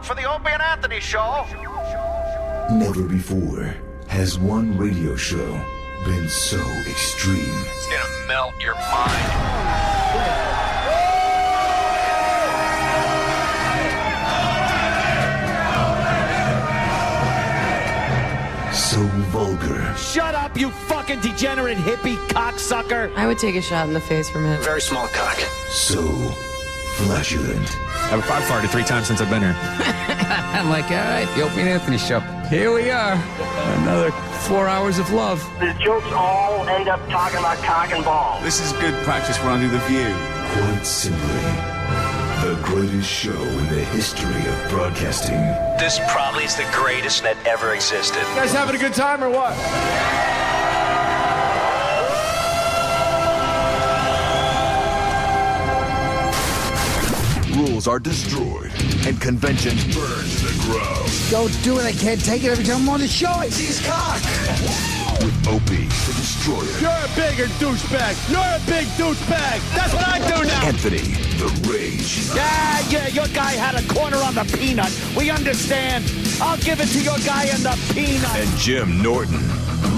look for the Opie and Anthony Show. Never before has one radio show been so extreme. It's gonna melt your mind. So vulgar. Shut up, you fucking degenerate hippie cocksucker. I would take a shot in the face from him. Very small cock. So flatulent. I've farted 3 times since I've been here. I'm like, all right, the Opie and Anthony Show. Here we are. Another 4 hours of love. The jokes all end up talking about cock and balls. This is good practice for Under the View. Quite simply, the greatest show in the history of broadcasting. This probably is the greatest that ever existed. You guys having a good time or what? Rules are destroyed and conventions burned to the ground. Don't do it. I can't take it every time I'm on the show. I see his cock. With Opie, the Destroyer. You're a bigger douchebag. You're a big douchebag. That's what I do now. Anthony, the Rage. Yeah, your guy had a corner on the peanut. We understand. I'll give it to your guy in the peanut. And Jim Norton,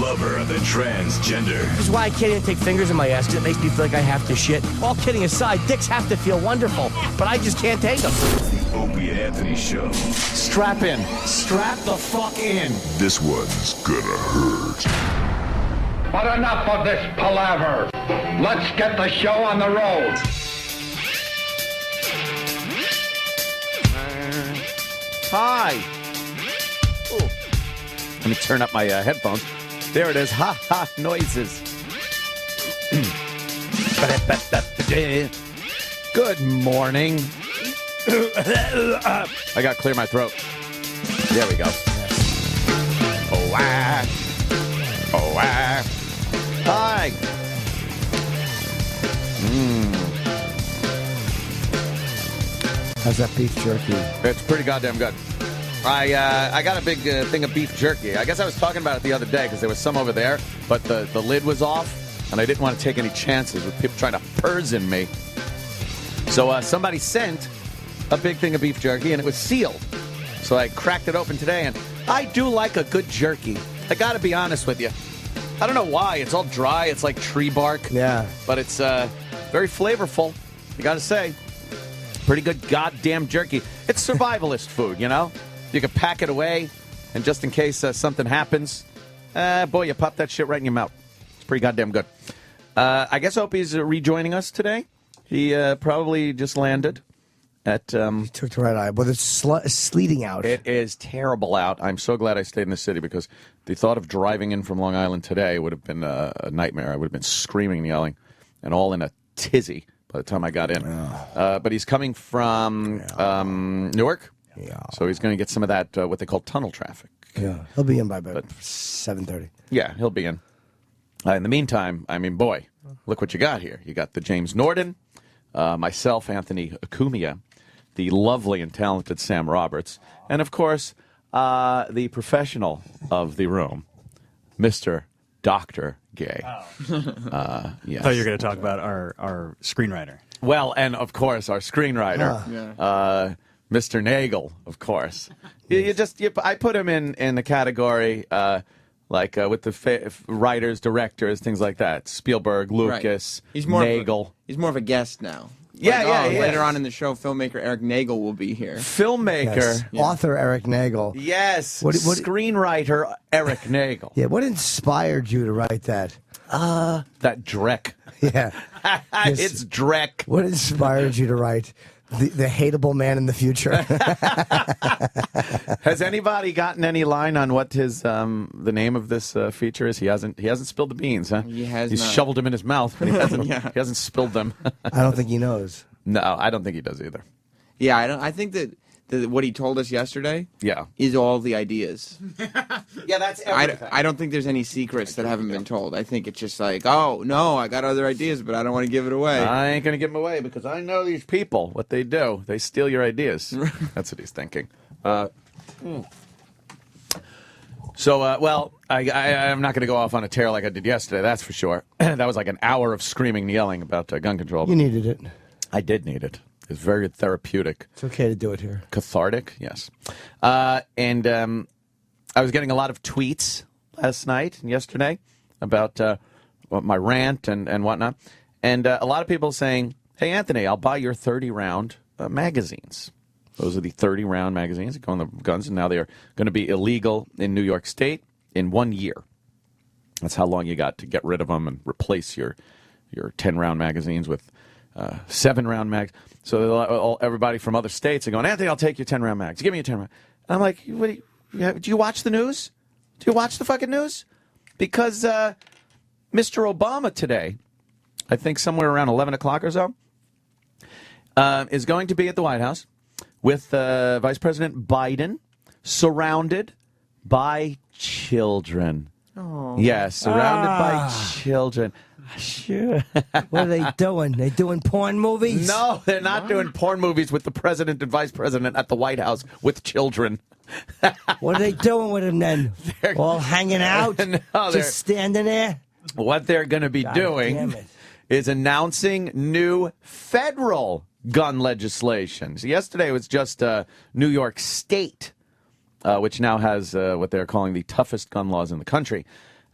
lover of the transgender. This is why I can't even take fingers in my ass, because it makes me feel like I have to shit. All kidding aside, dicks have to feel wonderful, but I just can't take them. The Opie and Anthony Show. Strap in. Strap the fuck in. This one's gonna hurt. But enough of this palaver. Let's get the show on the road. Hi. Ooh. Let me turn up my headphones. There it is. Ha ha noises. Good morning. I got to clear my throat. There we go. Oh, ah. Oh, ah. Hi. How's that beef jerky? It's pretty goddamn good. I got a big thing of beef jerky. I guess I was talking about it the other day because there was some over there, but the lid was off, and I didn't want to take any chances with people trying to person me. So somebody sent a big thing of beef jerky, and it was sealed. So I cracked it open today, and I do like a good jerky. I got to be honest with you. I don't know why. It's all dry. It's like tree bark. Yeah. But it's very flavorful. You got to say. Pretty good goddamn jerky. It's survivalist food, you know? You can pack it away, and just in case something happens, boy, you pop that shit right in your mouth. It's pretty goddamn good. I guess Opie's rejoining us today. He probably just landed at... He took the red eye. Well, it's sleeting out. It is terrible out. I'm so glad I stayed in the city because the thought of driving in from Long Island today would have been a nightmare. I would have been screaming and yelling, and all in a tizzy by the time I got in. But he's coming from Newark. Yeah. So he's going to get some of that, what they call tunnel traffic. Yeah. He'll be in by about 7:30. Yeah, he'll be in. In the meantime, I mean, boy, look what you got here. You got the James Norton, myself, Anthony Acumia, the lovely and talented Sam Roberts, and, of course, the professional of the room, Mr. Dr. Gay. Yes. I thought you were going to talk about our screenwriter. Well, and, of course, our screenwriter, Mr. Nagel, of course. I put him in the category with the writers, directors, things like that. Spielberg, Lucas, He's more Nagel. He's more of a guest now. Yeah. Later on in the show, filmmaker Eric Nagel will be here. Filmmaker. Yes. Author Eric Nagel. Yes. What- Screenwriter Eric Nagel. Yeah, what inspired you to write that? That Drek. Yeah. Yes. It's Drek. What inspired you to write the hateable man in the future? Has anybody gotten any line on what his the name of this feature is? He hasn't spilled the beans, huh? He has He's not. shoveled them in his mouth, but he hasn't spilled them. I don't think he knows. No, I don't think he does either. Yeah, I think that what he told us yesterday is all the ideas. Yeah, that's everything. I don't think there's any secrets that haven't been told. I think it's just like, oh, no, I got other ideas, but I don't want to give it away. I ain't going to give them away because I know these people, what they do. They steal your ideas. That's what he's thinking. So, I'm not going to go off on a tear like I did yesterday, that's for sure. That was like an hour of screaming and yelling about gun control. You needed it. I did need it. It's very therapeutic. It's okay to do it here. Cathartic, yes. And I was getting a lot of tweets last night and yesterday about my rant and whatnot. And a lot of people saying, hey, Anthony, I'll buy your 30-round magazines. Those are the 30-round magazines that go on the guns, and now they are going to be illegal in New York State in 1 year. That's how long you got to get rid of them and replace your 10-round magazines with 7-round mags. So everybody from other states are going, Anthony, I'll take your 10-round mags. Give me your 10-round. And I'm like, do you watch the news? Do you watch the fucking news? Because Mr. Obama today, I think somewhere around 11 o'clock or so, is going to be at the White House with Vice President Biden, surrounded by children. Oh. Yes, surrounded by children. Sure. What are they doing? They doing porn movies? No, they're not doing porn movies with the president and vice president at the White House with children. What are they doing with them then? All hanging out? No, just standing there? What they're going to be doing is announcing new federal gun legislation. So yesterday was just New York State, which now has what they're calling the toughest gun laws in the country.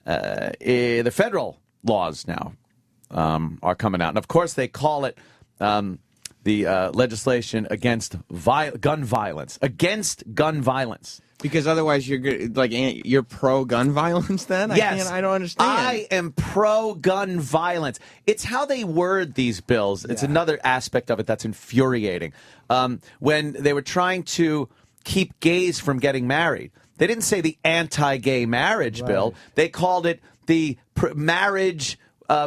The federal laws now are coming out. And, of course, they call it the legislation against gun violence. Against gun violence. Because otherwise you're pro-gun violence then? Yes. I don't understand. I am pro-gun violence. It's how they word these bills. It's another aspect of it that's infuriating. When they were trying to keep gays from getting married, they didn't say the anti-gay marriage bill. They called it the Marriage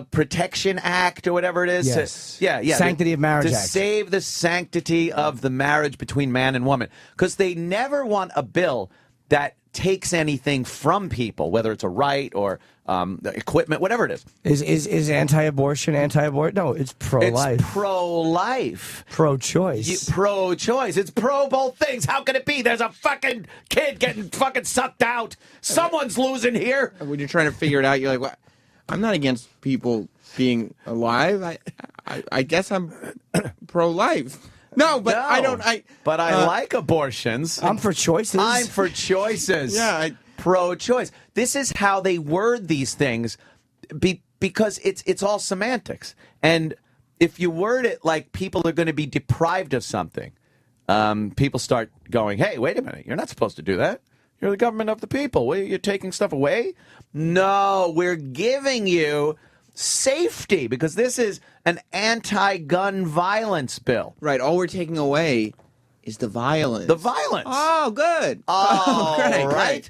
Protection Act or whatever it is. Yes. Yeah. Sanctity of Marriage to Act. Save the sanctity of the marriage between man and woman. Because they never want a bill that takes anything from people, whether it's a right or equipment, whatever it is. Is anti-abortion anti-abortion? No, it's pro-life. It's pro-life. Pro-choice. Pro-choice. It's pro both things. How can it be? There's a fucking kid getting fucking sucked out. Someone's losing here. When you're trying to figure it out, you're like, what? I'm not against people being alive. I guess I'm pro-life. No, but I don't. But I like abortions. I'm for choices. I'm for choices. Yeah. Pro-choice. This is how they word these things because it's all semantics. And if you word it like people are going to be deprived of something, people start going, hey, wait a minute. You're not supposed to do that. You're the government of the people. You're taking stuff away? No, we're giving you safety because this is an anti-gun violence bill. Right. All we're taking away is the violence. The violence. Oh, good. Oh, great, right. great.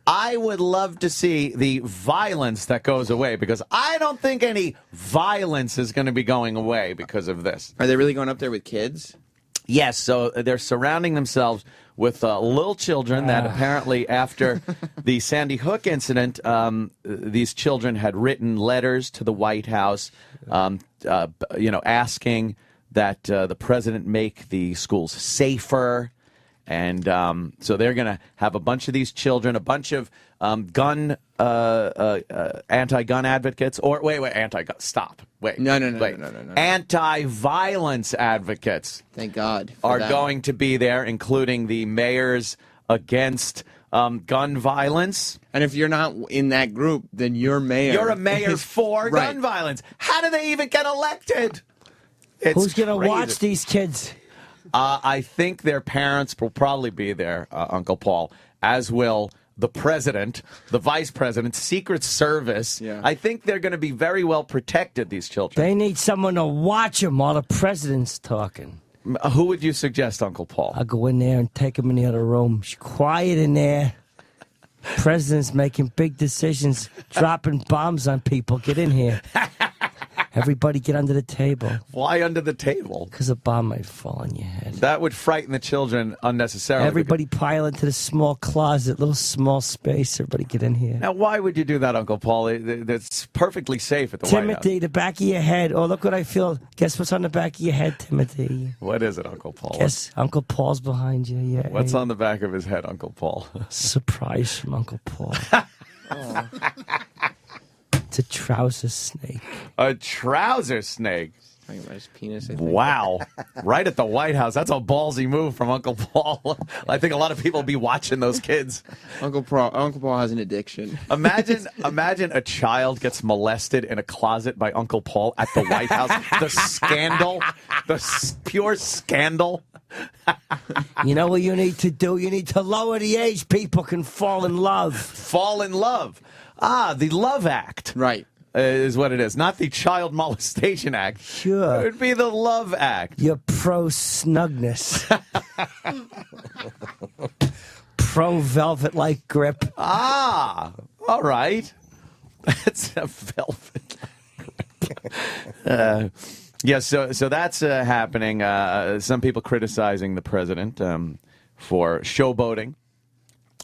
I would love to see the violence that goes away because I don't think any violence is going to be going away because of this. Are they really going up there with kids? Yes, so they're surrounding themselves with little children that apparently after the Sandy Hook incident, these children had written letters to the White House, asking that the president make the schools safer. And so they're going to have a bunch of these children, a bunch of anti-gun advocates, or wait, anti-gun. Stop. Wait. No. Anti-violence advocates. Thank God. Are going to be there, including the mayors against gun violence. And if you're not in that group, then you're mayor. You're a mayor for Right. gun violence. How do they even get elected? Who's going to watch these kids? I think their parents will probably be there, Uncle Paul, as will the president, the vice president, Secret Service. Yeah. I think they're going to be very well protected, these children. They need someone to watch them while the president's talking. Who would you suggest, Uncle Paul? I'll go in there and take him in the other room. It's quiet in there. President's making big decisions, dropping bombs on people. Get in here. Everybody get under the table. Why under the table? Because a bomb might fall on your head. That would frighten the children unnecessarily. Everybody pile into the small closet, little small space. Everybody get in here. Now, why would you do that, Uncle Paul? It's perfectly safe at the White House. Timothy, the back of your head. Oh, look what I feel. Guess what's on the back of your head, Timothy? What is it, Uncle Paul? Guess Uncle Paul's behind you. Yeah. What's on the back of his head, Uncle Paul? Surprise from Uncle Paul. It's a trouser snake. A trouser snake? Talking about his penis, I think. Wow. Right at the White House. That's a ballsy move from Uncle Paul. I think a lot of people will be watching those kids. Uncle Paul has an addiction. Imagine a child gets molested in a closet by Uncle Paul at the White House. The scandal. Pure scandal. You know what you need to do? You need to lower the age people can fall in love. Fall in love. The Love Act. Right. Is what it is. Not the Child Molestation Act. Sure. It would be the Love Act. You're pro-snugness. Pro-velvet-like grip. All right. That's a velvet. Yeah, so that's happening. Some people criticizing the president for showboating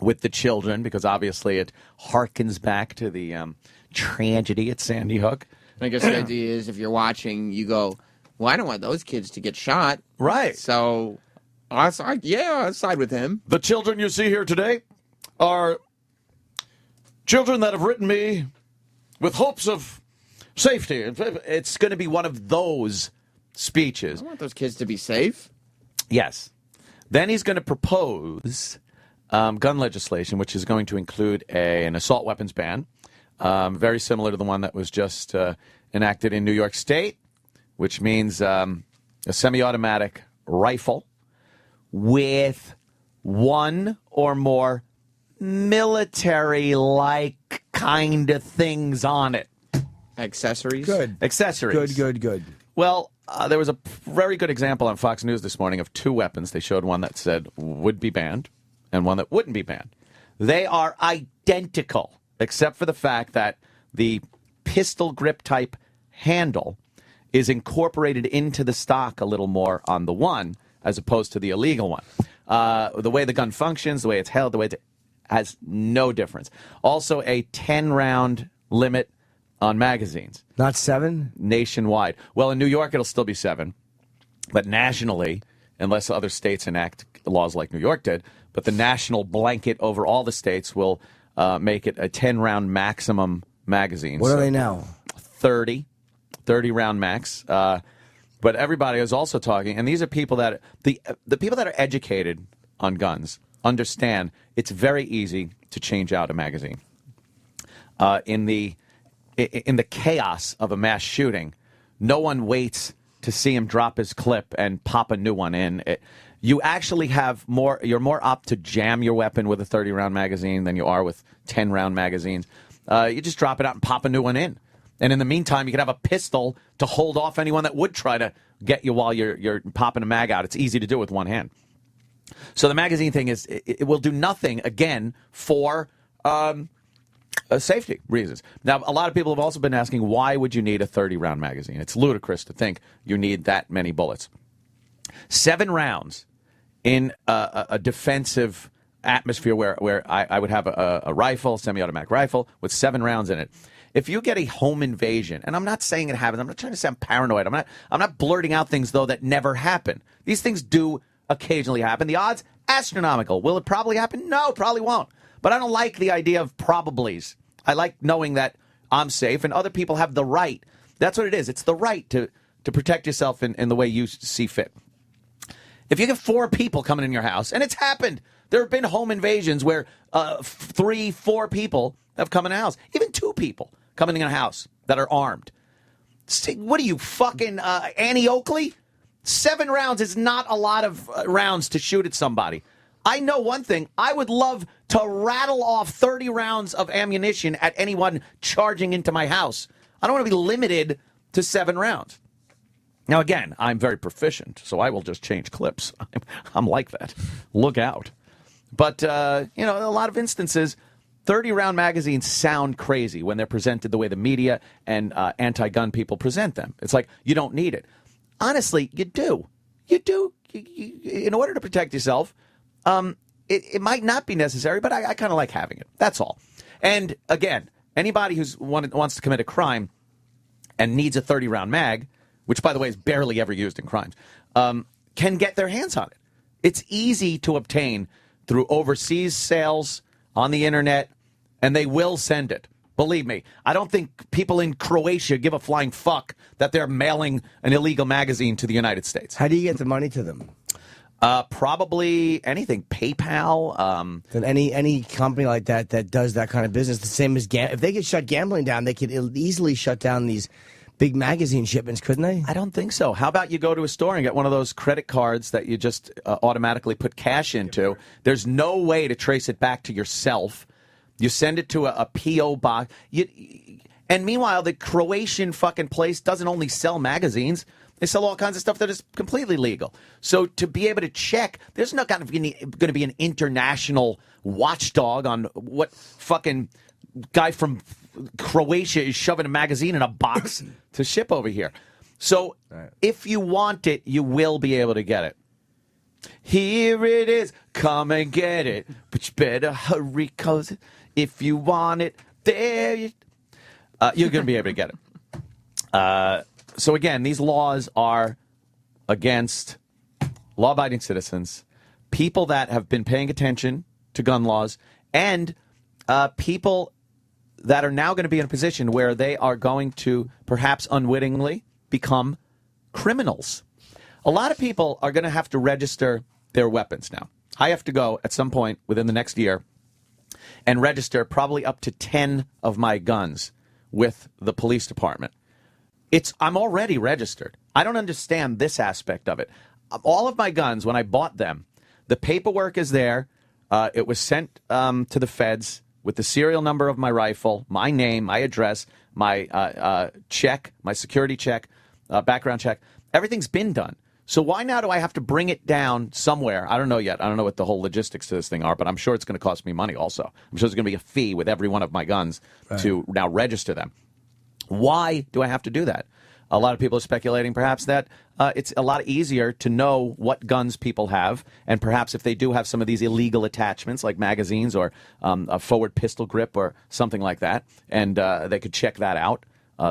with the children because obviously it harkens back to the tragedy at Sandy Hook. I guess the idea is if you're watching, you go, well, I don't want those kids to get shot. Right. So, I'll side with him. The children you see here today are children that have written me with hopes of safety. It's going to be one of those speeches. I want those kids to be safe. Yes. Then he's going to propose gun legislation, which is going to include an assault weapons ban, very similar to the one that was just enacted in New York State, which means a semi-automatic rifle with one or more military-like kind of things on it. Accessories? Good. Accessories. Good. Well, there was a very good example on Fox News this morning of two weapons. They showed one that said would be banned and one that wouldn't be banned. They are identical, except for the fact that the pistol grip type handle is incorporated into the stock a little more on the one as opposed to the illegal one. The way the gun functions, the way it's held, the way it has no difference. Also, a 10-round limit on magazines. Not 7? Nationwide. Well, in New York, it'll still be 7. But nationally, unless other states enact laws like New York did, but the national blanket over all the states will make it a 10-round maximum magazine. What are they now? 30-round max. But everybody is also talking, and these are people that the people that are educated on guns understand it's very easy to change out a magazine. In the chaos of a mass shooting, no one waits to see him drop his clip and pop a new one in. You actually have more. You're more apt to jam your weapon with a 30-round magazine than you are with 10-round magazines. You just drop it out and pop a new one in. And in the meantime, you can have a pistol to hold off anyone that would try to get you while you're popping a mag out. It's easy to do with one hand. So the magazine thing is, it will do nothing, again, for safety reasons. Now, a lot of people have also been asking, why would you need a 30-round magazine? It's ludicrous to think you need that many bullets. 7 rounds in a defensive atmosphere where I would have a rifle, semi-automatic rifle, with 7 rounds in it. If you get a home invasion, and I'm not saying it happens, I'm not trying to sound paranoid. I'm not blurting out things, though, that never happen. These things do occasionally happen. The odds, astronomical. Will it probably happen? No, probably won't. But I don't like the idea of probablys. I like knowing that I'm safe and other people have the right. That's what it is. It's the right to protect yourself in the way you see fit. If you get 4 people coming in your house, and it's happened, there have been home invasions where 3, 4 people have come in a house, even 2 people coming in a house that are armed. What are you, fucking Annie Oakley? 7 rounds is not a lot of rounds to shoot at somebody. I know one thing. I would love to rattle off 30 rounds of ammunition at anyone charging into my house. I don't want to be limited to 7 rounds. Now, again, I'm very proficient, so I will just change clips. I'm like that. Look out. But, in a lot of instances, 30-round magazines sound crazy when they're presented the way the media and anti-gun people present them. It's like, you don't need it. Honestly, you do. You do. In order to protect yourself, it might not be necessary, but I kind of like having it. That's all. And, again, anybody who wants to commit a crime and needs a 30-round mag, which, by the way, is barely ever used in crimes, can get their hands on it. It's easy to obtain through overseas sales, on the internet, and they will send it. Believe me, I don't think people in Croatia give a flying fuck that they're mailing an illegal magazine to the United States. How do you get the money to them? Probably anything. PayPal. Then any company like that does that kind of business, the same as if they could shut gambling down, they could easily shut down these big magazine shipments, couldn't they? I don't think so. How about you go to a store and get one of those credit cards that you just automatically put cash into? There's no way to trace it back to yourself. You send it to a P.O. box. And meanwhile, the Croatian fucking place doesn't only sell magazines. They sell all kinds of stuff that is completely legal. So to be able to check, there's not going to be an international watchdog on what fucking guy from Croatia is shoving a magazine in a box to ship over here. So if you want it, you will be able to get it. Here it is. Come and get it. But you better hurry, cause if you want it, there you're going to be able to get it. So again, these laws are against law-abiding citizens, people that have been paying attention to gun laws, and people that are now going to be in a position where they are going to perhaps unwittingly become criminals. A lot of people are going to have to register their weapons now. I have to go at some point within the next year and register probably up to 10 of my guns with the police department. I'm already registered. I don't understand this aspect of it. All of my guns, when I bought them, the paperwork is there. It was sent to the feds with the serial number of my rifle, my name, my address, my check, my security check, background check. Everything's been done. So why now do I have to bring it down somewhere? I don't know yet. I don't know what the whole logistics to this thing are, but I'm sure it's going to cost me money also. I'm sure there's going to be a fee with every one of my guns to now register them. Why do I have to do that? A lot of people are speculating perhaps that it's a lot easier to know what guns people have, and perhaps if they do have some of these illegal attachments like magazines or a forward pistol grip or something like that, and they could check that out.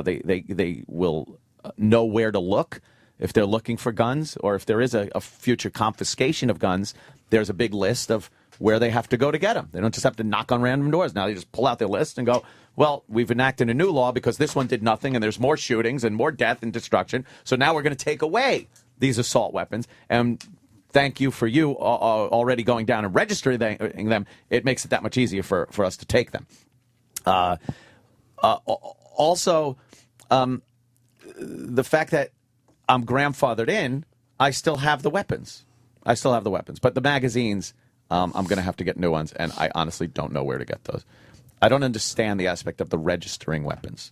They will know where to look if they're looking for guns, or if there is a future confiscation of guns, there's a big list of where they have to go to get them. They don't just have to knock on random doors. Now they just pull out their list and go, well, we've enacted a new law because this one did nothing and there's more shootings and more death and destruction. So now we're going to take away these assault weapons. And thank you for you already going down and registering them. It makes it that much easier for us to take them. Also, the fact that I'm grandfathered in, I still have the weapons. But the magazines, I'm going to have to get new ones, and I honestly don't know where to get those. I don't understand the aspect of the registering weapons.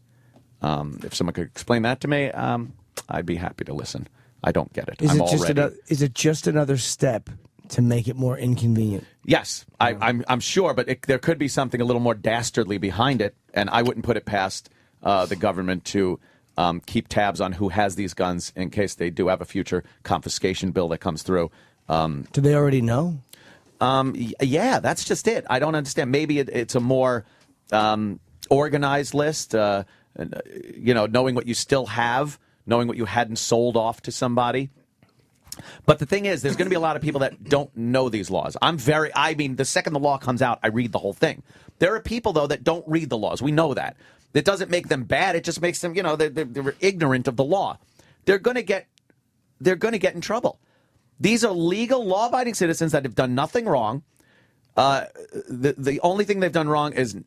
If someone could explain that to me, I'd be happy to listen. I don't get it. Is it just another step to make it more inconvenient? Yes, I'm sure, but there could be something a little more dastardly behind it, and I wouldn't put it past the government to keep tabs on who has these guns in case they do have a future confiscation bill that comes through. Do they already know? Yeah, that's just it. I don't understand. Maybe it's a more organized list, knowing what you still have, knowing what you hadn't sold off to somebody. But the thing is, there's going to be a lot of people that don't know these laws. The second the law comes out, I read the whole thing. There are people, though, that don't read the laws. We know that. It doesn't make them bad. It just makes them, they're ignorant of the law. They're going to get in trouble. These are legal, law-abiding citizens that have done nothing wrong. The only thing they've done wrong is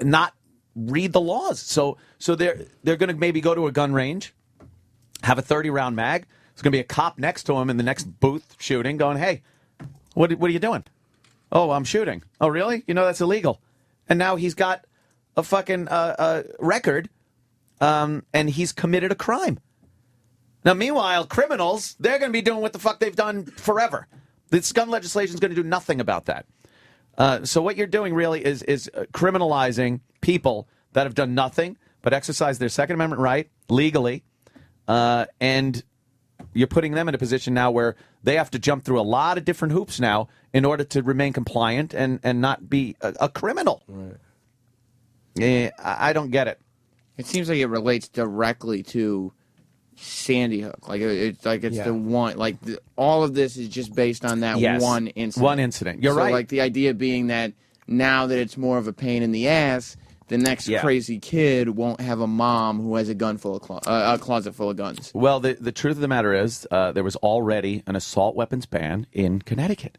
not read the laws. So they're going to maybe go to a gun range, have a 30-round mag. There's going to be a cop next to him in the next booth shooting, going, "Hey, what are you doing?" "Oh, I'm shooting." "Oh, really? That's illegal." And now he's got a fucking record, and he's committed a crime. Now, meanwhile, criminals, they're going to be doing what the fuck they've done forever. This gun legislation is going to do nothing about that. So what you're doing really is criminalizing people that have done nothing but exercise their Second Amendment right legally, and you're putting them in a position now where they have to jump through a lot of different hoops now in order to remain compliant and not be a criminal. Right. Yeah, I don't get it. It seems like it relates directly to Sandy Hook. It's the one. All of this is just based on that one incident. One incident. You're right. The idea being that now that it's more of a pain in the ass, the next crazy kid won't have a mom who has a gun full of a closet full of guns. Well, the truth of the matter is there was already an assault weapons ban in Connecticut.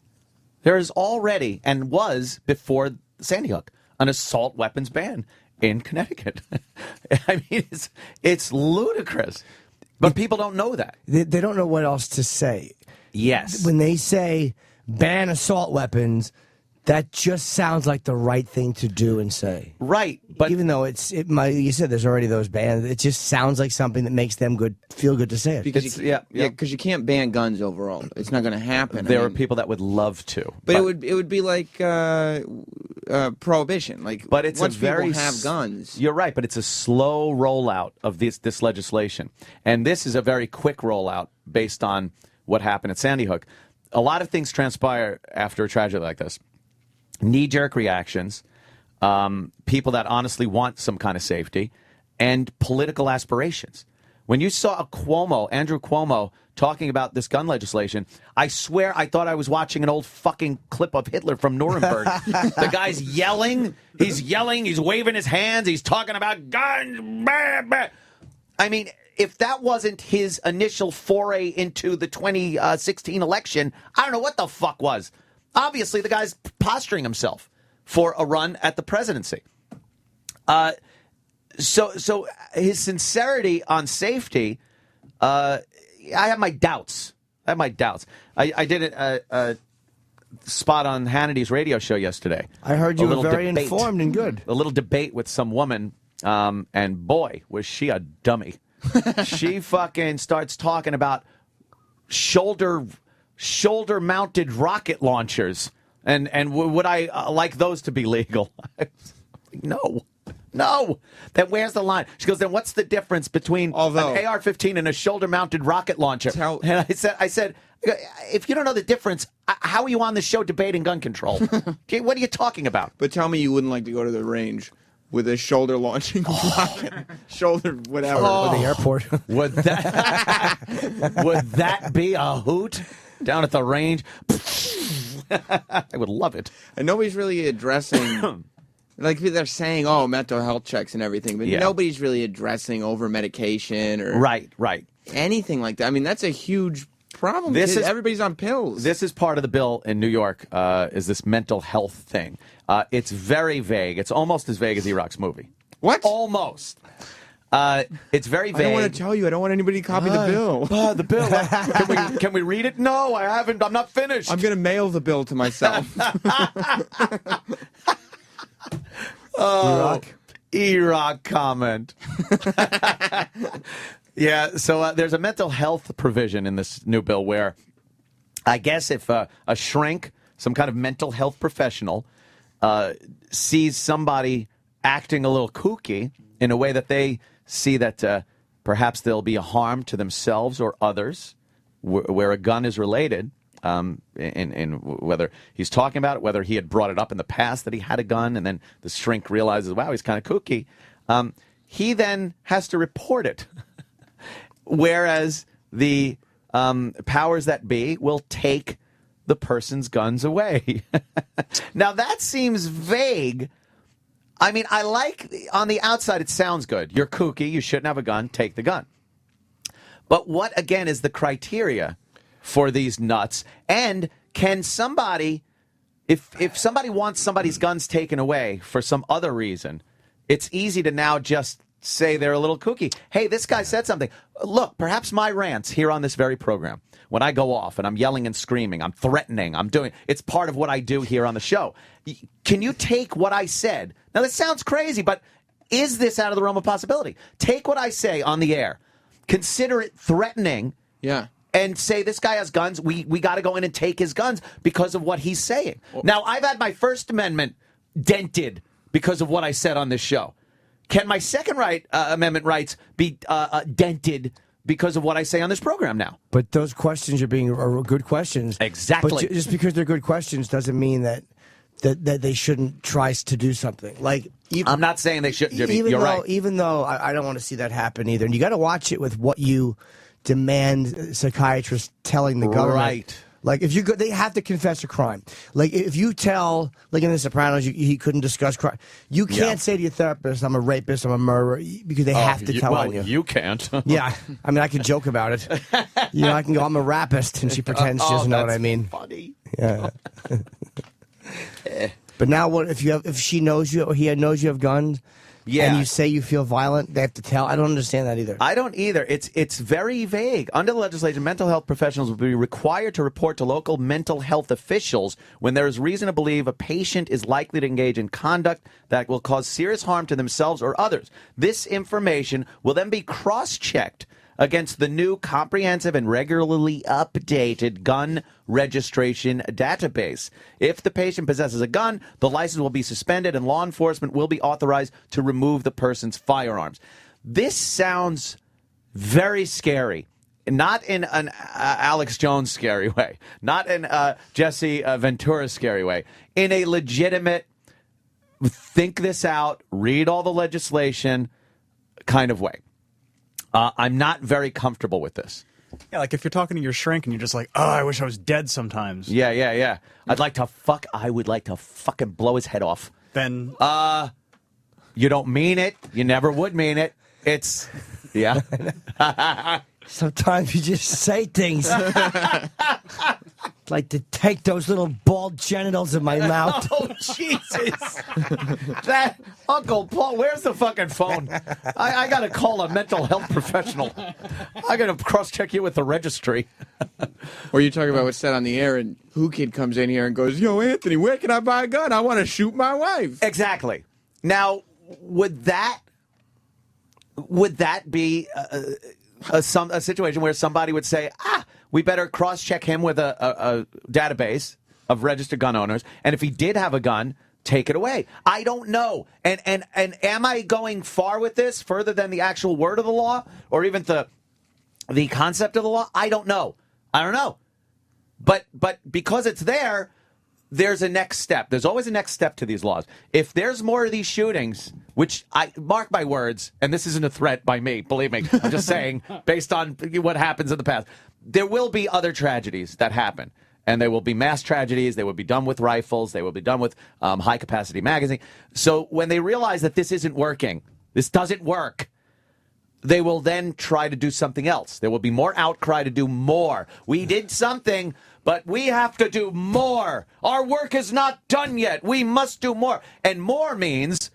There is already, and was before Sandy Hook, an assault weapons ban in Connecticut. I mean, it's ludicrous. But people don't know that. They don't know what else to say. Yes. When they say ban assault weapons, that just sounds like the right thing to do and say. Right. But even though you said there's already those bans, it just sounds like something that makes them feel good to say it. Because because you can't ban guns overall. It's not going to happen. There are people that would love to. But it would be like prohibition. But it's once a very people have guns. You're right, but it's a slow rollout of this legislation. And this is a very quick rollout based on what happened at Sandy Hook. A lot of things transpire after a tragedy like this. Knee-jerk reactions, people that honestly want some kind of safety, and political aspirations. When you saw Andrew Cuomo, talking about this gun legislation, I swear I thought I was watching an old fucking clip of Hitler from Nuremberg. The guy's yelling, he's waving his hands, he's talking about guns. Bah, bah. I mean, if that wasn't his initial foray into the 2016 election, I don't know what the fuck was. Obviously, the guy's posturing himself for a run at the presidency. So his sincerity on safety, I have my doubts. I did a spot on Hannity's radio show yesterday. I heard you were very informed and good. A little debate with some woman, and boy, was she a dummy. She fucking starts talking about shoulder-mounted rocket launchers, and would I like those to be legal? No. Then where's the line? She goes, then what's the difference between an AR-15 and a shoulder-mounted rocket launcher? And I said, if you don't know the difference, how are you on the show debating gun control? What are you talking about? But tell me you wouldn't like to go to the range with a shoulder-launching rocket. Shoulder, whatever. Or the airport. Would that be a hoot? Down at the range? I would love it. And nobody's really addressing... Like they're saying, mental health checks and everything, but nobody's really addressing over-medication or... Right. Anything like that. I mean, that's a huge problem. Everybody's on pills. This is part of the bill in New York, is this mental health thing. It's very vague. It's almost as vague as E-Rock's movie. What? Almost. It's very vague. I don't want to tell you. I don't want anybody to copy the bill. The bill. Can we read it? No, I haven't. I'm not finished. I'm going to mail the bill to myself. E-Rock comment. Yeah, so there's a mental health provision in this new bill where I guess if a shrink, some kind of mental health professional, sees somebody acting a little kooky in a way that they see that perhaps there'll be a harm to themselves or others where a gun is related, in whether he's talking about it, whether he had brought it up in the past that he had a gun, and then the shrink realizes, wow, he's kind of kooky. He then has to report it, whereas the powers that be will take the person's guns away. Now, that seems vague. I mean, I like, on the outside, it sounds good. You're kooky, you shouldn't have a gun, take the gun. But what, again, is the criteria for these nuts? And can somebody, if somebody wants somebody's guns taken away for some other reason, it's easy to now just say they're a little kooky. Hey, this guy said something. Look, perhaps my rants here on this very program, when I go off and I'm yelling and screaming, I'm threatening, it's part of what I do here on the show. Can you take what I said? Now, this sounds crazy, but is this out of the realm of possibility? Take what I say on the air, consider it threatening, and say this guy has guns, we got to go in and take his guns because of what he's saying. Now, I've had my First Amendment dented because of what I said on this show. Can my Second Amendment rights be dented because of what I say on this program now? But those questions are good questions. Exactly. But just because they're good questions doesn't mean that they shouldn't try to do something. Like, I'm not saying they shouldn't, Jimmy. You're right. Even though I don't want to see that happen either. And you got to watch it with what you demand psychiatrists telling the government. Right. Like if you go, they have to confess a crime. Like if you tell, like in The Sopranos, he couldn't discuss crime. You can't say to your therapist, "I'm a rapist, I'm a murderer," because they have to tell on you. You can't. Yeah, I mean, I can joke about it. You know, I can go, "I'm a rapist," and she pretends she doesn't know what I mean. Funny. Yeah. But now, what if she knows you or he knows you have guns? Yeah. And you say you feel violent, they have to tell. I don't understand that either. I don't either. It's very vague. Under the legislation, mental health professionals will be required to report to local mental health officials when there is reason to believe a patient is likely to engage in conduct that will cause serious harm to themselves or others. This information will then be cross-checked against the new comprehensive and regularly updated gun registration database. If the patient possesses a gun, the license will be suspended and law enforcement will be authorized to remove the person's firearms. This sounds very scary. Not in an Alex Jones scary way. Not in a Jesse Ventura scary way. In a legitimate, think this out, read all the legislation kind of way. I'm not very comfortable with this. Yeah, like if you're talking to your shrink and you're just like, oh, I wish I was dead sometimes. Yeah. I would like to fucking blow his head off. Then. You don't mean it. You never would mean it. It's, yeah. Sometimes you just say things. Like to take those little bald genitals in my mouth. Oh, Jesus. That, Uncle Paul, where's the fucking phone? I got to call a mental health professional. I got to cross-check you with the registry. Or you talk about what's said on the air, and Who Kid comes in here and goes, "Yo, Anthony, where can I buy a gun? I want to shoot my wife." Exactly. Now, would that be a situation where somebody would say, we better cross-check him with a database of registered gun owners, and if he did have a gun, take it away? I don't know. And am I going far with this, further than the actual word of the law, or even the concept of the law? I don't know. But because it's there, there's a next step. There's always a next step to these laws. If there's more of these shootings, which I mark my words, and this isn't a threat by me, believe me, I'm just saying, based on what happens in the past, there will be other tragedies that happen. And there will be mass tragedies. They will be done with rifles. They will be done with high-capacity magazine. So when they realize that this isn't working, this doesn't work, they will then try to do something else. There will be more outcry to do more. We did something, but we have to do more. Our work is not done yet. We must do more. And more means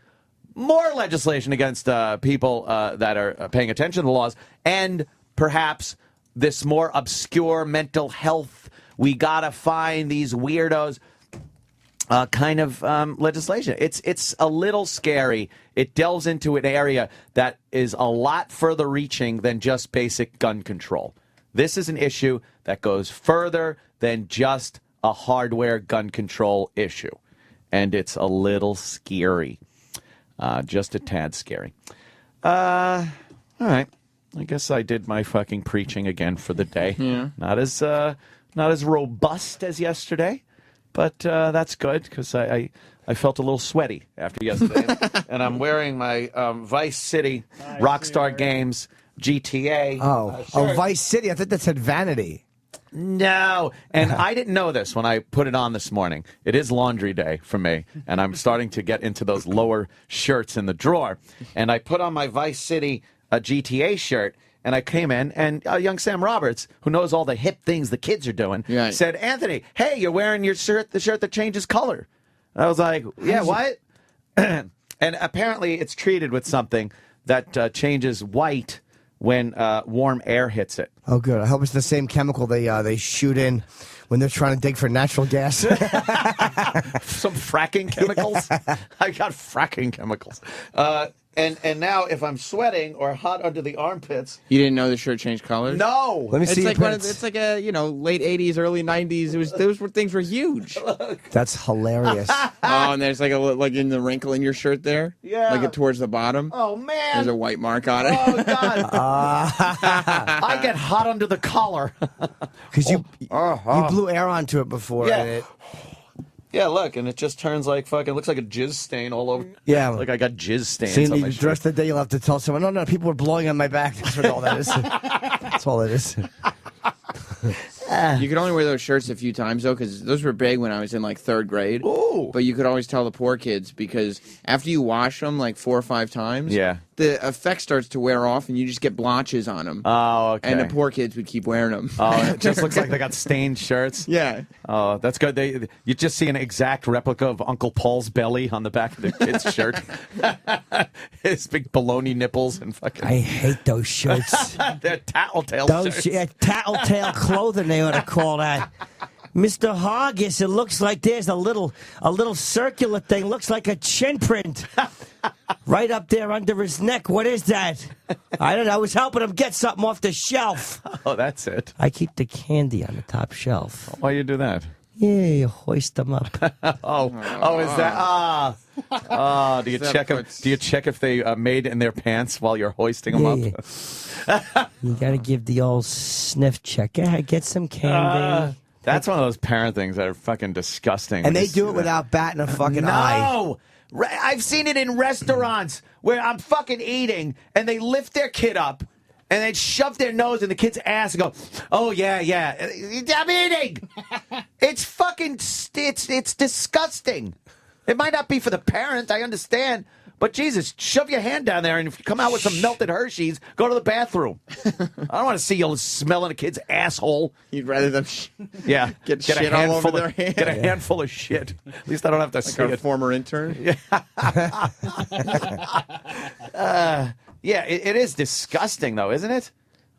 more legislation against people that are paying attention to the laws, and perhaps this more obscure mental health, we got to find these weirdos kind of legislation. It's a little scary. It delves into an area that is a lot further reaching than just basic gun control. This is an issue that goes further than just a hardware gun control issue. And it's a little scary. Just a tad scary. All right. I guess I did my fucking preaching again for the day. Yeah. Not as robust as yesterday, but that's good because I felt a little sweaty after yesterday. And I'm wearing my Vice City Rockstar Games GTA. Oh, Vice City. I thought that said Vanity. No, and I didn't know this when I put it on this morning. It is laundry day for me, and I'm starting to get into those lower shirts in the drawer. And I put on my Vice City GTA shirt, and I came in, and young Sam Roberts, who knows all the hip things the kids are doing, said, "Anthony, hey, you're wearing your shirt, the shirt that changes color." And I was like, "Yeah, what?" And apparently it's treated with something that changes white when warm air hits it. Oh, good. I hope it's the same chemical they shoot in when they're trying to dig for natural gas. Some fracking chemicals? Yeah. I got fracking chemicals. And now if I'm sweating or hot under the armpits... You didn't know the shirt changed colors? No! Let me see like it's like a, late 80s, early 90s. Those things were huge. That's hilarious. And there's like in the wrinkle in your shirt there? Yeah. Like towards the bottom? Oh, man! There's a white mark on it. Oh, God! I get hot under the collar. Because you blew air onto it before. Yeah. And it... Yeah, look, and it just turns like fucking, looks like a jizz stain all over. Yeah. Like I got jizz stains See, on my the rest of the day you'll have to tell someone, no, people were blowing on my back. That's what all that is. That's all it is. You could only wear those shirts a few times, though, because those were big when I was in, like, 3rd grade. Ooh. But you could always tell the poor kids, because after you wash them, like, 4 or 5 times, the effect starts to wear off, and you just get blotches on them. Oh, okay. And the poor kids would keep wearing them. Oh, it just looks like they got stained shirts. Yeah. Oh, that's good. You just see an exact replica of Uncle Paul's belly on the back of the kid's shirt. His big baloney nipples and fucking. I hate those shirts. They're tattletale Those shirts. tattletale clothing, they ought to call that. Mr. Hargis, it looks like there's a little circular thing. Looks like a chin print. Right up there under his neck. What is that? I don't know. I was helping him get something off the shelf. Oh, that's it. I keep the candy on the top shelf. Why you do that? Yeah, you hoist them up. Oh, is that? Do you check them? Do you check if they made in their pants while you're hoisting them up? You got to give the old sniff check. Yeah, get some candy. That's one of those parent things that are fucking disgusting. And they do it without batting a fucking eye. No! I've seen it in restaurants where I'm fucking eating and they lift their kid up and they shove their nose in the kid's ass and go, oh, yeah. I'm eating! It's fucking, it's disgusting. It might not be for the parent, I understand. But Jesus, shove your hand down there, and if you come out with some melted Hershey's, go to the bathroom. I don't want to see you smelling a kid's asshole. You'd rather them get shit a all handful over their hand. Get a handful of shit. At least I don't have to see Like our it. former intern. It is disgusting, though, isn't it?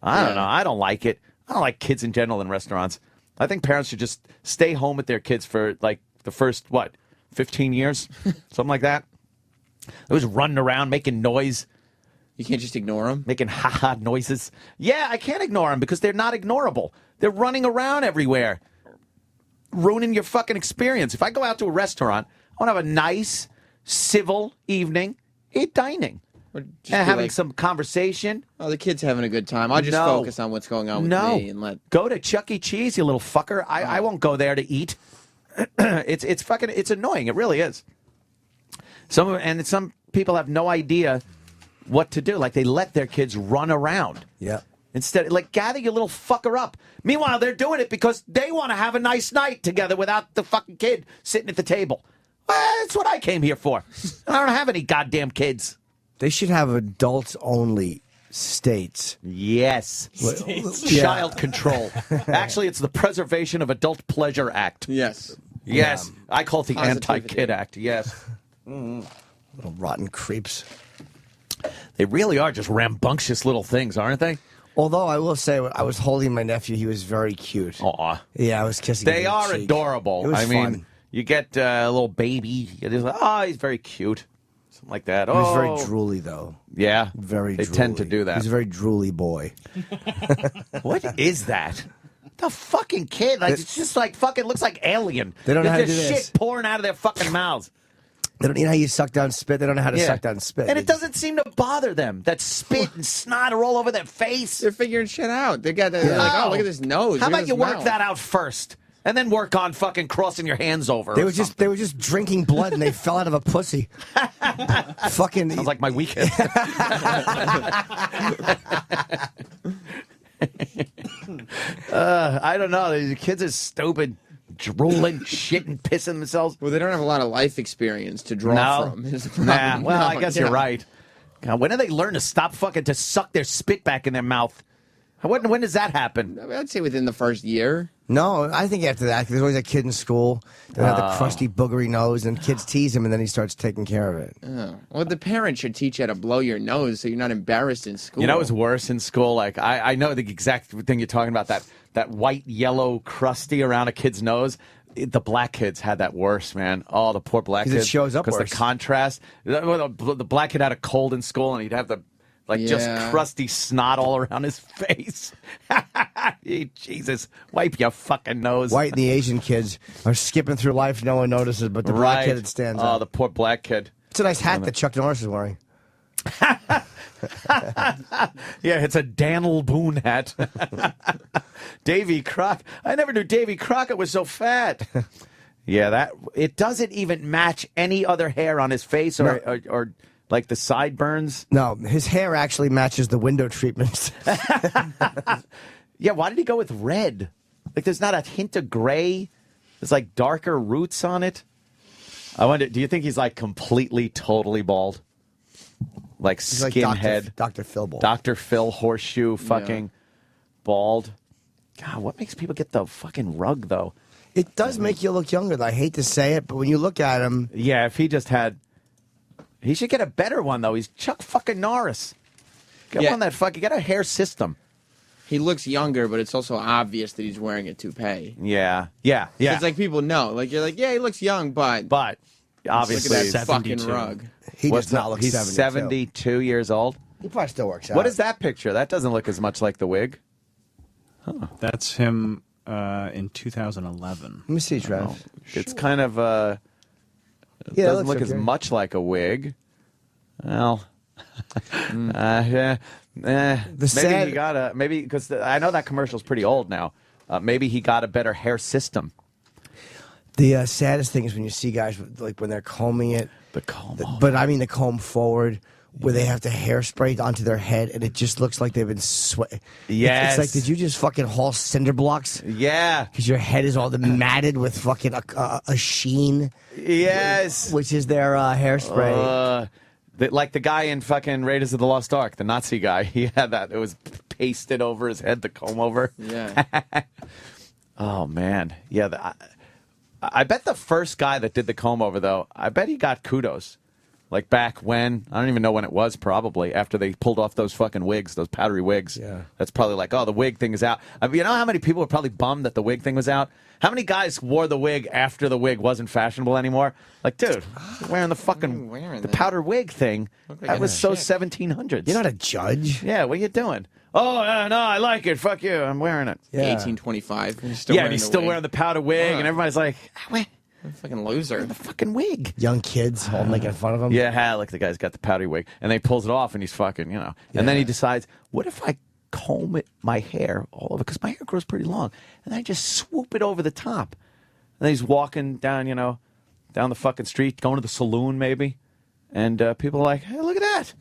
I don't know. I don't like it. I don't like kids in general in restaurants. I think parents should just stay home with their kids for, like, the first, 15 years? Something like that. It was running around, making noise. You can't just ignore them? Making ha-ha noises. Yeah, I can't ignore them because they're not ignorable. They're running around everywhere, ruining your fucking experience. If I go out to a restaurant, I want to have a nice, civil evening, dining. And having some conversation. Oh, the kid's having a good time. I'll just focus on what's going on with me. And Go to Chuck E. Cheese, you little fucker. I won't go there to eat. It's annoying. It really is. Some people have no idea what to do. Like, they let their kids run around. Yeah. Instead, gather your little fucker up. Meanwhile, they're doing it because they want to have a nice night together without the fucking kid sitting at the table. Well, that's what I came here for. I don't have any goddamn kids. They should have adults-only states. Yes. Child control. Actually, it's the Preservation of Adult Pleasure Act. Yes. Yes. I call it the Anti-Kid Act. Yes. Little rotten creeps. They really are just rambunctious little things, aren't they? Although I will say, I was holding my nephew. He was very cute. Aw. Yeah, I was kissing him. They are adorable. It was fun. Mean, you get a little baby. It's like, he's very cute. Something like that. He was very drooly, though. Yeah. Very They drooly. tend to do that. He's a very drooly boy. What is that? The fucking kid. It's just like fucking looks like alien. They don't know how to There's do this. shit pouring out of their fucking mouths. They don't know how you suck down spit. They don't know how to suck down spit. And it doesn't seem to bother them. That spit and snot are all over their face. They're figuring shit out. They're like, oh, look at this nose. How Look at about you this work mouth. that out first? And then work on fucking crossing your hands over. They were just drinking blood and they fell out of a pussy. Fucking sounds like my weekend. I don't know. The kids are stupid, drooling, shitting, pissing themselves. Well, they don't have a lot of life experience to draw from. Is the problem. Nah, well, I guess Yeah. you're right. God, when do they learn to stop fucking to suck their spit back in their mouth? When does that happen? I'd say within the first year. No, I think after that, 'cause there's always a kid in school that had the crusty, boogery nose, and kids tease him, and then he starts taking care of it. Oh. Well, the parent should teach you how to blow your nose so you're not embarrassed in school. You know, it's worse in school. Like I know the exact thing you're talking about. That white, yellow, crusty around a kid's nose. The black kids had that worse, man. Oh, the poor black 'Cause it kids. shows up because worse. the contrast. The black kid had a cold in school, and he'd have the just crusty snot all around his face. Jesus, wipe your fucking nose. White and the Asian kids are skipping through life, no one notices, but the black kid, it stands out. Oh, the poor black kid. It's a nice hat that Chuck Norris is wearing. Yeah, it's a Daniel Boone hat. Davy Crockett. I never knew Davy Crockett was so fat. Yeah, it doesn't even match any other hair on his face or like the sideburns. No, his hair actually matches the window treatments. Yeah, why did he go with red? Like, there's not a hint of gray. There's like darker roots on it. I wonder, do you think he's like completely, totally bald? Like He's like skinhead. Dr. Phil bald. Dr. Phil horseshoe fucking bald. God, what makes people get the fucking rug, though? It does make you look younger, though. I hate to say it, but when you look at him... Yeah, if he just had... He should get a better one, though. He's Chuck fucking Norris. Get one that fucking... Get a hair system. He looks younger, but it's also obvious that he's wearing a toupee. Yeah. Yeah. Yeah. It's like people know. Like, you're like, yeah, he looks young, but obviously... look at that fucking rug. He does not look He's 72. 72 years old? He probably still works out. What is that picture? That doesn't look as much like the wig. Huh. That's him in 2011. Let me see, Trev. Oh, it's kind of... it Yeah, it doesn't looks look as okay. much like a wig. Well... maybe he got a... Maybe... Because I know that commercial's pretty old now. Maybe he got a better hair system. The saddest thing is when you see guys, like, when they're combing it. The comb. But I mean the comb forward, where they have to hairspray onto their head, and it just looks like they've been sweating. Yes. It's like, did you just fucking haul cinder blocks? Yeah. Because your head is all matted with fucking a sheen. Yes. Which is their hairspray. Like the guy in fucking Raiders of the Lost Ark, the Nazi guy. He had that. It was pasted over his head, the comb over. Yeah. Oh, man. Yeah. I bet the first guy that did the comb over, though, I bet he got kudos. Like back when, I don't even know when it was, probably, after they pulled off those fucking wigs, those powdery wigs. Yeah. That's probably like, oh, the wig thing is out. I mean, you know how many people were probably bummed that the wig thing was out? How many guys wore the wig after the wig wasn't fashionable anymore? Like, dude, you're wearing the fucking the powder wig thing. That was so 1700s. You're not a judge. Yeah, what are you doing? Oh, no, I like it. Fuck you. I'm wearing it. Yeah. 1825. And he's Still wearing the powder wig, and everybody's like, wait. Fucking loser. The fucking wig. Young kids all making fun of him. Yeah, like the guy's got the powdery wig, and then he pulls it off, and he's fucking, you know. And then he decides, what if I comb my hair all over? Because my hair grows pretty long. And I just swoop it over the top. And then he's walking down, down the fucking street, going to the saloon, maybe. And people are like, hey, look at that.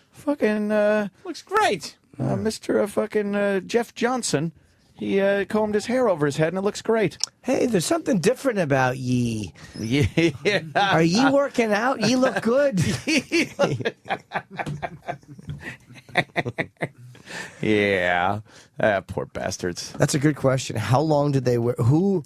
Fucking... looks great. Mr. fucking Jeff Johnson. He combed his hair over his head, and it looks great. Hey, there's something different about ye. Yeah. Are ye working out? Ye look good. Yeah. Poor bastards. That's a good question. How long did they wear? Who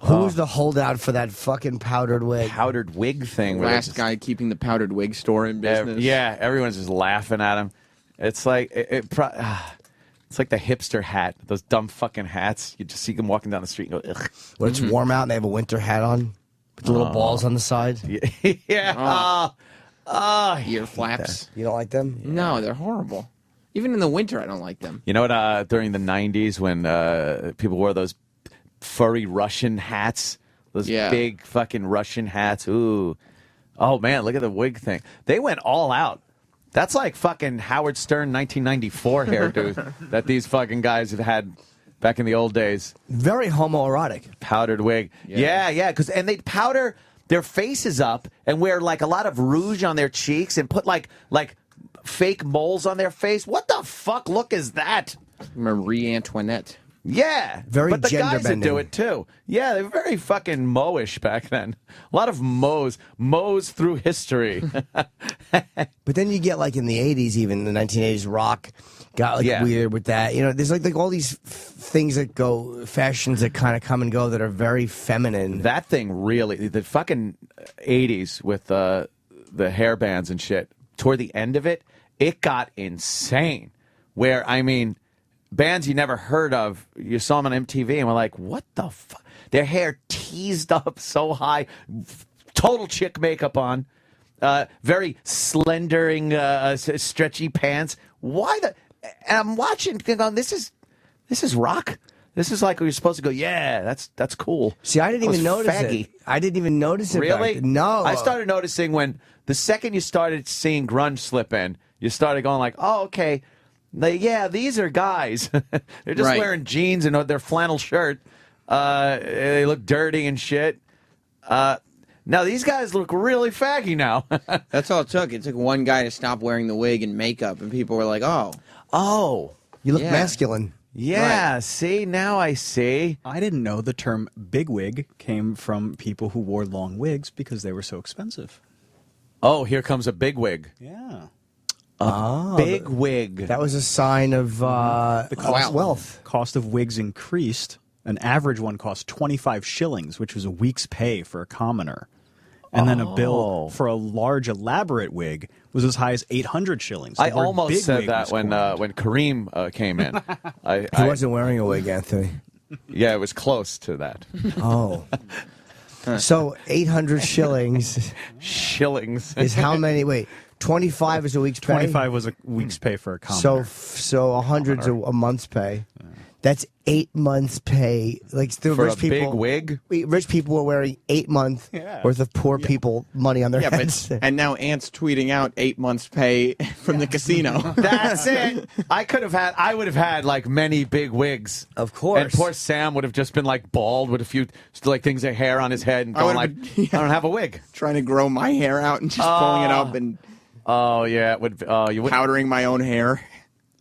was the holdout for that fucking powdered wig? Powdered wig thing. where Last guy keeping the powdered wig store in business. Yeah, everyone's just laughing at him. It's like it's like the hipster hat, those dumb fucking hats. You just see them walking down the street and go, ugh. When it's warm out and they have a winter hat on with the little balls on the side. Yeah. Ear flaps. You don't like them? No, they're horrible. Even in the winter, I don't like them. You know what? During the 90s when people wore those furry Russian hats, those big fucking Russian hats. Ooh. Oh, man, look at the wig thing. They went all out. That's like fucking Howard Stern 1994 hairdo that these fucking guys have had back in the old days. Very homoerotic. Powdered wig. Yeah. And they powder their faces up and wear like a lot of rouge on their cheeks and put like fake moles on their face. What the fuck look is that? Marie Antoinette. Yeah. Very but the guys that gender-bending. do it too. Yeah, they're very fucking mo-ish back then. A lot of mo's through history. But then you get like in the 80s, even the 1980s, rock got like weird with that. You know, there's like all these things that go, fashions that kind of come and go that are very feminine. That thing really, the fucking 80s with the hair bands and shit, toward the end of it, it got insane. Where, I mean, bands you never heard of, you saw them on MTV and were like, what the fuck? Their hair teased up so high, total chick makeup on, very slendering, stretchy pants. Why the? And I'm watching, going, this is rock. This is like you're supposed to go. Yeah, that's cool. See, I didn't even notice faggy. it. I didn't even notice it. Really? Back then. No. I started noticing when the second you started seeing grunge slip in, you started going like, oh, okay. These are guys. They're just wearing jeans and their flannel shirt. They look dirty and shit. Now these guys look really faggy now. That's all it took. It took one guy to stop wearing the wig and makeup, and people were like, oh, you look masculine. Yeah, see, now I see. I didn't know the term bigwig came from people who wore long wigs because they were so expensive. Oh, here comes a big wig. Yeah. Big wig. That was a sign of The cost, wealth. Cost of wigs increased. An average one cost 25 shillings, which was a week's pay for a commoner. And then a bill for a large, elaborate wig was as high as 800 shillings. The I word almost big said wig that was coined. when Kareem came in. He wasn't wearing a wig, Anthony. Yeah, it was close to that. Oh. So 800 shillings Shillings. is how many? Wait, 25 is a week's pay? 25 was a week's pay for a commoner. So 100's a month's pay. That's 8 months' pay. Like the For rich a people, big wig? Rich people were wearing 8 months worth of poor people money on their Yeah, heads. but and now Ant's tweeting out 8 months' pay from the casino. That's it. I would have had like many big wigs. Of course. And poor Sam would have just been like bald with a few like things of hair on his head and going like, would've been- I don't have a wig. Trying to grow my hair out and just pulling it up and Oh yeah, it would. You would. powdering my own hair.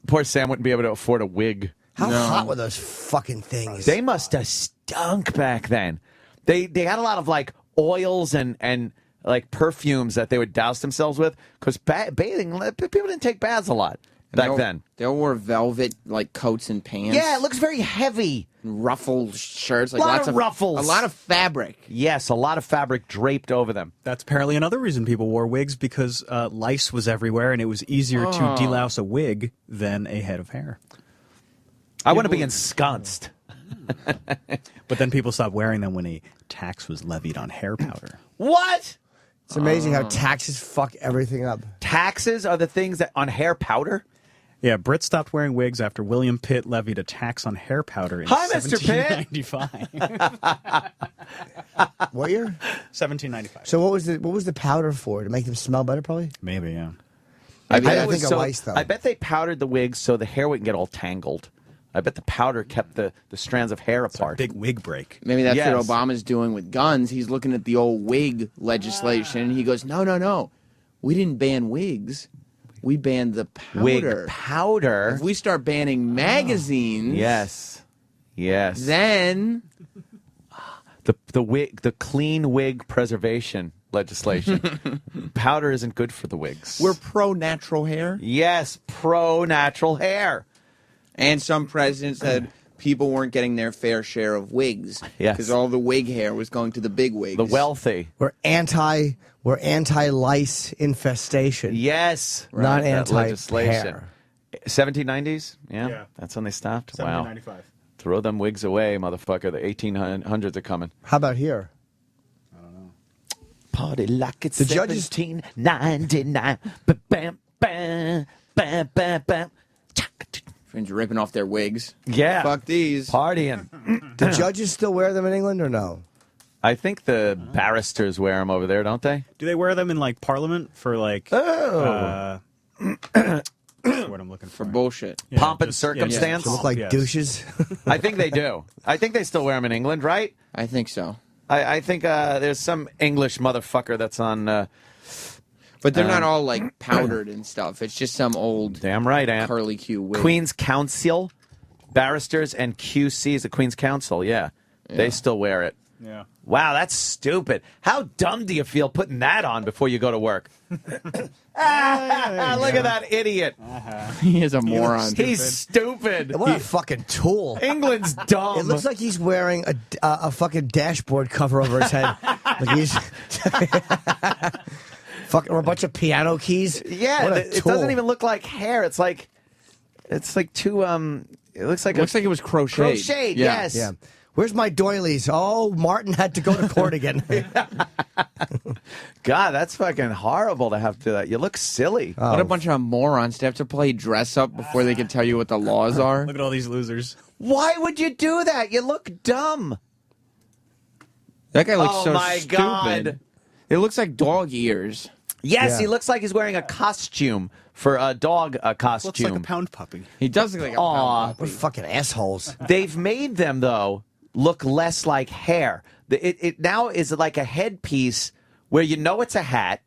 Poor Sam wouldn't be able to afford a wig. How hot were those fucking things? They must have stunk back then. They had a lot of like oils and like perfumes that they would douse themselves with because bathing people didn't take baths a lot back then. They all wore velvet like coats and pants. Yeah, it looks very heavy. Ruffled shirts, like Lot lots of ruffles. a lot of fabric. Yes, a lot of fabric draped over them. That's apparently another reason people wore wigs, because lice was everywhere and it was easier to delouse a wig than a head of hair. I want to be ensconced. But then people stopped wearing them when a tax was levied on hair powder. What? It's amazing how taxes fuck everything up. Taxes are the things that on hair powder? Yeah, Brits stopped wearing wigs after William Pitt levied a tax on hair powder in Hi, Mr. Pitt. 1795. What year? 1795. So what was the powder for? To make them smell better, probably? Maybe, yeah. I bet I it was think of lice, though. I bet they powdered the wigs so the hair wouldn't get all tangled. I bet the powder kept the strands of hair apart. Big wig break. Maybe that's Yes. what Obama's doing with guns. He's looking at the old wig legislation and he goes, no. We didn't ban wigs. We banned the powder. Wig powder. If we start banning magazines, Yes. then The clean wig preservation legislation. Powder isn't good for the wigs. we're pro-natural hair. yes, pro natural hair. And some presidents said people weren't getting their fair share of wigs. Yes. Because all the wig hair was going to the big wigs. The wealthy. We're anti-lice infestation. Yes. Not That anti-hair. 1790s? Yeah. Yeah. That's when they stopped? Wow. 1795. Throw them wigs away, motherfucker. The 1800s are coming. How about here? Party like it's The judges- 1799. Bam, bam, bam, bam, bam. Friends ripping off their wigs. Yeah. Fuck these. Partying. Do judges still wear them in England or no? I think the barristers wear them over there, don't they? Do they wear them in, like, Parliament for, like... what's the word I'm looking for? For bullshit. Yeah, Pomp and just- circumstance? To look like Yes. douches? I think they do. I think they still wear them in England, right? I think so. I think there's some English motherfucker that's on... But they're not all like powdered and stuff. It's just some old damn right, Aunt. curly Q wig. Queen's Counsel, barristers and QCs at Queen's Counsel, yeah. They still wear it. Yeah. Wow, that's stupid. How dumb do you feel putting that on before you go to work? Look at that idiot. He is a moron. He's stupid. What a fucking tool. England's dumb. It looks like he's wearing a fucking dashboard cover over his head. Like he's fucking or a bunch of piano keys. Yeah, What a it tool. doesn't even look like hair. It's like too it looks like it was crocheted. Crocheted, Yeah. yes. Yeah. Where's my doilies? Oh, Martin had to go to court again. God, that's fucking horrible to have to do that. You look silly. What a bunch of morons to have to play dress up before they can tell you what the laws are. Look at all these losers. Why would you do that? You look dumb. That guy looks Oh so my stupid. God. It looks like dog ears. Yes, Yeah. he looks like he's wearing a costume for a dog costume. Looks like a pound puppy. He does look like a Aw. pound What puppy. fucking assholes. They've made them, though, look less like hair. It now is like a headpiece where you know it's a hat,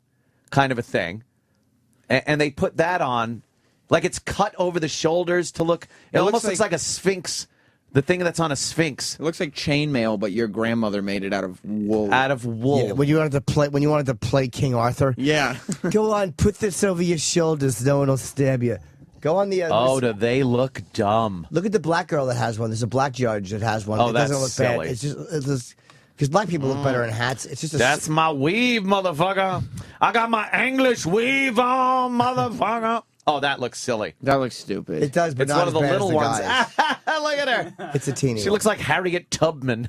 kind of a thing, and they put that on, Like it's cut over the shoulders to look. It almost looks like a sphinx. The thing that's on a sphinx. It looks like chainmail, but your grandmother made it out of wool. Out of wool. Yeah, when you wanted to play King Arthur. Yeah. Go on, put this over your shoulders. No one will stab you. Go on the. Do they look dumb? Look at the black girl that has one. There's a black judge that has one. Oh, it that's doesn't look silly. bad. It's just because black people look better in hats. It's just That's my weave, motherfucker. I got my English weave on, motherfucker. Oh, that looks silly. That looks stupid. It does, but It's not one of the as bad little as the ones. guys. Look at her. It's a teeny. She one. looks like Harriet Tubman.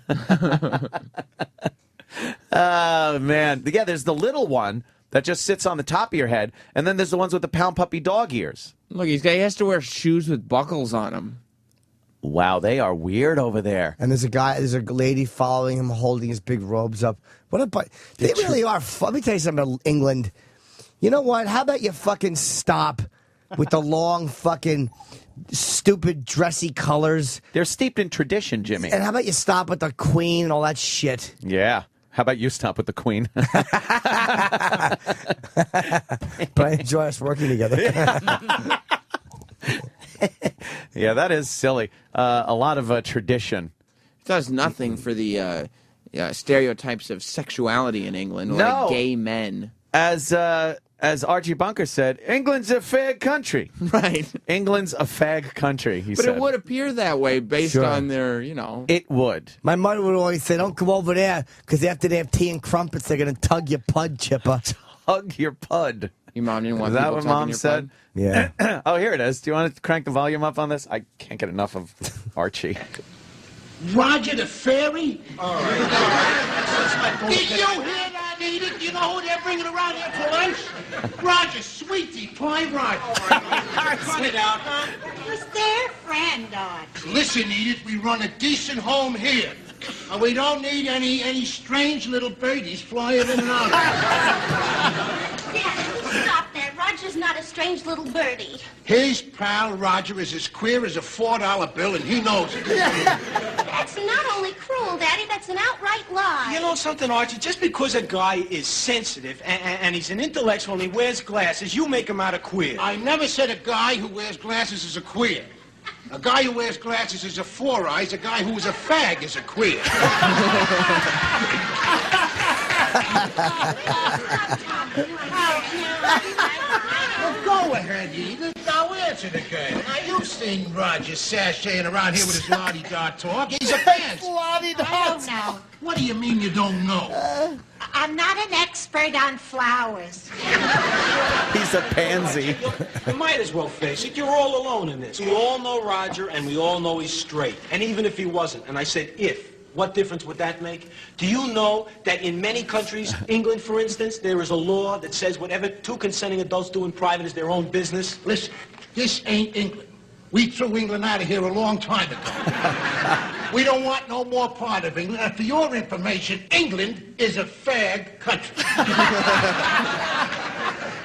Oh, man. Yeah, there's the little one that just sits on the top of your head, and then there's the ones with the pound puppy dog ears. Look, he has to wear shoes with buckles on them. Wow, they are weird over there. And there's a lady following him, holding his big robes up. What a they really are. Let me tell you something about England. You know what? How about you fucking stop with the long fucking stupid dressy colors? They're steeped in tradition, Jimmy. And how about you stop with the Queen and all that shit? Yeah. How about you stop with the Queen? But I enjoy us working together. Yeah, that is silly. A lot of tradition. It does nothing for the stereotypes of sexuality in England, No. like gay men. As Archie Bunker said, England's a fag country. Right. England's a fag country, he But said. it would appear that way based Sure. on their, It would. My mother would always say, don't come over there, because after they have tea and crumpets, they're going to tug your pud, Chipper. Hug your pud. Your mom didn't want Is that people what tugging Mom your said? pud? Yeah. Oh, here it is. Do you want to crank the volume up on this? I can't get enough of Archie. Roger the Fairy? Did you hear that, Edith? You know who they're bringing around here for lunch? Roger, sweetie, pie Roger. Cut it out, huh? Who's their friend, Archie? Listen, Edith, we run a decent home here. And we don't need any strange little birdies flying in and out. Yeah, stop that. Roger's not a strange little birdie. His pal Roger is as queer as a $4 bill, and he knows it. That's not only cruel, Daddy, that's an outright lie. You know something, Archie? Just because a guy is sensitive and he's an intellectual and he wears glasses, you make him out a queer. I never said a guy who wears glasses is a queer. A guy who wears glasses is a four eyes. A guy who is a fag is a queer. Well, go ahead, Edith. Now answer the girl. Now, you've seen Roger sashaying around here with his la-di-da talk. He's a pants. I don't know. What do you mean you don't know? I'm not an expert on flowers. He's a pansy. You might as well face it. You're all alone in this. We all know Roger, and we all know he's straight. And even if he wasn't, and I said if, what difference would that make? Do you know that in many countries, England, for instance, there is a law that says whatever two consenting adults do in private is their own business? Listen, this ain't England. We threw England out of here a long time ago. We don't want no more part of England. And for your information, England is a fag country.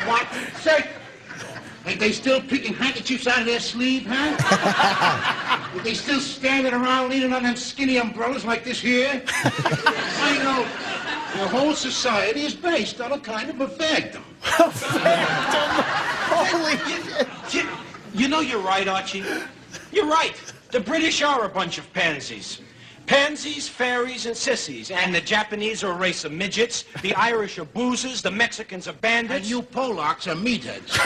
What? Say, ain't they still picking handkerchiefs out of their sleeve, huh? Are they still standing around leaning on them skinny umbrellas like this here? I know. The whole society is based on a kind of a fagdom. Holy... You know you're right, Archie. You're right. The British are a bunch of pansies. Pansies, fairies, and sissies. And the Japanese are a race of midgets. The Irish are boozers. The Mexicans are bandits. And you Polacks are meatheads.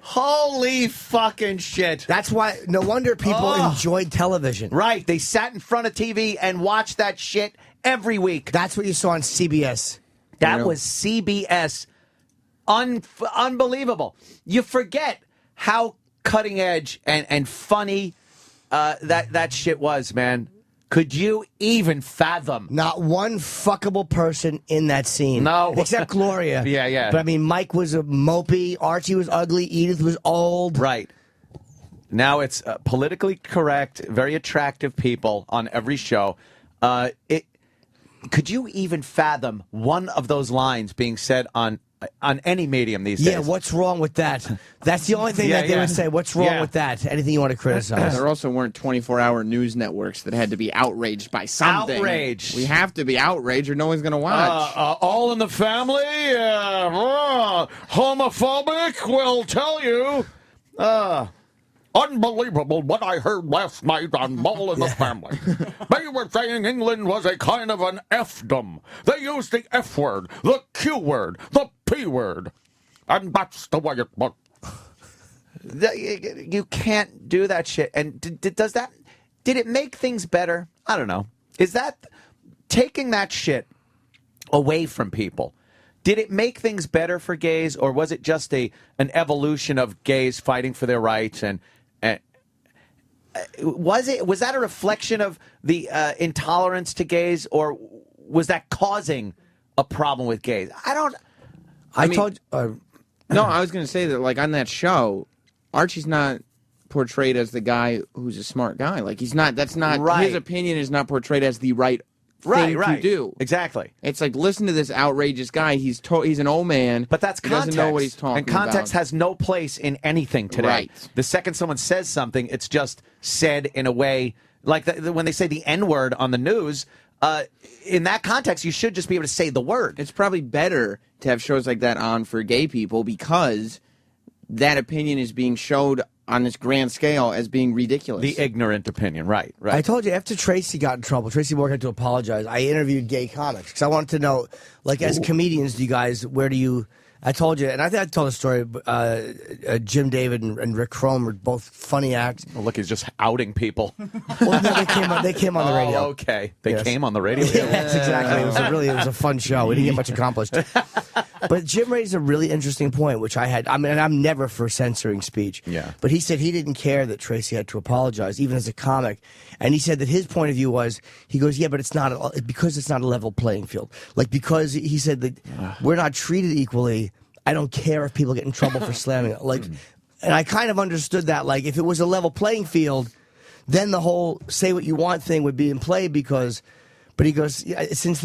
Holy fucking shit. That's why, no wonder people enjoyed television. Right. They sat in front of TV and watched that shit every week. That's what you saw on CBS. That was CBS. Unbelievable. You forget how cutting edge and funny that shit was, man. Could you even fathom? Not one fuckable person in that scene. No. Except Gloria. Yeah. But I mean, Mike was a mopey, Archie was ugly, Edith was old. Right. Now it's politically correct, very attractive people on every show. Could you even fathom one of those lines being said on on any medium these days. Yeah, what's wrong with that? That's the only thing that they would say. What's wrong with that? Anything you want to criticize? There also weren't 24-hour news networks that had to be outraged by something. Outraged. We have to be outraged or no one's going to watch. All in the Family, homophobic, will tell you. Unbelievable what I heard last night on All in the Family. They were saying England was a kind of an F-dom. They used the F word, the Q word, the P word. And that's the way it was. You can't do that shit. And did it make things better? I don't know. Is that taking that shit away from people? Did it make things better for gays, or was it just an evolution of gays fighting for their rights? And was that a reflection of the intolerance to gays, or was that causing a problem with gays? I was going to say that, like, on that show, Archie's not portrayed as the guy who's a smart guy. Like, he's not. That's not Right. His opinion is not portrayed as the right thing to do. Exactly. It's like, listen to this outrageous guy. He's an old man, but that's he context. doesn't know what he's talking and context about. has no place in anything today. Right. The second someone says something, it's just said in a way like when they say the N-word on the news. In that context, you should just be able to say the word. It's probably better to have shows like that on for gay people because that opinion is being showed on this grand scale as being ridiculous. The ignorant opinion, right. I told you, after Tracy got in trouble, Tracy Morgan had to apologize. I interviewed gay comics because I wanted to know, like, as comedians, I told you, and I think I told the story, Jim David and Rick Chrome are both funny acts. Oh, look, he's just outing people. Well, no, they came on the radio. Oh, okay. They came on the radio? Yes, exactly. It was a fun show. We didn't get much accomplished. But Jim raised a really interesting point, which I'm never for censoring speech. Yeah. But he said he didn't care that Tracy had to apologize, even as a comic. And he said that his point of view was, he goes, yeah, but because it's not a level playing field. Like, because he said that we're not treated equally, I don't care if people get in trouble for slamming it. Like, and I kind of understood that. Like, if it was a level playing field, then the whole say what you want thing would be in play because... But he goes, since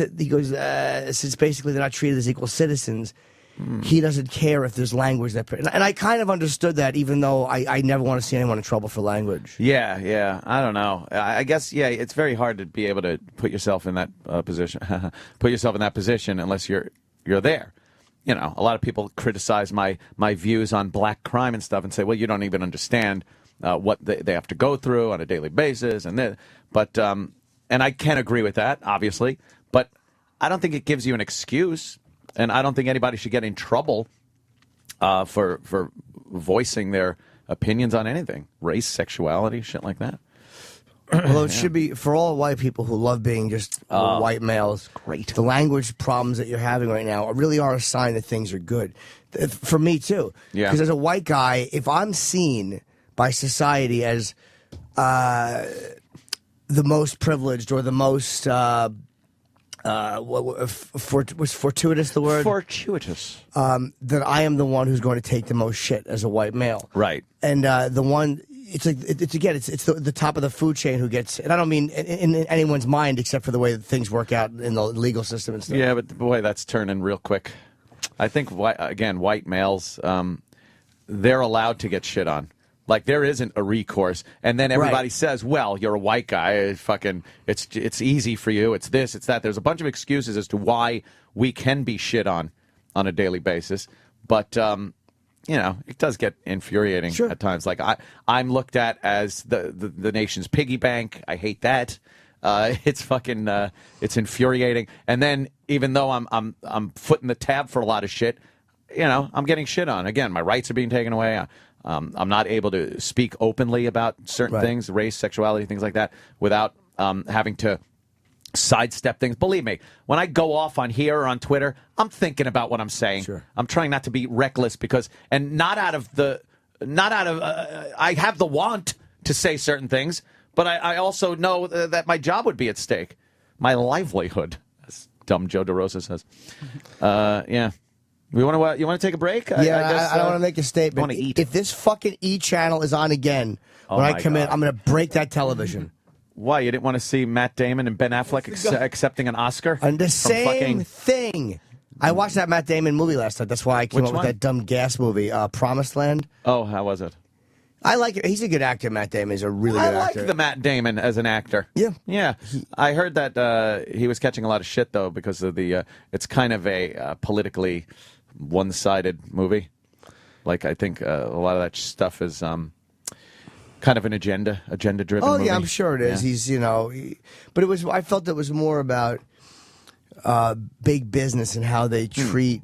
basically they're not treated as equal citizens, he doesn't care if there's language that. And I kind of understood that, even though I never want to see anyone in trouble for language. Yeah. I don't know. I guess it's very hard to be able to put yourself in that position. Put yourself in that position unless you're there. You know, a lot of people criticize my views on black crime and stuff and say, well, you don't even understand what they have to go through on a daily basis and I can agree with that, obviously, but I don't think it gives you an excuse, and I don't think anybody should get in trouble for voicing their opinions on anything, race, sexuality, shit like that. Although it should be, for all white people who love being just white males, great. The language problems that you're having right now really are a sign that things are good. For me, too. Yeah. Because as a white guy, if I'm seen by society as... the most privileged or the most was fortuitous the word? Fortuitous. That I am the one who's going to take the most shit as a white male. Right. And the one, it's like, it's the top of the food chain who gets, and I don't mean in anyone's mind except for the way that things work out in the legal system and stuff. Yeah, but boy, that's turning real quick. I think, white males, they're allowed to get shit on. Like, there isn't a recourse, and then everybody says, well, you're a white guy, it's easy for you, it's this, it's that. There's a bunch of excuses as to why we can be shit on a daily basis, but, it does get infuriating at times. Like, I'm looked at as the nation's piggy bank. I hate that. It's infuriating. And then, even though I'm footing the tab for a lot of shit, I'm getting shit on. Again, my rights are being taken away. I'm not able to speak openly about certain things, race, sexuality, things like that, without having to sidestep things. Believe me, when I go off on here or on Twitter, I'm thinking about what I'm saying. Sure. I'm trying not to be reckless I have the want to say certain things, but I also know that my job would be at stake, my livelihood, as dumb Joe DeRosa says. Yeah. You want to take a break? Yeah, I don't want to make a statement. I want to eat. If this fucking E channel is on again when I come in, I'm going to break that television. Why? You didn't want to see Matt Damon and Ben Affleck accepting an Oscar? And the same thing. I watched that Matt Damon movie last night. That's why I came Which up one? with that dumb gas movie, Promised Land. Oh, how was it? I like it. He's a good actor. Matt Damon is a really good I actor. like the Matt Damon as an actor. Yeah. Yeah. I heard that he was catching a lot of shit, though, because of the, it's kind of a politically one-sided movie. Like, I think a lot of that stuff is kind of an agenda-driven movie. Oh, yeah, I'm sure it is. Yeah. He's, but I felt it was more about big business and how they treat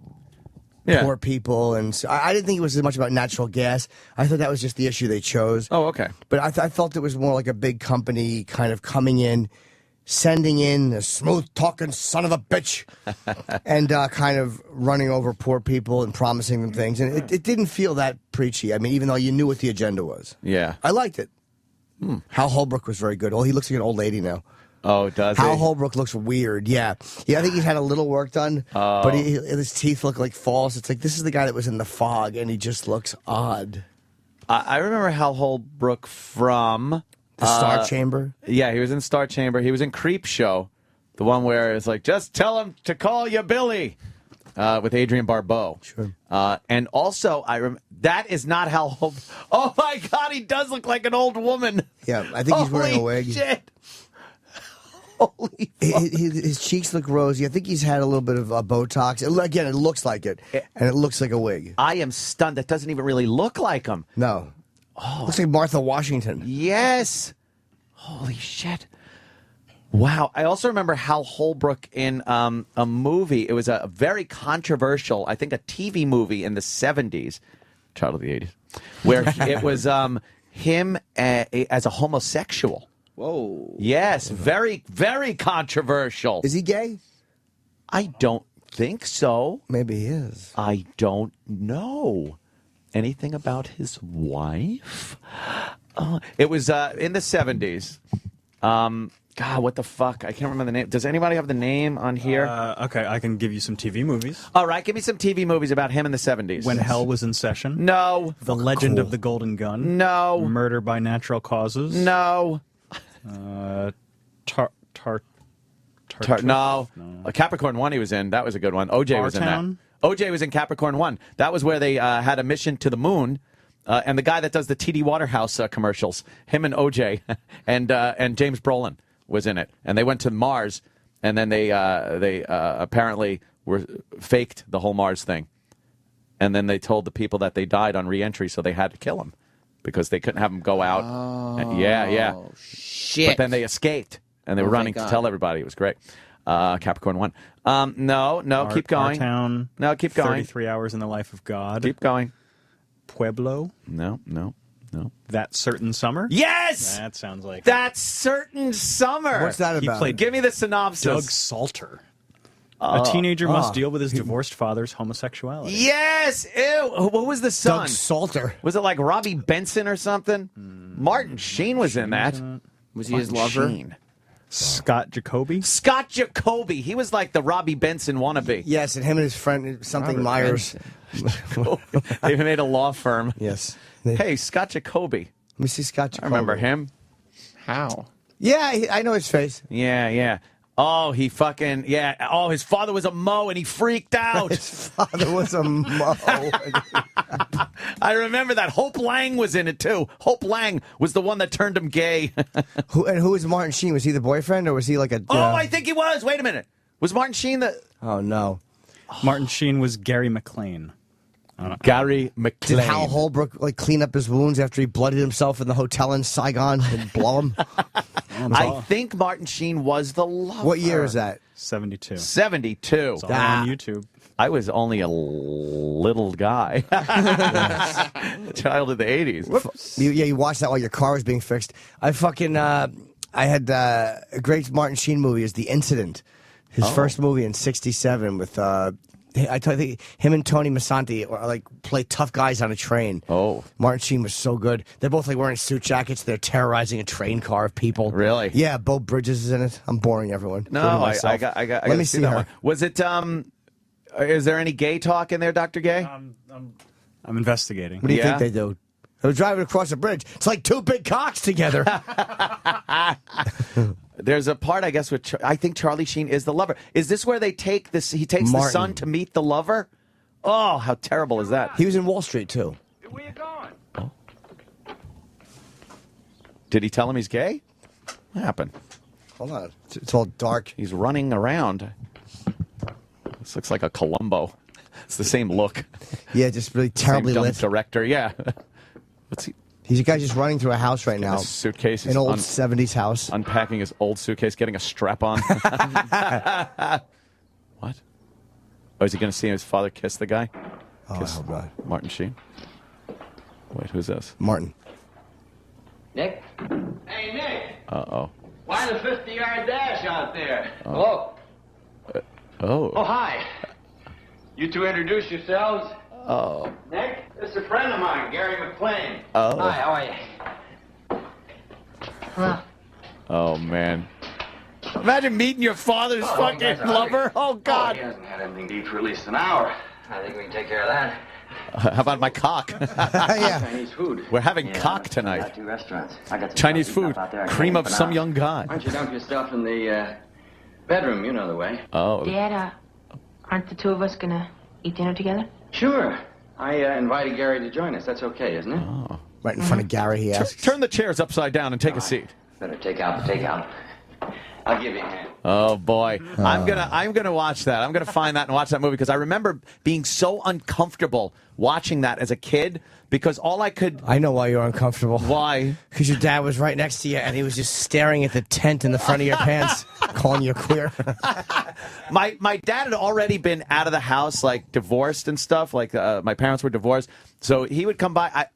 poor people. And so I didn't think it was as much about natural gas. I thought that was just the issue they chose. Oh, okay. But I felt it was more like a big company kind of coming in, sending in a smooth-talking son of a bitch, and kind of running over poor people and promising them things. And it didn't feel that preachy. I mean, even though you knew what the agenda was. Yeah. I liked it. Hal Holbrook was very good. Oh, he looks like an old lady now. Oh, does he? Hal Holbrook looks weird. Yeah. I think he's had a little work done, but his teeth look like false. It's like, this is the guy that was in The Fog, and he just looks odd. I remember Hal Holbrook from... The Star Chamber? Yeah, he was in Star Chamber. He was in Creep Show, the one where it's like, just tell him to call you Billy, with Adrienne Barbeau. Sure. And also, that is not Hal Holbrook. Oh, my God, he does look like an old woman. Yeah, I think he's wearing a wig. Holy shit. Holy fuck. His cheeks look rosy. I think he's had a little bit of Botox. Again, it looks like it, and it looks like a wig. I am stunned. That doesn't even really look like him. No. Oh. Looks like Martha Washington. Yes. Holy shit. Wow. I also remember Hal Holbrook in a movie. It was a very controversial, I think a TV movie in the 70s, child of the 80s, where it was him as a homosexual. Whoa. Yes. Very, very controversial. Is he gay? I don't think so. Maybe he is. I don't know anything about his wife. It was in the 70s. God, what the fuck? I can't remember the name. Does anybody have the name on here? Okay, I can give you some TV movies. All right, give me some TV movies about him in the 70s. When Hell Was in Session. No. The Legend of the Golden Gun. No. Murder by Natural Causes. No. No. Capricorn 1 he was in. That was a good one. OJ was in that. OJ was in Capricorn 1. That was where they had a mission to the moon. And the guy that does the TD Waterhouse commercials, him and OJ and James Brolin was in it. And they went to Mars, and then they apparently were faked the whole Mars thing. And then they told the people that they died on re-entry, so they had to kill him because they couldn't have him go out. Oh, yeah. Shit. But then they escaped, and they were running to tell everybody. It was great. Capricorn 1. No, keep going. Our-Town. No, keep going. 33 Hours in the Life of God. Keep going. Pueblo. No. That Certain Summer. Yes! That sounds like That Certain Summer. What's that about? He played Give me the synopsis. Doug Salter. A teenager must deal with his divorced father's homosexuality. Yes! Ew! What was the son? Doug Salter. Was it like Robbie Benson or something? Martin Sheen was in that. Was he his lover? Sheen. Scott Jacoby. Scott Jacoby. He was like the Robbie Benson wannabe. Yes, and him and his friend, something Myers. They made a law firm. Yes. Hey, Scott Jacoby. Let me see Scott Jacoby. I remember him. How? Yeah, I know his face. Yeah. Oh, he fucking, yeah. Oh, his father was a Mo and he freaked out. His father was a Mo. I remember that. Hope Lang was in it, too. Hope Lang was the one that turned him gay. Who was Martin Sheen? Was he the boyfriend or was he like a... I think he was. Wait a minute. Was Martin Sheen the... Oh, no. Martin Sheen was Gary McLean. Gary McLean. Did Hal Holbrook like clean up his wounds after he bloodied himself in the hotel in Saigon and blow him? I think Martin Sheen was the lover. What year is that? 72. 72. It's all on YouTube. I was only a little guy. Child of the 80s. You watched that while your car was being fixed. I had a great Martin Sheen movie is The Incident. His first movie in 1967 with I think him and Tony Masanti play tough guys on a train. Oh, Martin Sheen was so good. They're both like wearing suit jackets. They're terrorizing a train car of people. Really? Yeah. Bo Bridges is in it. I'm boring everyone. No, I got. Let me see her. One. Was it? Is there any gay talk in there, Dr. Gay? I'm investigating. What do you think they do? They were driving across a bridge. It's like two big cocks together. There's a part, I guess, with I think Charlie Sheen is the lover. Is this where they take this? He takes the son to meet the lover. Oh, how terrible is that? He was in Wall Street too. Where you going? Oh. Did he tell him he's gay? What happened? Hold on. It's all dark. He's running around. This looks like a Columbo. It's the same look. Yeah, just really terribly same dumb lit. director. Yeah. What's he? He's a guy just running through a house right now. A suitcase. An old 70s house. Unpacking his old suitcase, getting a strap on. What? Oh, is he going to see his father kiss the guy? Oh, kiss I hope not. Martin Sheen. Wait, who's this? Martin. Nick? Hey, Nick. Uh-oh. Why the 50-yard dash out there? Oh. Hello. Oh, hi. You two introduce yourselves. Oh. Nick, this is a friend of mine, Gary McLean. Oh. Hi, how are you? Hello. Oh, man. Imagine meeting your father's fucking lover. Oh, God. He hasn't had anything to eat for at least an hour. I think we can take care of that. How about my cock? Yeah. Chinese food. We're having cock Got tonight. 2 restaurants. I got some Chinese stuff food. out there. I Cream can't of eat some for now. young guy. Why don't you dump your stuff in the bedroom? You know the way. Oh. Dad, aren't the two of us gonna eat dinner together? Sure. I invited Gary to join us. That's okay, isn't it? Oh. Right in front of Gary, he asks. Turn the chairs upside down and take a seat. Better take out the takeout. I'll give you a hand. Oh boy, I'm gonna watch that. I'm gonna find that and watch that movie because I remember being so uncomfortable watching that as a kid because all I could. I know why you're uncomfortable. Why? Because your dad was right next to you and he was just staring at the tent in the front of your pants, calling you queer. My dad had already been out of the house, like divorced and stuff. Like my parents were divorced, so he would come by.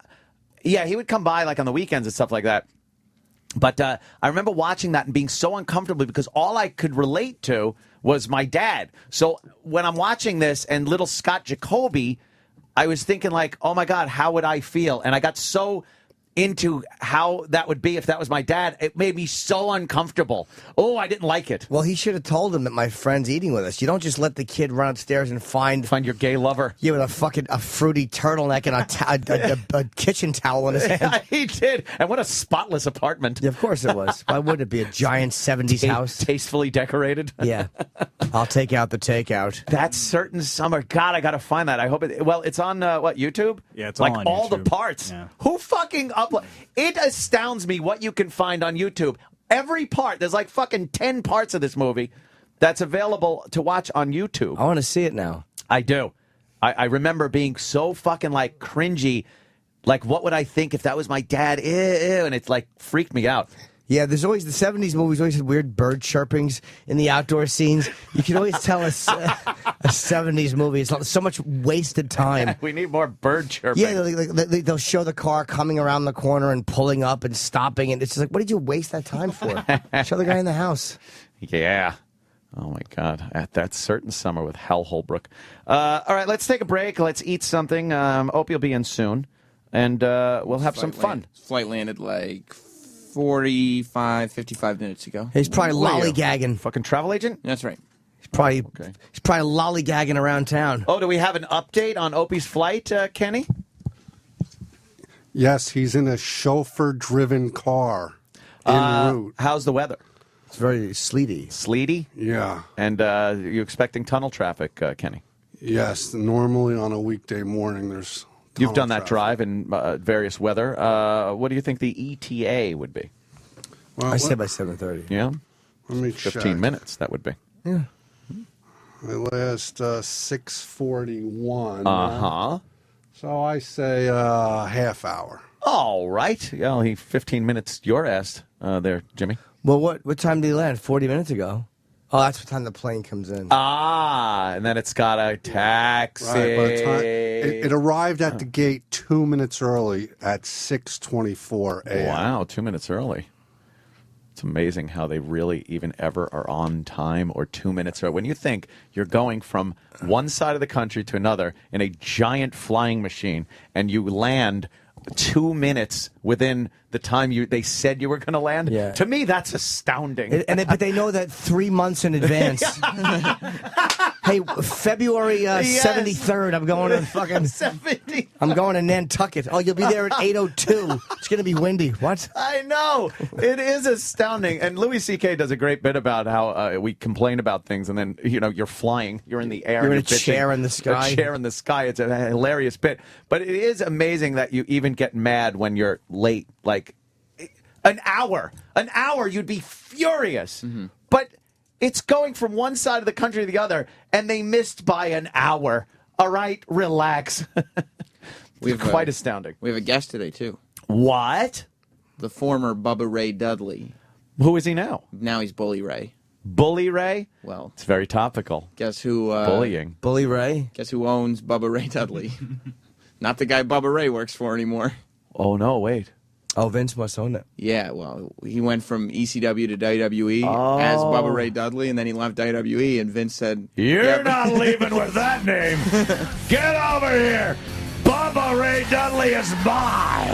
He would come by like on the weekends and stuff like that. But I remember watching that and being so uncomfortable because all I could relate to was my dad. So when I'm watching this and little Scott Jacoby, I was thinking like, oh my God, how would I feel? And I got so into how that would be if that was my dad. It made me so uncomfortable. Oh, I didn't like it. Well, he should have told him that my friend's eating with us. You don't just let the kid run upstairs and find your gay lover. Yeah, with a fruity turtleneck and a kitchen towel in his hand. Yeah, he did. And what a spotless apartment. Yeah, of course it was. Why would it be a giant 70s house? Tastefully decorated. Yeah. I'll take out the takeout. That certain summer. God, I got to find that. I hope it. Well, it's on YouTube? Yeah, it's like all on all YouTube. the parts. Yeah. Who fucking upload? It astounds me what you can find on YouTube. Every part. There's like fucking 10 parts of this movie that's available to watch on YouTube. I want to see it now. I do. I remember being so fucking like cringy. Like, what would I think if that was my dad? Ew, ew, and it like freaked me out. Yeah, there's always the 70s movies always had weird bird chirpings in the outdoor scenes. You can always tell a 70s movie. It's so much wasted time. We need more bird chirping. Yeah, they'll show the car coming around the corner and pulling up and stopping, and it's just like, what did you waste that time for? Show the guy in the house. Yeah. Oh, my God. At that certain summer with Hal Holbrook. All right, let's take a break. Let's eat something. Opie will be in soon, and we'll have some fun. Flight landed like 45, 55 minutes ago. He's probably lollygagging. Fucking travel agent? That's right. He's probably lollygagging around town. Oh, do we have an update on Opie's flight, Kenny? Yes, he's in a chauffeur-driven car en route. How's the weather? It's very sleety. Sleety? Yeah. And you expecting tunnel traffic, Kenny? Yes, normally on a weekday morning there's You've done that drive in various weather. What do you think the ETA would be? Well, I said by 7:30. Yeah? Let me 15 check. minutes, that would be. Yeah. My last 6:41. Uh-huh. So I say half hour. All right. Yeah, only 15 minutes your ass there, Jimmy. Well, what time did he land? 40 minutes ago. Oh, that's what time the plane comes in. And then it's got a taxi. Right, by the time it arrived at the gate 2 minutes early at 6:24 a.m. Wow, 2 minutes early. It's amazing how they really even ever are on time or 2 minutes early. When you think you're going from one side of the country to another in a giant flying machine and you land 2 minutes within the time they said you were going to land, to me that's astounding. But they know that 3 months in advance. Hey, February 73rd, I'm going to fucking 70. I'm going to Nantucket. Oh, you'll be there at 8:02. It's going to be windy. What? I know. It is astounding. And Louis C.K. does a great bit about how we complain about things, and then, you're flying. You're in the air. You're in a pitching. chair in the sky. A chair in the sky. It's a hilarious bit. But it is amazing that you even get mad when you're late. Like, an hour. An hour, you'd be furious. Mm-hmm. But it's going from one side of the country to the other, and they missed by an hour. All right? Relax. It's quite astounding. We have a guest today, too. What? The former Bubba Ray Dudley. Who is he now? Now he's Bully Ray. Bully Ray? Well, it's very topical. Guess who? Bullying. Bully Ray? Guess who owns Bubba Ray Dudley? Not the guy Bubba Ray works for anymore. Oh, no, wait. Oh, Vince must own it. Yeah, well, he went from ECW to WWE as Bubba Ray Dudley, and then he left WWE, and Vince said, You're not leaving with that name. Get over here. Bubba Ray Dudley is mine.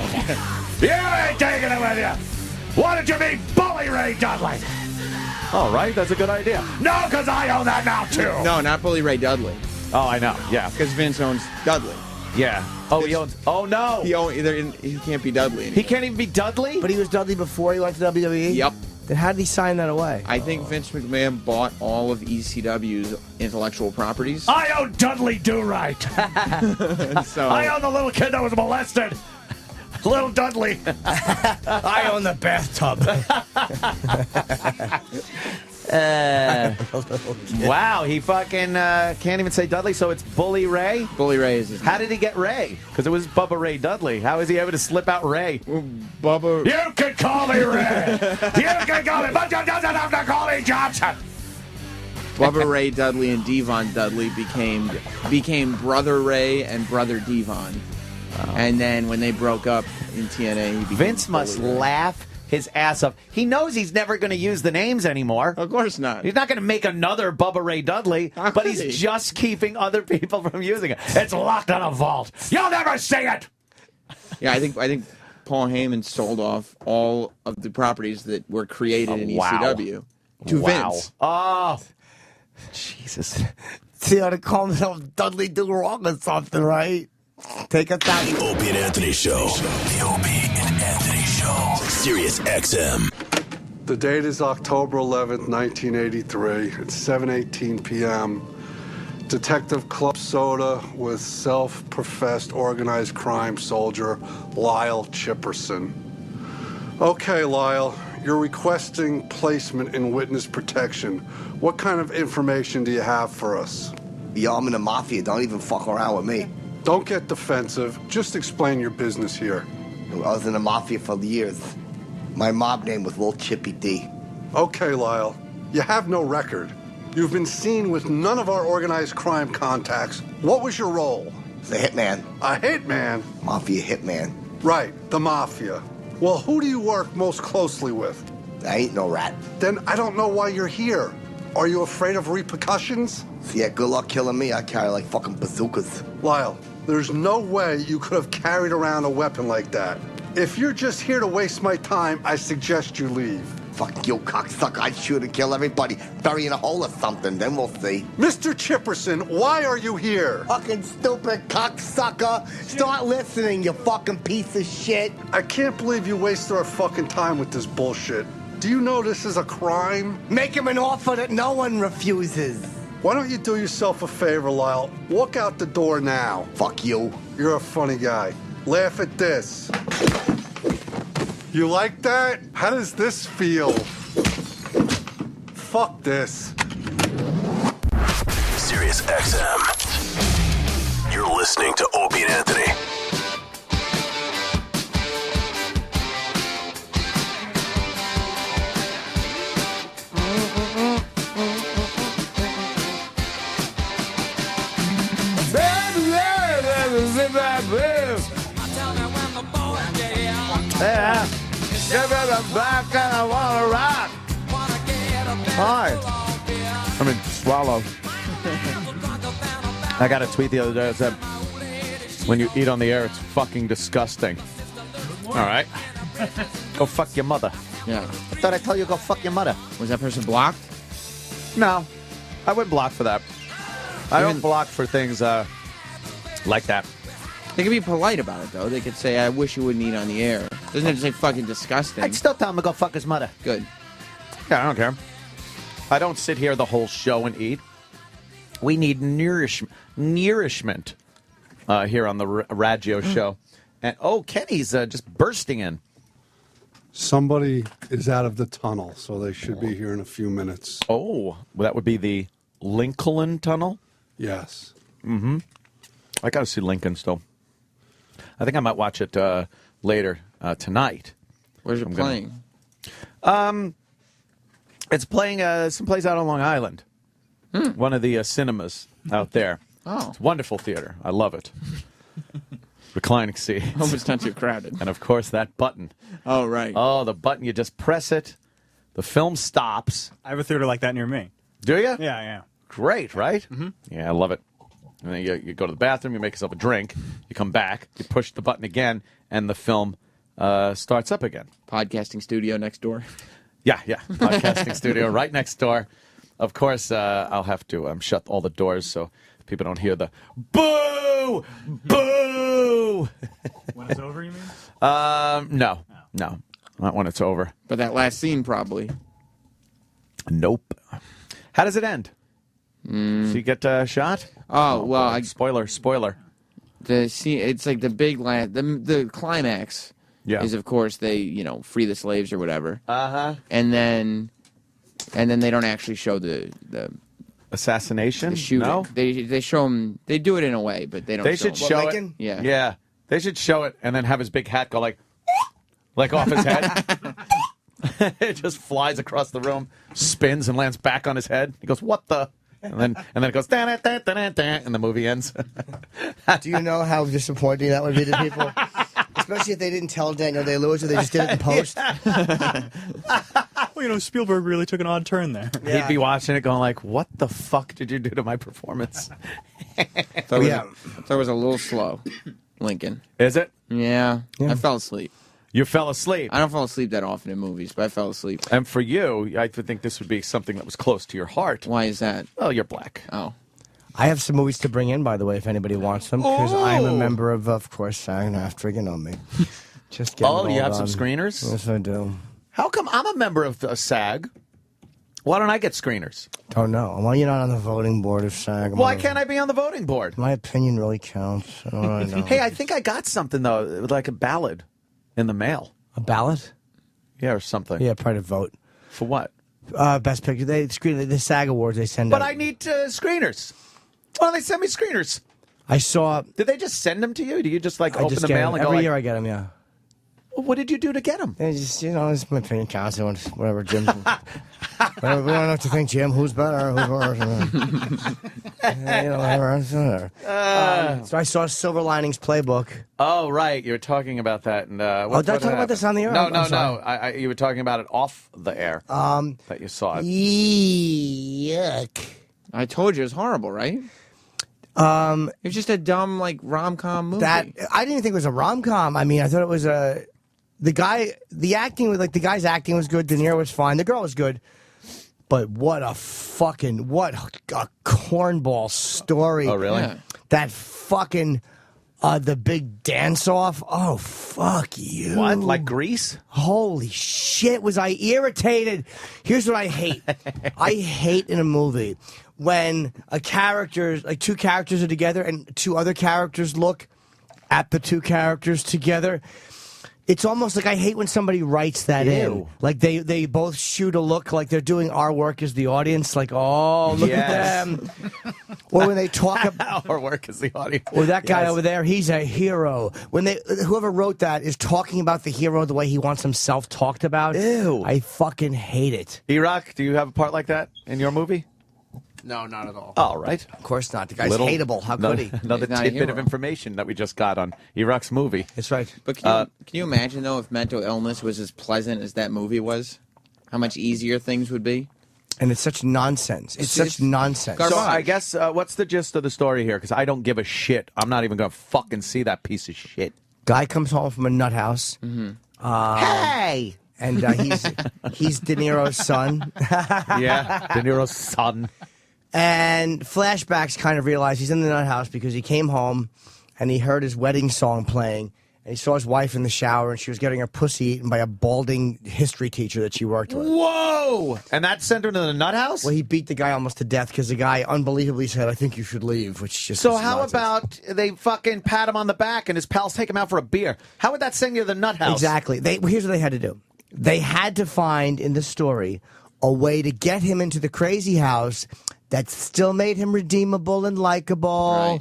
You ain't taking it with you. Why did you mean Bully Ray Dudley? All right, that's a good idea. No, because I own that now, too. No, not Bully Ray Dudley. Oh, I know, yeah. Because Vince owns Dudley. Yeah. Oh, he owns... Oh, no. He can't be Dudley anymore. He can't even be Dudley? But he was Dudley before he went to WWE? Yep. Then how did he sign that away? I think Vince McMahon bought all of ECW's intellectual properties. I own Dudley Do-Right. So I own the little kid that was molested. Little Dudley. I own the bathtub. Wow, he fucking can't even say Dudley, so it's Bully Ray? Bully Ray is his name. How did he get Ray? Because it was Bubba Ray Dudley. How is he able to slip out Ray? Bubba... You can call me Ray. You can call me, but you doesn't have to call me Johnson. Bubba Ray Dudley and Devon Dudley became Brother Ray and Brother Devon. Oh. And then when they broke up in TNA, he became Vince must laugh his ass off. He knows he's never going to use the names anymore. Of course not. He's not going to make another Bubba Ray Dudley, but he's just keeping other people from using it. It's locked in a vault. You'll never see it. Yeah, I think Paul Heyman sold off all of the properties that were created in ECW to Vince. Oh, Jesus. See how to call himself Dudley Do Wrong or something, right? Take us out. The Opie and Anthony Show. The Opie and Anthony Show. Sirius XM. The date is October 11th, 1983. It's 7:18 p.m. Detective Club Soda with self-professed organized crime soldier Lyle Chipperson. Okay, Lyle, you're requesting placement in witness protection. What kind of information do you have for us? Yo, I'm in the mafia. Don't even fuck around with me. Don't get defensive. Just explain your business here. I was in the mafia for years. My mob name was Lil Chippy D. Okay, Lyle. You have no record. You've been seen with none of our organized crime contacts. What was your role? The hitman. A hitman? Mafia hitman. Right, the mafia. Well, who do you work most closely with? I ain't no rat. Then I don't know why you're here. Are you afraid of repercussions? Yeah, good luck killing me. I carry like fucking bazookas. Lyle, there's no way you could have carried around a weapon like that. If you're just here to waste my time, I suggest you leave. Fuck you, cocksucker. I'd shoot and kill everybody. Bury in a hole or something, then we'll see. Mr. Chipperson, why are you here? Fucking stupid cocksucker. Start listening, you fucking piece of shit. I can't believe you wasted our fucking time with this bullshit. Do you know this is a crime? Make him an offer that no one refuses. Why don't you do yourself a favor, Lyle? Walk out the door now. Fuck you. You're a funny guy. Laugh at this. You like that? How does this feel? Fuck this. Sirius XM. You're listening to Opie and Anthony. Yeah. Give it a back and I wanna rock. Hi. I mean, swallow. I got a tweet the other day that said, when you eat on the air, it's fucking disgusting. All right. Go fuck your mother. Yeah. I thought I told you go fuck your mother. Was that person blocked? No. I wouldn't block for that. I don't block for things like that. They can be polite about it, though. They could say, I wish you wouldn't eat on the air. Doesn't have to say fucking disgusting. I'd still tell him to go fuck his mother. Good. Yeah, I don't care. I don't sit here the whole show and eat. We need nourishment here on the Radio Show. And Kenny's just bursting in. Somebody is out of the tunnel, so they should be here in a few minutes. Oh, well, that would be the Lincoln Tunnel? Yes. Mm-hmm. I got to see Lincoln still. I think I might watch it later tonight. Where's it playing? It's playing someplace out on Long Island. One of the cinemas out there. Oh. It's a wonderful theater. I love it. Reclining seats. Hope it's not too crowded. And, of course, that button. Oh, right. Oh, the button. You just press it. The film stops. I have a theater like that near me. Do you? Yeah. Great, right? Mm-hmm. Yeah, I love it. And then you go to the bathroom, you make yourself a drink, you come back, you push the button again, and the film starts up again. Podcasting studio next door. Yeah. Podcasting studio right next door. Of course, I'll have to shut all the doors so people don't hear the boo, boo. When it's over, you mean? No, not when it's over. But that last scene, probably. Nope. How does it end? So you get shot? Oh, well, spoiler. The scene, it's like the big the climax. Yeah. Is of course they free the slaves or whatever. Uh-huh. And then they don't actually show the assassination. The shooting. No? They show them. They do it in a way, but they don't. They should show it. Yeah. Yeah. They should show it and then have his big hat go like off his head. It just flies across the room, spins and lands back on his head. He goes, "What the?" And then it goes, "Da, da, da, da, da," and the movie ends. Do you know how disappointing that would be to people? Especially if they didn't tell Daniel Day-Lewis or they just did it in post. Well, Spielberg really took an odd turn there. He'd be watching it going like, what the fuck did you do to my performance? That was a little slow, Lincoln. Is it? Yeah. I fell asleep. You fell asleep? I don't fall asleep that often in movies, but I fell asleep. And for you, I think this would be something that was close to your heart. Why is that? Oh, you're black. Oh. I have some movies to bring in, by the way, if anybody wants them, because I'm a member of course, SAG-AFTRA, you know me. Just getting Oh, you have done. some screeners? Yes, I do. How come I'm a member of SAG? Why don't I get screeners? Don't know. Why you're not on the voting board of SAG? Why can't I be on the voting board? My opinion really counts. I don't know. Hey, I think I got something, though, like a ballot in the mail. A ballot? Yeah, or something. Yeah, probably to vote. For what? Best picture. They screen the SAG Awards. They send But out. I need screeners. Why don't they send me screeners? I saw. Did they just send them to you? Do you just open the get mail them. and go Every like, year I get them, yeah. Well, what did you do to get them? They just, it's my opinion counts. Whatever, Jim. Whatever, we don't know what to think, Jim. Who's better? Who's worse? Whatever. So I saw Silver Linings Playbook. Oh, right. You were talking about that. And did I talk about this on the air? No, I'm no. sorry. You were talking about it off the air. That you saw it. Yuck. I told you it was horrible, right? It was just a dumb rom-com movie. That I didn't think it was a rom-com. I mean, I thought it was the guy's acting was good. De Niro was fine. The girl was good. But what a cornball story. Oh, really? Yeah. That fucking the big dance-off. Oh, fuck you. What? Like Grease? Holy shit, was I irritated. Here's what I hate. I hate in a movie when two characters are together and two other characters look at the two characters together. It's almost like I hate when somebody writes that in. Like they both shoot a look like they're doing our work as the audience. Like, oh, look at them. Or when they talk about our work as the audience. Or that guy over there, he's a hero. When whoever wrote that is talking about the hero the way he wants himself talked about. Ew. I fucking hate it. E-Rock, do you have a part like that in your movie? No, not at all. All right. Of course not. The guy's hateable. How could he? Another He's not a tidbit hero. of information that we just got on E-Rock's movie. That's right. But can you imagine, though, if mental illness was as pleasant as that movie was? How much easier things would be? And it's such nonsense. It's such nonsense. So I guess what's the gist of the story here? Because I don't give a shit. I'm not even going to fucking see that piece of shit. Guy comes home from a nut house. Hey! And he's De Niro's son. Yeah, De Niro's son. And flashbacks kind of realize he's in the nut house because he came home and he heard his wedding song playing. And he saw his wife in the shower, and she was getting her pussy eaten by a balding history teacher that she worked with. Whoa! And that sent her to the nut house? Well, he beat the guy almost to death because the guy unbelievably said, I think you should leave, which just So is how nonsense. about they fucking pat him on the back and his pals take him out for a beer? How would that send you to the nut house? Exactly. Here's what they had to do. They had to find, in the story, a way to get him into the crazy house that still made him redeemable and likable. Right.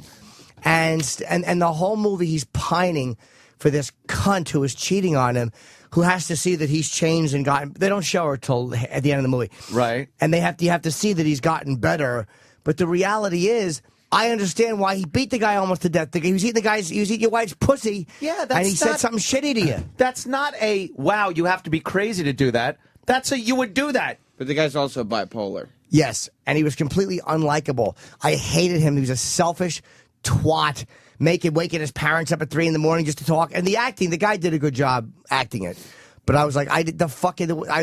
And the whole movie, he's pining for this cunt who is cheating on him, who has to see that he's changed and gotten... They don't show her till at the end of the movie. Right. And you have to see that he's gotten better. But the reality is, I understand why he beat the guy almost to death. He was eating your wife's pussy. Yeah, that's and he said something shitty to you. That's not a, wow, you have to be crazy to do that. That's a, you would do that. But the guy's also bipolar. Yes, and he was completely unlikable. I hated him. He was a selfish twat, waking his parents up at 3 a.m. just to talk. And the acting, the guy did a good job acting it. But I was like, I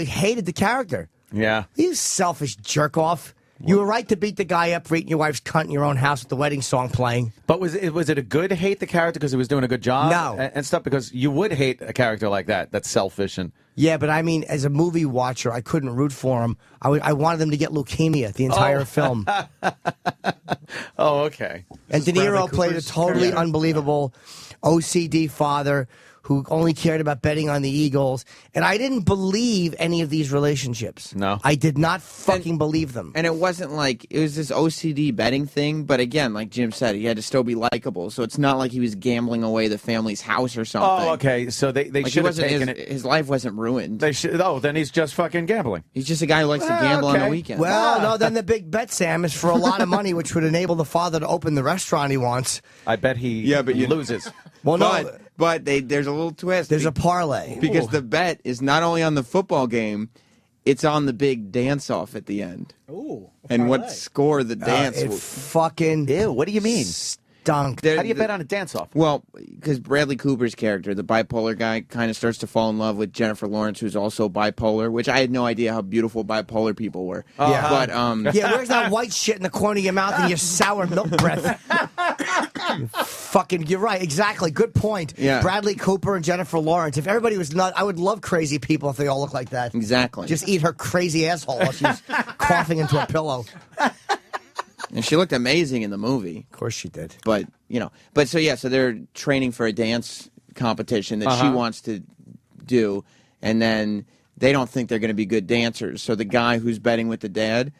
hated the character. Yeah. You selfish jerk off. You were right to beat the guy up for eating your wife's cunt in your own house with the wedding song playing. But was it a good hate the character because he was doing a good job? No. And stuff, because you would hate a character like that, that's selfish and... Yeah, but I mean, as a movie watcher, I couldn't root for him. I wanted them to get leukemia the entire film. Oh, okay. And De Niro played a totally unbelievable OCD father who only cared about betting on the Eagles. And I didn't believe any of these relationships. No. I did not fucking believe them. And it wasn't like, it was this OCD betting thing, but again, like Jim said, he had to still be likable, so it's not like he was gambling away the family's house or something. Oh, okay, so they like should have taken it. His life wasn't ruined. They should. Oh, then he's just fucking gambling. He's just a guy who likes to gamble on the weekend. Well, no, then the big bet, Sam, is for a lot of money, which would enable the father to open the restaurant he wants. I bet he loses. Well, no. But there's a little twist. There's a parlay. Because the bet is not only on the football game, it's on the big dance-off at the end. Ooh. And what score the dance It will... fucking... Ew, what do you mean? Stunk. How do you bet on a dance-off? Well, because Bradley Cooper's character, the bipolar guy, kind of starts to fall in love with Jennifer Lawrence, who's also bipolar, which I had no idea how beautiful bipolar people were. Yeah. But, yeah, where's that white shit in the corner of your mouth and your sour milk breath? You're right, exactly. Good point. Yeah. Bradley Cooper and Jennifer Lawrence. If everybody was I would love crazy people if they all looked like that. Exactly. Just eat her crazy asshole while she's coughing into a pillow. And she looked amazing in the movie. Of course she did. But, so they're training for a dance competition that she wants to do, and then they don't think they're going to be good dancers. So the guy who's betting with the dad,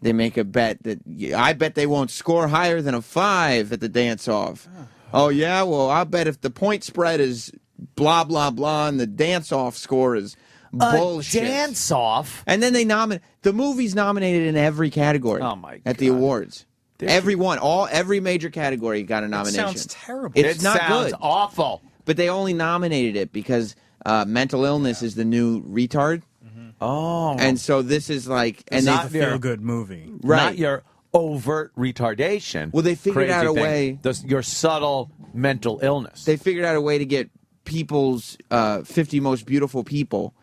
they make a bet that, I bet they won't score higher than a 5 at the dance-off. Oh, yeah? Well, I'll bet if the point spread is blah, blah, blah, and the dance-off score is bullshit. Dance-off? And then they the movie's nominated in every category. Oh, my God. At the awards. Every major category got a nomination. Sounds terrible. It's not sounds good. Awful. But they only nominated it because mental illness is the new retard. Oh. And so this is like... It's and not a feel-good movie. Right. Not your overt retardation. Well, they figured out a way... Your subtle mental illness. They figured out a way to get people's 50 most beautiful people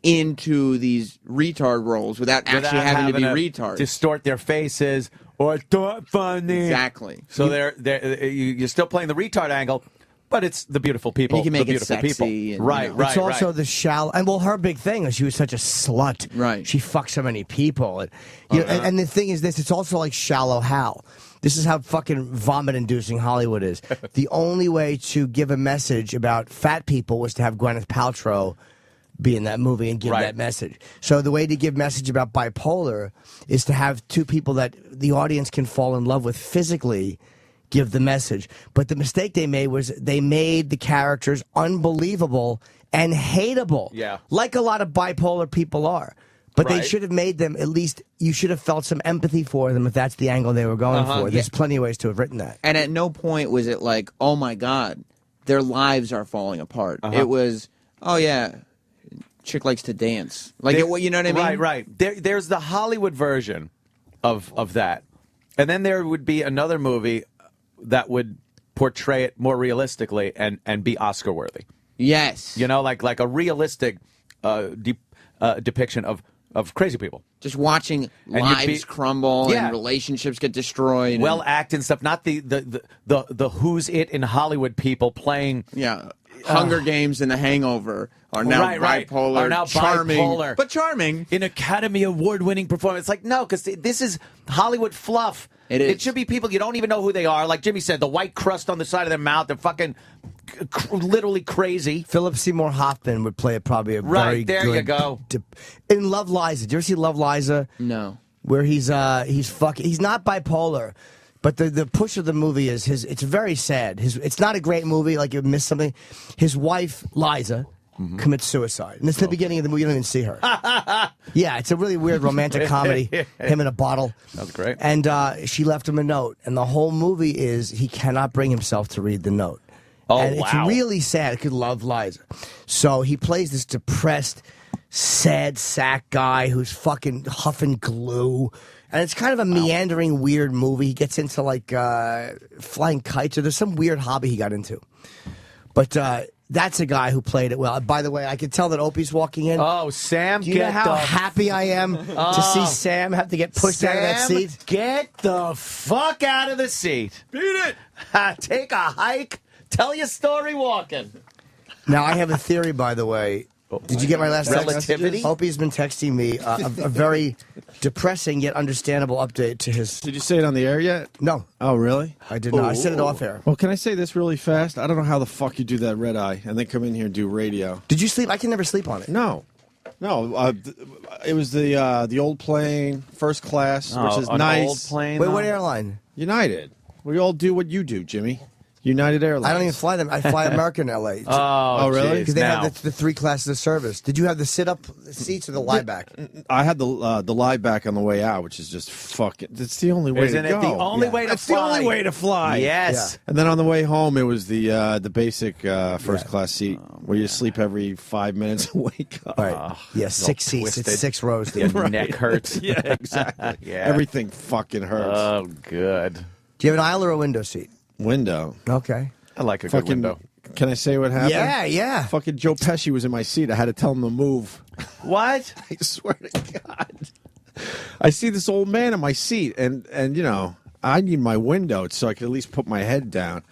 into these retard roles without actually having to be retards. Distort their faces or not funny. Exactly. So you're still playing the retard angle, but it's the beautiful people. And you can make the it beautiful sexy. people. And, right. It's also the shallow... And, her big thing is she was such a slut. Right. She fucked so many people. And, and the thing is this, it's also like Shallow Hal. This is how fucking vomit-inducing Hollywood is. The only way to give a message about fat people was to have Gwyneth Paltrow be in that movie and give that message. So the way to give message about bipolar is to have two people that the audience can fall in love with physically give the message. But the mistake they made was they made the characters unbelievable and hateable. Yeah. Like a lot of bipolar people are. But they should have made them, at least, you should have felt some empathy for them if that's the angle they were going for. There's plenty of ways to have written that. And at no point was it like, oh my God, their lives are falling apart. It was, oh yeah, chick likes to dance. Like, you know what I mean? Right. There's the Hollywood version of that. And then there would be another movie that would portray it more realistically and be Oscar-worthy. Yes. You know, like a realistic depiction of of crazy people. Just watching And you'd lives be- crumble Yeah. and relationships get destroyed. Well acted and stuff, not the who's it in Hollywood people playing. Yeah. Hunger Games and The Hangover are now bipolar, are now charming, bipolar, but charming. In Academy Award-winning performance. Like, no, because this is Hollywood fluff. It is. It should be people you don't even know who they are. Like Jimmy said, the white crust on the side of their mouth. They're fucking literally crazy. Philip Seymour Hoffman would play probably a Right, very there good you go. In Love Liza. Do you ever see Love Liza? No. Where he's fucking. He's not bipolar. But the push of the movie is it's very sad. It's not a great movie, like you missed something. His wife, Liza, commits suicide. And it's the beginning of the movie. You don't even see her. Yeah, it's a really weird romantic comedy. Him in a bottle. That's great. And she left him a note. And the whole movie is he cannot bring himself to read the note. Oh, and wow. it's really sad. Because Love Liza. So he plays this depressed, sad sack guy who's fucking huffing glue. And it's kind of a meandering, weird movie. He gets into, like, flying kites, or there's some weird hobby he got into. But that's a guy who played it well. By the way, I could tell that Opie's walking in. Oh, Sam, do you know how happy I am to see Sam have to get pushed out of that Sam, seat? Get the fuck out of the seat. Beat it. Take a hike. Tell your story walking. Now, I have a theory, by the way. Did you get my last text? Relativity? Opie's been texting me a very depressing yet understandable update to his... Did you say it on the air yet? No. Oh, really? I did not. I said it off air. Well, can I say this really fast? I don't know how the fuck you do that red eye and then come in here and do radio. Did you sleep? I can never sleep on it. No. It was the old plane, first class, which is an nice. old plane, Wait, though? what airline? United. We all do what you do, Jimmy. United Airlines. I don't even fly them. I fly American LA. Oh, really? Because they have the three classes of service. Did you have the sit-up seats or the lie back? I had the lie back on the way out, which is just fucking. It's the only way Isn't to it go. the only way to That's fly? the only way to fly. Yes. And then on the way home, it was the basic first class seat where you sleep every 5 minutes and wake up. Right. Yeah, 6 seats. twisted. It's 6 rows. Your Dude. neck hurts. Yeah, exactly. Yeah. Everything fucking hurts. Oh, good. Do you have an aisle or a window seat? Window. Okay. I like a good window. Can I say what happened? Yeah. Fucking Joe Pesci was in my seat. I had to tell him to move. What? I swear to God. I see this old man in my seat, and you know, I need my window so I can at least put my head down.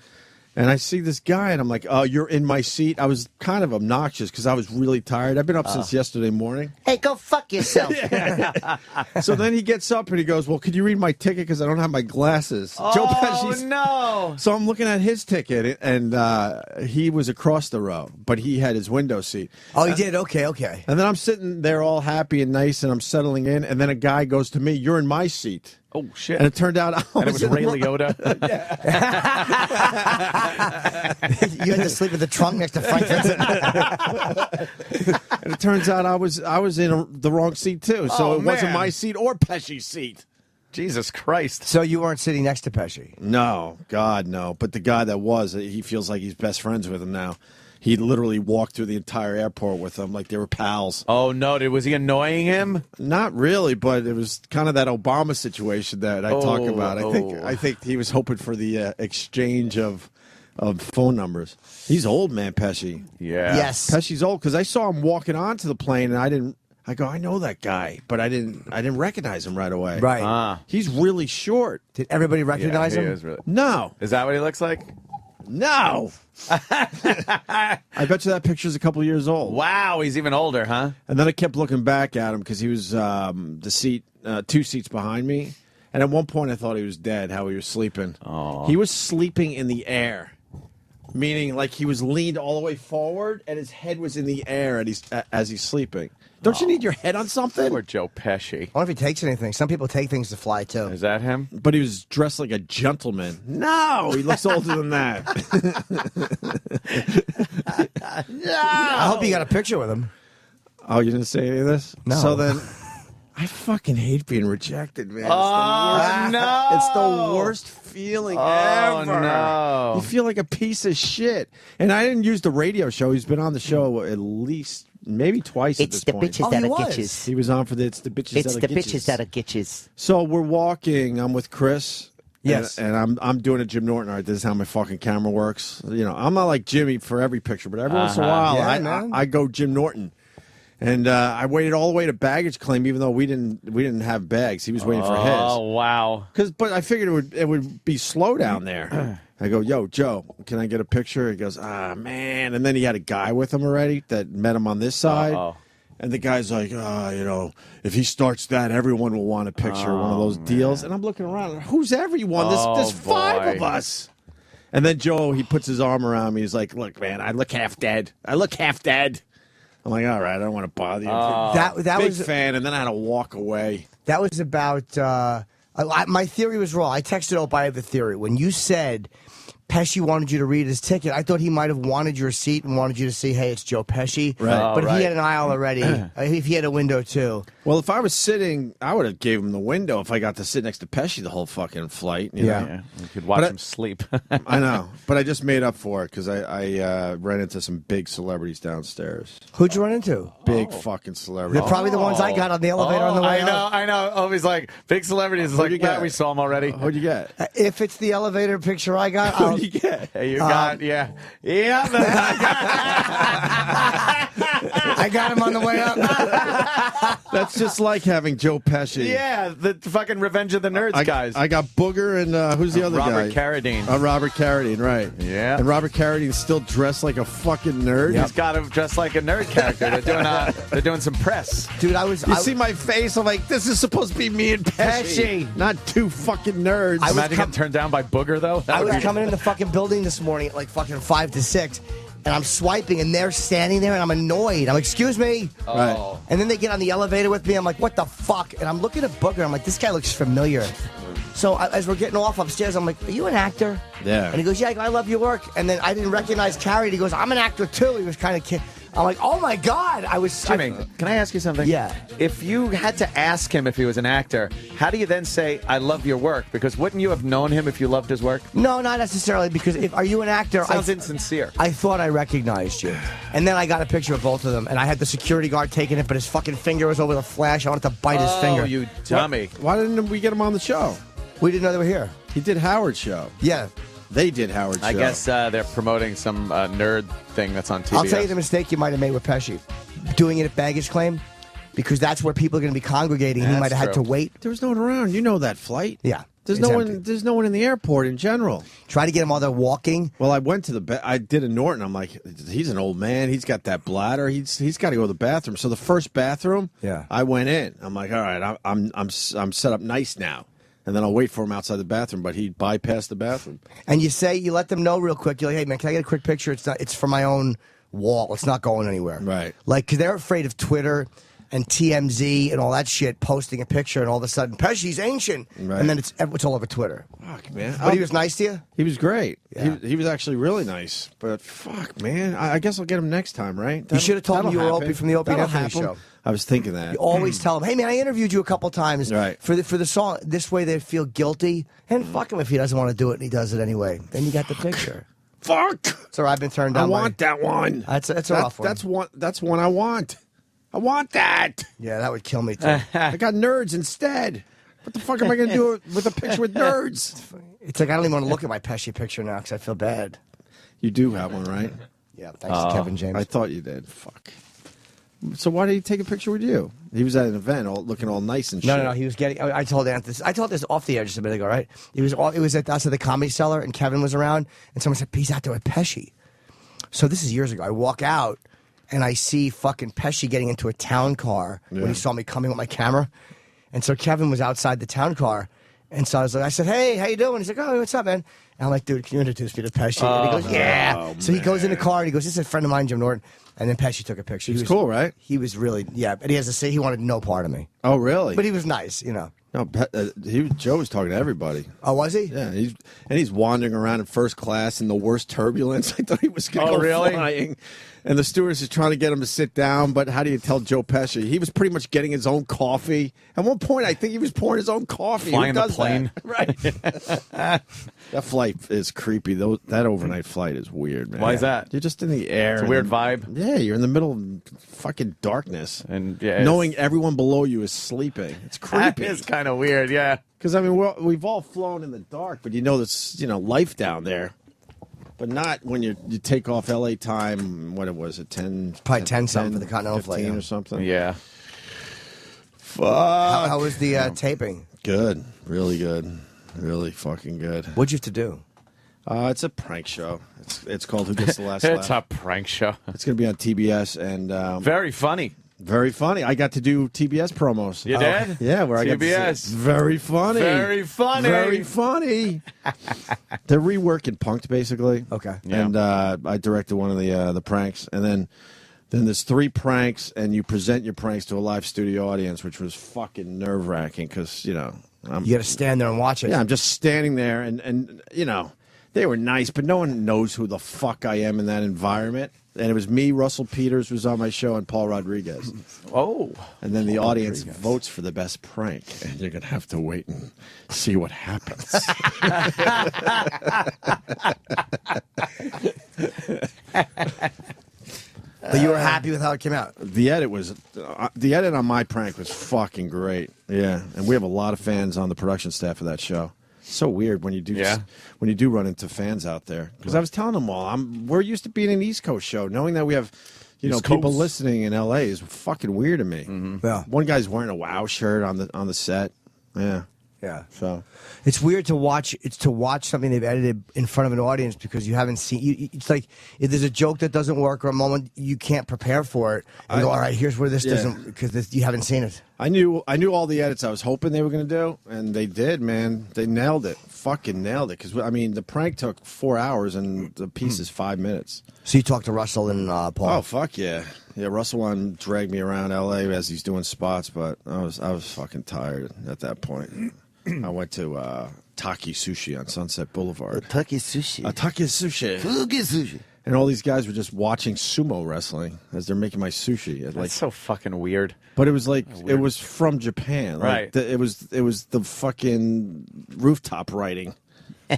And I see this guy, and I'm like, oh, you're in my seat? I was kind of obnoxious because I was really tired. I've been up since yesterday morning. Hey, go fuck yourself. So then he gets up and he goes, well, could you read my ticket because I don't have my glasses? Joe Pesci's. No. So I'm looking at his ticket, and he was across the row, but he had his window seat. Oh, he did? Okay. And then I'm sitting there all happy and nice, and I'm settling in, and then a guy goes to me, you're in my seat. Oh, shit. And it turned out And it was Ray Liotta. You had to sleep in the trunk next to Frank Vincent. And it turns out I was in the wrong seat, too. So Oh, it wasn't man. my seat or Pesci's seat. Jesus Christ. So you weren't sitting next to Pesci? No, God, no. But the guy that was, he feels like he's best friends with him now. He literally walked through the entire airport with them like they were pals. Oh, no. Was he annoying him? Not really, but it was kind of that Obama situation that I talk about. I think he was hoping for the exchange of phone numbers. He's old, man, Pesci. Yeah. Yes. Pesci's old because I saw him walking onto the plane, and I know that guy, but I didn't recognize him right away. Right. He's really short. Did everybody recognize he him? is really- No. Is that what he looks like? No. I bet you that picture's a couple years old. Wow, he's even older, huh? And then I kept looking back at him because he was the seat, 2 seats behind me. And at one point I thought he was dead, how he was sleeping. Oh. He was sleeping in the air, meaning like he was leaned all the way forward and his head was in the air as he's sleeping. Don't you need your head on something? Poor Joe Pesci. I wonder if he takes anything. Some people take things to fly, too. Is that him? But he was dressed like a gentleman. No, he looks older than that. I hope you got a picture with him. Oh, you didn't say any of this? No. So then, I fucking hate being rejected, man. No. It's the worst feeling Oh, ever. no. You feel like a piece of shit. And I didn't use the radio show. He's been on the show at least maybe twice at this point. that'll get you. He was on for the It's the Bitches That'll Get You. you. So we're walking. I'm with Chris. Yes. And I'm doing a Jim Norton art. This is how my fucking camera works. You know, I'm not like Jimmy for every picture, but every once in a while Yeah, man. I go Jim Norton. And I waited all the way to baggage claim, even though we didn't have bags. He was waiting for his. Oh wow! But I figured it would be slow down there. I go, yo, Joe, can I get a picture? He goes, man. And then he had a guy with him already that met him on this side. Uh-oh. And the guy's like, if he starts that, everyone will want a picture, one of those deals. And I'm looking around, who's everyone? There's 5 of us. And then Joe, he puts his arm around me. He's like, look, man, I look half dead. I'm like, all right, I don't want to bother you. That Big was fan, and then I had to walk away. That was about. My theory was wrong. I texted Opie, I have a theory. When you said Pesci wanted you to read his ticket, I thought he might have wanted your seat and wanted you to see, hey, it's Joe Pesci. Right. But he had an aisle already. If he had a window, too. Well, if I was sitting, I would have gave him the window if I got to sit next to Pesci the whole fucking flight. You know? You could watch him sleep. I know, but I just made up for it because I ran into some big celebrities downstairs. Who'd you run into? Big fucking celebrities. They're probably the ones I got on the elevator on the way up. I know. Always like big celebrities. Like, we saw them already. What'd you get? If it's the elevator picture I got, What'd you get? You got, yeah. I got him on the way up. That's just like having Joe Pesci. Yeah, the fucking Revenge of the Nerds guys. I got Booger and who's the other guy? Robert Carradine. Robert Carradine, right. Yeah. And Robert Carradine's still dressed like a fucking nerd. He's got him dressed like a nerd character. They're doing some press. Dude, You see my face? I'm like, this is supposed to be me and Pesci. Not 2 fucking nerds. Imagine getting turned down by Booger, though. I was coming in the fucking building this morning at like fucking 5 to 6. And I'm swiping, and they're standing there, and I'm annoyed. I'm like, excuse me. Right. And then they get on the elevator with me. I'm like, what the fuck? And I'm looking at Booger. I'm like, this guy looks familiar. So as we're getting off upstairs, I'm like, are you an actor? Yeah. And he goes, yeah. I go, I love your work. And then I didn't recognize Carrie. He goes, I'm an actor, too. He was kind of I'm like, oh, my God. Jimmy, can I ask you something? Yeah. If you had to ask him if he was an actor, how do you then say, I love your work? Because wouldn't you have known him if you loved his work? No, not necessarily, because are you an actor? Sounds insincere. I thought I recognized you. And then I got a picture of both of them, and I had the security guard taking it, but his fucking finger was over the flash. I wanted to bite his finger. Oh, you dummy. Why didn't we get him on the show? We didn't know they were here. He did Howard's show. Yeah. They did Howard's show. I guess they're promoting some nerd thing that's on TV. I'll tell you the mistake you might have made with Pesci. Doing it at baggage claim, because that's where people are going to be congregating. He might have had to wait. There was no one around. You know that flight. Yeah. There's no one. There's no one in the airport in general. Try to get him while they're walking. Well, I went to I did a Norton. I'm like, he's an old man. He's got that bladder. He's got to go to the bathroom. So the first bathroom, I went in. I'm like, all right, I'm set up nice now. And then I'll wait for him outside the bathroom, but he bypassed the bathroom. And you let them know real quick. You're like, hey man, can I get a quick picture? It's for my own wall. It's not going anywhere. Right. Like, because they're afraid of Twitter and TMZ and all that shit posting a picture, and all of a sudden Pesci's ancient, and then it's all over Twitter. Fuck, man. But he was nice to you? He was great. Yeah. He was actually really nice. But fuck, man. I guess I'll get him next time, right? You should have told him you were happen. Opie from the Opie and That'll Anthony happen. show. I was thinking that. You always tell them, hey man, I interviewed you a couple times for the song. This way they feel guilty, and fuck him if he doesn't want to do it and he does it anyway. Then you got the picture. Fuck. So I've been turned down. I want that one. That's a rough one. That's one I want. I want that. Yeah, that would kill me too. I got nerds instead. What the fuck am I going to do with a picture with nerds? It's like I don't even want to look at my Pesci picture now because I feel bad. You do have one, right? Yeah, thanks to Kevin James. I thought you did. Fuck. So why did he take a picture with you? He was at an event, looking all nice and shit. No. He was getting. I told Anthony. I told this off the air just a minute ago, right? It was at us at the Comedy Cellar, and Kevin was around, and someone said he's out there with Pesci. So this is years ago. I walk out, and I see fucking Pesci getting into a town car when he saw me coming with my camera, and so Kevin was outside the town car, and so I said, "Hey, how you doing?" He's like, "Oh, what's up, man?" And I'm like, "Dude, can you introduce me to Pesci?" And he goes, "Yeah." So he goes in the car and he goes, "This is a friend of mine, Jim Norton." And then Pesci took a picture. He was cool, right? He was really, but he has to say he wanted no part of me. Oh, really? But he was nice, you know. No, Joe was talking to everybody. Oh, was he? Yeah, he's wandering around in first class in the worst turbulence. I thought he was going to go flying. And the stewardess is trying to get him to sit down, but how do you tell Joe Pesci? He was pretty much getting his own coffee. At one point, I think he was pouring his own coffee. Flying the plane. That? Right. That flight is creepy. That overnight flight is weird, man. Why is that? You're just in the air. It's a weird vibe. Yeah, you're in the middle of fucking darkness. And knowing everyone below you is sleeping. It's creepy. It's kind of weird, yeah. Because, I mean, we've all flown in the dark, but you know there's life down there. but not when you take off L.A. time. What it was, at 10? Probably 10 something for the Continental 15 flight, yeah. or something. Yeah. Fuck. How was the taping? Good, really good, really fucking good. What'd you have to do? It's a prank show. It's called Who Gets the Last It's Laugh. a prank show. It's going to be on TBS and very funny. Very funny. I got to do TBS promos. You did? Yeah, where I got to TBS. say, very funny. Very funny. Very funny. They're reworking Punk'd, basically. Okay. Yeah. And I directed one of the pranks, and then there's 3 pranks, and you present your pranks to a live studio audience, which was fucking nerve-wracking because, you know. You got to stand there and watch it. Yeah, I'm just standing there, and you know, they were nice, but no one knows who the fuck I am in that environment. And it was me, Russell Peters was on my show, and Paul Rodriguez. Oh. And then the audience votes for the best prank, and you're going to have to wait and see what happens. But you were happy with how it came out? The edit on my prank was fucking great. Yeah, and we have a lot of fans on the production staff of that show. It's so weird when you do run into fans out there, because I was telling them all we're used to being an East Coast show, knowing that we have people listening in LA is fucking weird to me. Mm-hmm. Yeah. One guy's wearing a WoW shirt on the set. Yeah. Yeah. So it's weird to watch. It's to watch something they've edited in front of an audience because you haven't seen. It's like if there's a joke that doesn't work or a moment you can't prepare for it. And go, all right, here's where this doesn't, because you haven't seen it. I knew all the edits I was hoping they were going to do, and they did, man. They nailed it. Fucking nailed it. Because, I mean, the prank took 4 hours, and the piece is 5 minutes. So you talked to Russell and Paul? Oh, fuck yeah. Yeah, Russell wanted to drag me around L.A. as he's doing spots, but I was fucking tired at that point. I went to Taki Sushi on Sunset Boulevard. Taki Sushi. Taki Sushi. Fugi Sushi. And all these guys were just watching sumo wrestling as they're making my sushi. That's so fucking weird. But it was like it was from Japan, right? It was the fucking rooftop writing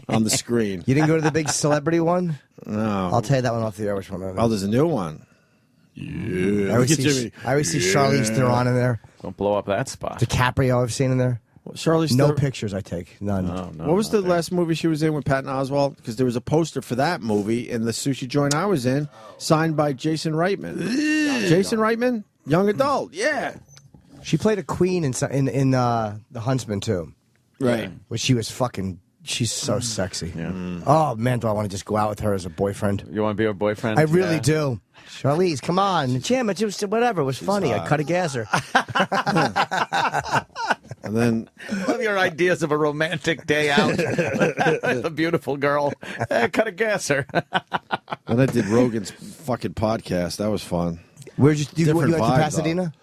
on the screen. You didn't go to the big celebrity one? No, I'll tell you that one off the air. Which one? Oh, there's a new one. Yeah, I always see Charlize Theron in there. Don't blow up that spot. DiCaprio I've seen in there. Charlize no Theron. pictures I take. None. No, what was the last movie she was in with Patton Oswalt? Because there was a poster for that movie in the sushi joint I was in, signed by Jason Reitman. Jason Reitman, young adult. Yeah. She played a queen in The Huntsman too. Right. Where she was fucking. She's so sexy. Yeah. Oh man, do I want to just go out with her as a boyfriend? You want to be her boyfriend? I really do. Charlize, come on, Jim. It was whatever. It was funny. I cut a gasser. And then I love your ideas of a romantic day out with a beautiful girl. Cut a gasser. And I did Rogan's fucking podcast. That was fun. Where'd you went to vibe, Pasadena?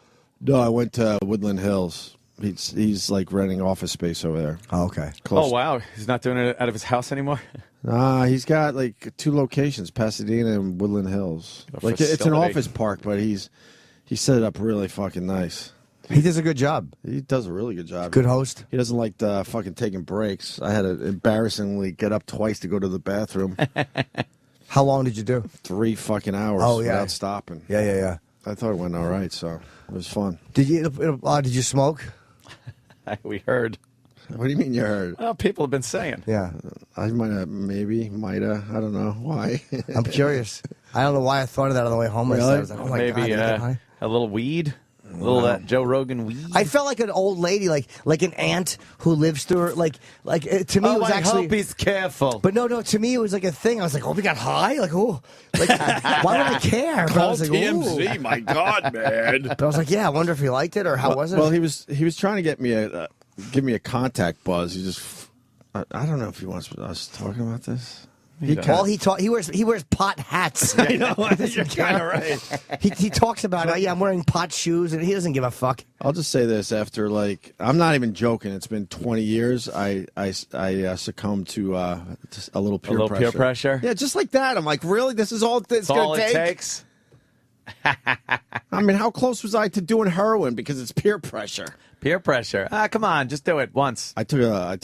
Though. No, I went to Woodland Hills. He's like renting office space over there. Oh, okay. Oh, wow. He's not doing it out of his house anymore? He's got like 2 locations, Pasadena and Woodland Hills. Like it's an office park, but he set it up really fucking nice. He does a good job. He does a really good job. Good host. He doesn't like fucking taking breaks. I had to embarrassingly get up twice to go to the bathroom. How long did you do? 3 fucking hours without stopping. Yeah. I thought it went all right, so it was fun. Did you smoke? We heard. What do you mean you heard? Well, people have been saying. Yeah. I might have, I don't know. Why? I'm curious. I don't know why I thought of that on the way home. Really? I was like, oh my Maybe God, did I get high? a little weed? A little Joe Rogan weed? I felt like an old lady, like an aunt who lives through her. Like to me, it was I actually. hope he's careful. But no, to me, it was like a thing. I was like, oh, we got high? Like, oh. Like, why would I care? But I Call was like, TMZ, ooh. my God, man. But I was like, yeah, I wonder if he liked it or how was it? Well, he was trying to get me give me a contact buzz. He just, I don't know if he wants us talking about this. He wears pot hats. I know. You're kind of right. He talks about it. Yeah, I'm wearing pot shoes, and he doesn't give a fuck. I'll just say this: after I'm not even joking. It's been 20 years. I succumbed to a little peer pressure. Peer pressure. Yeah, just like that. I'm like, really? This is all it's That's all going to it take? takes. I mean, how close was I to doing heroin because it's peer pressure? Peer pressure. Come on, just do it once. I took a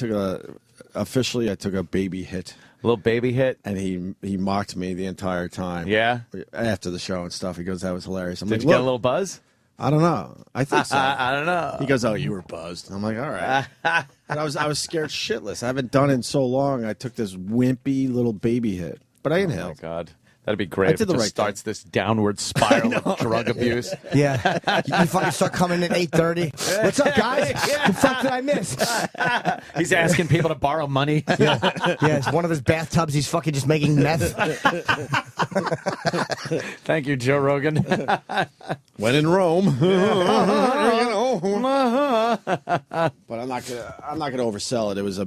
baby hit. A little baby hit, and he mocked me the entire time. Yeah, after the show and stuff, he goes, "That was hilarious." I'm Did like, you get a little buzz? I don't know. I think so. I don't know. He goes, "Oh, you were buzzed." I'm like, "All right." But I was scared shitless. I haven't done it in so long. I took this wimpy little baby hit. but I Oh, inhaled. my God. That'd be great I if did it the just right starts this downward spiral of drug abuse. Yeah. You fucking start coming at 8:30. What's up, guys? The fuck did I miss? He's asking people to borrow money. Yeah, it's one of his bathtubs. He's fucking just making meth. Thank you, Joe Rogan. When in Rome. But I'm not gonna oversell it. It was a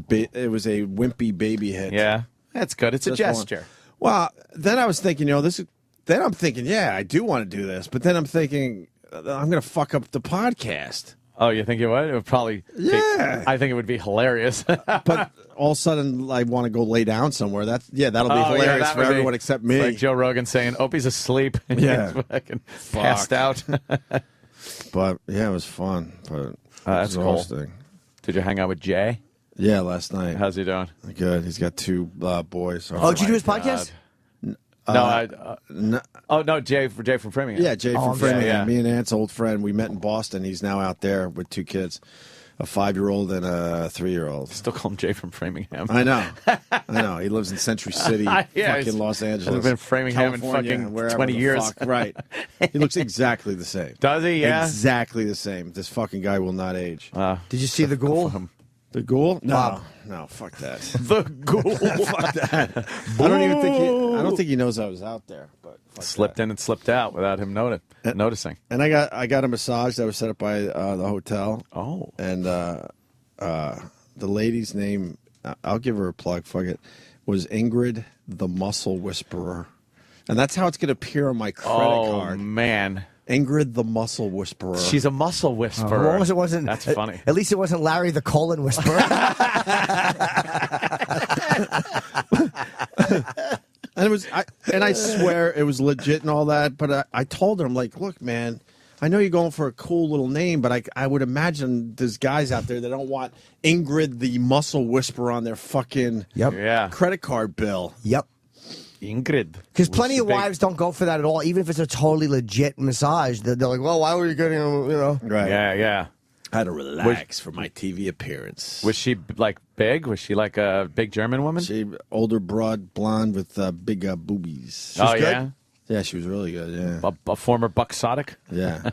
wimpy baby hit. Yeah, that's good. It's a gesture. Well, then I was thinking, then I'm thinking, yeah, I do want to do this, but then I'm thinking, I'm gonna fuck up the podcast. Oh, you think you would? It would probably. Yeah. I think it would be hilarious. But all of a sudden, I want to go lay down somewhere. That'll be hilarious that for would be- everyone except me. Like Joe Rogan saying, "Opie's asleep." And Yeah. he's fucking passed out. But yeah, it was fun. But That's cool. exhausting. Did you hang out with Jay? Yeah, last night. How's he doing? Good. He's got 2 boys. Oh, did you do his podcast? No, Jay from Framingham. Yeah, Jay from Framingham. Yeah. Me and Ant's old friend. We met in Boston. He's now out there with 2 kids, a 5-year-old and a 3-year-old. Still call him Jay from Framingham. I know. He lives in Century City, fucking Los Angeles. He's been in Framingham in California, fucking wherever 20 the years. fuck, right. He looks exactly the same. Does he? Yeah. Exactly the same. This fucking guy will not age. Did you see the ghoul? The ghoul? No. Bob. No, fuck that. The ghoul. Fuck that. I don't think he knows I was out there. But fuck Slipped in and slipped out without him noticing. And I got a massage that was set up by the hotel. Oh. And the lady's name, I'll give her a plug, fuck it, was Ingrid the Muscle Whisperer. And that's how it's going to appear on my credit card. Oh, man. Ingrid the Muscle Whisperer. She's a muscle whisperer. As long as it wasn't. That's funny. At least it wasn't Larry the colon whisperer. And I swear it was legit and all that. But I told her, I'm like, look, man, I know you're going for a cool little name, but I would imagine there's guys out there that don't want Ingrid the Muscle Whisperer on their fucking credit card bill. Yep. Ingrid. Because plenty of wives don't go for that at all, even if it's a totally legit massage. They're like, well, why were you getting, Right. Yeah. I had to relax for my TV appearance. Was she like big? Was she like a big German woman? She older, broad, blonde with big boobies. She Oh, was good? yeah? Yeah, she was really good, yeah. A former Buxotic? Yeah.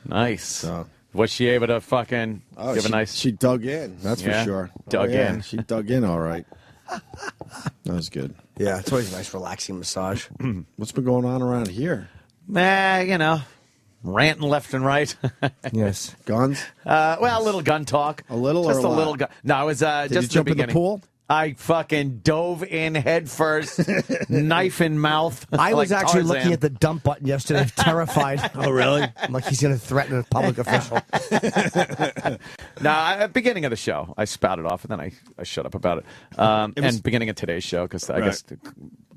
Nice. So, was she able to fucking give a nice... She dug in, that's for sure. Dug in. She dug in all right. That was good. Yeah, it's always a nice relaxing massage. What's been going on around here? Ranting left and right. Yes. Guns? Well, a little gun talk. A little Just or a a lot? little gun. No, it was Did just you jump the in the beginning. pool? I fucking dove in head first, knife in mouth. I was like actually Tarzan. looking at the dump button yesterday, terrified. Oh, really? I'm like, he's going to threaten a public official. At the beginning of the show, I spouted off, and then I shut up about it. And beginning of today's show, because I guess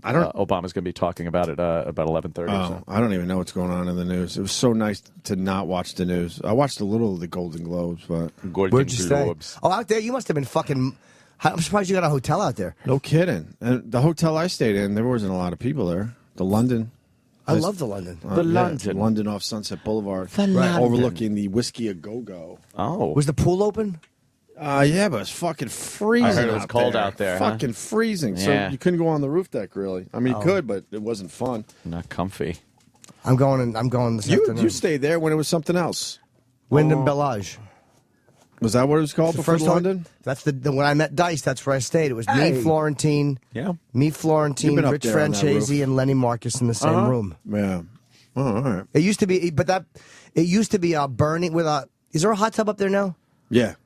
Obama's going to be talking about it about 11:30. Oh, I don't even know what's going on in the news. It was so nice to not watch the news. I watched a little of the Golden Globes, but Where'd you stay? Oh, out there? You must have been fucking... I'm surprised you got a hotel out there. No kidding. And the hotel I stayed in, there wasn't a lot of people there. The London. I love the London. London off Sunset Boulevard. The London. Overlooking the Whiskey A Go-Go. Oh. Was the pool open? Yeah, but it's fucking freezing. I heard it was cold out there. huh? Fucking freezing. Yeah. So you couldn't go on the roof deck, really. I mean, you Oh. could, but it wasn't fun. Not comfy. I'm going this afternoon. You stayed there when it was something else. Wyndham Bellage. Was that what it was called The before first London? That's the when I met Dice. That's where I stayed. It was Hey. me, Florentine. Yeah. Me, You've Florentine, been up Rich there on that Francesi, roof. and Lenny Marcus in the same room. Yeah. Oh, all right. It used to be, it used to be burning with a. Is there a hot tub up there now? Yeah.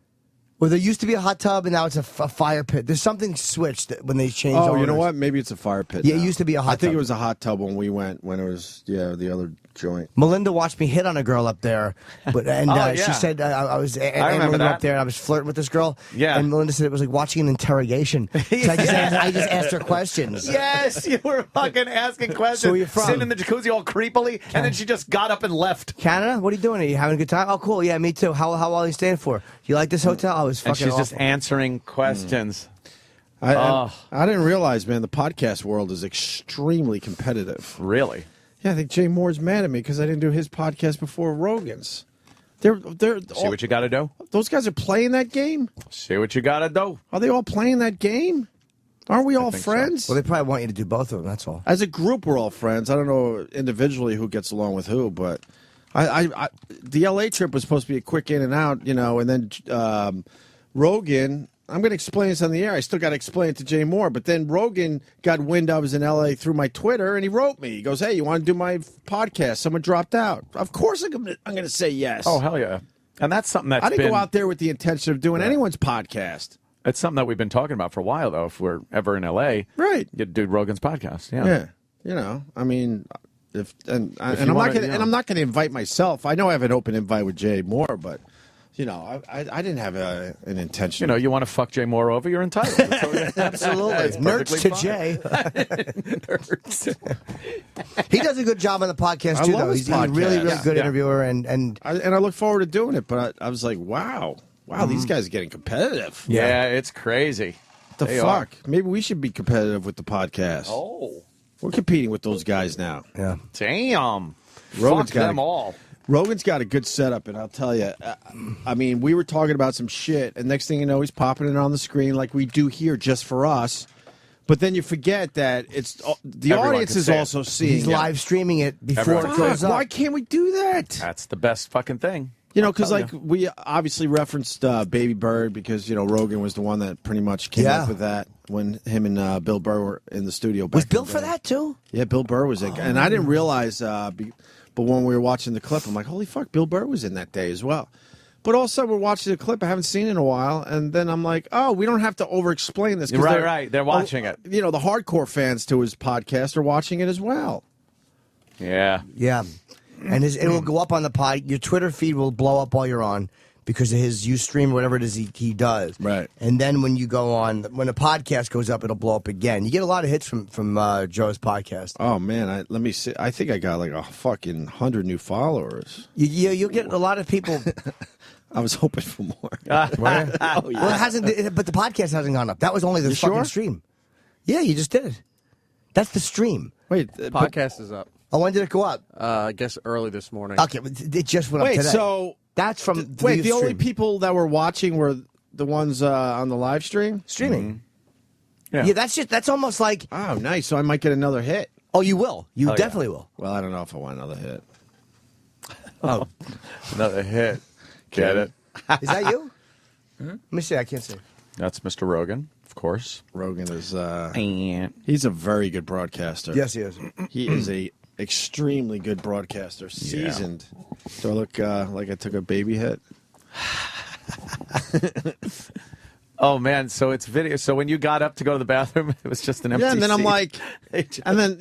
Well, there used to be a hot tub, and now it's a fire pit. There's something switched when they changed. Oh, you know owners. what? Maybe it's a fire pit. Yeah, it now. used to be a hot I think tub. it was a hot tub when we went, when it was, the other joint. Melinda watched me hit on a girl up there, but Yeah. she said I was. And remember Melinda that. up there, and I was flirting with this girl. Yeah. and Melinda said it was like watching an interrogation. So I just asked her questions. Yes, you were fucking asking questions. So where you from? Sitting in the jacuzzi all creepily, and then she just got up and left. Canada? What are you doing? Are you having a good time? Oh, cool. Yeah, me too. How long are you staying for? You like this hotel? Oh, it was fucking And she's just awful. answering questions. I didn't realize, man, the podcast world is extremely competitive. Really? Yeah, I think Jay Moore's mad at me because I didn't do his podcast before Rogan's. They're See what you got to do? Those guys are playing that game? See what you got to do? Are they all playing that game? Aren't we I all think so. friends? Well, they probably want you to do both of them. That's all. As a group, we're all friends. I don't know individually who gets along with who, but the LA trip was supposed to be a quick in and out, and then Rogan. I'm going to explain this on the air. I still got to explain it to Jay Moore, but then Rogan got wind I was in LA through my Twitter, and he wrote me. He goes, "Hey, you want to do my podcast? Someone dropped out. Of course, I'm going to say yes. Oh, hell yeah! And that's something that's I didn't been, go out there with the intention of doing anyone's podcast. It's something that we've been talking about for a while, though. If we're ever in LA, right? Get Dude Rogan's podcast. Yeah. I mean, I'm not going to invite myself. I know I have an open invite with Jay Moore, but I didn't have an intention. You want to fuck Jay Moore over? You're entitled. Absolutely, nerds to Jay. He does a good job on the podcast too, though. He's a really, really good interviewer, and I look forward to doing it. But I was like, wow, these guys are getting competitive. Yeah, it's crazy. What the fuck? Maybe we should be competitive with the podcast. Oh, we're competing with those guys now. Yeah, damn. Rogan's fuck them all. Rogan's got a good setup, and I'll tell you, I mean, we were talking about some shit, and next thing you know, he's popping it on the screen like we do here just for us. But then you forget that the audience is also seeing. He's live streaming it before it goes up. Why can't we do that? That's the best fucking thing. Because we obviously referenced Baby Bird because Rogan was the one that pretty much came up with that when him and Bill Burr were in the studio. Was Bill for that too? Yeah, Bill Burr was it, and I didn't realize. But when we were watching the clip, I'm like, holy fuck, Bill Burr was in that day as well. But also, we're watching the clip I haven't seen in a while, and then I'm like, oh, we don't have to over-explain this. Right. They're watching it. The hardcore fans to his podcast are watching it as well. Yeah. Yeah. And it will go up on the pod. Your Twitter feed will blow up while you're on because of his Ustream or whatever it is he does. Right. And then when you go on, when a podcast goes up, it'll blow up again. You get a lot of hits from Joe's podcast. Oh, man. Let me see. I think I got like a fucking 100 new followers. You'll get a lot of people. I was hoping for more. Well, it hasn't, but the podcast hasn't gone up. That was only the fucking stream. Yeah, you just did it. That's the stream. Wait, the podcast is up. Oh, when did it go up? I guess early this morning. Okay, it just went up today. So that's from the only people that were watching were the ones on the live stream? Streaming. Mm-hmm. Yeah, that's almost like... Oh, nice. So I might get another hit. Oh, you will. You definitely will. Well, I don't know if I want another hit. Oh. Another hit. Get it? Is that you? Let me see. I can't see. That's Mr. Rogan, of course. Rogan is... he's a very good broadcaster. Yes, he is. He is a extremely good broadcaster. Seasoned. Do I look like I took a baby hit? Oh, man. So it's video. So when you got up to go to the bathroom, it was just an empty and then I'm seat. like... and then,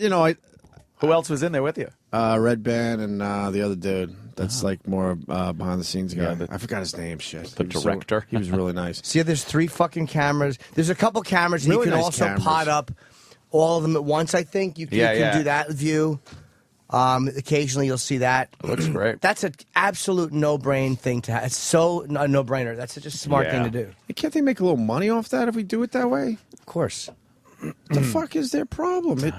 Who else was in there with you? Red Band and the other dude. That's like more behind the scenes guy. I forgot his name. Shit. The director. He was really nice. See, there's 3 fucking cameras. There's a couple cameras, and Really you can nice also cameras. pot up all of them at once, I think. You can do that view. Occasionally you'll see that. Looks great. That's an absolute no-brain thing to have. It's so a no-brainer. That's such a smart thing to do. Can't they make a little money off that if we do it that way? Of course. The fuck is their problem?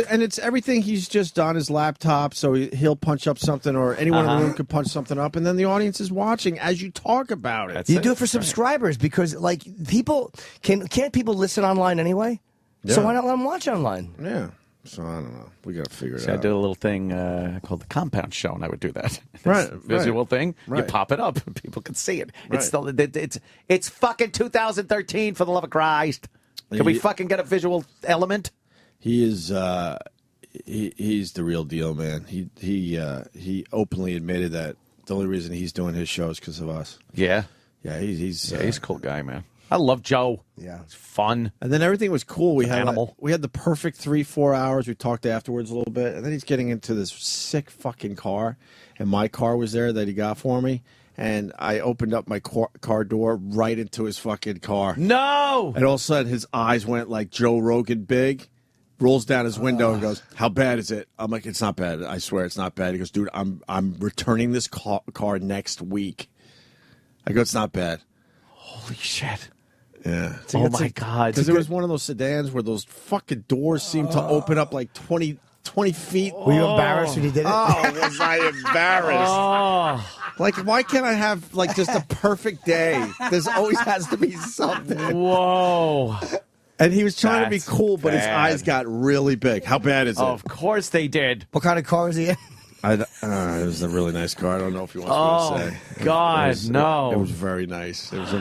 And it's everything he's just on his laptop, so he'll punch up something, or anyone in the room could punch something up, and then the audience is watching as you talk about it. You do it for subscribers because, like, people can't people listen online anyway? Yeah. So why not let them watch online? Yeah. So I don't know. We got to figure it See, out. I did a little thing called the Compound Show, and I would do that. Right, Visual thing. You right. pop it up, and people can see it. Right. It's fucking 2013, for the love of Christ. Can we fucking get a visual element? He is. He's the real deal, man. He openly admitted that the only reason he's doing his show is because of us. Yeah. Yeah. He's a cool guy, man. I love Joe. Yeah. It's fun. And then everything was cool. We had animal. we had the perfect 3-4 hours. We talked afterwards a little bit, and then he's getting into this sick fucking car, and my car was there that he got for me. And I opened up my car door right into his fucking car. No! And all of a sudden, his eyes went like Joe Rogan big, rolls down his window and goes, "How bad is it?" I'm like, "It's not bad. I swear it's not bad." He goes, "Dude, I'm returning this car next week." I go, "It's not bad." Holy shit. Yeah. Oh, my God. Because it was one of those sedans where those fucking doors seem to open up like 20 feet. Were you embarrassed when you did it? Oh, was I embarrassed? Like, why can't I have, like, just a perfect day? There's always has to be something. Whoa. And he was trying to be That's cool, but his bad. eyes got really big. How bad is it? Of course they did. What kind of car is he in? It was a really nice car. I don't know if he wants me to say. God, no. It was very nice. It was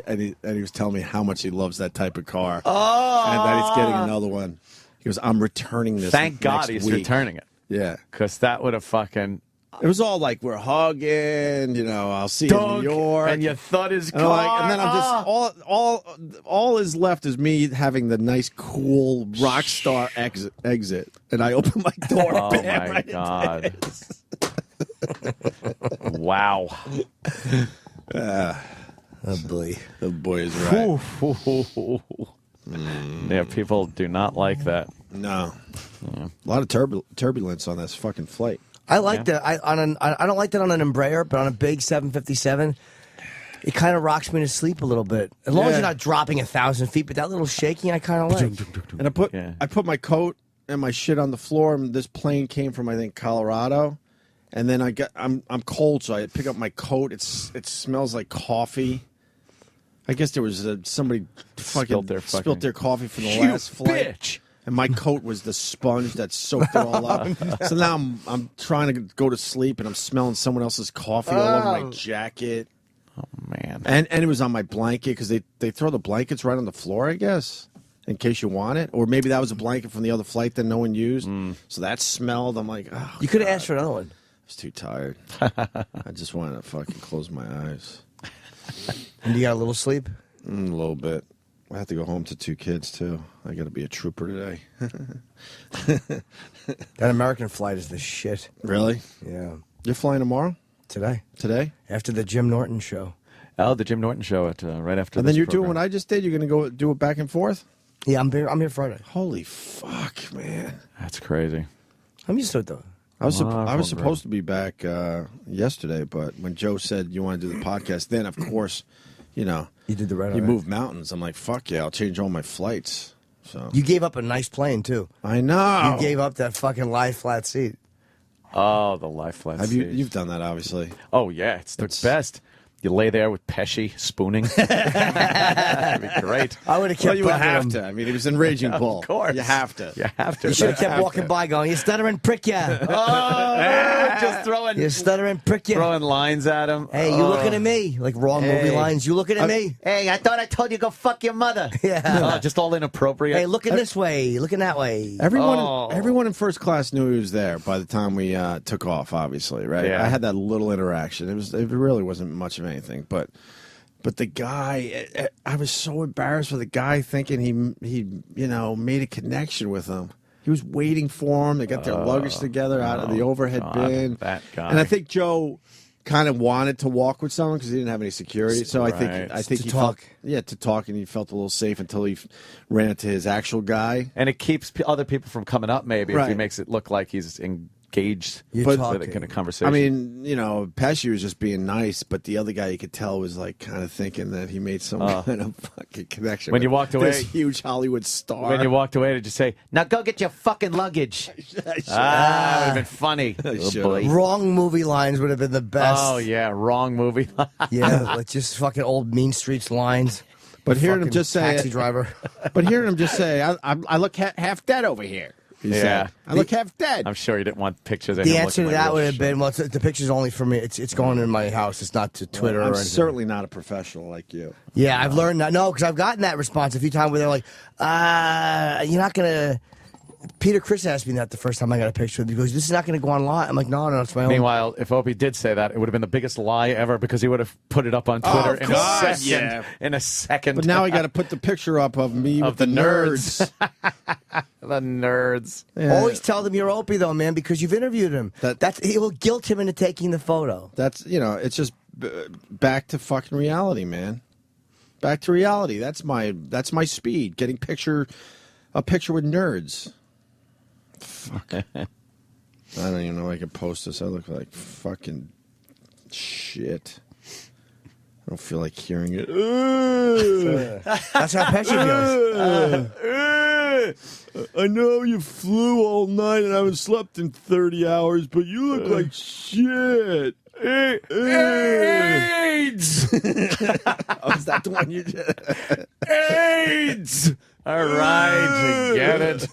and he was telling me how much he loves that type of car. Oh. And that he's getting another one. He goes, I'm returning this. Thank God next he's week. returning it. Yeah. Because that would have fucking... It was all like, we're hugging, I'll see you in New York. And you thought his And, car. and then I'm just all is left is me having the nice, cool rock star exit, and I open my door. Oh bam, my right God! Wow. Oh boy! The boy is right. Yeah, people do not like that. No, a lot of turbulence on this fucking flight. I like that. I don't like that on an Embraer, but on a big 757, it kind of rocks me to sleep a little bit. As long as you're not dropping 1,000 feet, but that little shaking, I kind of like. And I put my coat and my shit on the floor. And this plane came from, I think, Colorado. And then I'm cold, so I pick up my coat. It smells like coffee. I guess there was somebody spilled their coffee from the last flight. Bitch. And my coat was the sponge that soaked it all up. So now I'm trying to go to sleep, and I'm smelling someone else's coffee all over my jacket. Oh man! And it was on my blanket because they throw the blankets right on the floor, I guess, in case you want it. Or maybe that was a blanket from the other flight that no one used. So that smelled. I'm like, oh, you could have asked for another one. I was too tired. I just wanted to fucking close my eyes. And you got a little sleep? A little bit. I have to go home to 2 kids, too. I got to be a trooper today. That American flight is the shit. Really? Yeah. You're flying tomorrow? Today. Today? After the Jim Norton show. Oh, the Jim Norton show right after. And then this you're program. doing what I just did? You're going to go do it back and forth? Yeah, I'm here Friday. Holy fuck, man. That's crazy. I'm used to it, though. I was supposed to be back yesterday, but when Joe said you want to do the podcast, then, of course, you did the right. You moved mountains. I'm like, fuck yeah, I'll change all my flights. So you gave up a nice plane too. I know. You gave up that fucking lie flat seat. Oh, the lie flat seat. You've done that, obviously. Oh yeah, it's the best. You lay there with Pesci spooning. That'd be great. I would have kept. Well, you would bugging have him. to. I mean, he was in Raging Bull. Of course, you have to. You have to. You should have kept walking by, going, "You stuttering prick, ya!" Just throwing. You stuttering prick, ya! Throwing lines at him. Hey, you looking at me? Like wrong movie lines. You looking at me? Hey, I thought I told you to go fuck your mother. Yeah. Just all inappropriate. Hey, looking this way, looking that way. Everyone in first class knew he was there by the time we took off. Obviously, right? Yeah. I had that little interaction. It really wasn't much of anything, but the guy, I was so embarrassed for the guy thinking he made a connection with him. He was waiting for him. They got their luggage together out of the overhead bin. That guy. And I think Joe kind of wanted to walk with someone because he didn't have any security. So I think he felt to talk, and he felt a little safe until he ran into his actual guy. And it keeps other people from coming up. Maybe if he Right. makes it look like he's engaged You're with talking. a conversation. I mean, Pesci was just being nice, but the other guy you could tell was like kind of thinking that he made some kind of fucking connection. When you with walked away- this huge Hollywood star. when you walked away, did you say, "Now go get your fucking luggage"? That would have been funny. Oh, boy. Wrong movie lines would have been the best. Oh yeah, wrong movie. Yeah, like just fucking old Mean Streets lines. But hearing him Fucking just say, taxi driver. but hearing him just say, I look half dead over here. He said, I look half dead. I'm sure you didn't want pictures of The him answer to looking like that real would have shit. been, well, the picture's only for me. It's going in my house. It's not to Twitter or I'm anything. certainly not a professional like you. Yeah, I've learned that. No, because I've gotten that response a few times where they're like, you're not going to... Peter Criss asked me that the first time I got a picture with him. He goes, this is not going to go online. I'm like, no, it's my own. Meanwhile, if Opie did say that, it would have been the biggest lie ever because he would have put it up on Twitter of in course, a second. yeah. In a second. But now I got to put the picture up of me Of with the nerds. The nerds. Yeah. Always tell them you're Opie, though, man, because you've interviewed him. It will guilt him into taking the photo. That's it's just back to fucking reality, man. Back to reality. That's my speed. Getting a picture with nerds. Fuck. I don't even know if I can post this. I look like fucking shit. I don't feel like hearing it. That's how Pesci feels. I know you flew all night and I haven't slept in 30 hours, but you look like shit. AIDS! Oh, is that the one you did? AIDS! All right, you get it.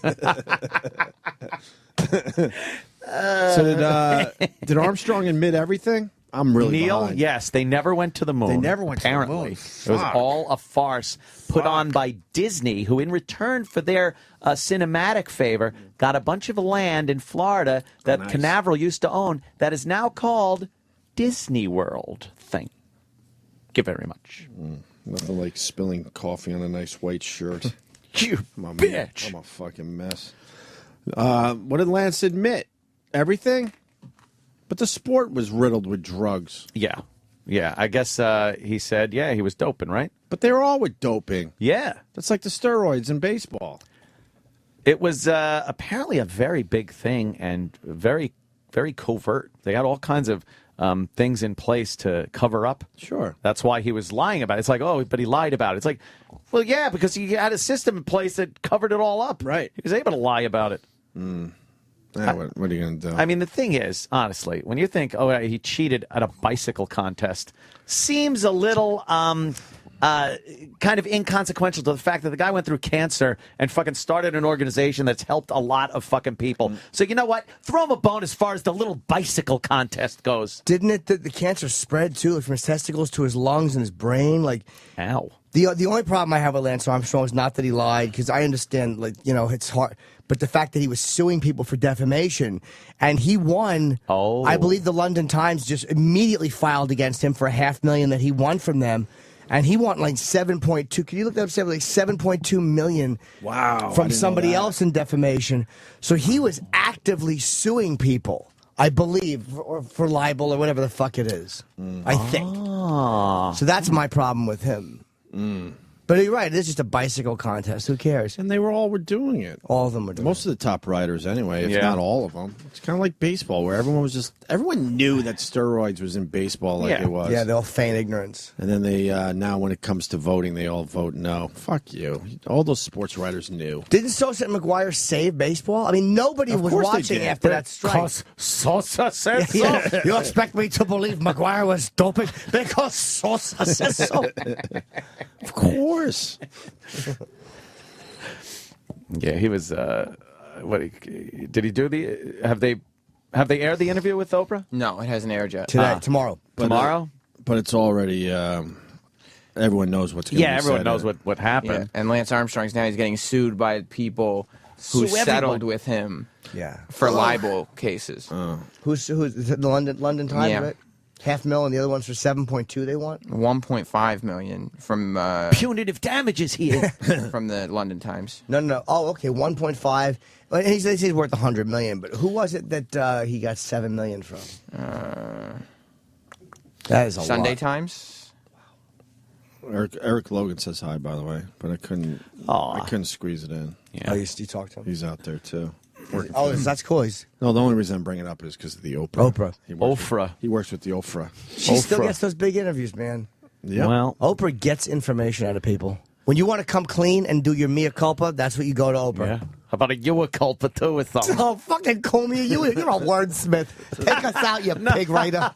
So did Armstrong admit everything? I'm really Neil, behind. yes, they never went to the moon. They never went to the apparently. moon. It was Fuck. all a farce put on by Disney, who in return for their cinematic favor got a bunch of land in Florida that nice. Canaveral used to own that is now called Disney World. Thank you very much. Nothing like spilling coffee on a nice white shirt. You bitch. I'm a fucking mess. What did Lance admit? Everything? But the sport was riddled with drugs. Yeah. Yeah, I guess he said, he was doping, right? But they were all with doping. Yeah. That's like the steroids in baseball. It was apparently a very big thing and very, very covert. They had all kinds of things in place to cover up. Sure. That's why he was lying about it. It's like, oh, but he lied about it. It's like, well, yeah, because he had a system in place that covered it all up. Right. He was able to lie about it. What are you going to do? I mean, the thing is, honestly, when you think, oh, he cheated at a bicycle contest, seems a little kind of inconsequential to the fact that the guy went through cancer and fucking started an organization that's helped a lot of fucking people. So you know what? Throw him a bone as far as the little bicycle contest goes. Didn't it the cancer spread too, from his testicles to his lungs and his brain? Like, ow. The only problem I have with Lance Armstrong is not that he lied, because I understand, like, it's hard, but the fact that he was suing people for defamation, and he won. Oh. I believe the London Times just immediately filed against him for $500,000 that he won from them. And he won like 7.2. Can you look that up? Like 7.2 million. Wow! I From didn't somebody know that. else in defamation. So he was actively suing people, I believe, for libel or whatever the fuck it is. I think. So that's my problem with him. But you're right. It is just a bicycle contest. Who cares? And they were doing it. All of them were doing Most of the top riders, anyway, if Yeah. not all of them. It's kind of like baseball, where everyone knew that steroids was in baseball like it was. Yeah, they'll feign ignorance. And then they now, when it comes to voting, they all vote no. Fuck you. All those sports writers knew. Didn't Sosa and McGuire save baseball? I mean, nobody Of was course they watching did. after that strike. Because Sosa said so. Yeah. You expect me to believe McGuire was doping because Sosa says so? Of course. Yeah, he was. Did he do the? Have they aired the interview with Oprah? No, it hasn't aired yet. Tomorrow. Tomorrow? But it's already. Everyone knows what's going to be said. Everyone knows what happened. Yeah. And Lance Armstrong's now he's getting sued by people who Sue settled everyone. with him Yeah. for libel cases. Who's is it the London Times, Yeah. right? $500,000, and the other one's for 7.2. They want 1.5 million from Punitive damages here. from the London Times. No. Oh, okay, 1.5. And he says he's worth $100 million. But who was it that he got $7 million from? That is a Sunday lot. Times. Eric Logan says hi, by the way, but I couldn't squeeze it in. Yeah. Oh, you talked to him? He's out there too. Oh, that's cool. No, the only reason I'm bringing it up is because of the Oprah. Oprah. He works with the Oprah. She still gets those big interviews, man. Yeah. Well, Oprah gets information out of people. When you want to come clean and do your mea culpa, that's what you go to Oprah. yeah. How about a you a culpa too with something? Oh, fucking call me. You're a wordsmith. Take us out, you pig writer.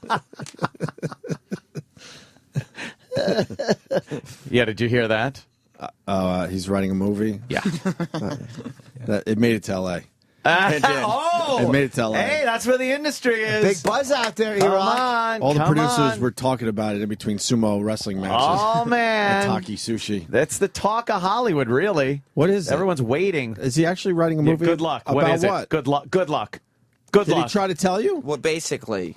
Yeah, did you hear that? He's writing a movie. Yeah. It made it to L.A. Oh, It made it to LA. Hey, that's where the industry is. Big buzz out there, Come Erock. on, All the come producers on. were talking about it in between sumo wrestling matches. Oh man, And Taki Sushi. That's the talk of Hollywood, really. What is it? Everyone's waiting. Is he actually writing a Yeah, movie? good luck. About What is what? it? Good luck. Good luck. Good Did luck. he try to tell you? Well, basically,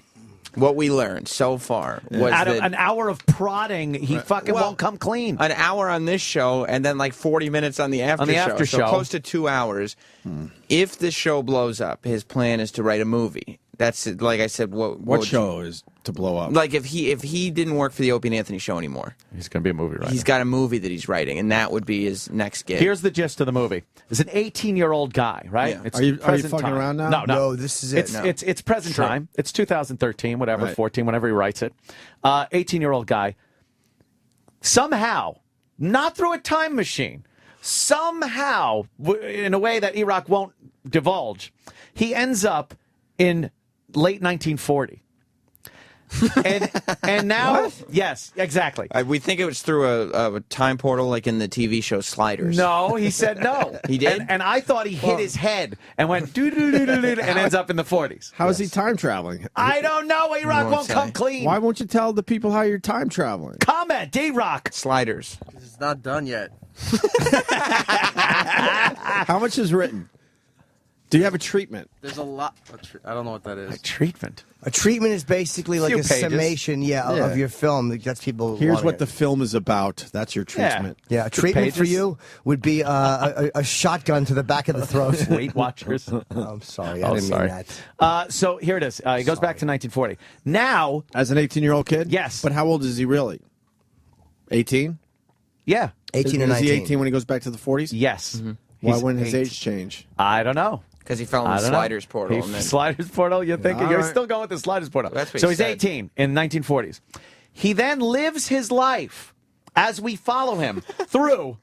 what we learned so far was Out of that an hour of prodding, he fucking Well, won't come clean. an hour on this show and then like 40 minutes on the after after So show. close to 2 hours. If this show blows up, his plan is to write a movie. That's like I said. What show is to blow up? Like if he didn't work for the Opie and Anthony show anymore, He's going to be a movie writer. he's got a movie that he's writing, and that would be his next gig. Here's the gist of the movie. It's an 18-year-old guy, right? Yeah. It's Are you present fucking time. around now? No, No, this is it. It's No. it's present Sure. time. It's 2013, whatever, Right. 14, whenever he writes it. 18-year-old guy. Somehow, not through a time machine, somehow, in a way that Erock won't divulge, he ends up in late 1940. And now, yes, exactly. We think it was through a time portal like in the TV show Sliders. No, he said no. He did? And I thought he hit his head and went doo-doo-doo-doo-doo and ends up in the 40s. How is he time traveling? I don't know. A-Rock won't come clean. Why won't you tell the people how you're time traveling? Comment, D-Rock. Sliders. It's not done yet. How much is written? Do you have a treatment? There's a lot. I don't know what that is. A treatment? A treatment is basically like Few a pages. summation, of your film. That's people. Here's wanting what it. the film is about. That's your treatment. Yeah, a treatment for you would be a shotgun to the back of the throat. Weight Watchers. I'm sorry, I didn't mean that. So here it is. He goes back to 1940. Now, as an 18-year-old kid? Yes. But how old is he really? 18? Yeah. 18 or Is 19. he 18 when he goes back to the 40s? Yes. Mm-hmm. Why He's wouldn't his 18. age change? I don't know. Because he fell in the Sliders portal. And then... Sliders portal, you're thinking? All You're right. still going with the Sliders portal. That's what So he he's said. 18 in 1940s. He then lives his life as we follow him through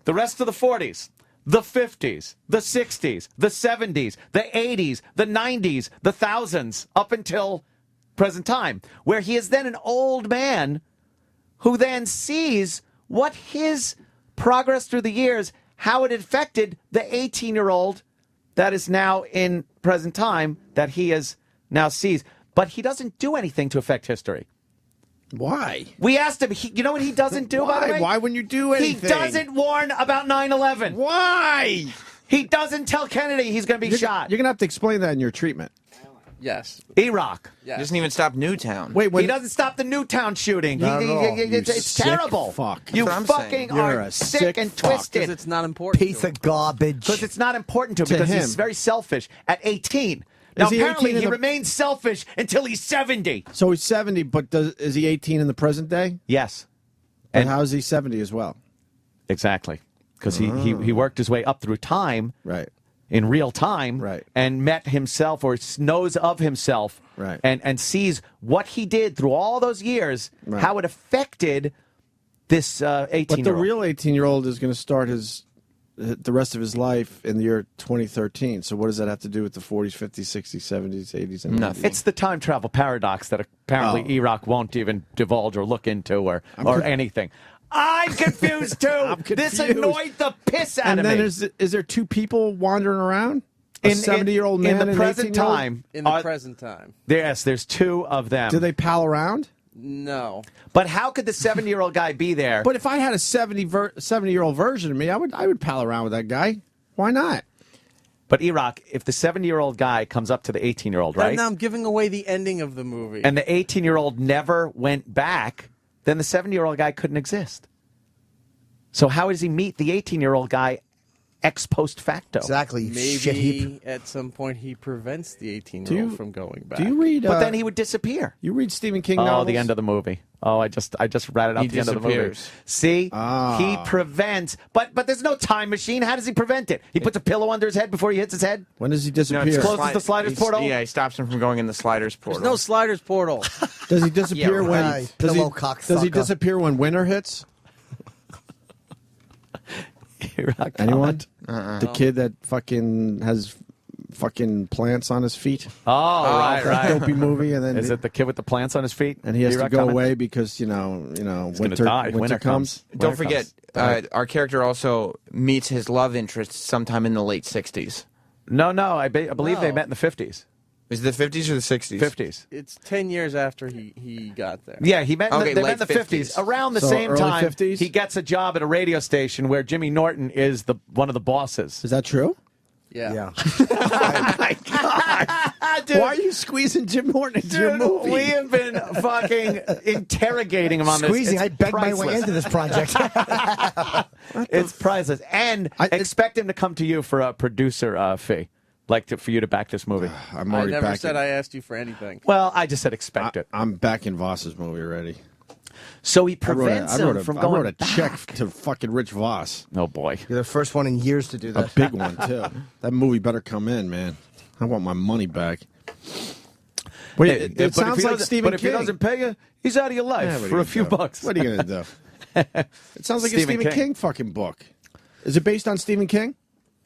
the rest of the 40s, the 50s, the 60s, the 70s, the 80s, the 90s, the thousands, up until present time, where he is then an old man who then sees what his progress through the years, how it affected the 18-year-old that is now in present time that he is now sees. But he doesn't do anything to affect history. Why? We asked him. You know what he doesn't do, by the way? Why wouldn't you do anything? He doesn't warn about 9/11. Why? He doesn't tell Kennedy he's going to be shot. You're going to have to explain that in your treatment. Yes. E-Rock. He doesn't even stop Newtown. Wait, He doesn't stop the Newtown shooting. Not at all. It's sick terrible. fuck. You That's what I'm fucking saying. You're are a sick sick and fuck. twisted. Because it's not important. Piece of garbage. Because it's not important to him. To Because him. he's very selfish at 18. Now, Is he apparently, 18 in he the- remains selfish until he's 70. So he's 70, but is he 18 in the present day? Yes. And how is he 70 as well? Exactly. Because he worked his way up through time. Right. In real time, Right. and met himself or knows of himself, Right. and sees what he did through all those years, Right. how it affected this 18-year-old. But the real 18-year-old is going to start the rest of his life in the year 2013. So what does that have to do with the 40s, 50s, 60s, 70s, 80s, and 90s? It's the time travel paradox that apparently Oh. E-Rock won't even divulge or look into or anything. I'm confused too. This confused. annoyed the piss out And of then me. is there two people wandering around? A 70-year-old man in and the an present 18-year-old? time. In the present time. Yes, there's two of them. Do they pal around? No. But how could the 7-year-old guy be there? But if I had a 70-year-old version of me, I would pal around with that guy. Why not? But E-Rock, if the 70-year-old guy comes up to the 18-year-old, right? Now I'm giving away the ending of the movie. And the 18-year-old never went back, then the 70-year-old guy couldn't exist. So how does he meet the 18-year-old guy ex post facto? Exactly. Shit heap. Maybe at some point he prevents the 18-year-old from going back. Do you read? But then he would disappear. You read Stephen King Oh, novels? the end of the movie. Oh, I just ratted out He the end of the movie. disappears. See, Ah. he prevents. But there's no time machine. How does he prevent it? He puts a pillow under his head before he hits his head. When does he No, disappear? it's Closes the sliders portal? Yeah, he stops him from going in the Sliders portal. There's no Sliders portal. Does he disappear Yeah, when? right. Does Pillow he cocksucker. disappear when winter hits? E-Rock, Anyone? comment? The kid that fucking has fucking plants on his feet. Oh, right, That right. dopey movie, and then Is it the kid with the plants on his feet? and he has to E-Rock, go comment? away because you know He's gonna winter die. Winter comes. Don't Winter forget, comes. our character also meets his love interest sometime in the late 60s. No, I believe they No. met in the 50s. Is it the 50s or the 60s? 50s. It's 10 years after he got there. Yeah, he met. Okay, They met late in the 50s. 50s. Around the So same early time, 50s? he gets a job at a radio station where Jimmy Norton is one of the bosses. Is that true? Yeah. Yeah. Dude, Why are you squeezing Jim Norton into your movie? we have been fucking interrogating him on this. Squeezing. It's I begged my way priceless. into this project. It's priceless, and expect him to come to you for a producer fee, for you to back this movie. I'm I already never back. said I asked you for anything. Well, I just said expect it. I'm back in Voss's movie already. So he I wrote prevents him from going I wrote a back. check to fucking Rich Voss. Oh boy. You're the first one in years to do A that. big one too. That movie better come in, man. I want my money back. Wait, Hey, it but sounds if he like doesn't- Stephen But if King. he doesn't pay you, he's out of your life Yeah, what are for you a few gonna do? bucks. What are you gonna do? It sounds like a Stephen Stephen King. King fucking book. Is it based on Stephen King?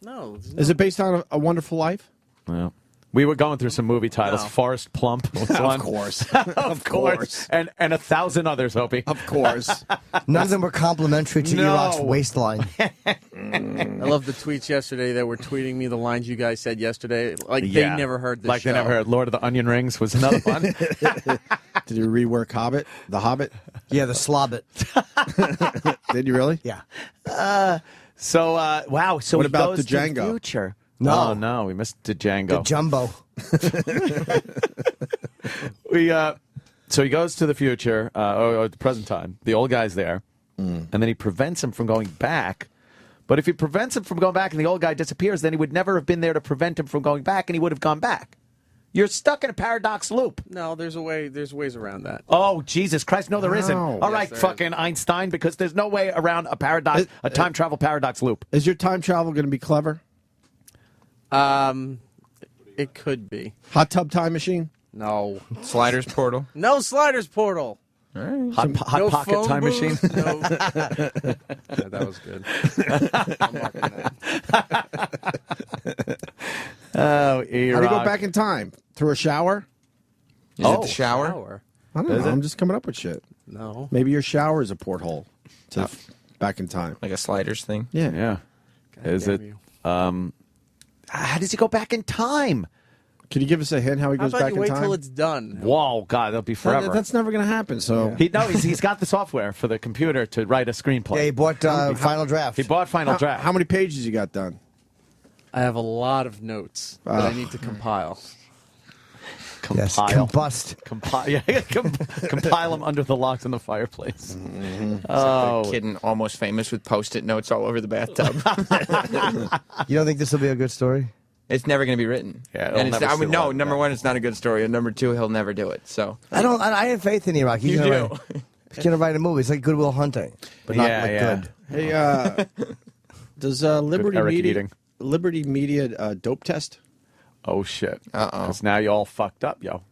No. Is it based on A Wonderful Life? Well, We were going through some movie titles. No. Forrest Plump was Of one. course. of course. And 1,000 others, Opie. Of course. None of them were complimentary to No. Iraq's waistline. I love the tweets yesterday that were tweeting me the lines you guys said yesterday. Like they never heard this Like show. they never heard. Lord of the Onion Rings was another one. Did you rework Hobbit? The Hobbit? Yeah, the Slobbit. Did you really? Yeah. So, wow. So What he about goes the to Django? the future. No. Oh, no. We missed the Django. The Jumbo. So he goes to the future, or the present time. The old guy's there. And then he prevents him from going back. But if he prevents him from going back and the old guy disappears, then he would never have been there to prevent him from going back, and he would have gone back. You're stuck in a paradox loop. No, there's a way. There's ways around that. Oh, Jesus Christ. No, there isn't. No. All right, Yes, there fucking Einstein, because there's no way around a paradox, a time travel paradox loop. Is your time travel going to be clever? It could be. Hot tub time machine? No. Sliders portal. No sliders portal. Hot no pocket phone time booth, machine. No. Yeah, that was good. I'm marking that. Oh, How do you go back in time? Through a shower? Is it the shower? I don't know. I'm just coming up with shit. No. Maybe your shower is a porthole to back in time. Like a sliders thing? Yeah. Yeah. Is damn it? you. How does he go back in time? Can you give us a hint how he How goes about back you in wait time? till it's done? Whoa, God, that'll be forever. That's never going to happen. So He's got the software for the computer to write a screenplay. Yeah, he bought Final Draft. He bought Final Draft. How many pages you got done? I have a lot of notes that I need to compile. Yes, Compile. combust. Compile them under the logs in the fireplace. Oh, kid in Almost Famous with Post-it notes all over the bathtub. You don't think this will be a good story? It's never going to be written. Yeah, it'll and it's, never I mean, see the no. light. Number one, it's not a good story, and number two, he'll never do it. So I have faith in Iraq. He's You gonna do. He's gonna write a movie. It's like Good Will Hunting, but not like good. Hey, does Liberty Eric Media eating. Liberty Media dope test? Oh, shit. Because now you all fucked up, yo.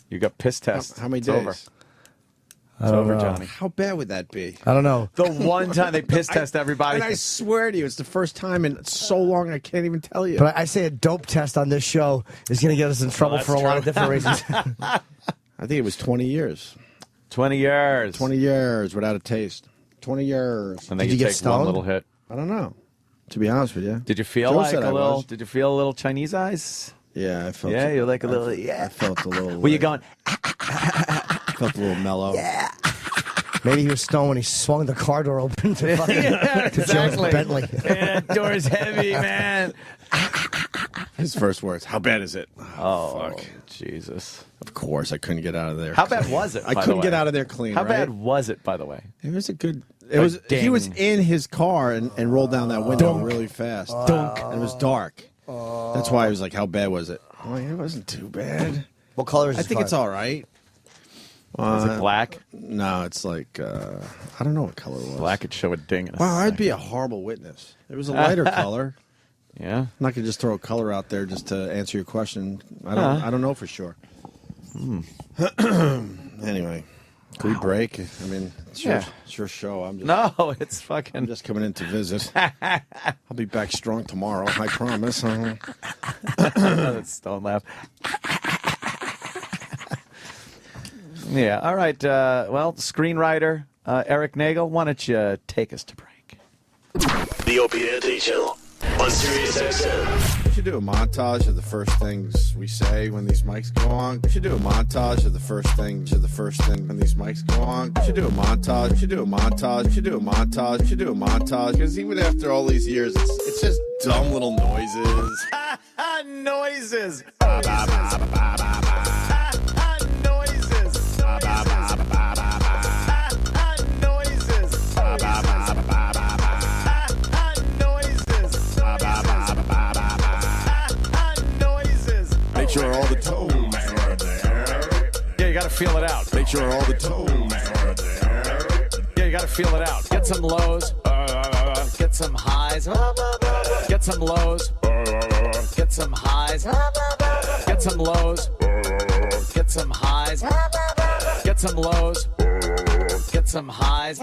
You got piss tests. How many It's days? over. I It's don't over, know. Johnny. How bad would that be? I don't know. The one time they piss test everybody. And I swear to you, it's the first time in so long I can't even tell you. But I say a dope test on this show is going to get us in trouble that's for a lot of true. different reasons. I think it was 20 years. 20 years. 20 years without a taste. 20 years. And then Did you you get take stoned? one little hit. I don't know. To be honest with you. Did you feel Joe like said a I little? was. Did you feel a little Chinese eyes? Yeah, I felt. Yeah, you're like a little. Yeah, I felt a little. Were you going? Felt a little mellow. Yeah. Maybe he was stoned when he swung the car door open to, fucking, to Joe's Bentley. That door's heavy, man. His first words. How bad is it? Oh, fuck. Jesus. Of course, I couldn't get out of there. How bad was it? I by the couldn't get way? out of there clean. How right? bad was it, by the way? It was a good. It was. He was in his car and rolled down that window really fast. Dunk. And it was dark. That's why I was like, "How bad was it?" I'm like, it wasn't too bad. What color is I his think car? it's all right. Is it black? No, it's like I don't know what color it was. Black could show a ding in a Wow, I'd second. be a horrible witness. It was a lighter color. Yeah. I'm not gonna just throw a color out there just to answer your question. I don't know for sure. Anyway, can we break? I mean, it's your shoa. I'm just No, it's fucking. I'm just coming in to visit. I'll be back strong tomorrow. I promise. That's don't laugh. Yeah. All right. Well, screenwriter Eric Nagel, why don't you take us to break? The Opie and Anthony Channel on Sirius XM. We should do a montage of the first things we say when these mics go on. We should do a montage of the first thing when these mics go on. We should do a montage. We should do a montage. We should do a montage. We should do a montage. Because even after all these years, it's just dumb little noises. Noises. Make sure all the tones are there. Yeah, you got to feel it out. Make sure all the tones are there. Yeah, you got to feel it out. Get some lows. Get some highs. Get some lows. Get some highs. Get some lows. Get some highs. Get some lows. Get some highs.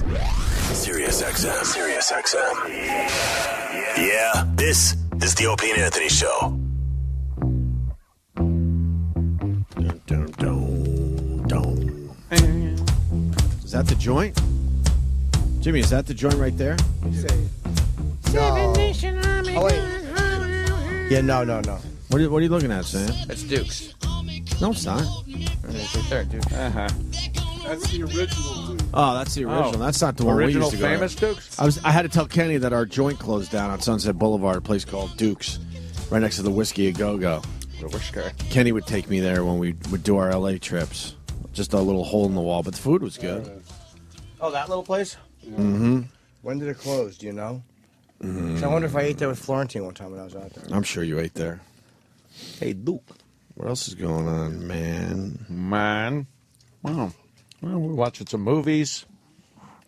is. Sirius XM. Sirius XM. Yeah, this is the Opie and Anthony Show. Is that the joint? Jimmy, is that the joint right there? No. Oh, wait. Yeah, no. What are you looking at, Sam? That's Duke's. No, it's not. It's right there, Duke's. That's the original. Oh, that's the original. That's not the one Original we used to go famous to. Dukes? I had to tell Kenny that our joint closed down on Sunset Boulevard, a place called Duke's, right next to the Whiskey A Go Go. The Whisker. Kenny would take me there when we would do our LA trips. Just a little hole in the wall, but the food was good. Oh, that little place? Mm-hmm. When did it close? Do you know? I wonder if I ate there with Florentine one time when I was out there. I'm sure you ate there. Hey, Duke. What else is going on, man? Wow. Well, we're watching some movies.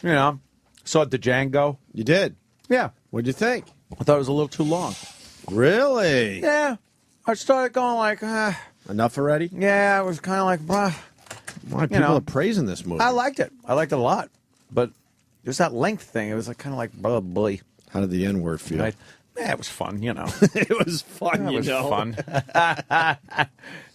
You know, saw Django. You did? Yeah. What'd you think? I thought it was a little too long. Really? Yeah. I started going like, Enough already? yeah, I was kind of like, bruh. Why people are praising this movie? I liked it. I liked it a lot. But there's that length thing. It was like kind of like, oh, boy. How did the N-word feel? Yeah, it was fun, you know. It was fun, It was fun.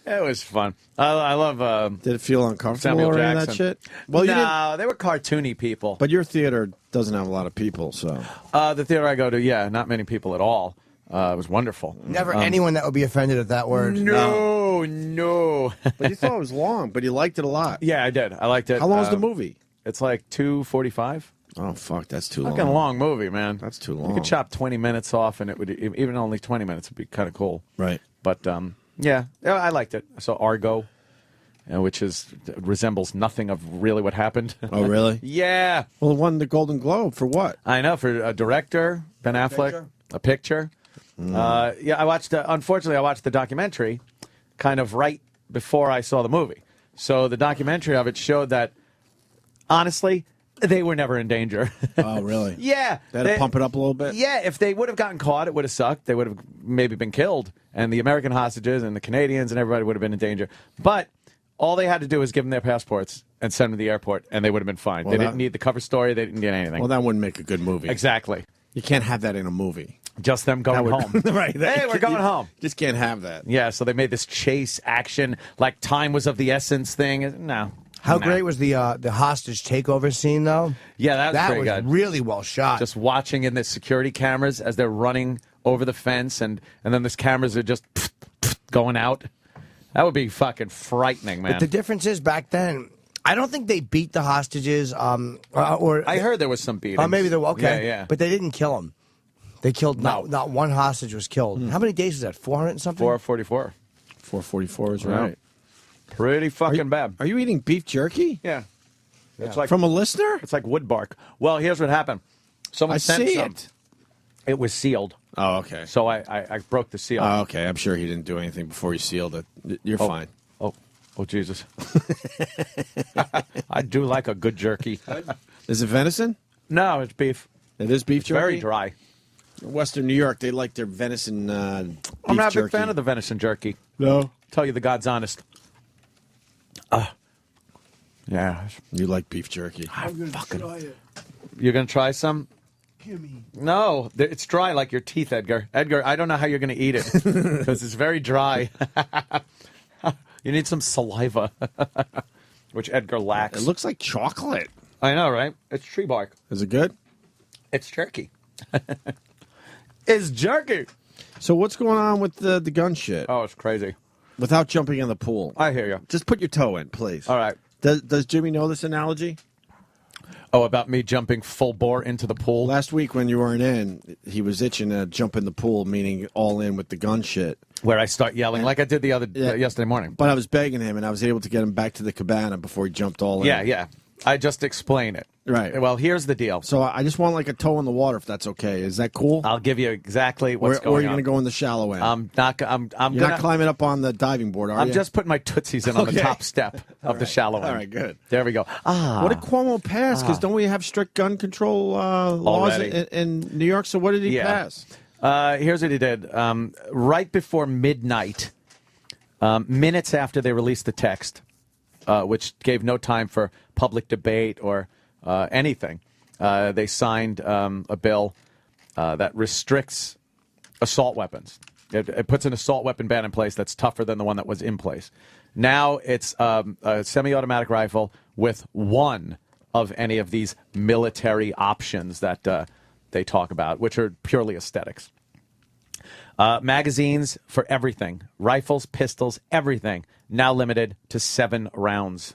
It was fun. I love. Did it feel uncomfortable Samuel or any of Jackson. that shit? Well, no, they were cartoony people. But your theater doesn't have a lot of people, so. The theater I go to, yeah, not many people at all. It was wonderful. Never anyone that would be offended at that word. No. But you thought it was long, but you liked it a lot. Yeah, I did. I liked it. How long is the movie? It's like 2:45. Oh, fuck, that's too long. Fucking long movie, man. That's too long. You could chop 20 minutes off, and it would even only 20 minutes would be kind of cool. Right. But yeah, I liked it. I saw Argo, which resembles nothing of really what happened. Oh, really? Yeah. Well, it won the Golden Globe for what? I know, for a director, Ben Affleck, a picture. Yeah, I watched. Unfortunately, I watched the documentary kind of right before I saw the movie. So the documentary of it showed that, honestly, they were never in danger. Oh, really? Yeah. They had to pump it up a little bit? Yeah, if they would have gotten caught, it would have sucked. They would have maybe been killed. And the American hostages and the Canadians and everybody would have been in danger. But all they had to do was give them their passports and send them to the airport, and they would have been fine. Well, they didn't need the cover story. They didn't get anything. Well, that wouldn't make a good movie. Exactly. You can't have that in a movie. Just them going home. Right. Hey, we're going home. Just can't have that. Yeah, so they made this chase action, like time was of the essence thing. No. How great was the hostage takeover scene, though? Yeah, that was pretty good. Really well shot. Just watching in the security cameras as they're running over the fence, and then these cameras are just going out. That would be fucking frightening, man. But the difference is back then, I don't think they beat the hostages. Or I heard there was some beating. Oh, maybe they were. Okay. Yeah. But they didn't kill them. They killed, not one hostage was killed. How many days was that? 400 and something? 444. 444 is Yeah. right. Pretty fucking bad. Are you eating beef jerky? Yeah. It's like From a listener? It's like wood bark. Well, here's what happened. Someone I sent see some. it. It was sealed. Oh, okay. So I broke the seal. Oh, okay. I'm sure he didn't do anything before he sealed it. You're fine. Oh, Jesus. I do like a good jerky. Is it venison? No, it's beef. It is beef jerky? Very dry. Western New York, they like their venison beef I'm not a jerky. big fan of the venison jerky. No? Tell you the God's honest. Yeah. You like beef jerky. I'm gonna try it. You're going to try some? Gimme. No, it's dry like your teeth, Edgar. Edgar, I don't know how you're going to eat it because it's very dry. You need some saliva, which Edgar lacks. It looks like chocolate. I know, right? It's tree bark. Is it good? It's jerky. It's jerky. So what's going on with the gun shit? Oh, it's crazy. Without jumping in the pool. I hear you. Just put your toe in, please. All right. Does Jimmy know this analogy? Oh, about me jumping full bore into the pool? Last week when you weren't in, he was itching to jump in the pool, meaning all in with the gun shit. Where I start yelling like I did yesterday morning. But I was begging him, and I was able to get him back to the cabana before he jumped all in. Yeah. I just explain it. Right. Well, here's the deal. So I just want like a toe in the water, if that's okay. Is that cool? I'll give you exactly what's going on. Or are you going to go in the shallow end? I'm You're not climbing up on the diving board, are you? I'm just putting my tootsies in on the top step of the shallow end. All right, good. There we go. What did Cuomo pass? Because don't we have strict gun control laws in New York? So what did he pass? Here's what he did. Right before midnight, minutes after they released the text, which gave no time for public debate or anything. They signed a bill that restricts assault weapons. It puts an assault weapon ban in place that's tougher than the one that was in place. Now it's a semi-automatic rifle with one of any of these military options that they talk about, which are purely aesthetics. Magazines for everything. Rifles, pistols, everything. Now limited to 7 rounds.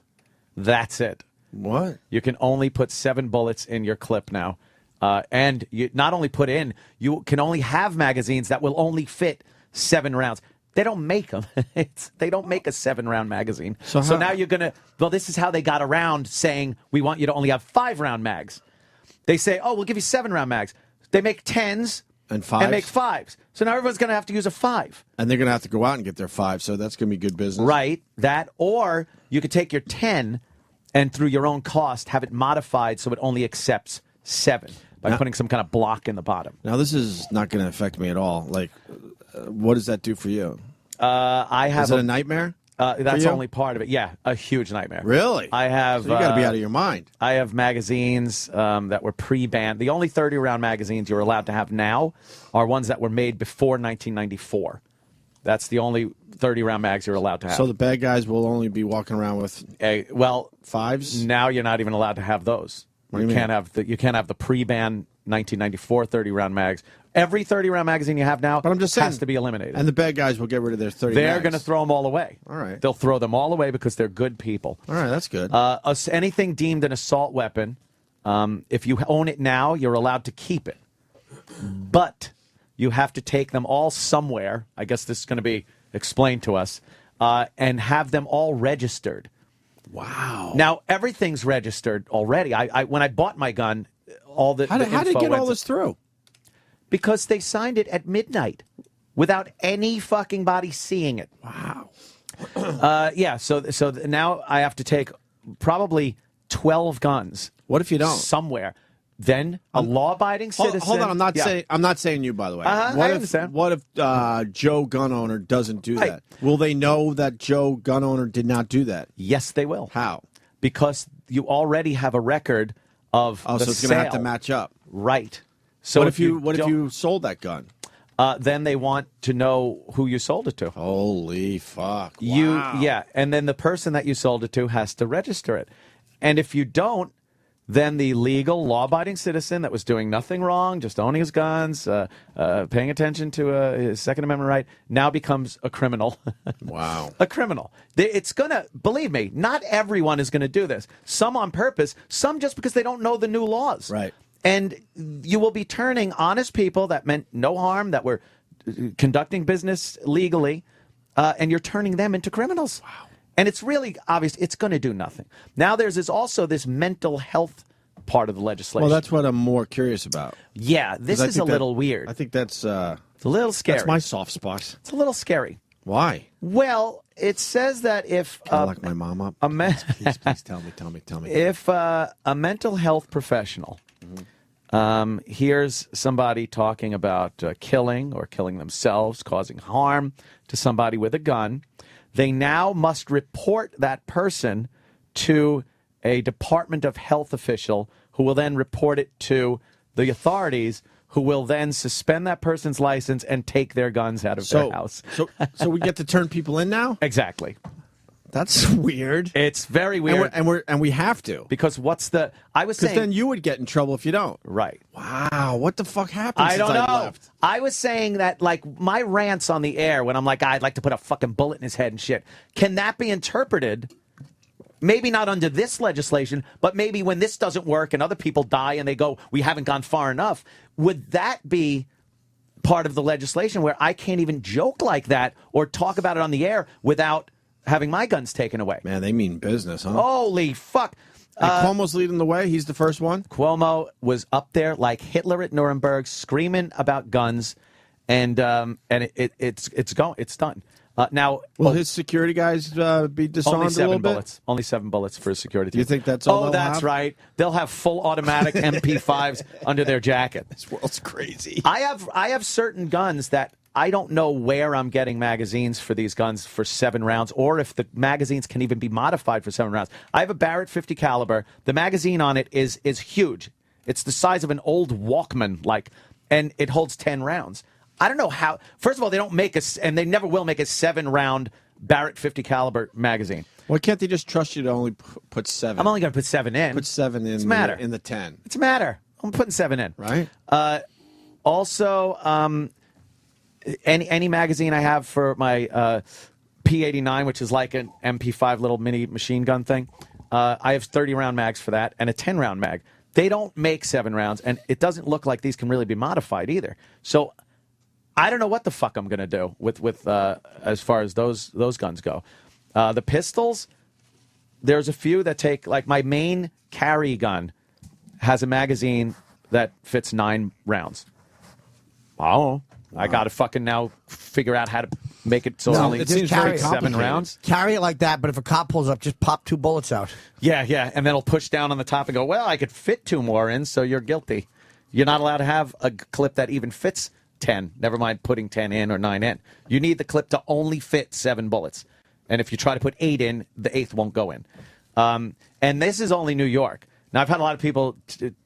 That's it. What? You can only put 7 bullets in your clip now. And you not only put in, you can only have magazines that will only fit 7 rounds. They don't make them. They don't make a 7-round magazine. So now you're going to... Well, this is how they got around saying, we want you to only have 5-round mags. They say, oh, we'll give you 7-round mags. They make 10s and 5s. And make 5s. So now everyone's going to have to use a 5. And they're going to have to go out and get their 5, so that's going to be good business. Right. That, or you could take your 10 and through your own cost have it modified so it only accepts 7 by putting some kind of block in the bottom. Now, this is not going to affect me at all. Like, what does that do for you? I have Is it a nightmare? That's only part of it. Yeah, a huge nightmare. Really? I have. So you got to be out of your mind. I have magazines that were pre-banned. The only 30-round magazines you're allowed to have now are ones that were made before 1994. That's the only 30-round mags you're allowed to have. So the bad guys will only be walking around with 5s? Now you're not even allowed to have those. What do you mean? Can't have the pre-banned 1994 30-round mags. Every 30-round magazine you have now has to be eliminated. And the bad guys will get rid of their 30 They're mags. going to throw them all away. All right. They'll throw them all away because they're good people. All right, that's good. Anything deemed an assault weapon, if you own it now, you're allowed to keep it. But you have to take them all somewhere. I guess this is going to be explained to us. And have them all registered. Wow. Now, everything's registered already. I when I bought my gun, all the How did they get all this through? Because they signed it at midnight without any fucking body seeing it. Wow. Yeah, so now I have to take probably 12 guns. What if you don't? Somewhere. Then a law-abiding citizen. Hold on, I'm not saying you, by the way. I understand. What if Joe gun owner doesn't do that? Will they know that Joe gun owner did not do that? Yes, they will. How? Because you already have a record of the so it's going to have to match up. Right. So what if you sold that gun? Then they want to know who you sold it to. Holy fuck! Wow. And then the person that you sold it to has to register it. And if you don't, then the legal, law-abiding citizen that was doing nothing wrong, just owning his guns, paying attention to his Second Amendment right, now becomes a criminal. Wow. A criminal. It's going to, believe me, not everyone is going to do this. Some on purpose, some just because they don't know the new laws. Right. And you will be turning honest people that meant no harm, that were conducting business legally, and you're turning them into criminals. Wow. And it's really obvious it's going to do nothing. Now there's also this mental health part of the legislation. Well, that's what I'm more curious about. Yeah, this is a little weird. I think that's... it's a little scary. That's my soft spot. It's a little scary. Why? Well, it says that if... Can I lock my mom up? Please tell me. If a mental health professional... here's somebody talking about killing or killing themselves, causing harm to somebody with a gun, they now must report that person to a Department of Health official who will then report it to the authorities, who will then suspend that person's license and take their guns out of their house. So we get to turn people in now? Exactly. That's weird. It's very weird, and we have to, because I was saying, because then you would get in trouble if you don't. Right. Wow. What the fuck happened? I don't know. Left? I was saying that, like, my rants on the air when I'm like, I'd like to put a fucking bullet in his head and shit. Can that be interpreted? Maybe not under this legislation, but maybe when this doesn't work and other people die and they go, we haven't gone far enough. Would that be part of the legislation where I can't even joke like that or talk about it on the air without having my guns taken away? Man, they mean business, huh? Holy fuck. Cuomo's leading the way. He's the first one. Cuomo was up there like Hitler at Nuremberg, screaming about guns, and it's done. Now, will his security guys be disarmed only 7 a little bullets. bit? Only 7 bullets for his security team. Do you think that's all? Oh, that's right. They'll have full automatic MP5s under their jacket. This world's crazy. I have certain guns that I don't know where I'm getting magazines for these guns for 7 rounds, or if the magazines can even be modified for 7 rounds. I have a Barrett 50 caliber. The magazine on it is huge. It's the size of an old Walkman, and it holds 10 rounds. I don't know how. First of all, they don't make and they never will make a 7-round Barrett 50 caliber magazine. Why can't they just trust you to only put 7? I'm only going to put 7 in. Put 7 in. It's a matter. In the 10. It's a matter. I'm putting 7 in. Right. Also, any magazine I have for my P89, which is like an MP5 little mini machine gun thing, I have 30-round mags for that and a 10-round mag. They don't make 7 rounds, and it doesn't look like these can really be modified either. So I don't know what the fuck I'm going to do with as far as those guns go. The pistols, there's a few that take, like my main carry gun has a magazine that fits 9 rounds. Oh, I got to fucking now figure out how to make it so only it seems very 7 rounds. Carry it like that, but if a cop pulls up, just pop 2 bullets out. Yeah, and then it'll push down on the top and go, well, I could fit 2 more in, so you're guilty. You're not allowed to have a clip that even fits 10. Never mind putting 10 in or 9 in. You need the clip to only fit 7 bullets. And if you try to put 8 in, the 8th won't go in. And this is only New York. Now, I've had a lot of people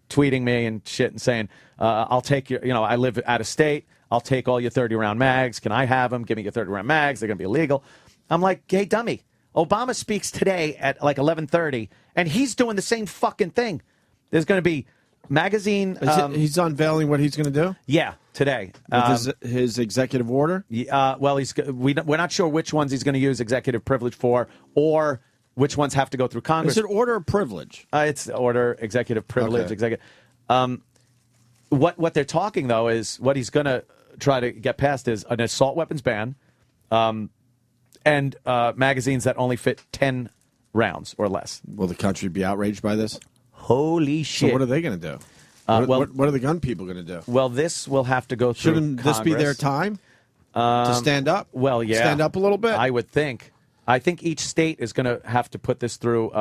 tweeting me and shit and saying, I'll take your, I live out of state. I'll take all your 30-round mags. Can I have them? Give me your 30-round mags. They're going to be illegal. I'm like, hey, dummy. Obama speaks today at like 11:30, and he's doing the same fucking thing. There's going to be magazine. He's unveiling what he's going to do? Yeah, today. With his executive order? Well, we're not sure which ones he's going to use executive privilege for, or which ones have to go through Congress. Is it order or privilege? It's order, executive privilege, Okay. executive. What they're talking, though, is what he's going to try to get passed is an assault weapons ban, and magazines that only fit 10 rounds or less. Will the country be outraged by this? Holy shit. So what are they going to do? What are the gun people going to do? Well, this will have to go through Shouldn't this be their time to stand up? Well, yeah. Stand up a little bit? I would think. I think each state is going to have to put this through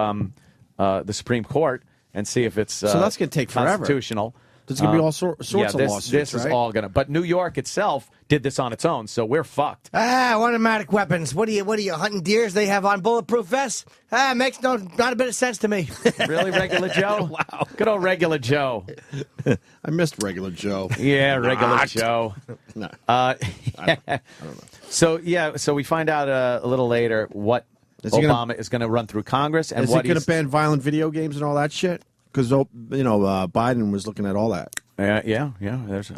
the Supreme Court and see if it's So that's going to take forever. Constitutional. There's going to be all sorts of lawsuits, This is right? all going to. But New York itself did this on its own, so we're fucked. Automatic weapons. What are you hunting deers? They have on bulletproof vests? Makes not a bit of sense to me. Really, Regular Joe? Wow. Good old Regular Joe. I missed Regular Joe. Yeah, Regular Not. Joe. No. I don't know. So we find out a little later what Obama is going to run through Congress and Is what he going to ban violent video games and all that shit? Because Biden was looking at all that. Yeah. There's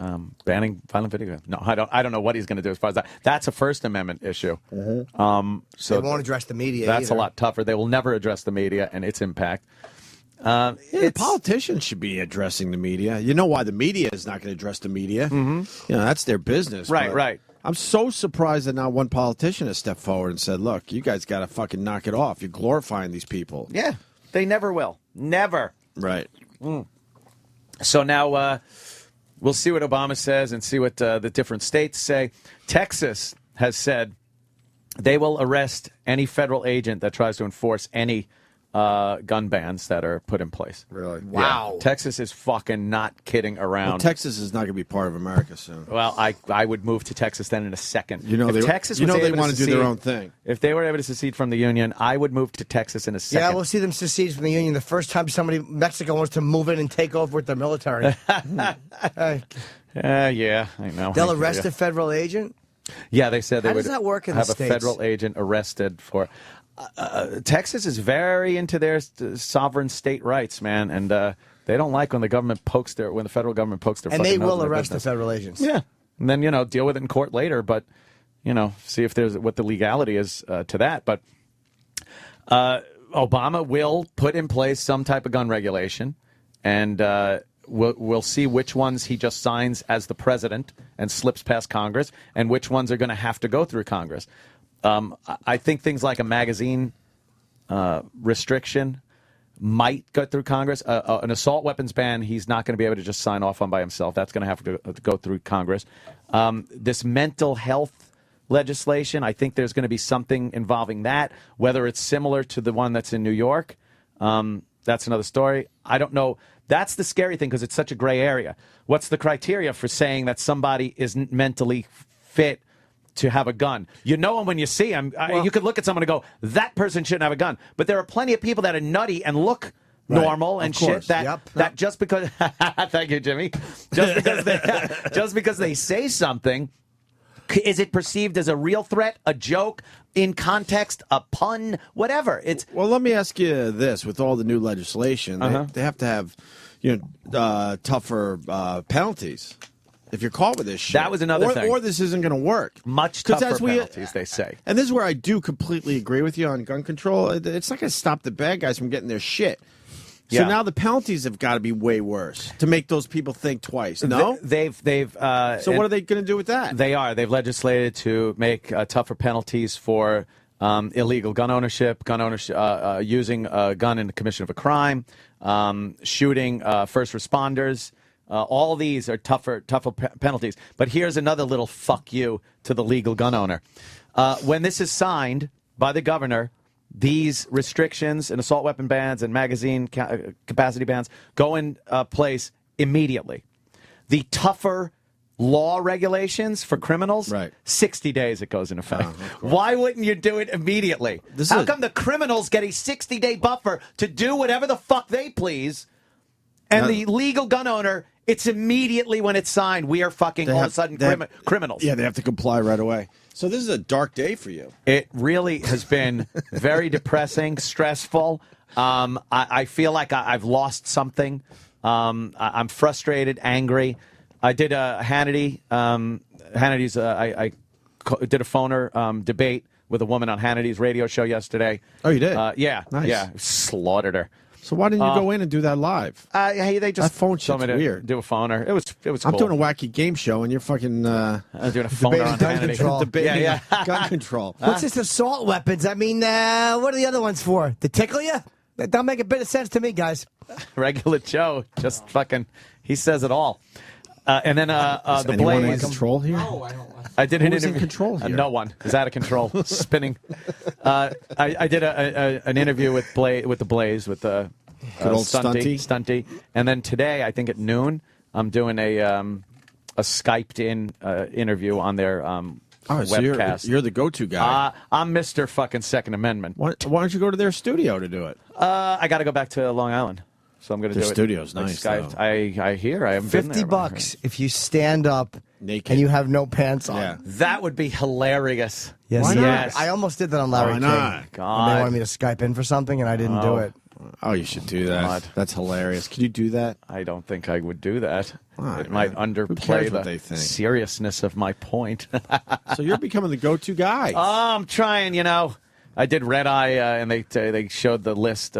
banning violent video games. No, I don't know what he's going to do as far as that. That's a First Amendment issue. Mm-hmm. So they won't address the media. That's either. a lot tougher. They will never address the media and its impact. The politicians should be addressing the media. You know why the media is not going to address the media? Mm-hmm. That's their business. Right. I'm so surprised that not one politician has stepped forward and said, "Look, you guys got to fucking knock it off. You're glorifying these people." Yeah, they never will. Never. Right. So now we'll see what Obama says and see what the different states say. Texas has said they will arrest any federal agent that tries to enforce any gun bans that are put in place. Really? Wow. Yeah. Texas is fucking not kidding around. Well, Texas is not going to be part of America soon. Well, I would move to Texas then in a second. If Texas they able want to do their own thing. If they were able to secede from the Union, I would move to Texas in a second. Yeah, we'll see them secede from the Union the first time Mexico wants to move in and take over with their military. Yeah, I know. They'll arrest a federal agent? Yeah, they said they How would does that work in the have a States? federal agent arrested for. Texas is very into their sovereign state rights, man, and they don't like when the government when the federal government pokes their. And fucking they nose will in their arrest the business. federal agents. Yeah, and then deal with it in court later, but see if there's what the legality is to that. But Obama will put in place some type of gun regulation, and we'll see which ones he just signs as the president and slips past Congress, and which ones are going to have to go through Congress. I think things like a magazine restriction might go through Congress. An assault weapons ban, he's not going to be able to just sign off on by himself. That's going to have to go through Congress. This mental health legislation, I think there's going to be something involving that, whether it's similar to the one that's in New York. That's another story. I don't know. That's the scary thing because it's such a gray area. What's the criteria for saying that somebody isn't mentally fit to have a gun. You know them when you see them. You could look at someone and go, that person shouldn't have a gun. But there are plenty of people that are nutty and look normal and shit that just because thank you, Jimmy. Just because they say something, is it perceived as a real threat, a joke, in context, a pun, whatever? It's well. Let me ask you this: with all the new legislation, they have to have tougher penalties. If you're caught with this shit. That was another thing. Or this isn't going to work. Much tougher penalties, they say. And this is where I do completely agree with you on gun control. It's not going to stop the bad guys from getting their shit. So now the penalties have got to be way worse to make those people think twice. No? They've so what are they going to do with that? They've legislated to make tougher penalties for illegal gun ownership, using a gun in the commission of a crime, shooting first responders. All these are tougher penalties. But here's another little fuck you to the legal gun owner. When this is signed by the governor, these restrictions and assault weapon bans and magazine capacity bans go in place immediately. The tougher law regulations for criminals, 60 days it goes in effect. Why wouldn't you do it immediately? How come the criminals get a 60-day buffer to do whatever the fuck they please, and the legal gun owner, it's immediately when it's signed, we are fucking all of a sudden criminals. Yeah, they have to comply right away. So this is a dark day for you. It really has been very depressing, stressful. I feel like I've lost something. I'm frustrated, angry. I did a Hannity. Hannity's. I did a phoner debate with a woman on Hannity's radio show yesterday. Oh, you did? Yeah. Nice. Yeah. Slaughtered her. So why didn't you go in and do that live? Hey, they just that phone shit's weird. Do a phoner. It was I'm cool. doing a wacky game show, and you're fucking. I'm doing a phoner on gun Hannity. control. Debating gun control. What's this assault weapons? I mean, what are the other ones for? To tickle you? That don't make a bit of sense to me, guys. Regular Joe, just fucking. He says it all. And then the Blaze. In control here? No, I don't. I did an interview. In control here? No one is out of control, spinning. I did an interview with the Blaze with the. Good old Stunty. And then today, I think at noon, I'm doing a Skyped-in interview on their webcast. So you're the go-to guy. I'm Mr. fucking Second Amendment. Why don't you go to their studio to do it? I got to go back to Long Island, so I'm going to do it. Their studio's nice, Skyped. I hear. I haven't been there. $50 if you stand up naked and you have no pants on. Yeah. That would be hilarious. Yes, Why not? Yes. I almost did that on Larry King. not? God. And they wanted me to Skype in for something, and I didn't do it. Oh, you should do that. God. That's hilarious. Can you do that? I don't think I would do that. Why, it might man? Who underplay cares what the they think? seriousness of my point. So you're becoming the go-to guy. I'm trying, I did Red Eye, and they showed the list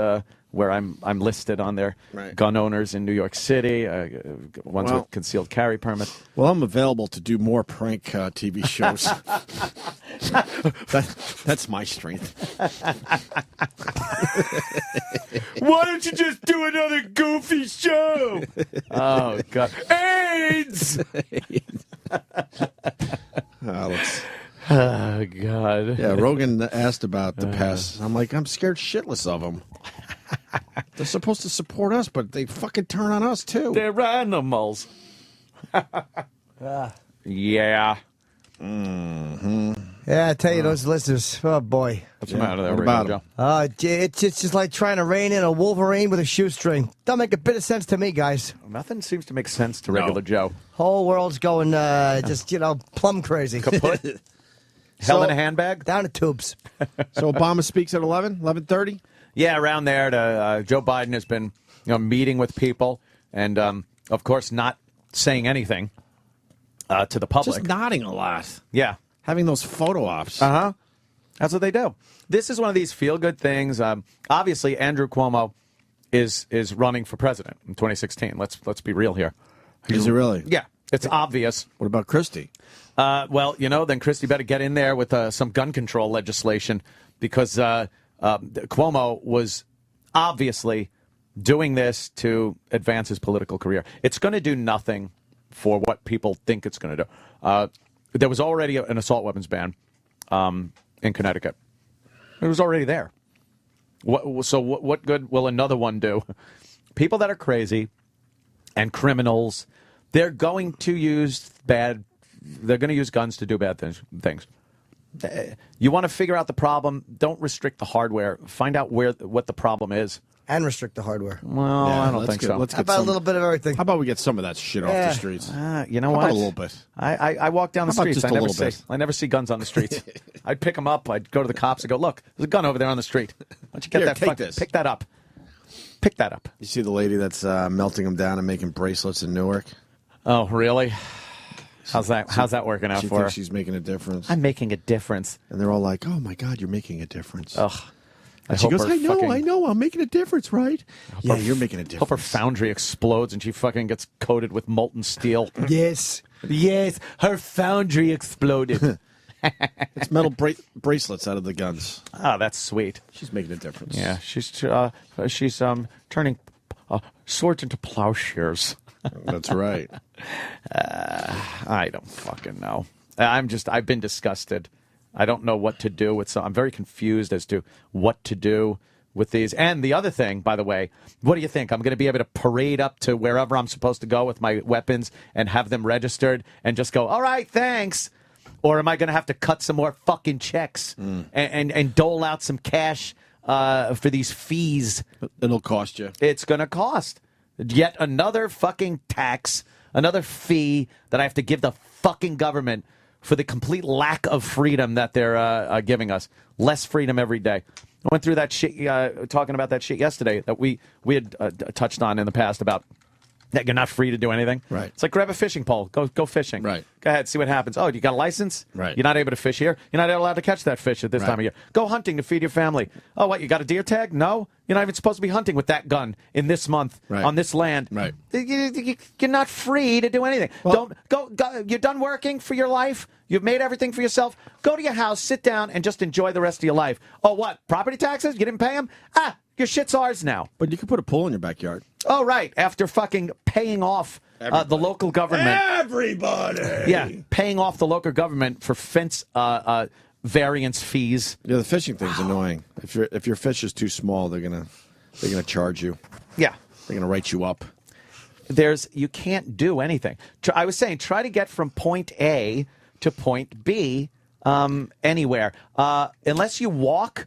where I'm listed on their gun owners in New York City, ones with concealed carry permits. Well, I'm available to do more prank TV shows. That's my strength. Why don't you just do another goofy show? Oh, God. AIDS! Oh, God. Yeah, Rogan asked about the pests. I'm like, I'm scared shitless of them. They're supposed to support us, but they fucking turn on us, too. They're animals. Yeah. Mm-hmm. Yeah, I tell you, those listeners, oh, boy. What's the matter there, What about Joe? It's just like trying to rein in a Wolverine with a shoestring. Don't make a bit of sense to me, guys. Nothing seems to make sense to regular Joe. Whole world's going plumb crazy. Kaput? Hell in a handbag? Down the tubes. So Obama speaks at 11:30? Yeah, around there. Joe Biden has been meeting with people and, of course, not saying anything to the public. Just nodding a lot. Yeah. Having those photo ops. Uh-huh. That's what they do. This is one of these feel-good things. Obviously, Andrew Cuomo is running for president in 2016. Let's be real here. Is he really? Yeah. It's obvious. What about Christie? Well, then Christie better get in there with some gun control legislation because Cuomo was obviously doing this to advance his political career. It's going to do nothing for what people think it's going to do. There was already an assault weapons ban in Connecticut. It was already there. So what good will another one do? People that are crazy and criminals, they're going to use bad they're going to use guns to do bad things. You want to figure out the problem. Don't restrict the hardware. Find out what the problem is. And restrict the hardware. Well, I don't think so. How about a little bit of everything? How about we get some of that shit off the streets? You know How what? about a little bit. I walk down the How about streets. just a little bit? I never see guns on the streets. I'd pick them up. I'd go to the cops and go, look, there's a gun over there on the street. Why don't you get Here, that? take this. Pick that up. Pick that up. You see the lady that's melting them down and making bracelets in Newark? Oh, really? How's that working out she for her? thinks she's making a difference. I'm making a difference. And they're all like, oh, my God, you're making a difference. Ugh. And she goes, I know, I'm making a difference, right? Yeah, you're making a difference. Hope her foundry explodes and she fucking gets coated with molten steel. Yes, her foundry exploded. It's metal bracelets out of the guns. Oh, that's sweet. She's making a difference. Yeah, she's turning swords into plowshares. That's right. I don't fucking know. I've been disgusted. I don't know what to do with some. I'm very confused as to what to do with these. And the other thing, by the way, what do you think? I'm going to be able to parade up to wherever I'm supposed to go with my weapons and have them registered and just go, all right, thanks. Or am I going to have to cut some more fucking checks and dole out some cash for these fees? It'll cost you. It's going to cost. Yet another fucking tax, another fee that I have to give the fucking government for the complete lack of freedom that they're giving us. Less freedom every day. I went through that shit, talking about that shit yesterday that we had touched on in the past about that you're not free to do anything. Right. It's like grab a fishing pole, go fishing. Right. Go ahead, see what happens. Oh, you got a license? Right. You're not able to fish here. You're not allowed to catch that fish at this time of year. Go hunting to feed your family. Oh, what? You got a deer tag? No, you're not even supposed to be hunting with that gun in this month on this land. Right. You're not free to do anything. Well, Don't go. You're done working for your life. You've made everything for yourself. Go to your house, sit down, and just enjoy the rest of your life. Oh, what? Property taxes? You didn't pay them? Your shit's ours now. But you could put a pool in your backyard. Oh, right. After fucking paying off the local government. Everybody! Yeah, paying off the local government for fence variance fees. Yeah, the fishing thing's annoying. If your fish is too small, they're gonna charge you. Yeah. They're gonna write you up. You can't do anything. I was saying, try to get from point A to point B anywhere. Unless you walk,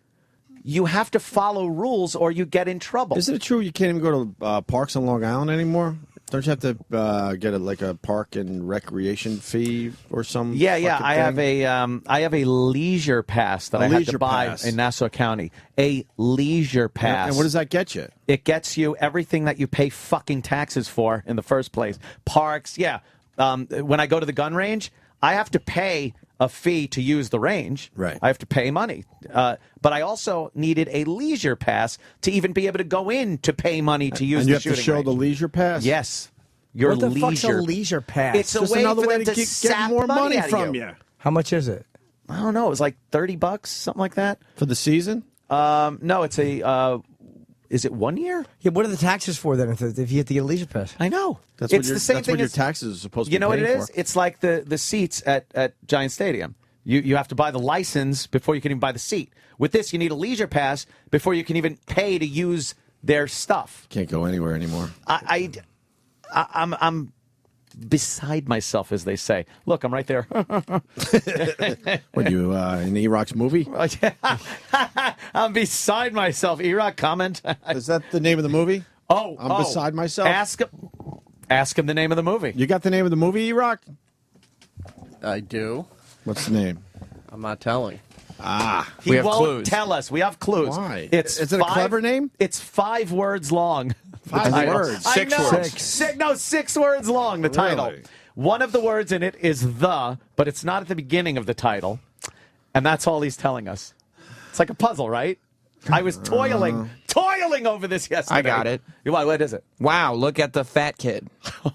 you have to follow rules or you get in trouble. Isn't it true you can't even go to parks on Long Island anymore? Don't you have to get a park and recreation fee or some? Yeah. I thing? have a leisure pass that I had to buy in Nassau County. A leisure pass. And what does that get you? It gets you everything that you pay fucking taxes for in the first place. Parks, yeah. When I go to the gun range, I have to pay a fee to use the range. Right. I have to pay money. But I also needed a leisure pass to even be able to go in to pay money to use and the you have shooting to show range. the leisure pass? Yes. Your what the leisure. fuck's a leisure pass? It's just a way another for way them to to get sap more money out of from you. How much is it? I don't know. It was like $30, something like that. For the season? No, it's a. Is it 1 year? Yeah. What are the taxes for then? If you have to get a leisure pass? I know. That's it's what the same that's thing what your as, taxes are supposed to be You know what it paying is? for. It's like the seats at Giant Stadium. You have to buy the license before you can even buy the seat. With this, you need a leisure pass before you can even pay to use their stuff. Can't go anywhere anymore. I'm beside myself, as they say. Look, I'm right there. What, you in Iraq's movie? I'm beside myself. Iraq comment. Is that the name of the movie? Oh, I'm beside myself. Ask him the name of the movie. You got the name of the movie, Iraq? I do. What's the name? I'm not telling. He won't tell us. We have clues. Why? Is it a clever name? It's 5 words long. 5 words. 6 words. 6 words long, the title. Really? One of the words in it is the, but it's not at the beginning of the title. And that's all he's telling us. It's like a puzzle, right? I was toiling over this yesterday. I got it. What is it? Wow, look at the fat kid.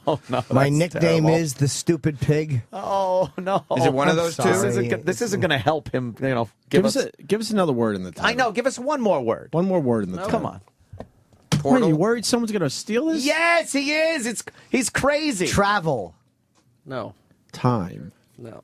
Oh, no. My that's nickname terrible. is the stupid pig. Oh, no. Is it one of those two? This isn't going to help him, Give us another word in the title. I know. Give us one more word. One more word in the title. Come on. What, are you worried someone's going to steal this? Yes, he is. He's crazy. Travel. No. Time. No.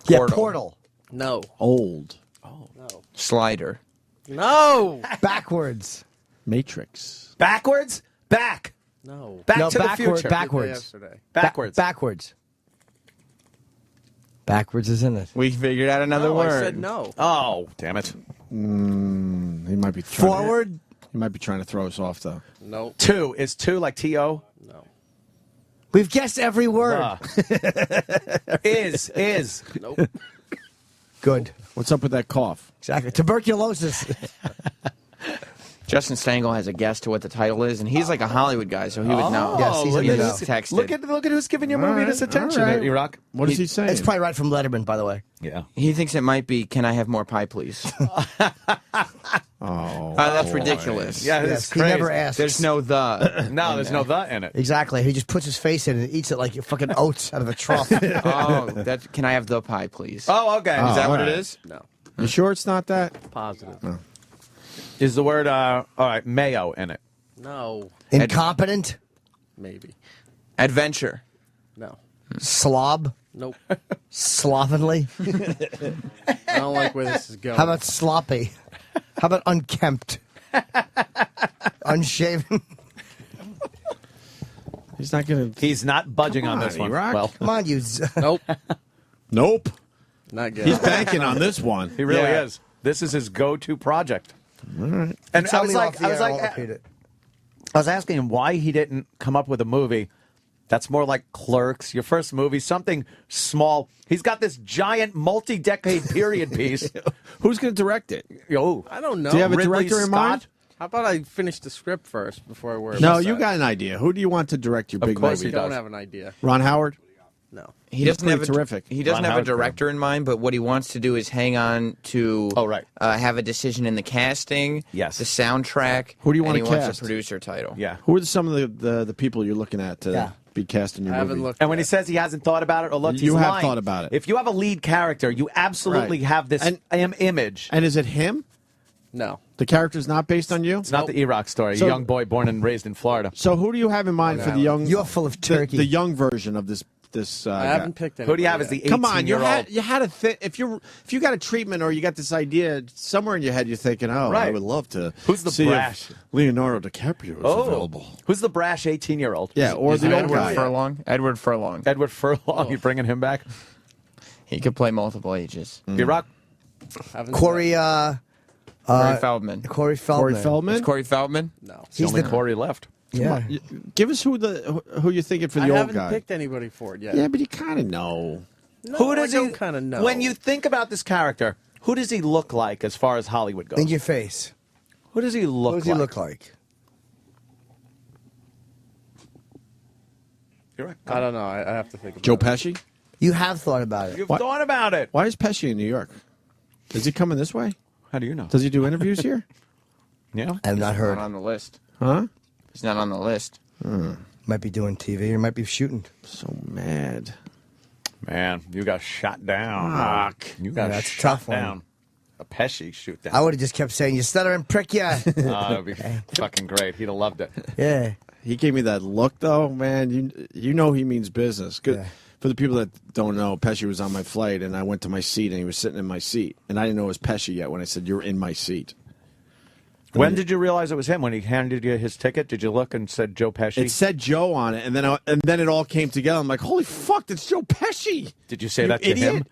Yeah, portal. No. Old. Oh. No. Slider. No. Backwards. Matrix. Backwards? Back. No. Back No, to backward- the future. backwards. Yesterday. Backwards. Backwards. Backwards, isn't it? We figured out another No, word. I said no. Oh, damn it. He might be trying Forward. He might be trying to throw us off, though. No. Two. Is two like T-O? No. We've guessed every word. Is. Nope. Good. What's up with that cough? Exactly. Tuberculosis. Justin Stengel has a guess to what the title is, and he's like a Hollywoad guy, so he would know. Yes, he's look in at the this- Texted. Look at who's giving your movie this attention, all right. Iraq. What is he saying? It's probably right from Letterman, by the way. Yeah. He thinks it might be, "Can I have more pie, please?" That's boy. ridiculous. Yeah, Yes, it's he crazy. never asks. There's no the. No, there's no the in it. Exactly. He just puts his face in it and eats it like fucking oats out of a trough. Oh, that. Can I have the pie, please? Oh, okay. Is that all what right. it is? No. You sure it's not that? Positive. Is the word, all right, mayo in it? No. Incompetent. Maybe. Adventure. No. Slob. Nope. Slovenly. I don't like where this is going. How about sloppy? How about unkempt? Unshaven. He's not going to. He's not budging on this one. Iraq. Well, Come on, you. Nope. Nope. Not good. He's banking on this one. he really Yeah. is. This is his go-to project. All right. And Tell I was me like, off the air, I won't repeat it. I was asking him why he didn't come up with a movie that's more like Clerks, your first movie, something small. He's got this giant multi-decade period piece. Who's going to direct it? Oh, I don't know. Do you have a Ridley director in Scott? mind? How about I finish the script first before I worry No, about you that? got an idea. Who do you want to direct your Of big course movie? he I don't does. have an idea. Ron Howard? No. He doesn't have pretty terrific. He doesn't Ron have a Howard's good. director in mind, but what he wants to do is hang on to. Oh, right. Have a decision in the casting. Yes. The soundtrack. Who do you and want to he wants cast? a producer title. Yeah. Who are some of the people you're looking at to be cast in your I haven't movie? looked. And when he yet. says he hasn't thought about it or looked, You he's have lying. thought about it. If you have a lead character, you absolutely Right. have this image. And is it him? No. The character's not based on you? It's not the Iraq story. So- a young boy born and raised in Florida. So who do you have in mind for the young? You're full of turkey. The young version of this. I haven't picked any. Who do you have as the 18-year-old? Come on, you had a if you got a treatment or you got this idea somewhere in your head, you're thinking, oh, I Right. would love to. Who's the see brash? if Leonardo DiCaprio is available. Who's the brash 18-year-old? Yeah, or the old Edward guy. Furlong. Edward Furlong. Edward Furlong. You bringing him back? He could play multiple ages. Iraq? Corey. Corey Feldman. Corey Feldman. Corey Feldman. Is Corey Feldman? No. He's the Corey left. Yeah. Give us who you're thinking for the I old haven't guy. picked anybody for it yet. Yeah, but you kind of know. No, Who does I he don't kind of know? When you think about this character, who does he look like as far as Hollywood goes? In your face. Who does he look What does like? he look like? You're right. I don't know. I have to think about Joe it. Pesci. You have thought about it. You've thought about it. Why is Pesci in New York? Is he coming this way? How do you know? Does he do interviews here? Yeah. I have not heard. Not on the list. Huh? He's not on the list. Might be doing TV or might be shooting. So mad. Man, you got shot down. Fuck. You got Yeah, that's a shot tough one. down. A Pesci shoot down. I would have just kept saying, you stuttering prick, yeah. That'd be fucking great. He'd have loved it. Yeah. He gave me that look, though, man. You know he means business. Good. Yeah. For the people that don't know, Pesci was on my flight, and I went to my seat, and he was sitting in my seat. And I didn't know it was Pesci yet when I said, you're in my seat. When did you realize it was him? When he handed you his ticket? Did you look and said Joe Pesci? It said Joe on it, and then it all came together. I'm like, holy fuck, that's Joe Pesci. Did you say You that to idiot. him?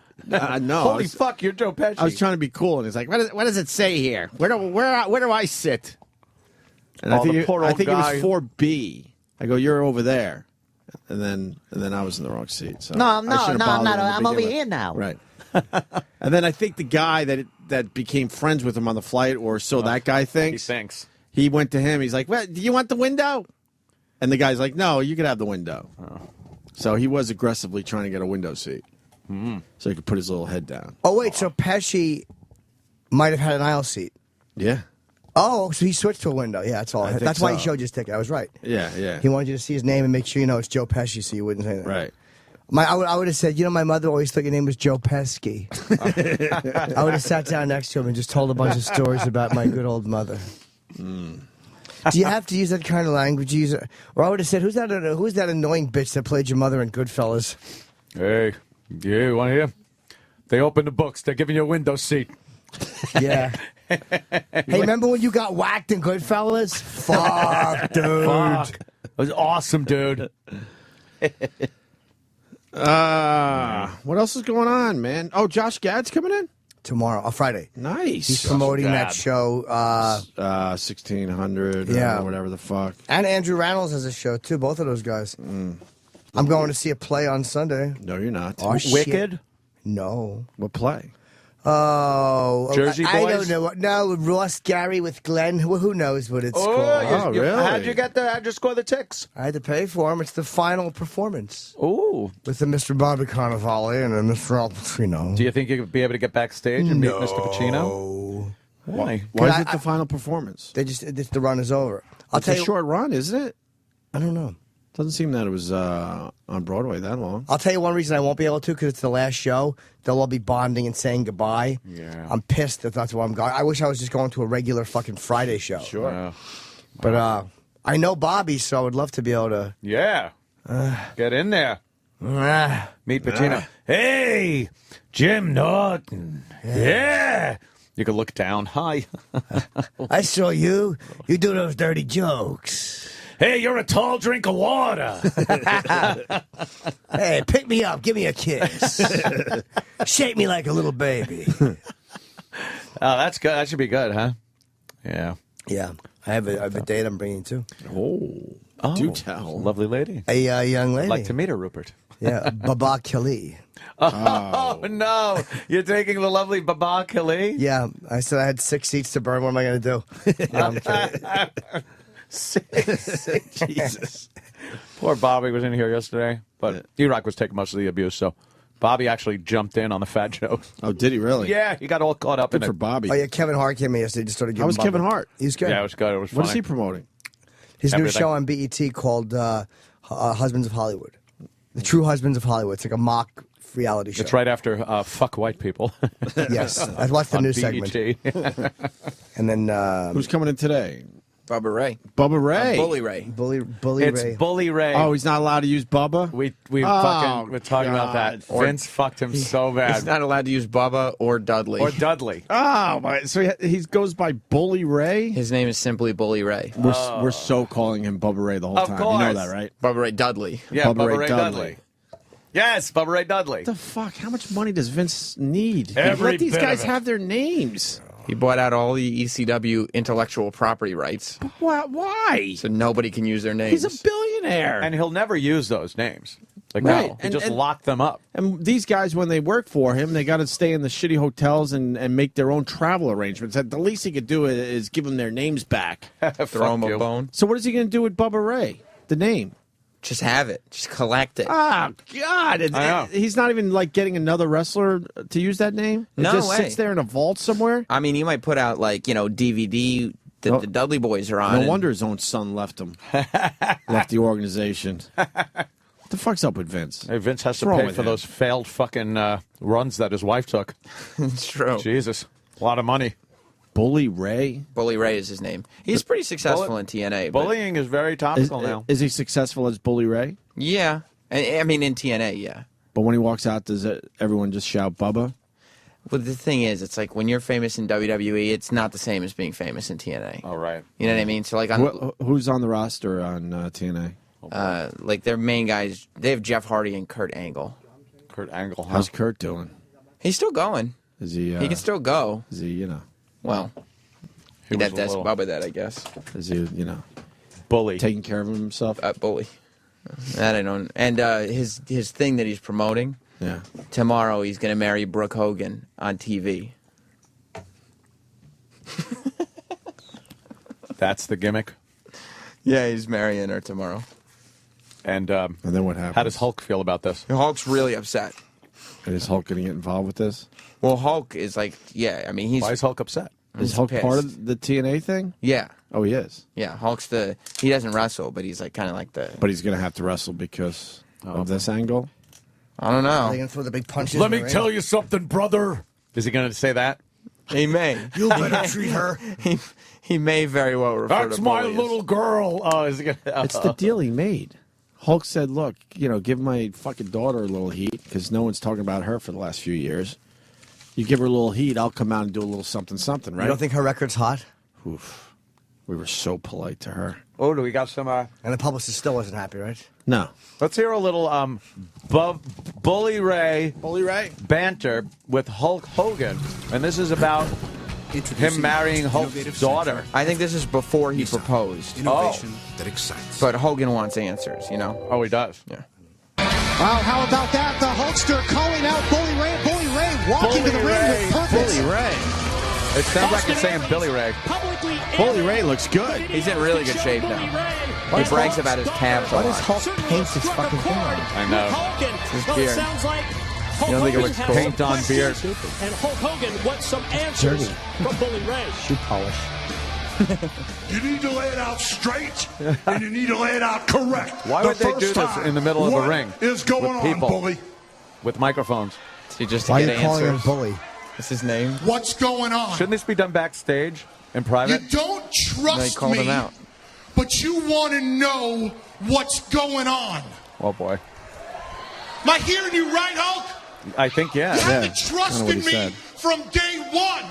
No. Holy fuck, you're Joe Pesci. I was trying to be cool, and he's like, what does it say here? Where do I sit? And Oh, I think, the poor I old think guy. it was 4B. I go, you're over there. And then I was in the wrong seat. So I shouldn't have bothered him to I'm over begin with. here now. Right. And then I think the guy that became friends with him on the flight, or so that guy He thinks, thinks. he went to him. He's like, well, do you want the window? And the guy's like, no, you can have the window. So he was aggressively trying to get a window seat. So he could put his little head down. Oh, wait, so Pesci might have had an aisle seat. Yeah. Oh, so he switched to a window. Yeah, that's all. I think That's why he so. showed you his ticket. I was right. Yeah. He wanted you to see his name and make sure you know it's Joe Pesci so you wouldn't say that. Right. I would have said, my mother always thought your name was Joe Pesci. I would have sat down next to him and just told a bunch of stories about my good old mother. Do you have to use that kind of language? Or I would have said, who's that annoying bitch that played your mother in Goodfellas? Hey, you want to hear? They opened the books. They're giving you a window seat. Yeah. Hey, remember when you got whacked in Goodfellas? Fuck, dude. Fuck. It was awesome, dude. What else is going on, man? Oh, Josh Gad's coming in tomorrow, Friday. Nice. He's promoting that show. 1600. Yeah. Or whatever the fuck. And Andrew Reynolds has a show too. Both of those guys. I'm going to see a play on Sunday. No, you're not. Oh, Wicked? shit. No. What play? Oh, Jersey I Boys? don't know. No, Ross Gary with Glenn. Who knows what it's called? Really? How'd you score the ticks? I had to pay for him. It's the final performance. Ooh. With the Mr. Bobby Cannavale and Mr. Al Pacino. Do you think you could be able to get backstage and meet Mr. Pacino? Why? Why is it the final performance? The run is over. It's a short run, isn't it? I don't know. Doesn't seem that it was on Broadway that long. I'll tell you one reason I won't be able to, because it's the last show. They'll all be bonding and saying goodbye. Yeah. I'm pissed if that's why I'm going. I wish I was just going to a regular fucking Friday show. Sure. Yeah. But I know Bobby, so I would love to be able to. Yeah. Get in there. Meet Pacino. Hey, Jim Norton. Yeah. You could look down. Hi. I saw you. You do those dirty jokes. Hey, you're a tall drink of water. Hey, pick me up. Give me a kiss. Shake me like a little baby. Oh, that's good. That should be good, huh? Yeah. Yeah. I have a date I'm bringing too. Oh, do tell. Lovely lady. A young lady. I'd like to meet her, Rupert. Yeah, Baba Kali. Oh, no. You're taking the lovely Baba Kali? Yeah, I said I had 6 seats to burn. What am I going to do? No, I'm kidding. Jesus. Poor Bobby was in here yesterday, but E-Rock was taking most of the abuse, so Bobby actually jumped in on the fat joke. Oh, did he really? Yeah, he got all caught up Good in for it. Bobby. Oh, yeah, Kevin Hart came in yesterday. Just started giving How was Bobby. Kevin Hart? He's good. Yeah, it was good. It was What funny. is he promoting? His new Everything. show on BET called Husbands of Hollywood. The True Husbands of Hollywood. It's like a mock reality show. It's right after Fuck White People. Yes. I watched the On new BET. segment. And then... Who's coming in today? Bubba Ray. Bubba Ray. Bully Ray. Bully It's Ray. Bully Ray. Oh, he's not allowed to use Bubba? We're Oh, talking about that. God. Vince fucked him so bad. He's not allowed to use Bubba or Dudley. Or Dudley. Oh, my. So he goes by Bully Ray? His name is simply Bully Ray. We're so calling him Bubba Ray the whole Of time. course. You know that, right? Bubba Ray Dudley. Yeah, Bubba Ray Dudley. Yes, Bubba Ray Dudley. What the fuck? How much money does Vince need? Every Let these bit guys of it. have their names. He bought out all the ECW intellectual property rights, Why? so nobody can use their names. He's a billionaire. And he'll never use those names. Like, Right. no, he just locked them up. And these guys, when they work for him, they got to stay in the shitty hotels and make their own travel arrangements. The least he could do is give them their names back. Throw him a bone. So what is he going to do with Bubba Ray? The name? Just have it. Just collect it. Oh, God. I know. He's not even like getting another wrestler to use that name? It No just way. sits there in a vault somewhere? I mean, he might put out DVD that the Dudley Boys are on. No and- wonder his own son left him. Left the organization. What the fuck's up with Vince? Hey, Vince has What's to wrong pay with for him? those failed fucking runs that his wife took. It's true. Jesus. A lot of money. Bully Ray? Bully Ray is his name. He's pretty successful in TNA. but- Bullying is very topical now. Is he successful as Bully Ray? Yeah. I mean, in TNA, yeah. But when he walks out, does everyone just shout Bubba? Well, the thing is, it's like when you're famous in WWE, it's not the same as being famous in TNA. All right. You know what I mean? So, like, Who's on the roster on TNA? like their main guys, they have Jeff Hardy and Kurt Angle. Kurt Angle, huh? How's Kurt doing? He's still going. Is he? He can still go. Is he? Well, He he'd was have to a ask little- Bubba that, I guess. Is he? Bully. Taking care of himself. Bully. That I don't. And his thing that he's promoting. Yeah. Tomorrow he's going to marry Brooke Hogan on TV. That's the gimmick. Yeah, he's marrying her tomorrow. And then what happens? How does Hulk feel about this? Hulk's really upset. And is Hulk going to get involved with this? Well, Hulk is like, yeah, I mean, he's... Why is Hulk upset? Is Hulk part of the TNA thing? Yeah. Oh, he is? Yeah, Hulk's he doesn't wrestle, but he's like kind of like the... But he's going to have to wrestle because of this angle? I don't know. Are they going to throw the big punches? Let in me the ring? tell you something, brother. Is he going to say that? He may. You better treat her. He may very well refer That's to my Bully as- little girl. Oh, is he going to... It's the deal he made. Hulk said, look, give my fucking daughter a little heat because no one's talking about her for the last few years. You give her a little heat, I'll come out and do a little something, right? You don't think her record's hot? Oof. We were so polite to her. Oh, do we got some? And the publicist still wasn't happy, right? No. Let's hear a little Bully Ray banter with Hulk Hogan, and this is about him marrying Hulk's daughter. I think this is before he proposed. Innovation that excites. But Hogan wants answers, you know? Oh, he does? Yeah. Well, how about that? The Hulkster calling out Bully Ray. Bully Ray walking to the ring with purpose. Bully Ray. It sounds like you're saying Billy Ray. Bully Ray looks good. He's in really good shape now. He brags about his calves a Why lot. does Hulk paint his fucking thing on? I know. His beard. You don't think it looks cool? Paint on beard. And Hulk Hogan wants some answers from Bully Ray. Shoe polish. You need to lay it out straight, and you need to lay it out correct. Why would they do this in the middle of a ring? What is going with on, people, Bully? with microphones? See, just Why are you calling him Bully? That's his name. What's going on? Shouldn't this be done backstage in private? You don't trust called me, him out. but you want to know what's going on. Oh boy, Am I hearing you right, Hulk? I think You yeah. haven't trusted me from day one.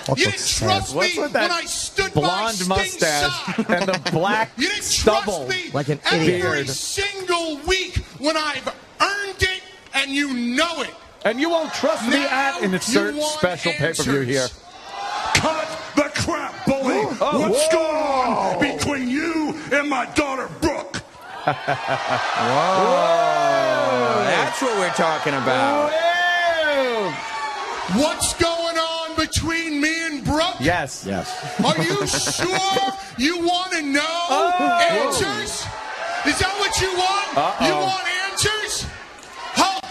Hulk You looks didn't trust sad. What's me with that when I stood blonde by mustache Sting's side. and the black You didn't stubble? trust me Like an every idiot. single week when I've earned it, and you know it. And you won't trust me Now at insert you want special pay-per-view here. answers. Cut the crap, Bully. What's going on between you and my daughter, Brooke? That's what we're talking about. What's going on between me and Brooke? Yes. Yes. Are you sure you want to know answers? Is that what you want? You want answers? Hulk,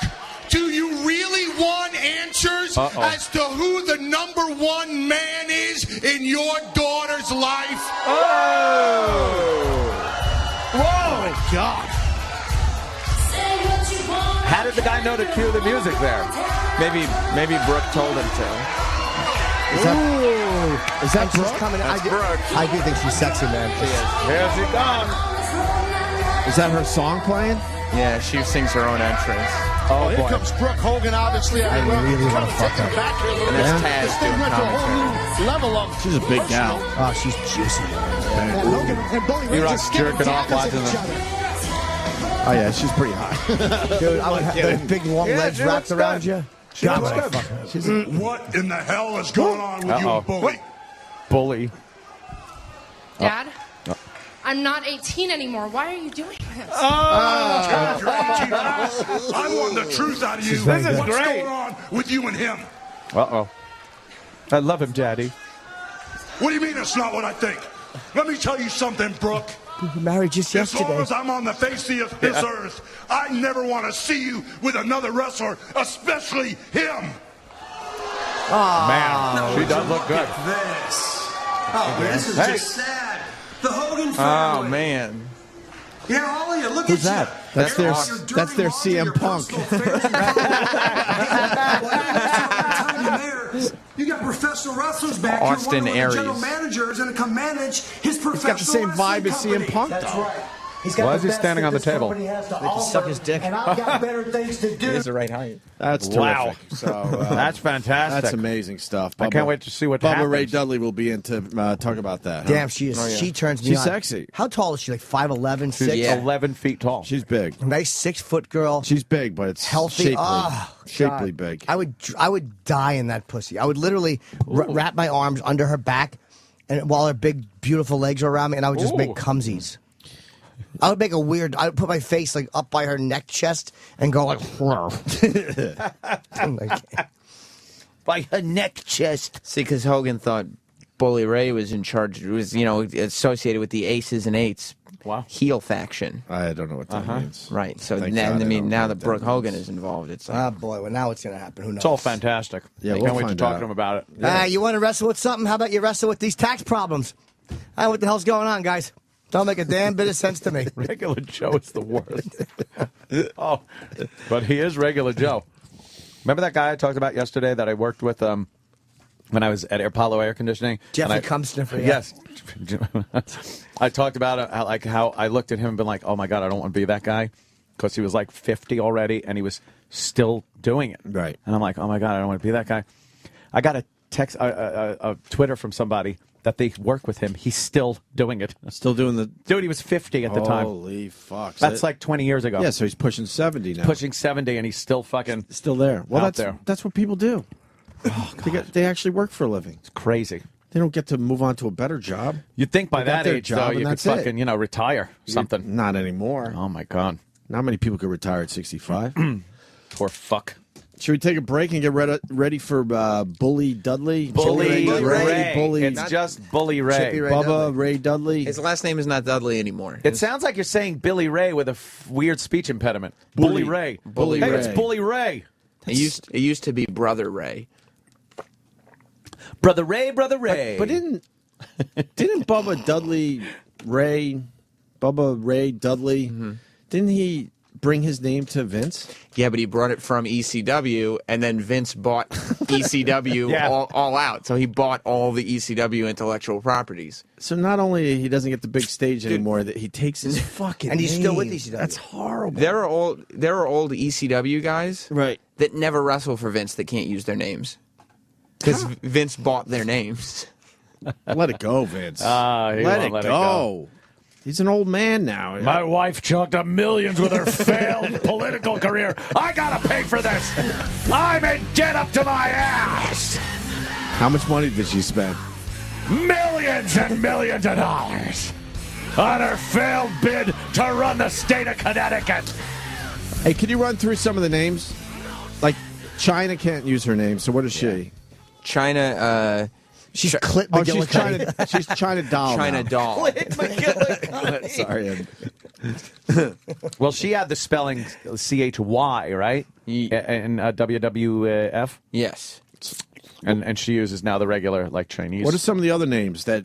do you really want answers as to who the #1 man is in your daughter's life? Whoa! My God. How did the guy know to cue the music there? Maybe Brooke told him to. Is that Brooke? Brooke coming? That's Brooke. I do think she's sexy, man. Here she comes. Is that her song playing? Yeah, she sings her own entrance. Oh, Here boy. comes Brooke Hogan, obviously. I really want to fuck her. And there's Taz This thing doing went to a whole commentary. new level of. She's a big gal. Oh, she's juicy. And Hogan and Bully Ray E-Rock's just giving jerking off daggers at watching each them. other. Oh yeah, she's pretty hot. Dude, I would have those big long Yeah, legs she wrapped looks around good. you. She God, looks would I good. fuck her. What in the hell is going on with you and Bully? Bully. Dad, I'm not 18 anymore. Why are you doing this? I want the truth out of you. This is What's great. going on with you and him? Uh-oh. I love him, Daddy. What do you mean it's not what I think? Let me tell you something, Brooke. You married just As long yesterday. as I'm on the face of this earth, I never want to see you with another wrestler, especially him. Man, she does look good. This. Oh, this is Hey. just sad. The Hogan family. Oh, man. Yeah, all of you, look Who's at that? you. That's their Your dirty that's their laundry, CM your Punk. personal affairs. You got professional wrestlers back here. Austin One of the general Aries. managers going to come manage his professional He's got the same vibe as wrestling CM Punk, company. though. That's right. He's got Why the is he best standing that on the this table? company has to They can offer, suck his dick. And I've got better things to do. He is the right height. That's Wow. terrific. So That's fantastic. That's amazing stuff. I can't wait to see what Bubba happens. Ray Dudley will be in to talk about that. Damn, she is. Oh, yeah. She turns me She's on. sexy. How tall is she? Like 5'11", 6? Yeah. 11 feet tall. She's big. Nice 6-foot girl. She's big, but it's Healthy. shapely. Oh, shapely God. big. I would die in that pussy. I would literally wrap my arms under her back, and while her big, beautiful legs are around me, and I would just make cumsies. I would make a weird. I would put my face like up by her neck chest and go like, by her neck chest. See, because Hogan thought Bully Ray was in charge, was, associated with the Aces and Eights heel faction. I don't know what that means. Right. So Thank now, God I don't now know that what that Brooke Hogan means. is involved, it's like, Ah, boy. Well, now it's gonna happen. Who knows? It's all fantastic. Yeah, I we'll can't wait to find talk out. to him about it. You want to wrestle with something? How about you wrestle with these tax problems? What the hell's going on, guys? Don't make a damn bit of sense to me. Regular Joe is the worst. Oh, but he is Regular Joe. Remember that guy I talked about yesterday that I worked with when I was at Apollo Air Conditioning? Jeffrey And Cumsniffer, yeah. Yes. I talked about it, how I looked at him and been like, oh my God, I don't want to be that guy. Because he was like 50 already and he was still doing it. Right. And I'm like, oh my God, I don't want to be that guy. I got a text a Twitter from somebody that they work with him. He's still doing it. Still doing the... Dude, he was 50 at the time. Holy fuck. That's like 20 years ago. Yeah, so he's pushing 70 now. Pushing 70, and he's still fucking... Still there. Well, out there. That's what people do. They actually work for a living. It's crazy. They don't get to move on to a better job. You'd think by They got that their age, job though, and you could that's it. fucking, retire something. Not anymore. Oh, my God. Not many people could retire at 65. Poor fuck. Should we take a break and get ready for Bully Dudley? Bully Ray. Ray. It's just Bully Ray. Bubba Ray Dudley. His last name is not Dudley anymore. It sounds like you're saying Billy Ray with a weird speech impediment. Bully Ray. Bully Hey, Ray. it's Bully Ray. It used to be Brother Ray. Brother Ray, Brother Ray. But didn't Bubba Ray Dudley, didn't he bring his name to Vince? Yeah, but he brought it from ECW, and then Vince bought ECW all out. So he bought all the ECW intellectual properties. So not only he doesn't get the big stage anymore, that he takes his fucking And he's still with name. ECW. That's horrible. There are old ECW guys right that never wrestle for Vince that can't use their names because Vince bought their names. Let it go, Vince. Let it go. He's an old man now. My wife chucked up millions with her failed political career. I gotta pay for this. I'm in debt up to my ass. How much money did she spend? Millions and millions of dollars on her failed bid to run the state of Connecticut. Hey, can you run through some of the names? Like, China can't use her name, so what is she? China, she's Clit Oh, she's McGillicuddy. She's China Doll. China now. Doll. Sorry. Well, she had the spelling CHY, right? In WWF? Yes. And she uses now the regular, like, Chinese. What are some of the other names that,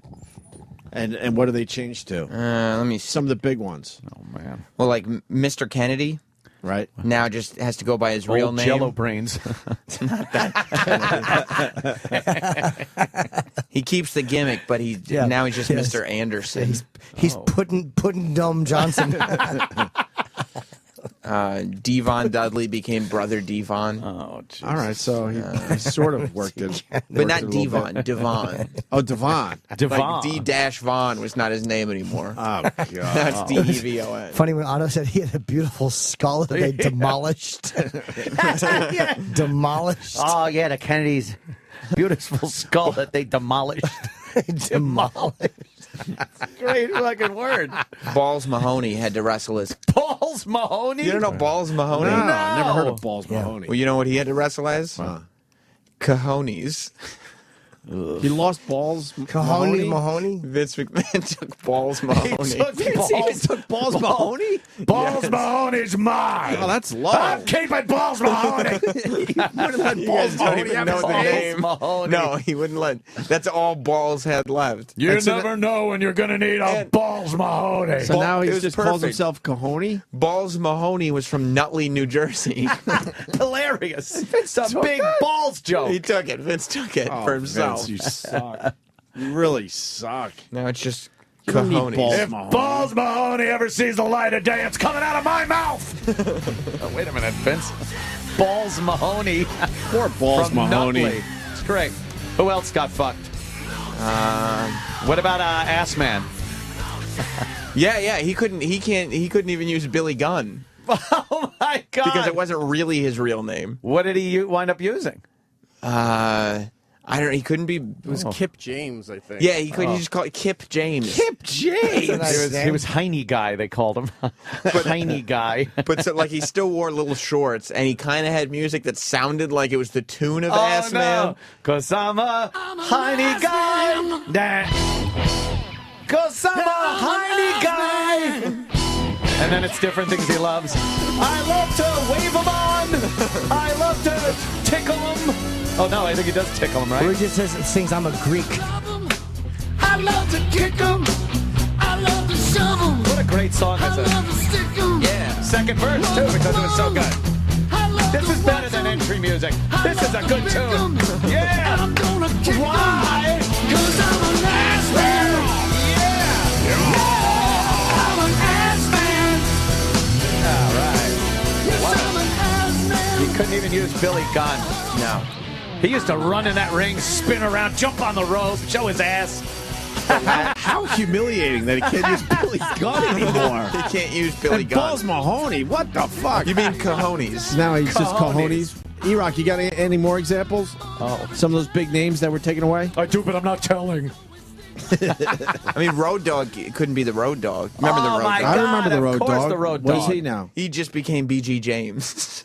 and what do they change to? Let me see. Some of the big ones. Oh, man. Well, like Mr. Kennedy. Right. Now just has to go by his real Old name. Jello brains. It's not that. He keeps the gimmick, but now he's just Mr. Anderson. He's Puddin' Dome Johnson. Devon Dudley became Brother Devon. Oh, jeez. All right, so he sort of worked it. But not Devon, Devon. Oh, Devon. Like D-Vaughn was not his name anymore. Oh, God. That's D-E-V-O-N. Funny when Otto said he had a beautiful skull that they demolished. Demolished. Oh, yeah, the Kennedys. Beautiful skull that they demolished. Demolished. Great fucking word. Balls Mahoney had to wrestle as... Balls Mahoney? You don't know Balls Mahoney? No, I never heard of Balls Mahoney. Well, you know what he had to wrestle as? Cojones. He lost Balls Mahoney. Mahoney? Vince McMahon took Balls Mahoney. He took Balls Mahoney? Balls Mahoney's mine. Oh, that's low. I'm keeping Balls Mahoney. He wouldn't let You Balls guys don't Mahoney even have know his the name. name. Mahoney. No, he wouldn't let... That's all Balls had left. You never know when you're going to need a Balls Mahoney. So now he It was just calls perfect. himself Cahoney? Balls Mahoney was from Nutley, New Jersey. Hilarious. It's a big balls joke. He took it. Vince took it for himself. Vince, you suck. You really suck. Now it's just You don't need cojones. Balls If Mahoney. Balls Mahoney ever sees the light of day, it's coming out of my mouth. Oh, wait a minute, Vince. Balls Mahoney. Poor Balls from Mahoney. Nutley. It's great. Who else got fucked? What about Ass Man? Yeah. He couldn't even use Billy Gunn Oh my God! because it wasn't really his real name. What did he wind up using? I don't. He couldn't be. It was Kip James, I think. Yeah, he could. He just called it Kip James. Kip James. He was Heine Guy. They called him. Heine Guy. But so, like, he still wore little shorts, and he kind of had music that sounded like it was the tune of Ass Man. Cause I'm a Heine Guy. Cause I'm a Heine Guy. And then it's different things he loves. I love to wave him on. I love to tickle him. Oh, no, I think he does tickle him, right? Or he just sings, I'm a Greek. I love to kick 'em. I love to shove 'em. What a great song I this love to is. stick 'em. Yeah. Second verse, too, because it was so good. This is better than entry music. This is a good tune. Yeah. I'm gonna kick 'em. Why? 'Cause I'm an ass man. Yeah. I'm an ass man. All right. Yes, I'm an ass man. You couldn't even use Billy Gunn. No. He used to run in that ring, spin around, jump on the ropes, show his ass. How humiliating that he can't use Billy Gunn anymore. He can't use Billy and Gunn. Balls Mahoney, what the fuck? You mean cojones? Now he's just cojones. E-Rock, you got any more examples? Oh. Some of those big names that were taken away? I do, but I'm not telling. I mean, Road Dogg couldn't be the Road Dogg. Remember the Road Dogg? I remember the Road of course Dogg. the Road What is Dogg. he now? He just became BG James.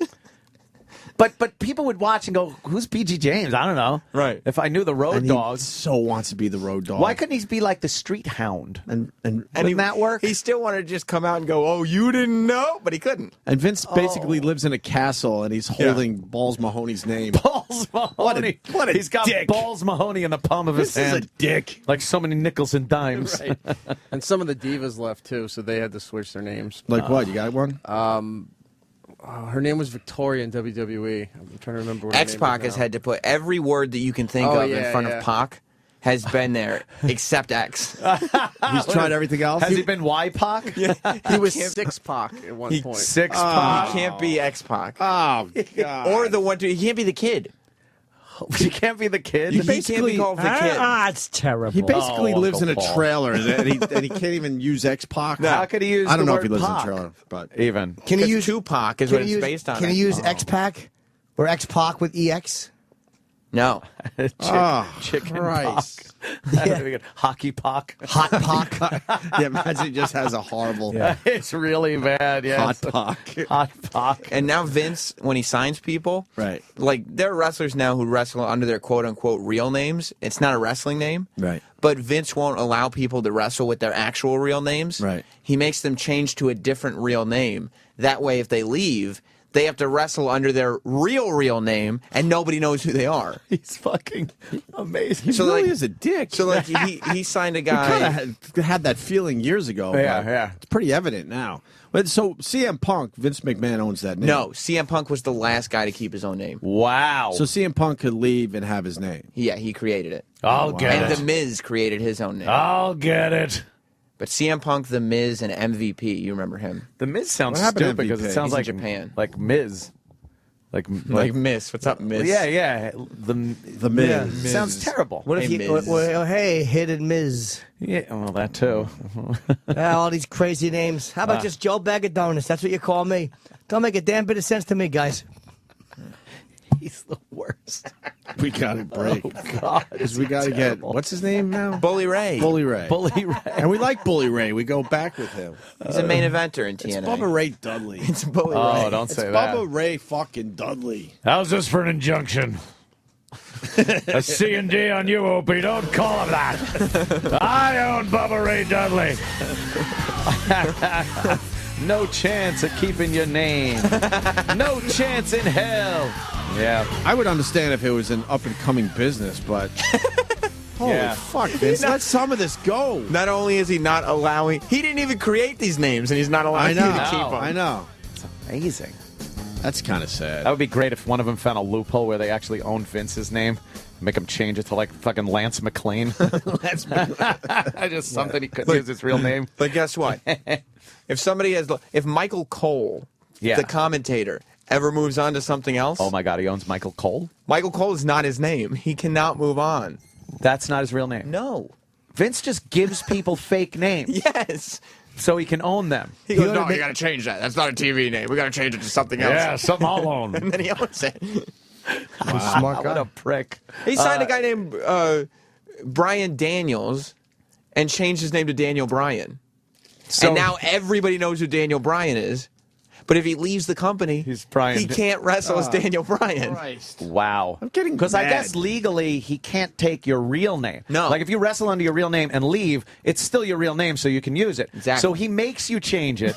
But people would watch and go, "Who's BG James?" I don't know. Right. If I knew the Road And Dogg, he so wants to be the Road Dogg. why couldn't he be like the Street Hound? And Wouldn't that work? He still wanted to just come out and go, "Oh, you didn't know," but he couldn't. And Vince basically lives in a castle, and he's holding Balls Mahoney's name. Balls Mahoney. What a He's got dick. Balls Mahoney in the palm of his This is hand. a dick. Like so many nickels and dimes. Right. And some of the divas left too, so they had to switch their names. Like what? You got one? Her name was Victoria in WWE. I'm trying to remember what her name is X-Pac has now. had to put every word that you can think Oh, of in yeah, front yeah. of Pac has been there, except X. He's tried everything else? Has he been Y-Pac? He was 6-Pac at one point. Six-Pac. He can't be X-Pac. Oh, God. Or the one, he can't be the kid. He can't be the kid. He can't be called the kid. It's terrible. He basically lives in a Uncle Paul. trailer, and he can't even use X-Pac. How could he use I don't the know if he word lives in Pac? a trailer, but Even. Can he 'Cause use Tupac is can what he it's use- based on. Can he use X-Pac or X-Pac with EX? No. Chicken Christ. Pac. Hockey Pac. Hot Pac. Yeah, imagine he just has a horrible It's really bad, yeah. hot Pac. Hot Pac. And now Vince, when he signs people, Right. like there are wrestlers now who wrestle under their quote-unquote real names. It's not a wrestling name. Right. But Vince won't allow people to wrestle with their actual real names. Right. He makes them change to a different real name. That way, if they leave, they have to wrestle under their real name, and nobody knows who they are. He's fucking amazing. He So, really like- is a dick. So, like, he signed a I guy. kind of had that feeling years ago. Yeah, but yeah. It's pretty evident now. But so CM Punk, Vince McMahon owns that name. No, CM Punk was the last guy to keep his own name. Wow. So CM Punk could leave and have his name. Yeah, he created it. I'll And get The it. Miz created his own name. I'll get it. But CM Punk, The Miz, and MVP, you remember him. The Miz sounds What happened to stupid because MVP? it sounds He's in like Japan. Like Miz. Like Miz. What's up, Miz? Yeah. The Miz. yeah, Miz. sounds terrible. What if Hey, you? Miz. Well, hey, hidden Miz. Yeah, well, that too. All these crazy names. How about just Joe Bag of Donuts? That's what you call me. Don't make a damn bit of sense to me, guys. He's the worst. We got to break. Oh, God. Because we got to get, what's his name now? Bully Ray. Bully Ray. Bully Ray. And we like Bully Ray. We go back with him. He's a main eventer in It's TNA. Bubba Ray Dudley. It's Bully Oh, Ray. don't It's say that. Bubba Ray fucking Dudley. How's this for an injunction? A C&D on you, Opie. Don't call him that. I own Bubba Ray Dudley. No chance of keeping your name. No chance in hell. Yeah. I would understand if it was an up-and-coming business, but... Holy Yeah. fuck, Vince. Let some of this go. Not only is he not allowing... He didn't even create these names, and he's not allowing I know. you to keep them. I know. It's amazing. That's kind of sad. That would be great if one of them found a loophole where they actually owned Vince's name. Make him change it to like fucking Lance McLean. Lance Just something he couldn't use his real name. But guess what? If somebody has... If Michael Cole, Yeah. the commentator, ever moves on to something else... Oh my God, he owns Michael Cole? Michael Cole is not his name. He cannot move on. That's not his real name. No. Vince just gives people fake names Yes. so he can own them. He goes, no, you got to change that. That's not a TV name. We got to change it to something else. Yeah, something I'll own. And then he owns it. Smart What guy. a prick. He signed a guy named Brian Daniels and changed his name to Daniel Bryan. So- and now everybody knows who Daniel Bryan is. But if he leaves the company, He's Brian he can't wrestle as Daniel Bryan. Wow. I'm getting Because I mad. guess legally he can't take your real name. No. Like if you wrestle under your real name and leave, it's still your real name, so you can use it. Exactly. So he makes you change it.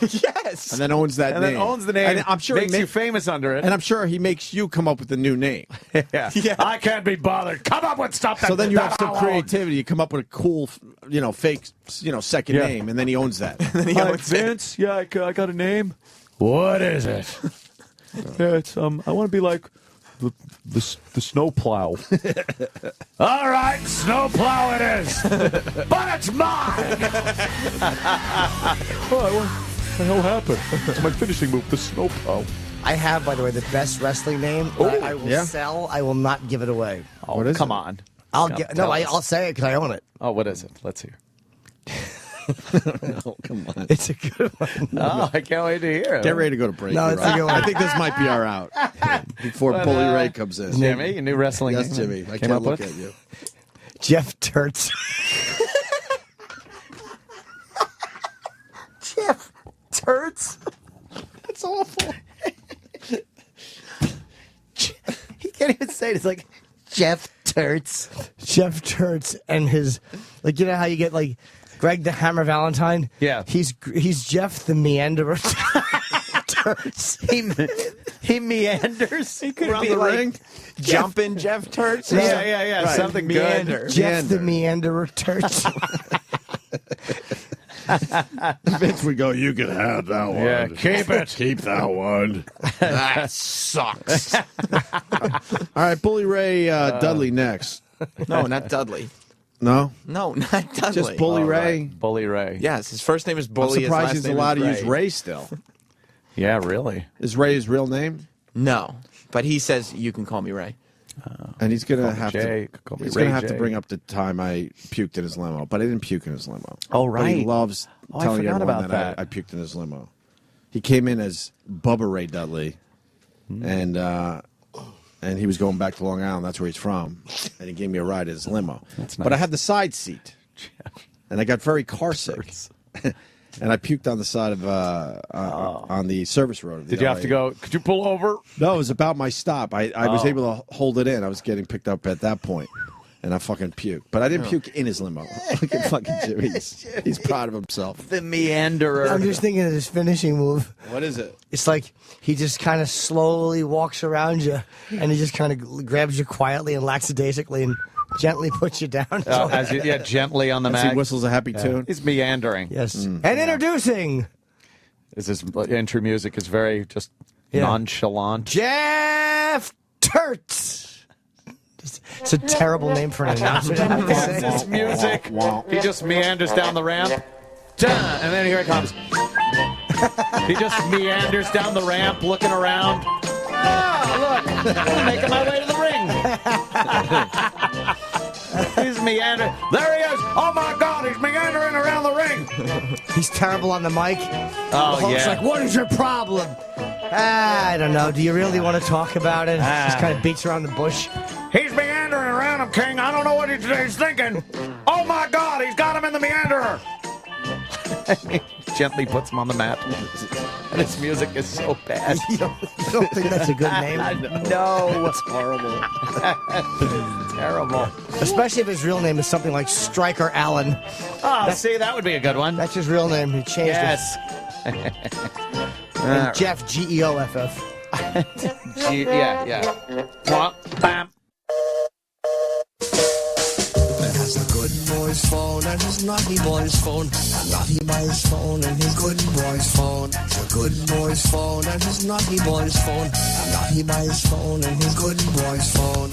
Yes. And then owns that and name. then owns the name. And I'm sure makes he you famous under it. And I'm sure he makes you come up with a new name. yeah. I can't be bothered. Come up with something. So then you have that some I'll own. creativity. You come up with a cool, fake, second Yeah. name, and then he owns that. Hi, Vince. Yeah, I got a name. What is it? Yeah, it's I want to be like the snowplow. All right, snowplow it is. But it's mine. What the hell happened? It's my finishing move, the snowplow. I have, by the way, the best wrestling name. I will sell. I will not give it away. Oh, what is come on. I'll say it because I own it. Oh, what is it? Let's hear. No, come on. It's a good one. Oh, I can't wait to hear it. Get ready to go to break. No, it's a good one. I think this might be our out before Bully Ray comes in. Jimmy, your new wrestling Yes, name Jimmy. I came can't up look with? at you. Jeff Turtz. Jeff Turtz. That's awful. He can't even say it. It's like Jeff Turtz. Jeff Turtz and his, like, you know how you get like Greg the Hammer Valentine? Yeah. He's Jeff the Meanderer. Turtz. He meanders. He could Around be the like ring? jumping Jeff Turtz. Yeah. Right. Something Meander. good. Jeff the Meanderer Turtz. Vince would go, you can have that one. Yeah, keep it. Keep that one. That sucks. All right, Bully Ray Dudley next. No, not Dudley. No? No, not Dudley. Just Bully Ray? Right. Bully Ray. Yes, his first name is I'm Bully. surprised his he's last allowed name to is use Ray still. Yeah, really. Is Ray his real name? No, but he says you can call me Ray. And he's going to Call me have Jay. to Call me he's Ray going to have to J. bring up the time I puked in his limo, but I didn't puke in his limo. Oh, But he right. loves Oh, I telling forgot everyone about that that. I puked in his limo. He came in as Bubba Ray Dudley, and he was going back to Long Island. That's where he's from, and he gave me a ride in his limo. That's But I nice. had the side seat, and I got very car sick. And I puked on the side of on the service road. Of the Did you have LA. to go? Could you pull over? No, it was about my stop. I was Oh. able to hold it in. I was getting picked up at that point, and I fucking puked. But I didn't puke in his limo. Look at fucking Jimmy. He's proud of himself. The meanderer. I'm just thinking of his finishing move. What is it? It's like he just kind of slowly walks around you, and he just kind of grabs you quietly and lackadaisically and gently puts you down. Gently on the As mag. he whistles a happy tune. He's meandering. Yes. And introducing His entry music is very just nonchalant. Jeff Turtz. It's a terrible name for an announcer. It's his music. He just meanders down the ramp. And then here it comes. He just meanders down the ramp, looking around. Oh, look. I'm making my way to the ring. He's meandering. There he is. Oh, my God. He's meandering around the ring. He's terrible on the mic. Oh, The Hulk's yeah. like, what is your problem? I don't know. Do you really want to talk about it? Just kind of beats around the bush. He's meandering around him, King. I don't know what he's thinking. Oh, my God, he's got him in the meanderer. Gently puts him on the mat. And his music is so bad. You don't think that's a good name? No. It's horrible. Terrible. Especially if his real name is something like Stryker Allen. Oh, see, that would be a good one. That's his real name. He changed Yes. it. And Jeff, Geoff. Yeah. Womp, bam. Has a good boy's phone and his naughty boy's phone. A naughty boy's phone and his good boy's phone. It's a good boy's phone and his naughty boy's phone. A naughty boy's phone and his good boy's phone.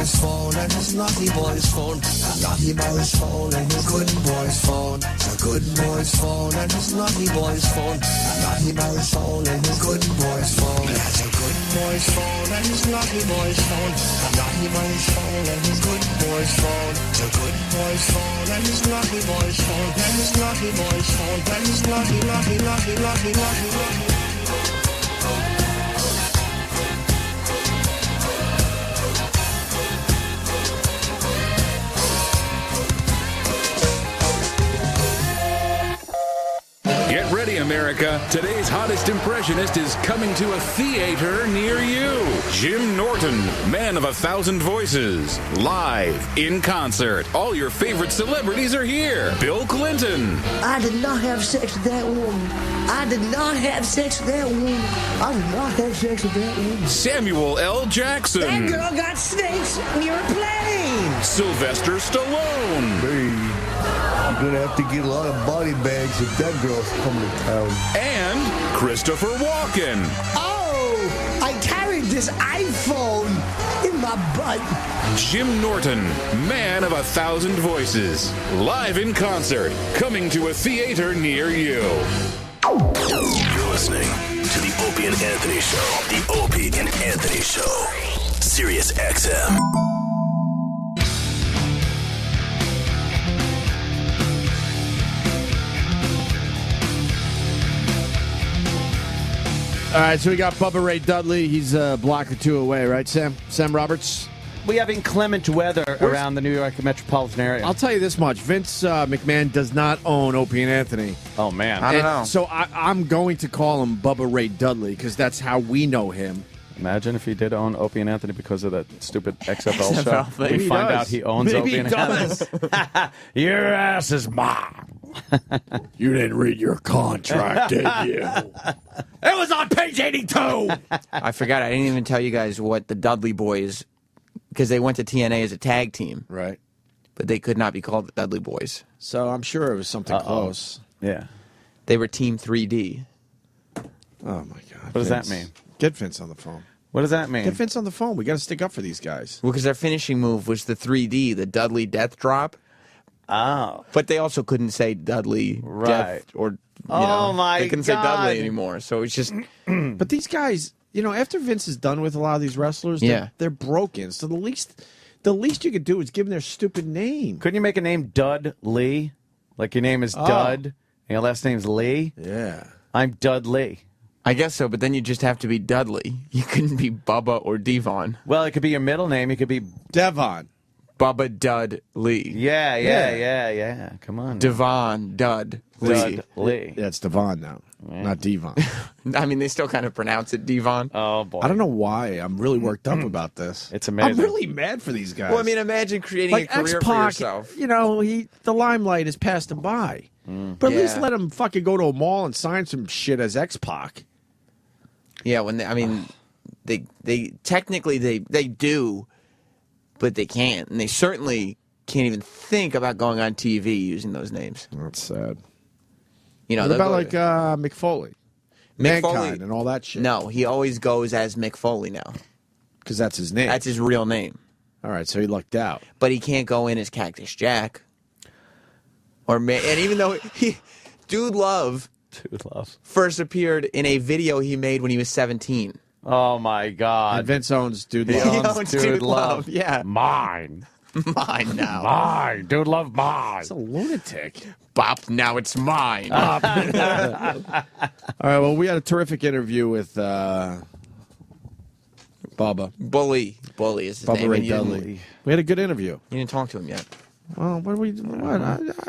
Boy's phone and his naughty boy's phone. A naughty boy's phone and his good boy's phone. It's a good boy's phone and his naughty boy's phone. A naughty boy's phone and his good boy's phone. That's a good boy's phone and his naughty boy's phone. A naughty boy's phone and his good boy's phone. It's a good boy's phone and his naughty boy's phone. And his naughty boy's phone. And his naughty. Get ready, America. Today's hottest impressionist is coming to a theater near you. Jim Norton, man of 1,000 voices. Live, in concert. All your favorite celebrities are here. Bill Clinton. I did not have sex with that woman. I did not have sex with that woman. I did not have sex with that woman. Samuel L. Jackson. That girl got snakes near a plane. Sylvester Stallone. I'm gonna have to get a lot of body bags if that girl's coming to town. And Christopher Walken. Oh, I carried this iPhone in my butt. Jim Norton, man of 1,000 voices. Live in concert, coming to a theater near you. You're listening to the Opie and Anthony Show. The Opie and Anthony Show. Sirius XM. All right, so we got Bubba Ray Dudley. He's a block or two away, right, Sam? Sam Roberts? We have inclement weather around the New York metropolitan area. I'll tell you this much. Vince McMahon does not own Opie and Anthony. Oh, man. I don't know. So I'm going to call him Bubba Ray Dudley because that's how we know him. Imagine if he did own Opie and Anthony because of that stupid XFL show. Maybe We he find does. out he owns Maybe Opie and he does. Anthony. Your ass is mine. You didn't read your contract, did you? It was on page 82. I forgot. I didn't even tell you guys what the Dudley Boys, because they went to TNA as a tag team. Right. But they could not be called the Dudley Boys. So I'm sure it was something close. Yeah. They were Team 3D. Oh, my God. What does that mean? Get Vince on the phone. What does that mean? Get Vince on the phone. We got to stick up for these guys. Well, because their finishing move was the 3D, the Dudley Death Drop. Oh. But they also couldn't say Dudley Right. Death or, my they couldn't God. say Dudley anymore. So it's just... But these guys, after Vince is done with a lot of these wrestlers, they're broken. So the least you could do is give them their stupid name. Couldn't you make a name Dud Lee? Like your name is Dud, and your last name's Lee? Yeah. I'm Dud Lee. I guess so, but then you just have to be Dudley. You couldn't be Bubba or Devon. Well, it could be your middle name. You could be Devon. Bubba Dud Lee. Yeah. Come on. Devon Dud Lee. Dud Lee. Yeah, it's Devon now, not Devon. I mean, they still kind of pronounce it Devon. Oh, boy. I don't know why. I'm really worked up about this. It's amazing. I'm really mad for these guys. Well, I mean, imagine creating like a career X-Pac, for yourself. The limelight has passed him by. But at least let him fucking go to a mall and sign some shit as X-Pac. Yeah, they technically they do, but they can't, and they certainly can't even think about going on TV using those names. That's sad. What about like Mick Foley? Mick Foley Mankind and all that shit. No, he always goes as Mick Foley now. Because that's his name. That's his real name. All right, so he lucked out. But he can't go in as Cactus Jack. And even though Dude Love first appeared in a video he made when he was 17. Oh, my God. And Vince owns Dude He Love. owns Dude Love, yeah. Mine. Mine now. Mine. Dude Love mine. It's a lunatic. Bop, now it's mine. All right, well, we had a terrific interview with Bubba. Bully is his Bubba name. Ray and you didn't- Dudley. We had a good interview. You didn't talk to him yet. Well,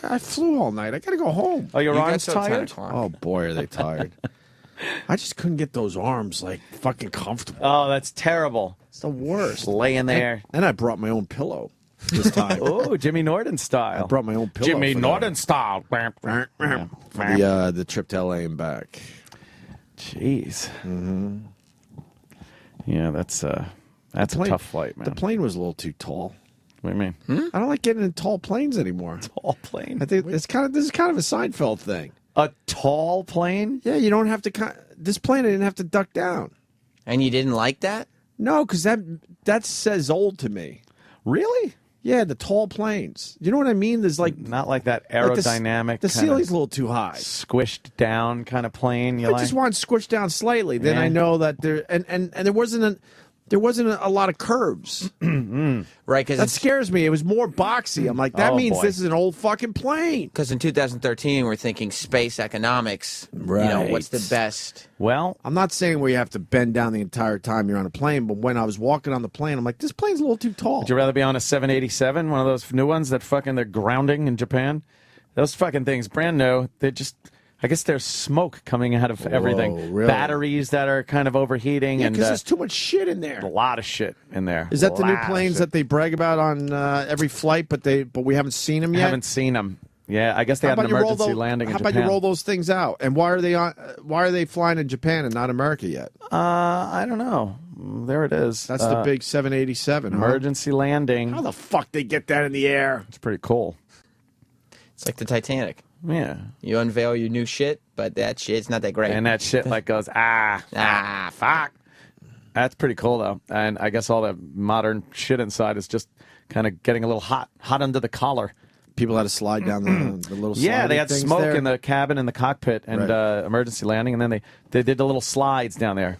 I flew all night. I got to go home. Oh, your You got arms till 10 tired? o'clock. Oh, boy, are they tired. I just couldn't get those arms, fucking comfortable. Oh, that's terrible. It's the worst. Just laying there. And I brought my own pillow this time. Oh, Jimmy Norton I style. brought my own pillow. Jimmy for Norton style. the trip to LA and back. Jeez. Mm-hmm. Yeah, that's a tough flight, man. The plane was a little too tall. What do you mean? I don't like getting in tall planes anymore. Tall plane? I think this is kind of a Seinfeld thing. A tall plane? Yeah, you don't have to. This plane I didn't have to duck down. And you didn't like that? No, because that says old to me. Really? Yeah, the tall planes. You know what I mean? There's not like that aerodynamic. The ceiling's a little too high. Squished down kind of plane. I just want it squished down slightly. Then I know that there and there wasn't a lot of curves. Right, because that scares me. It was more boxy. I'm like, that means this is an old fucking plane. Because in 2013, we're thinking space economics. Right. What's the best? Well, I'm not saying where you have to bend down the entire time you're on a plane, but when I was walking on the plane, I'm like, this plane's a little too tall. Would you rather be on a 787, one of those new ones that they're grounding in Japan? Those fucking things, brand new. They're just, I guess there's smoke coming out of everything. Really? Batteries that are kind of overheating. Yeah, and because there's too much shit in there. A lot of shit in there. Is that the new planes that they brag about on every flight, but we haven't seen them yet? Haven't seen them. Yeah, I guess they had an emergency landing in Japan. How about you roll those things out? And why are they flying in Japan and not America yet? I don't know. There it is. That's the big 787. Emergency landing. How the fuck they get that in the air? It's pretty cool. It's like the Titanic. Yeah. You unveil your new shit, but that shit's not that great. And that shit goes, fuck. That's pretty cool, though. And I guess all the modern shit inside is just kind of getting a little hot under the collar. People had to slide down the little Yeah, they had things smoke there. in the cabin and the cockpit and emergency landing, and then they did the little slides down there.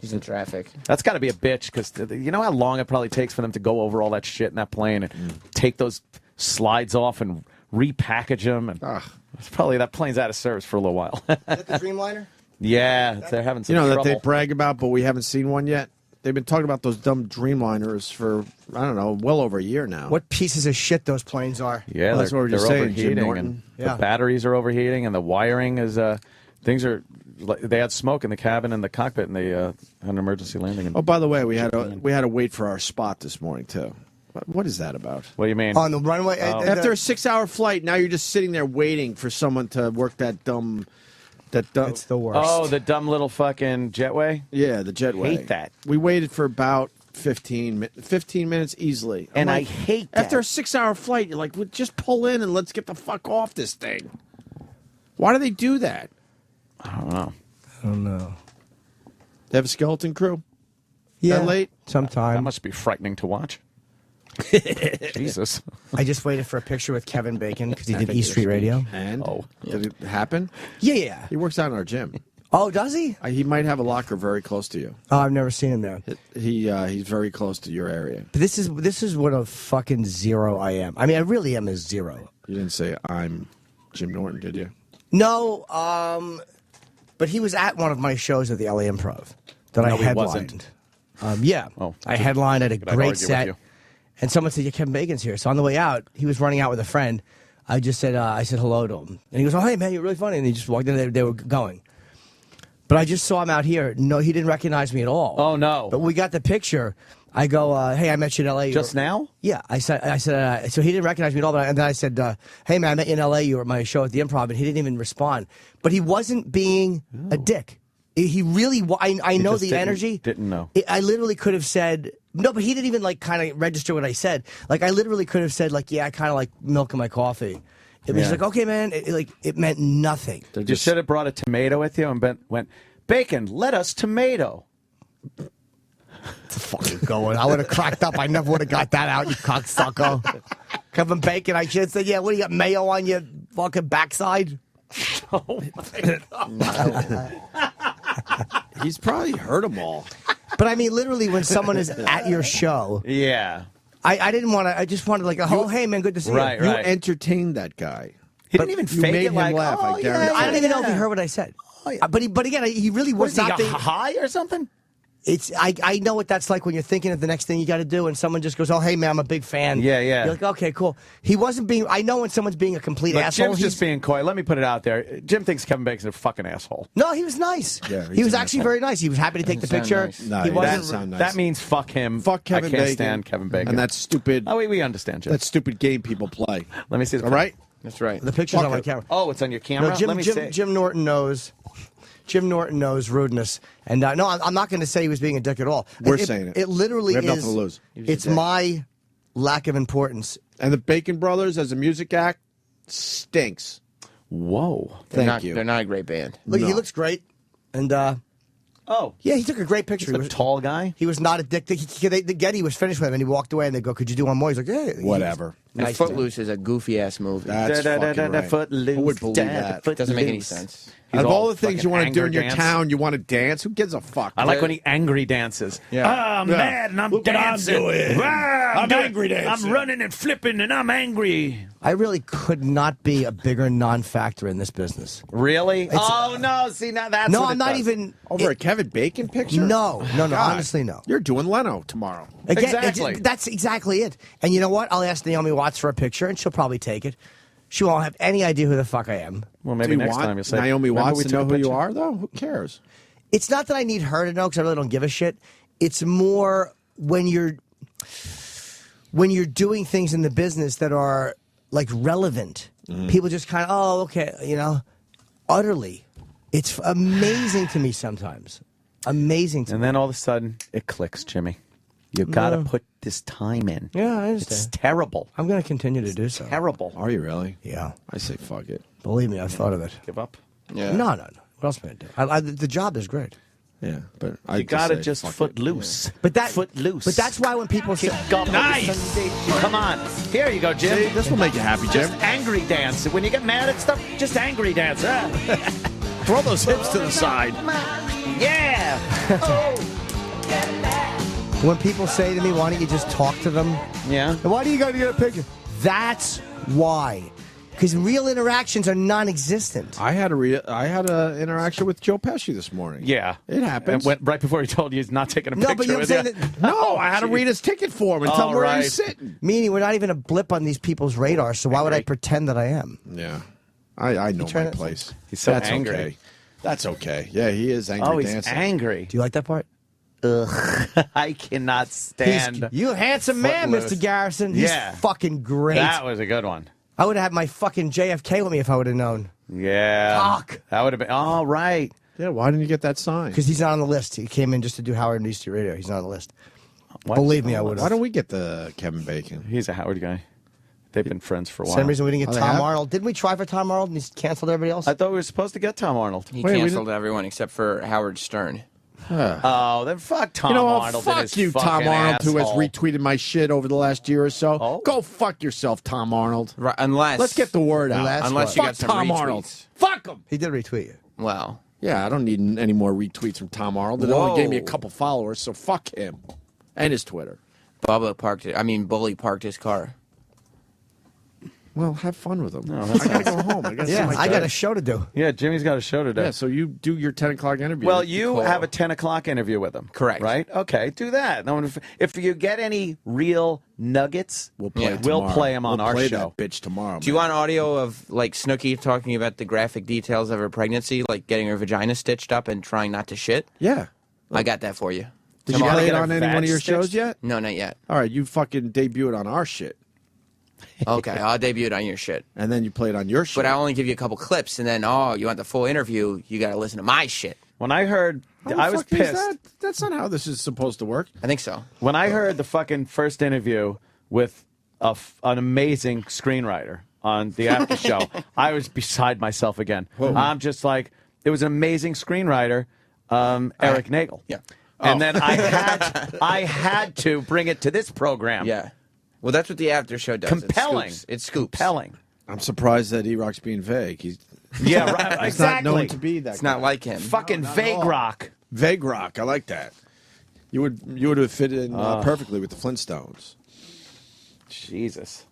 He's in traffic. That's got to be a bitch, because you know how long it probably takes for them to go over all that shit in that plane and take those slides off and repackage them. And it's probably that plane's out of service for a little while. Is that the Dreamliner? Yeah, they're having some You know trouble. that they brag about, but we haven't seen one yet. They've been talking about those dumb Dreamliners for, I don't know, well over a year now. What pieces of shit those planes are. Yeah, Well, that's what we're just saying, Jim overheating, Norton. and the batteries are overheating, and the wiring is things are. They had smoke in the cabin and the cockpit, and they had an emergency landing. Oh, by the way, we had to wait for our spot this morning too. What is that about? What do you mean? On the runway? After a 6-hour flight, now you're just sitting there waiting for someone to work that dumb. It's the worst. Oh, the dumb little fucking jetway? Yeah, the jetway. Hate that. We waited for about 15 minutes easily. And I hate that. After a 6-hour flight, you're like, well, just pull in and let's get the fuck off this thing. Why do they do that? I don't know. I don't know. They have a skeleton crew? Yeah, That late? sometime. That must be frightening to watch. Jesus. I just waited for a picture with Kevin Bacon because he did E Street Radio. And? Did it happen? Yeah. He works out in our gym. Oh, does he? He might have a locker very close to you. Oh, I've never seen him there. He's very close to your area. But this is what a fucking zero I am. I mean, I really am a zero. You didn't say I'm Jim Norton, did you? No, but he was at one of my shows at the LA Improv that I No, he headlined. wasn't. Yeah. Oh, I headlined at a could I great argue with set. you? And someone said, yeah, Kevin Bacon's here. So on the way out, he was running out with a friend. I just said, I said hello to him. And he goes, oh, hey, man, you're really funny. And he just walked in. They were going. But I just saw him out here. No, he didn't recognize me at all. Oh, no. But when we got the picture, I go, hey, I met you in L.A. Just now? Yeah. I said, so he didn't recognize me at all. But and then I said, hey, man, I met you in L.A. You were at my show at the Improv. And he didn't even respond. But he wasn't being a dick. He really, I know the energy. Didn't know. I literally could have said, no, but he didn't even like kind of register what I said. Like I literally could have said like, yeah, I kind of like milk in my coffee. It was like, okay, man, it meant nothing. You should have brought a tomato with you and went, Bacon, let us tomato. It's fucking going. I would have cracked up. I never would have got that out, you cocksucker. Kevin Bacon, I should have said, yeah, what do you got, mayo on your fucking backside? Oh, my God. He's probably heard them all. But I mean, literally, when someone is at your show, yeah, I didn't want to. I just wanted like, oh, hey man, good to see you. You entertained that guy. He didn't even you fake made it him like, laugh. oh, I guarantee. I don't even know if he heard what I said. Oh, yeah. But again, he really was Was he not high or something? It's I know what that's like when you're thinking of the next thing you got to do, and someone just goes, "Oh, hey man, I'm a big fan." Yeah, yeah. You're like, okay, cool. He wasn't being. I know when someone's being a complete Look, asshole. Jim's just being coy. Let me put it out there. Jim thinks Kevin Bacon's a fucking asshole. No, he was nice. Yeah, he was actually very nice. He was happy to take the picture. Nice. No, he he wasn't. doesn't sound nice. That means fuck him. Fuck Kevin I can't Bacon. stand Kevin Bacon. And that stupid. Oh, we understand, Jim. That stupid game people play. Let me see the All right? That's right. The picture's on my camera. Oh, it's on your camera? No, Let me see. Jim Norton knows. Jim Norton knows rudeness, and no, I'm not going to say he was being a dick at all. We're saying it. It literally We have is. nothing to lose. It's my lack of importance. And the Bacon Brothers as a music act stinks. Whoa. Thank you. They're not a great band. Look, he looks great, and oh yeah, he took a great picture. He's a tall guy. He was not a dick. The Getty was finished with him, and he walked away, and they go, "Could you do one more?" He's like, "Yeah, Whatever. And Nice Footloose is a goofy ass movie. That's fucking right. Footloose, Who would believe that? Doesn't make any sense. Out of all the fucking things you want to do in anger your dance. town, you want to dance? Who gives a fuck? I like when he angry dances. Yeah. I'm mad and I'm dancing. I'm angry dancing. I'm running and flipping and I'm angry. I really could not be a bigger non-factor in this business. Really? Oh, no. See, now that's No, what I'm it not does. even. Over a Kevin Bacon picture? No, God. honestly, no. You're doing Leno tomorrow. Again, Exactly. That's exactly it. And you know what? I'll ask Naomi Watts for a picture, and she'll probably take it. She won't have any idea who the fuck I am. Well, Do maybe you next want time you'll say, Naomi "Remember Watts we to took know a who you picture?" are, though? Who cares? It's not that I need her to know because I really don't give a shit. It's more when you're doing things in the business that are like relevant. People just kind of, oh, okay, utterly. It's amazing to me sometimes. Amazing to me. And then all of a sudden, it clicks, Jimmy. You got to put this time in. Yeah, I It's understand. terrible. I'm going to continue to do so. Terrible. Are you really? Yeah. I say fuck it. Believe me, I've thought of it. Give up. Yeah. No. What else am I going to do? The job is great. Yeah, but You gotta just foot loose. But that foot loose. But that's why when people say, Nice. Come on. Here you go, Jim. See, this will make you happy, Jim. Just angry dance. When you get mad at stuff, just angry dance. Throw those hips to the side. Yeah. when people say to me, why don't you just talk to them? Yeah. Why do you got to get a picture? That's why. Because real interactions are non-existent. I had a interaction with Joe Pesci this morning. Yeah. It happens. And went right before he told you he's not taking a picture No, but you know with what I'm you. saying? No, I had to read his ticket for him and tell him where he's sitting. Meaning we're not even a blip on these people's radar, so why would I pretend that I am? Yeah. I know my place. He's so That's angry. Okay. That's okay. Yeah, he is angry Oh, he's dancing. angry. Do you like that part? Ugh. I cannot stand. You a handsome man, Footloose. Mr. Garrison. He's Yeah. fucking great. That was a good one. I would have had my fucking JFK with me if I would have known. Yeah. Fuck. That would have been all right. Yeah, why didn't you get that sign? Because he's not on the list. He came in just to do Howard and Easter Radio. He's not on the list. What? Believe me, I would have. Why don't we get the Kevin Bacon? He's a Howard guy. They've been friends for a while. Same reason we didn't Oh, get they Tom have? Arnold. Didn't we try for Tom Arnold and he's canceled everybody else? I thought we were supposed to get Tom Arnold. He canceled everyone except for Howard Stern. Oh, then fuck Tom You know, Arnold. and fuck his you, Tom fucking Arnold, who has asshole. retweeted my shit over the last year or so. Oh. Go fuck yourself, Tom Arnold. Right, unless Let's get the word out. Unless you fuck got some Tom retweets. Arnold. Fuck him. He did retweet you. Well, Yeah, I don't need any more retweets from Tom Arnold. It only gave me a couple followers, so fuck him and his Twitter. Bully parked his car. Well, have fun with him. No, I gotta go home. I gotta see my I got dad. a show to do. Yeah, Jimmy's got a show today. Yeah, so you do your 10 o'clock interview. Well, you have a 10 o'clock interview with him. Correct. Right? Okay, do that. Now, if you get any real nuggets, we'll play it we'll tomorrow. play them on We'll our play show. that bitch tomorrow. Do you want audio of like Snooki talking about the graphic details of her pregnancy, like getting her vagina stitched up and trying not to shit? Yeah. I got that for you. Did you play it on any one of your shows yet? No, not yet. All right, you fucking debut it on our shit. Okay, I'll debut it on your shit. And then you play it on your shit. But I only give you a couple clips, and then, you want the full interview, you got to listen to my shit. When I heard, I was pissed. That's not how this is supposed to work. I think so. When I heard the fucking first interview with an amazing screenwriter on the after show, I was beside myself again. I'm just like, it was an amazing screenwriter, Eric Nagel. Yeah. And then I had to bring it to this program. Yeah. Well, that's what the after show does. Compelling. It scoops. Compelling. I'm surprised that E-Rock's being vague. He's Yeah, right, he's exactly. not known to be that. It's not like him. Fucking vague rock. Vague rock. I like that. You would have fit in perfectly with the Flintstones. Jesus.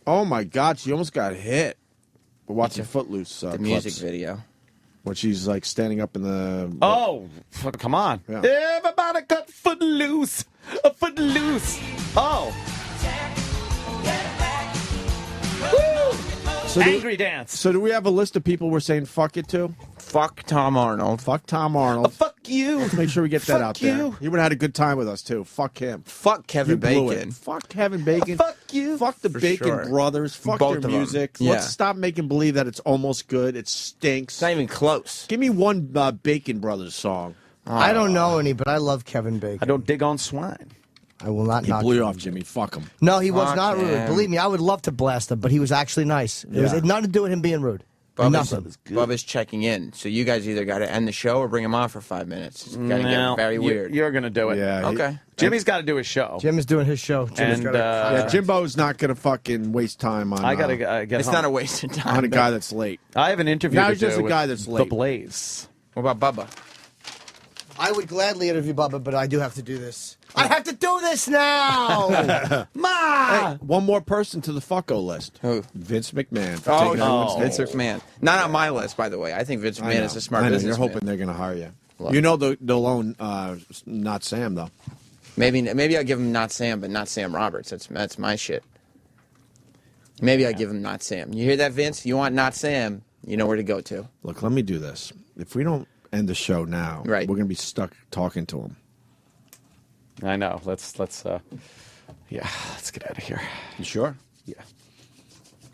Oh my God! She almost got hit. We're watching Footloose. The music clips. video. When she's like standing up in the. Oh, come on. Yeah. Everybody got foot loose. A foot loose. Oh. Woo! So Angry dance. So do we have a list of people we're saying fuck it to? Fuck Tom Arnold. Fuck Tom Arnold. Fuck you. Let's make sure we get that Fuck out there. you. He would have had a good time with us too. Fuck him. Fuck Kevin You blew Bacon. it. Fuck Kevin Bacon. Fuck you. Fuck the For Bacon sure. Brothers. Fuck Both their of them. music. Yeah. Let's stop making believe that it's almost good. It stinks. It's not even close. Give me one Bacon Brothers song. I don't know any, but I love Kevin Bacon. I don't dig on swine. I will not He knock blew you him. off, Jimmy. Fuck him. No, he was Fuck not rude. him. Believe me, I would love to blast him, but he was actually nice. It Yeah. had nothing to do with him being rude. Nothing. Bubba's checking in, so you guys either got to end the show or bring him on for 5 minutes. It's got to No, get very weird. You're going to do it. Yeah. Okay. Jimmy's got to do his show. Jim is doing his show. Jimmy's And, gotta- Yeah, Jimbo's not going to fucking waste time on. I got to get It's home. not a waste of time. on a guy that's late. I have an interview Now to he's just do a guy with that's The late. Blaze. What about Bubba? I would gladly interview Bubba, but I do have to do this. I have to do this now! Ma! Hey, one more person to the fucko list. Who? Vince McMahon. For Oh, taking everyone's name. Vince McMahon. Not on my list, by the way. I think Vince I McMahon know. is a smart I know. businessman. You're hoping they're going to hire you. Look. You know they'll own not Sam though. Maybe I'll give him not Sam, but not Sam Roberts. That's my shit. Maybe I'll give him not Sam. You hear that, Vince? You want not Sam? You know where to go to. Look, let me do this. If we don't end the show now, Right. we're going to be stuck talking to him. I know. Let's get out of here. You sure? Yeah.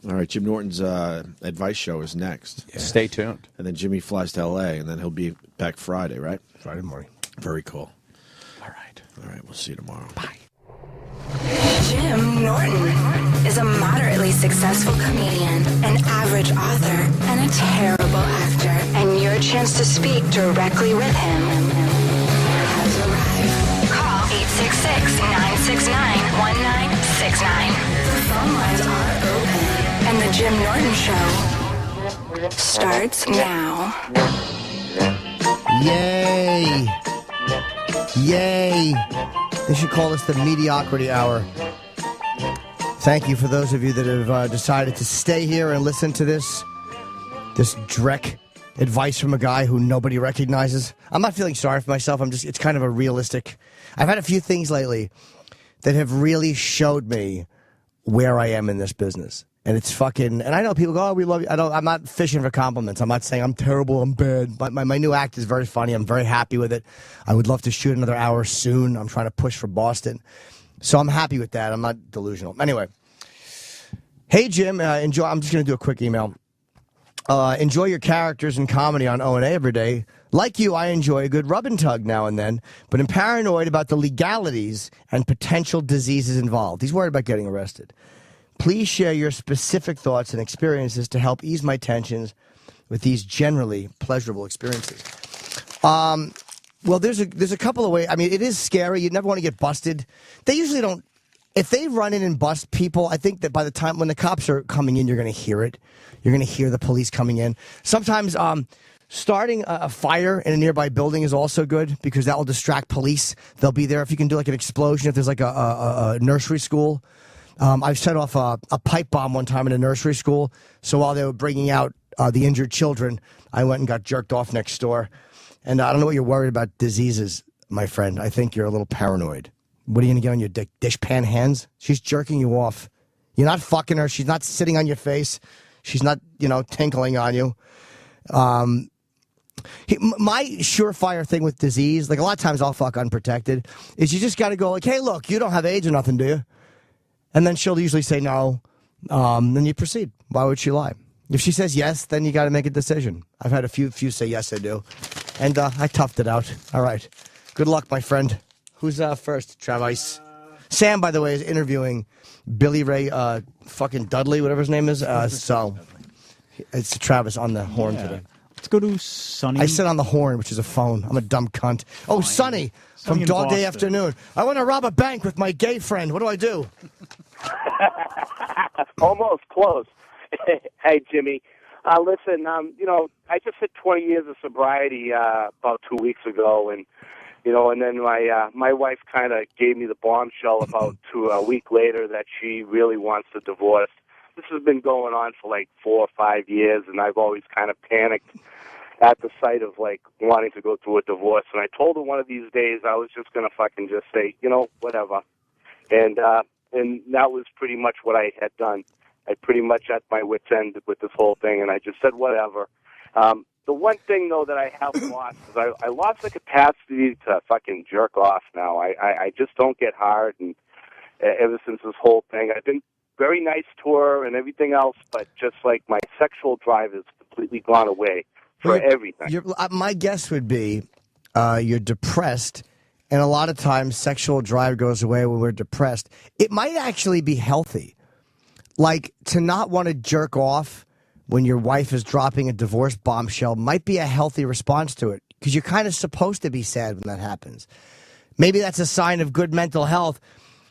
All right, Jim Norton's advice show is next. Yeah. Stay tuned. And then Jimmy flies to L.A., and then he'll be back Friday, right? Friday morning. Very cool. All right. All right, we'll see you tomorrow. Bye. Jim Norton is a moderately successful comedian, an average author, and a terrible actor. And you're Your chance to speak directly with him has arrived. Call 866-969-1969. The phone lines are open. And the Jim Norton Show starts now. Yay! Yay! They should call this the Mediocrity Hour. Thank you for those of you that have decided to stay here and listen to this dreck advice from a guy who nobody recognizes. I'm not feeling sorry for myself. It's kind of a realistic. I've had a few things lately that have really showed me where I am in this business. And it's fucking, and I know people go, oh, we love you. I'm not fishing for compliments. I'm not saying I'm terrible, I'm bad. But my new act is very funny. I'm very happy with it. I would love to shoot another hour soon. I'm trying to push for Boston. So I'm happy with that. I'm not delusional. Anyway. Hey, Jim, enjoy. I'm just going to do a quick email. Enjoy your characters and comedy on O&A every day. Like you, I enjoy a good rub and tug now and then, but I'm paranoid about the legalities and potential diseases involved. He's worried about getting arrested. Please share your specific thoughts and experiences to help ease my tensions with these generally pleasurable experiences. Well, there's a couple of ways. I mean, it is scary. You never want to get busted. They usually don't. If they run in and bust people, I think that by the time when the cops are coming in, you're going to hear it. You're going to hear the police coming in. Sometimes starting a fire in a nearby building is also good because that will distract police. They'll be there if you can do like an explosion. If there's like a nursery school. I've set off a pipe bomb one time in a nursery school. So while they were bringing out the injured children, I went and got jerked off next door. And I don't know what you're worried about diseases, my friend. I think you're a little paranoid. What are you going to get on your dishpan hands? She's jerking you off. You're not fucking her. She's not sitting on your face. She's not, tinkling on you. My surefire thing with disease, like a lot of times I'll fuck unprotected, is you just got to go like, hey, look, you don't have AIDS or nothing, do you? And then she'll usually say no. Then you proceed. Why would she lie? If she says yes, then you got to make a decision. I've had a few say yes, I do. And I toughed it out. All right. Good luck, my friend. Who's first? Travis. Sam, by the way, is interviewing Billy Ray fucking Dudley, whatever his name is. So it's Travis on the horn today. Let's go to Sonny. I said on the horn, which is a phone. I'm a dumb cunt. Oh, Sonny from Dog Day Afternoon. I want to rob a bank with my gay friend. What do I do? Almost close. Hey, Jimmy. Listen, I just hit 20 years of sobriety about 2 weeks ago, and then my wife kind of gave me the bombshell about a week later that she really wants a divorce. This has been going on for like 4 or 5 years, and I've always kind of panicked at the sight of like wanting to go through a divorce. And I told her one of these days I was just going to fucking just say, whatever. And that was pretty much what I had done. I pretty much at my wit's end with this whole thing, and I just said whatever. The one thing, though, that I have lost is I lost the capacity to fucking jerk off now. I just don't get hard, and ever since this whole thing, I've been very nice to her and everything else, but just like my sexual drive has completely gone away for everything. My guess would be you're depressed, and a lot of times sexual drive goes away when we're depressed. It might actually be healthy. Like, to not want to jerk off when your wife is dropping a divorce bombshell might be a healthy response to it, because you're kind of supposed to be sad when that happens. Maybe that's a sign of good mental health,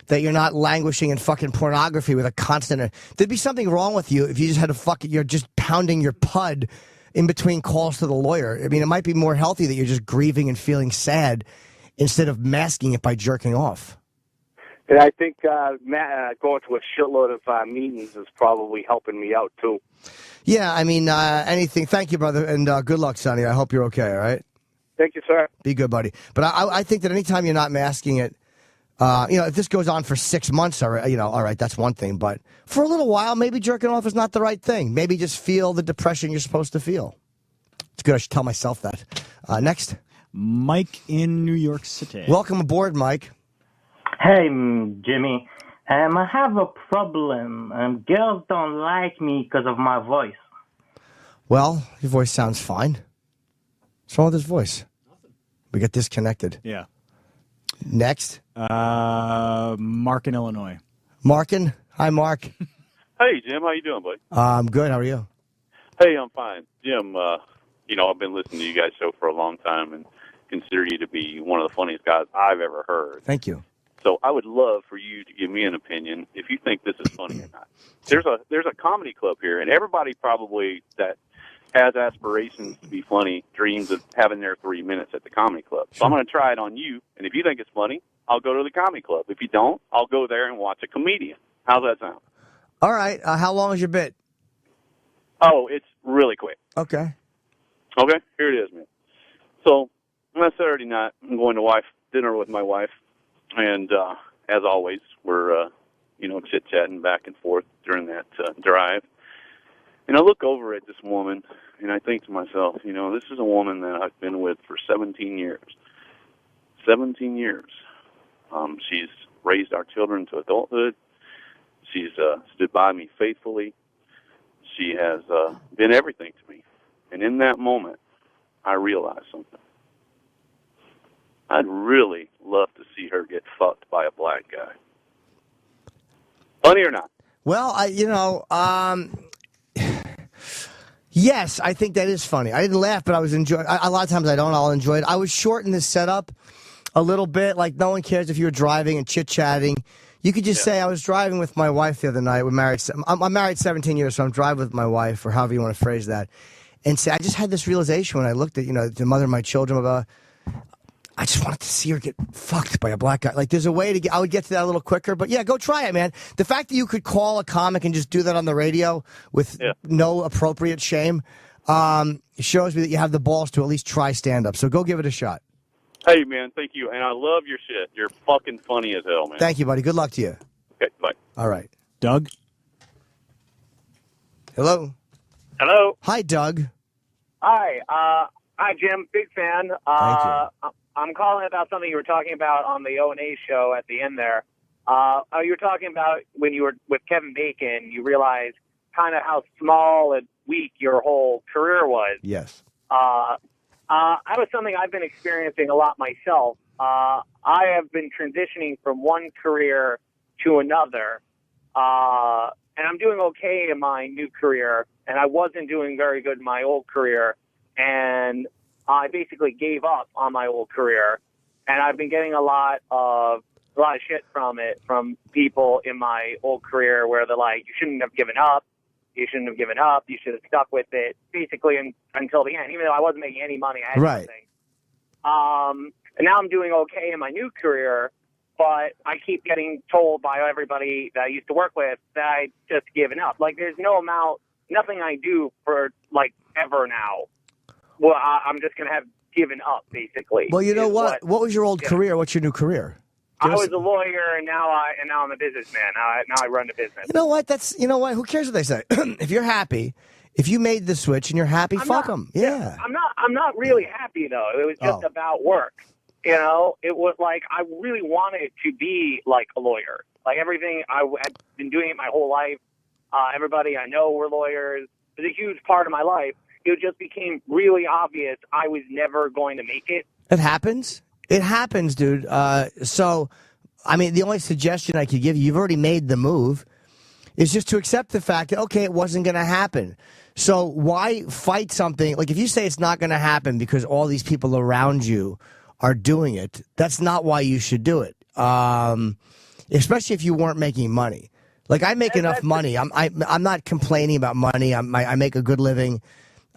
that you're not languishing in fucking pornography with a constant. There'd be something wrong with you if you just had you're just pounding your pud in between calls to the lawyer. I mean, it might be more healthy that you're just grieving and feeling sad instead of masking it by jerking off. And I think going to a shitload of meetings is probably helping me out, too. Yeah, I mean, anything. Thank you, brother, and good luck, Sonny. I hope you're okay, all right? Thank you, sir. Be good, buddy. But I think that anytime you're not masking it, if this goes on for 6 months, all right, that's one thing. But for a little while, maybe jerking off is not the right thing. Maybe just feel the depression you're supposed to feel. It's good. I should tell myself that. Next. Mike in New York City. Welcome aboard, Mike. Hey, Jimmy. I have a problem. Girls don't like me because of my voice. Well, your voice sounds fine. What's wrong with his voice? We got disconnected. Yeah. Next. Mark in Illinois. Markin? Hi, Mark. Hey, Jim. How you doing, buddy? I'm good. How are you? Hey, I'm fine. Jim, I've been listening to you guys' show for a long time and consider you to be one of the funniest guys I've ever heard. Thank you. So I would love for you to give me an opinion if you think this is funny or not. There's a comedy club here, and everybody probably that has aspirations to be funny dreams of having their 3 minutes at the comedy club. So I'm going to try it on you, and if you think it's funny, I'll go to the comedy club. If you don't, I'll go there and watch a comedian. How's that sound? All right. How long is your bit? Oh, it's really quick. Okay. Okay, here it is, man. So on a Saturday night, I'm going to dinner with my wife, and as always, we're chit-chatting back and forth during that drive. And I look over at this woman, and I think to myself, this is a woman that I've been with for 17 years. 17 years. She's raised our children to adulthood. She's stood by me faithfully. She has been everything to me. And in that moment, I realized something. I'd really love to see her get fucked by a black guy. Funny or not? Well, yes, I think that is funny. I didn't laugh, but I was enjoying. A lot of times I don't. I'll enjoy it. I was shorting this setup a little bit. Like, no one cares if you were driving and chit-chatting. You could just say, I was driving with my wife the other night. I'm married 17 years, so I'm driving with my wife, or however you want to phrase that. And say, I just had this realization when I looked at, the mother of my children. I just wanted to see her get fucked by a black guy. Like, there's a way I would get to that a little quicker. But, yeah, go try it, man. The fact that you could call a comic and just do that on the radio with no appropriate shame shows me that you have the balls to at least try stand-up. So go give it a shot. Hey, man, thank you. And I love your shit. You're fucking funny as hell, man. Thank you, buddy. Good luck to you. Okay, bye. All right. Doug? Hello? Hello? Hi, Doug. Hi. Hi, Jim. Big fan. Thank you. I'm calling about something you were talking about on the O&A show at the end there. You were talking about when you were with Kevin Bacon, you realized kind of how small and weak your whole career was. Yes. That was something I've been experiencing a lot myself. I have been transitioning from one career to another, and I'm doing okay in my new career, and I wasn't doing very good in my old career, and I basically gave up on my old career, and I've been getting a lot of shit from people in my old career where they're like, you shouldn't have given up. You shouldn't have given up. You should have stuck with it, basically, until the end, even though I wasn't making any money. I had nothing. And now I'm doing okay in my new career, but I keep getting told by everybody that I used to work with that I just given up. Like, there's nothing I do for, ever now. Well, I'm just going to have given up, basically. Well, you know what? What was your old career? What's your new career? I was a lawyer, and now I'm a businessman. Now I run a business. You know what? Who cares what they say? If you're happy, if you made the switch and you're happy, fuck them. Yeah. I'm not really happy though. It was just about work. It was like I really wanted to be like a lawyer. Like everything, I had been doing it my whole life. Everybody I know were lawyers. It was a huge part of my life. It just became really obvious I was never going to make it. It happens. It happens, dude. So, I mean, the only suggestion I could give you, you've already made the move, is just to accept the fact that, okay, it wasn't going to happen. So why fight something? Like, if you say it's not going to happen because all these people around you are doing it, that's not why you should do it. Especially if you weren't making money. Like, I make enough money. I'm not complaining about money. I make a good living.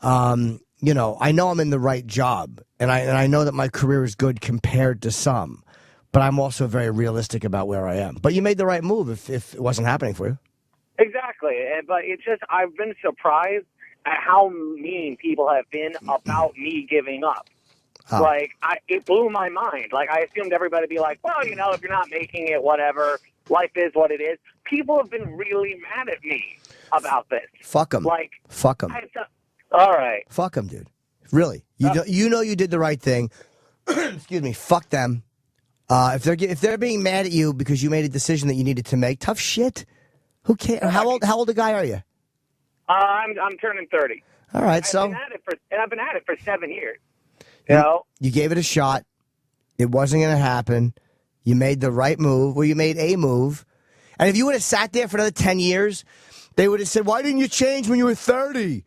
I know I'm in the right job, and I know that my career is good compared to some, but I'm also very realistic about where I am. But you made the right move if it wasn't happening for you. Exactly, but it's just I've been surprised at how mean people have been about me giving up. Oh. Like, it blew my mind. Like, I assumed everybody would be like, well, if you're not making it, whatever, life is what it is. People have been really mad at me about this. Fuck them. Fuck them. All right. Fuck them, dude. Really. You know you did the right thing. Excuse me. Fuck them. If they're being mad at you because you made a decision that you needed to make, tough shit. Who cares? How old a guy are you? I'm turning 30. All right, I've been at it for 7 years. You gave it a shot. It wasn't going to happen. You made the right move. Well, you made a move. And if you would have sat there for another 10 years, they would have said, why didn't you change when you were 30?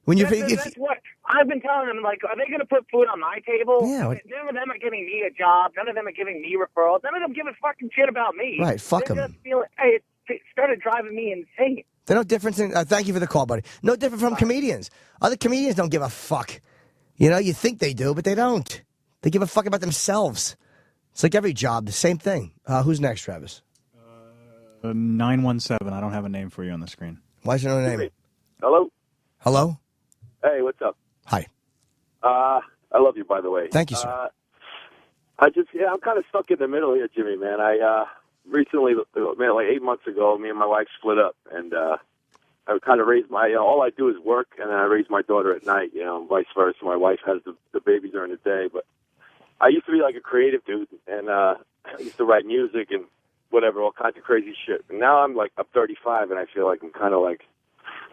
When you that's what I've been telling them, like, are they going to put food on my table? Yeah, None of them are giving me a job. None of them are giving me referrals. None of them give a fucking shit about me. Right, fuck They're 'em. just feeling, hey, it started driving me insane. They're no different than, thank you for the call, buddy. No different from comedians. Other comedians don't give a fuck. You know, you think they do, but they don't. They give a fuck about themselves. It's like every job, the same thing. Who's next, Travis? 917. I don't have a name for you on the screen. Why is there no name? Hello? Hello? Hey, what's up? Hi. I love you, by the way. Thank you, sir. I'm kind of stuck in the middle here, Jimmy, man. I recently, man, like 8 months ago, me and my wife split up, and I kind of raised my, all I do is work, and then I raise my daughter at night, and vice versa. My wife has the baby during the day, but I used to be like a creative dude, and I used to write music and whatever, all kinds of crazy shit. And now I'm 35, and I feel like I'm kind of like,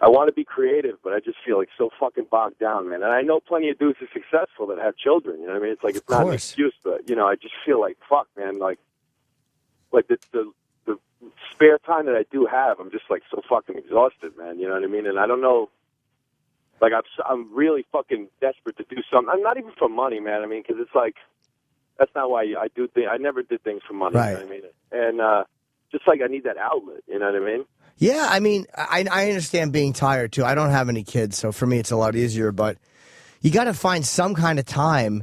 I want to be creative, but I just feel like so fucking bogged down, man. And I know plenty of dudes are successful that have children, you know what I mean? It's like, it's not an excuse, but, I just feel like, fuck, man, like the spare time that I do have, I'm just like so fucking exhausted, man, you know what I mean? And I don't know, like I'm really fucking desperate to do something. I'm not even for money, man, I mean, because it's like, that's not why I do things. I never did things for money, Right. you know what I mean? And just like I need that outlet, you know what I mean? Yeah, I mean, I understand being tired, too. I don't have any kids, so for me it's a lot easier, but you got to find some kind of time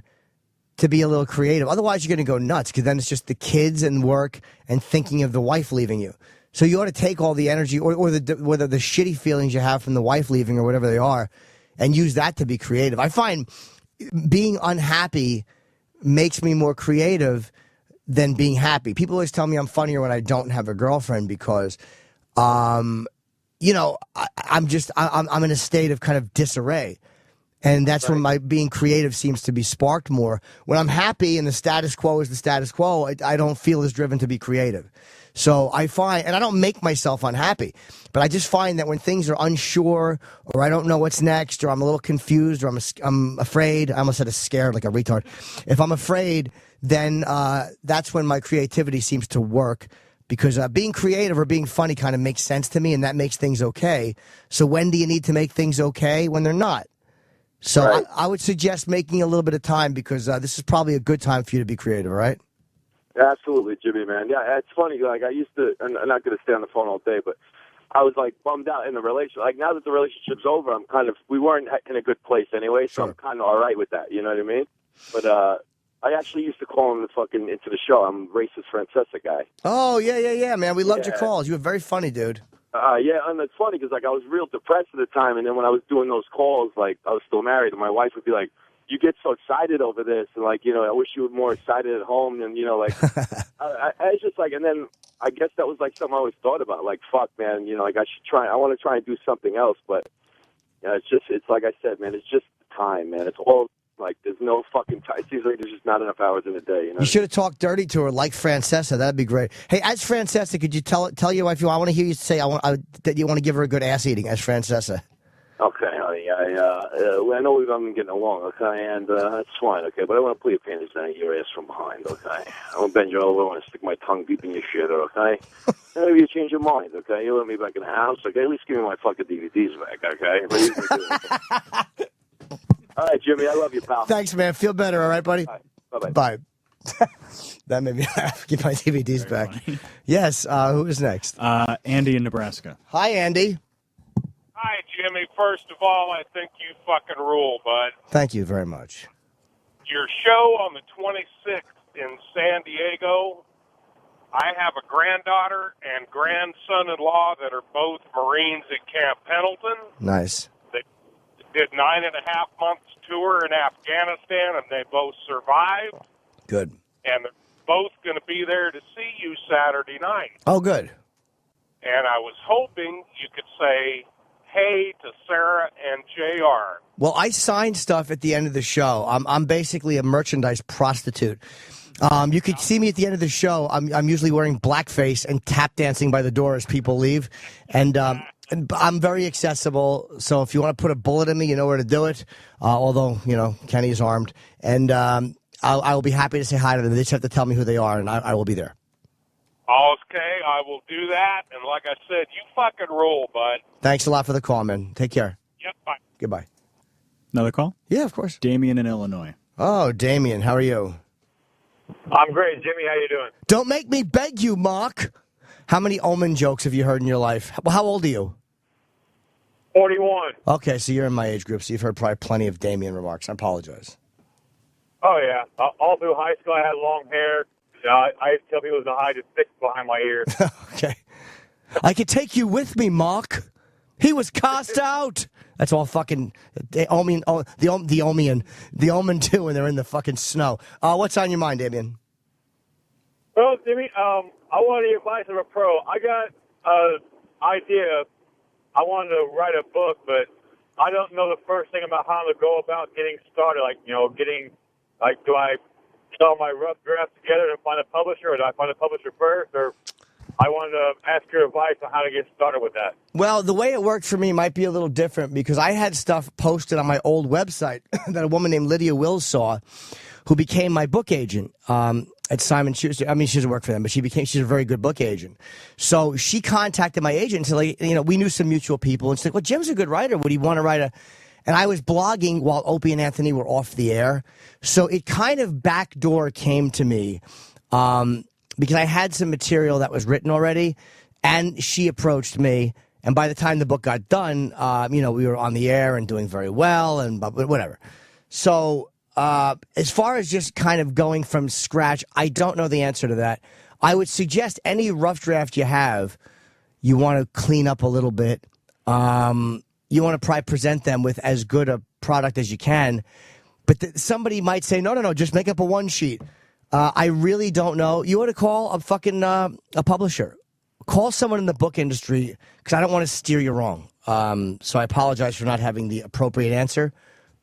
to be a little creative. Otherwise, you're going to go nuts, because then it's just the kids and work and thinking of the wife leaving you. So you ought to take all the energy or the shitty feelings you have from the wife leaving or whatever they are and use that to be creative. I find being unhappy makes me more creative than being happy. People always tell me I'm funnier when I don't have a girlfriend because, I'm in a state of kind of disarray. And that's when my being creative seems to be sparked more. When I'm happy and the status quo is the status quo, I don't feel as driven to be creative. So I find, and I don't make myself unhappy, but I just find that when things are unsure or I don't know what's next or I'm a little confused or I'm afraid, I almost said scared like a retard. If I'm afraid, then that's when my creativity seems to work because being creative or being funny kind of makes sense to me and that makes things okay. So when do you need to make things okay? When they're not. So I would suggest making a little bit of time because this is probably a good time for you to be creative, right? Absolutely, Jimmy, man. Yeah, it's funny. Like, I used to, and I'm not going to stay on the phone all day, but I was, like, bummed out in the relationship. Like, now that the relationship's over, I'm kind of, we weren't in a good place anyway, so I'm kind of all right with that. You know what I mean? But I actually used to call him into the show. I'm racist Francesa guy. Oh, yeah, man. We loved your calls. You were very funny, dude. Yeah, and it's funny because, like, I was real depressed at the time, and then when I was doing those calls, like, I was still married, and my wife would be like, you get so excited over this, and, like, I wish you were more excited at home, and, like, I was just like, and then I guess that was, like, something I always thought about, like, fuck, man, like, I want to try and do something else, but, it's like I said, man, it's just time, man, it's all, like, there's no fucking time, it seems like there's just not enough hours in a day, you know? You should have talked dirty to her like Francesa, that'd be great. Hey, as Francesa, could you tell your wife, I want to hear you say that you want to give her a good ass eating as Francesa. Okay, honey, I know we've been getting along, okay, and that's fine, okay, but I want to pull your panties down your ass from behind, okay? I want to bend you over, I want to stick my tongue deep in your shit, okay? Maybe you change your mind, okay? You let me back in the house, okay? At least give me my fucking DVDs back, okay? All right, Jimmy, I love you, pal. Thanks, man. Feel better, all right, buddy? All right, Bye. bye-bye. That made me laugh. Get my DVDs back. Yes, who is next? Andy in Nebraska. Hi, Andy. Hi, Jimmy. First of all, I think you fucking rule, bud. Thank you very much. Your show on the 26th in San Diego, I have a granddaughter and grandson-in-law that are both Marines at Camp Pendleton. Nice. They did 9.5 months tour in Afghanistan, and they both survived. Good. And they're both going to be there to see you Saturday night. Oh, good. And I was hoping you could say hey to Sarah and JR. Well, I sign stuff at the end of the show. I'm basically a merchandise prostitute. You could see me at the end of the show. I'm usually wearing blackface and tap dancing by the door as people leave. And I'm very accessible. So if you want to put a bullet in me, you know where to do it. Although, Kenny is armed. And I will be happy to say hi to them. They just have to tell me who they are, and I will be there. Okay, I will do that. And like I said, you fucking rule, bud. Thanks a lot for the call, man. Take care. Yep, bye. Goodbye. Another call? Yeah, of course. Damien in Illinois. Oh, Damien, how are you? I'm great, Jimmy. How you doing? Don't make me beg you, Mark. How many omen jokes have you heard in your life? Well, how old are you? 41. Okay, so you're in my age group, so you've heard probably plenty of Damien remarks. I apologize. Oh, yeah. All through high school, I had long hair. I used to tell people to hide the sticks behind my ear. Okay. I could take you with me, Mark. He was cast out. That's all fucking the Omen 2, and they're in the fucking snow. What's on your mind, Damien? Well, Jimmy, I wanted the advice of a pro. I got an idea. I wanted to write a book, but I don't know the first thing about how to go about getting started. Do I put all my rough drafts together and find a publisher, or do I find a publisher first? Or I wanted to ask your advice on how to get started with that. Well, the way it worked for me might be a little different because I had stuff posted on my old website that a woman named Lydia Wills saw, who became my book agent at Simon Schuster. I mean, she doesn't work for them, but she's a very good book agent. So she contacted my agent and said, we knew some mutual people, and said, well, Jim's a good writer. Would he want to write a... And I was blogging while Opie and Anthony were off the air. So it kind of backdoor came to me because I had some material that was written already, and she approached me. And by the time the book got done, we were on the air and doing very well and whatever. So as far as just kind of going from scratch, I don't know the answer to that. I would suggest any rough draft you have, you want to clean up a little bit. You want to probably present them with as good a product as you can. But somebody might say, no, just make up a one sheet. I really don't know. You ought to call a fucking a publisher. Call someone in the book industry because I don't want to steer you wrong. So I apologize for not having the appropriate answer.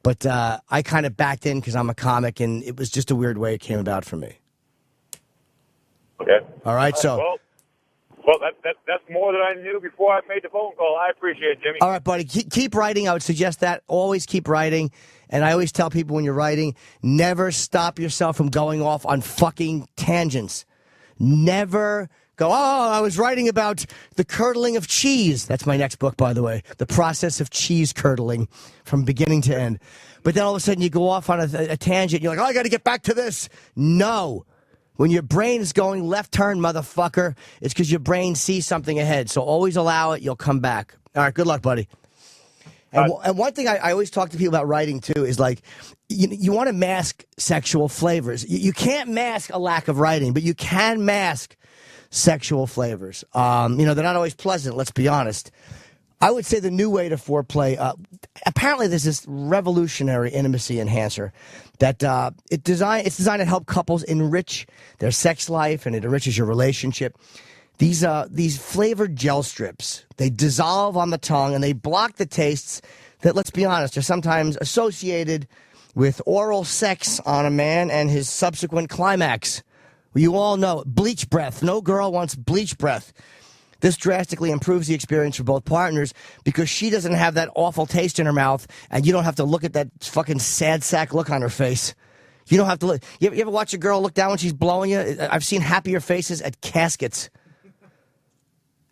But I kind of backed in because I'm a comic, and it was just a weird way it came about for me. Okay. All right, so... Well, that's more than I knew before I made the phone call. I appreciate it, Jimmy. All right, buddy. Keep writing. I would suggest that. Always keep writing. And I always tell people when you're writing, never stop yourself from going off on fucking tangents. Never go, I was writing about the curdling of cheese. That's my next book, by the way. The process of cheese curdling from beginning to end. But then all of a sudden you go off on a tangent. You're like, I got to get back to this. No. When your brain is going left turn, motherfucker, it's because your brain sees something ahead. So always allow it. You'll come back. All right. Good luck, buddy. And one thing I always talk to people about writing, too, is like you want to mask sexual flavors. You can't mask a lack of writing, but you can mask sexual flavors. They're not always pleasant, let's be honest. I would say the new way to foreplay, apparently there's this revolutionary intimacy enhancer that it's designed to help couples enrich their sex life, and it enriches your relationship. These flavored gel strips, they dissolve on the tongue and they block the tastes that, let's be honest, are sometimes associated with oral sex on a man and his subsequent climax. You all know bleach breath. No girl wants bleach breath. This drastically improves the experience for both partners because she doesn't have that awful taste in her mouth, and you don't have to look at that fucking sad sack look on her face. You don't have to look. You ever watch a girl look down when she's blowing you? I've seen happier faces at caskets.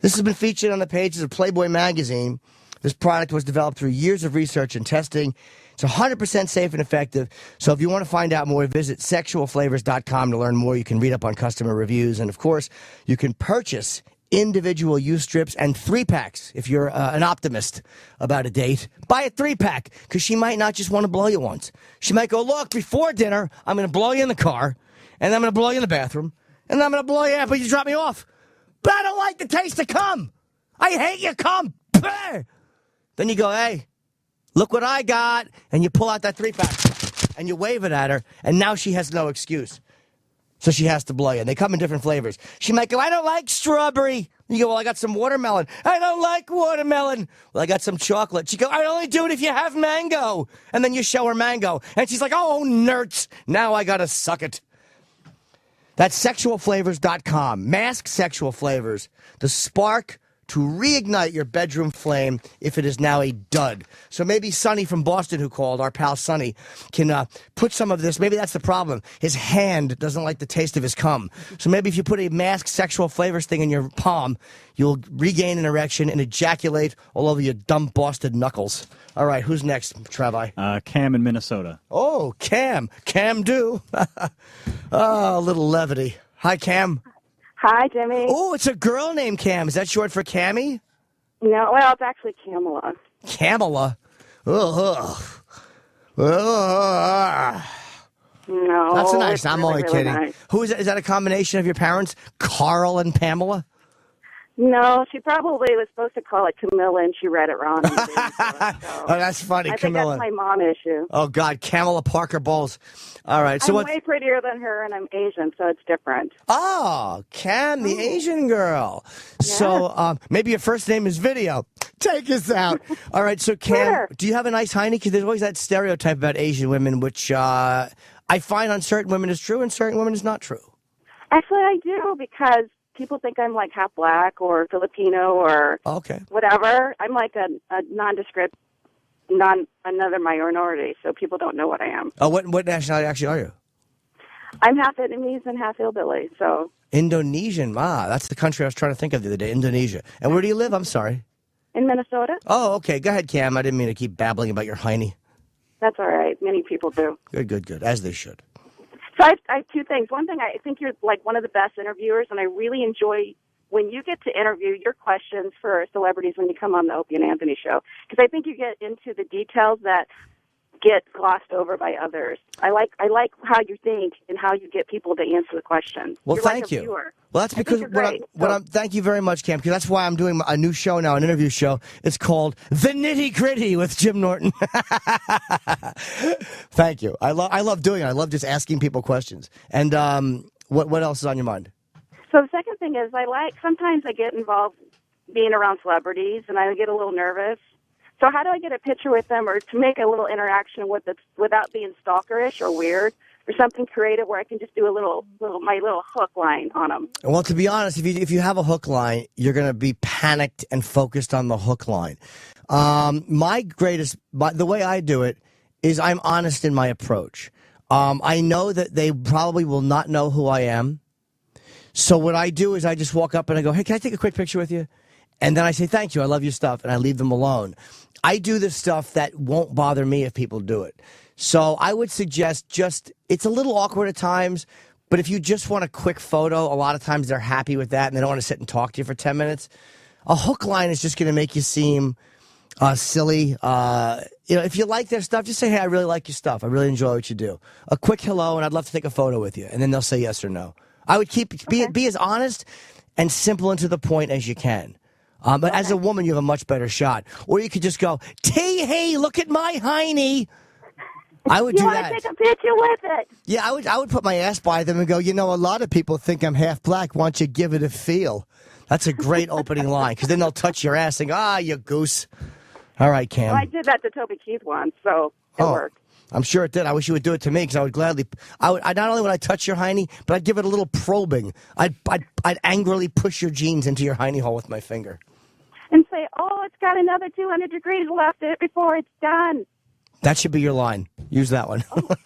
This has been featured on the pages of Playboy magazine. This product was developed through years of research and testing. It's 100% safe and effective. So if you want to find out more, visit sexualflavors.com to learn more. You can read up on customer reviews. And, of course, you can purchase individual use strips and 3-packs if you're an optimist about a date. Buy a 3-pack because she might not just want to blow you once. She might go, look, before dinner, I'm going to blow you in the car, and then I'm going to blow you in the bathroom, and then I'm going to blow you after you drop me off. But I don't like the taste of cum. I hate your cum. Then you go, hey, look what I got. And you pull out that 3-pack and you wave it at her. And now she has no excuse. So she has to blow you. And they come in different flavors. She might go, I don't like strawberry. You go, well, I got some watermelon. I don't like watermelon. Well, I got some chocolate. She go, I only do it if you have mango. And then you show her mango. And she's like, oh, nerds. Now I got to suck it. That's sexualflavors.com. Mask sexual flavors. The spark to reignite your bedroom flame if it is now a dud. So maybe Sonny from Boston, who called, our pal Sonny, can put some of this. Maybe that's the problem. His hand doesn't like the taste of his cum. So maybe if you put a masked sexual flavors thing in your palm, you'll regain an erection and ejaculate all over your dumb Boston knuckles. All right, who's next, Travi? Cam in Minnesota. Oh, Cam. Cam do. Oh, a little levity. Hi, Cam. Hi, Jimmy. Oh, it's a girl named Cam. Is that short for Cammy? No, well, it's actually Kamala. Kamala? Ugh. Ugh. No. That's nice. it's I'm really, only really kidding. nice. Who is that? Is that a combination of your parents, Carl and Pamela? No, she probably was supposed to call it Camilla, and she read it wrong. Oh, that's funny, I think Camilla. that's my mom issue. Oh, God, Kamala Parker Bowles. All right, so I'm what? way prettier than her, and I'm Asian, so it's different. Oh, Cam, the Asian girl. So maybe your first name is Video. Take us out. All right, so Cam, Sure. do you have a nice hiney? Because there's always that stereotype about Asian women, which I find on certain women is true and certain women is not true. Actually, I do, because people think I'm like half black or Filipino or whatever. I'm like a nondescript, another minority, so people don't know what I am. Oh, what nationality actually are you? I'm half Vietnamese and half hillbilly, so. Indonesian. Ah, that's the country I was trying to think of the other day, Indonesia. And where do you live? I'm sorry. In Minnesota? Oh, okay. Go ahead, Cam. I didn't mean to keep babbling about your hiney. That's all right. Many people do. Good. As they should. So I have two things. One thing, I think you're like one of the best interviewers, and I really enjoy when you get to interview your questions for celebrities when you come on the Opie and Anthony show, because I think you get into the details that get glossed over by others. I like how you think and how you get people to answer the questions. Well, You're thank like a you. viewer. Well, that's because thank you very much, Cam, because that's why I'm doing a new show now, an interview show. It's called The Nitty Gritty with Jim Norton. Thank you. I love doing it. I love just asking people questions. And what else is on your mind? So the second thing is sometimes I get involved being around celebrities and I get a little nervous. So how do I get a picture with them or to make a little interaction with it without being stalkerish or weird, or something creative where I can just do my little hook line on them? Well, to be honest, if you have a hook line, you're going to be panicked and focused on the hook line. The way I do it is I'm honest in my approach. I know that they probably will not know who I am. So what I do is I just walk up and I go, hey, can I take a quick picture with you? And then I say, thank you, I love your stuff, and I leave them alone. I do the stuff that won't bother me if people do it. So I would suggest it's a little awkward at times, but if you just want a quick photo, a lot of times they're happy with that and they don't want to sit and talk to you for 10 minutes. A hook line is just going to make you seem silly. If you like their stuff, just say, hey, I really like your stuff. I really enjoy what you do. A quick hello, and I'd love to take a photo with you. And then they'll say yes or no. I would be as honest and simple and to the point as you can. But as a woman, you have a much better shot. Or you could just go, hey, look at my hiney. I would do that. You want to take a picture with it? Yeah, I would put my ass by them and go, a lot of people think I'm half black. Why don't you give it a feel? That's a great opening line, because then they'll touch your ass and go, you goose. All right, Cam. Well, I did that to Toby Keith once, so it worked. I'm sure it did. I wish you would do it to me, because I would gladly. Not only would I touch your hiney, but I'd give it a little probing. I'd angrily push your jeans into your hiney hole with my finger. And say, it's got another 200 degrees left before it's done. That should be your line. Use that one. All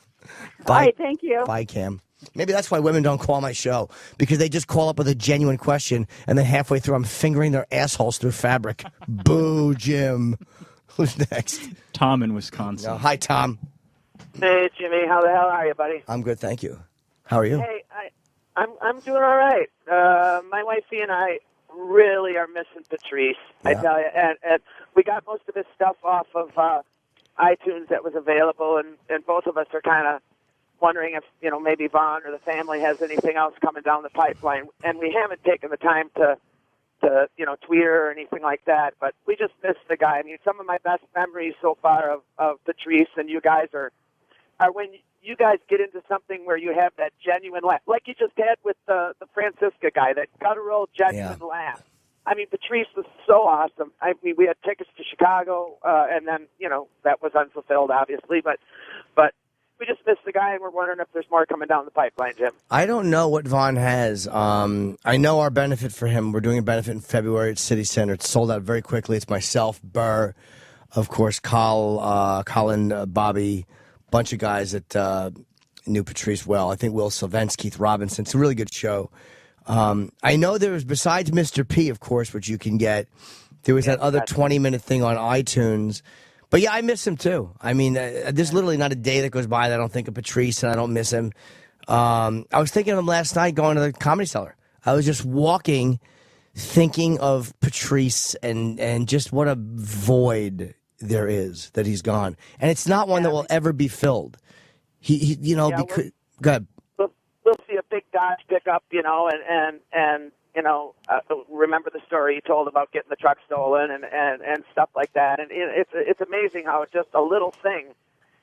right, thank you. Bye, Cam. Maybe that's why women don't call my show, because they just call up with a genuine question, and then halfway through I'm fingering their assholes through fabric. Boo, Jim. Who's next? Tom in Wisconsin. Hi, Tom. Hey, Jimmy. How the hell are you, buddy? I'm good, thank you. How are you? Hey, I'm doing all right. My wifey and I really are missing Patrice. Yeah. I tell you, and we got most of his stuff off of iTunes that was available, and both of us are kind of wondering if maybe Vaughn or the family has anything else coming down the pipeline, and we haven't taken the time to tweet her or anything like that. But we just miss the guy. I mean, some of my best memories so far of Patrice and you guys are when you guys get into something where you have that genuine laugh, like you just had with the Francisca guy, that guttural, genuine laugh. I mean, Patrice was so awesome. I mean, we had tickets to Chicago, and then, that was unfulfilled, obviously, but we just missed the guy, and we're wondering if there's more coming down the pipeline, Jim. I don't know what Vaughn has. I know our benefit for him. We're doing a benefit in February at City Center. It's sold out very quickly. It's myself, Burr, of course, Colin, Bobby, bunch of guys that knew Patrice well. I think Will Sylvence, Keith Robinson. It's a really good show. I know there was, besides Mr. P, of course, which you can get, there was that other 20-minute thing on iTunes. But yeah, I miss him too. I mean, there's literally not a day that goes by that I don't think of Patrice and I don't miss him. I was thinking of him last night going to the Comedy Cellar. I was just walking, thinking of Patrice and just what a void there is that he's gone. And it's not one that will ever be filled. He go ahead. We'll see a big Dodge pickup, and remember the story he told about getting the truck stolen and stuff like that. And it's amazing how just a little thing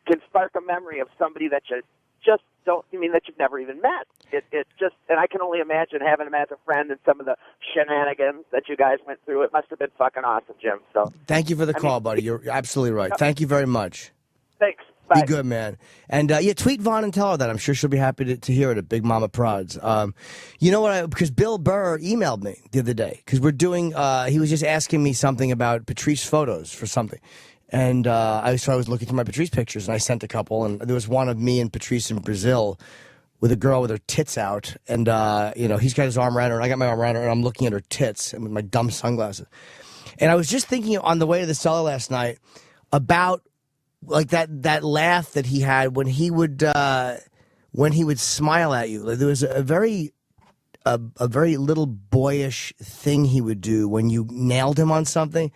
can spark a memory of somebody that you just that you've never even met. It just, and I can only imagine having him as a friend and some of the shenanigans that you guys went through. It must have been fucking awesome, Jim. So thank you for the call, buddy. You're absolutely right. Thank you very much. Thanks. Bye. Be good, man. And tweet Vaughn and tell her that. I'm sure she'll be happy to hear it at Big Mama Prods. You know what? Because Bill Burr emailed me the other day because we're doing. He was just asking me something about Patrice photos for something, and I was looking through my Patrice pictures, and I sent a couple, and there was one of me and Patrice in Brazil with a girl with her tits out, and he's got his arm around her, and I got my arm around her, and I'm looking at her tits and with my dumb sunglasses, and I was just thinking on the way to the cellar last night about. Like that laugh that he had when he would smile at you. Like there was a very little boyish thing he would do when you nailed him on something,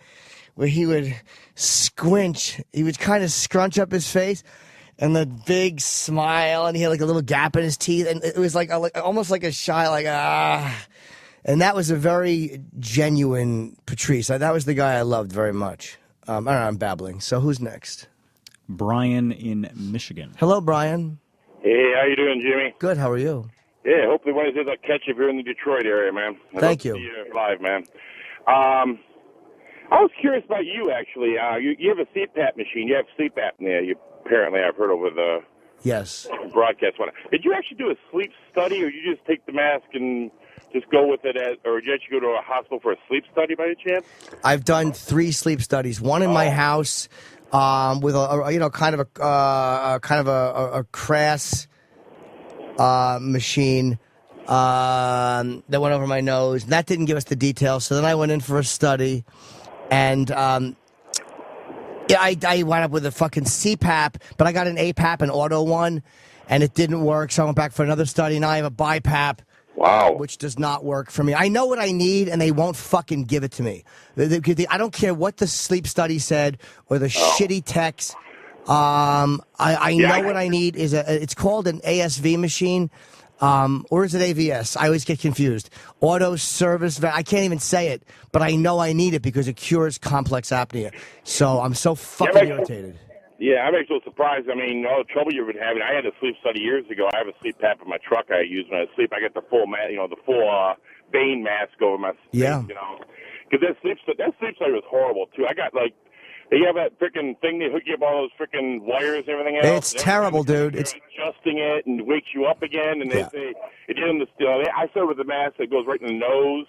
where he would squinch. He would kind of scrunch up his face, and the big smile, and he had like a little gap in his teeth, and it was like almost like a shy And that was a very genuine Patrice. That was the guy I loved very much. I don't know, I'm babbling. So who's next? Brian in Michigan. Hello, Brian. Hey, how you doing, Jimmy? Good. How are you? Yeah, hopefully one of these days I'll catch you if you're in the Detroit area, man. Thank you. See you live, man. I was curious about you, actually. You have a CPAP machine. You have sleep apnea. Apparently, I've heard over the broadcast one. Did you actually do a sleep study, or you just take the mask and just go with it, or did you actually go to a hospital for a sleep study by any chance? I've done 3 sleep studies. One in my house. With a kind of a crass machine that went over my nose. That didn't give us the details. So then I went in for a study, and I wound up with a fucking CPAP, but I got an APAP, an auto one, and it didn't work. So I went back for another study. Now I have a BiPAP. Wow. Which does not work for me. I know what I need, and they won't fucking give it to me. I don't care what the sleep study said or the shitty text. I know what I need is it's called an ASV machine, or is it AVS? I always get confused. Auto service. I can't even say it, but I know I need it because it cures complex apnea. So I'm so fucking irritated. Yeah, I'm actually surprised. I mean, all the trouble you've been having. I had a sleep study years ago. I have a sleep PAP in my truck I use when I sleep. I get the full Bane mask over my face, Because that sleep study was horrible, too. I got, they have that freaking thing. They hook you up all those freaking wires and everything else. It's terrible, dude. It's adjusting it and wakes you up again. And they say, it didn't. I started with the mask that goes right in the nose.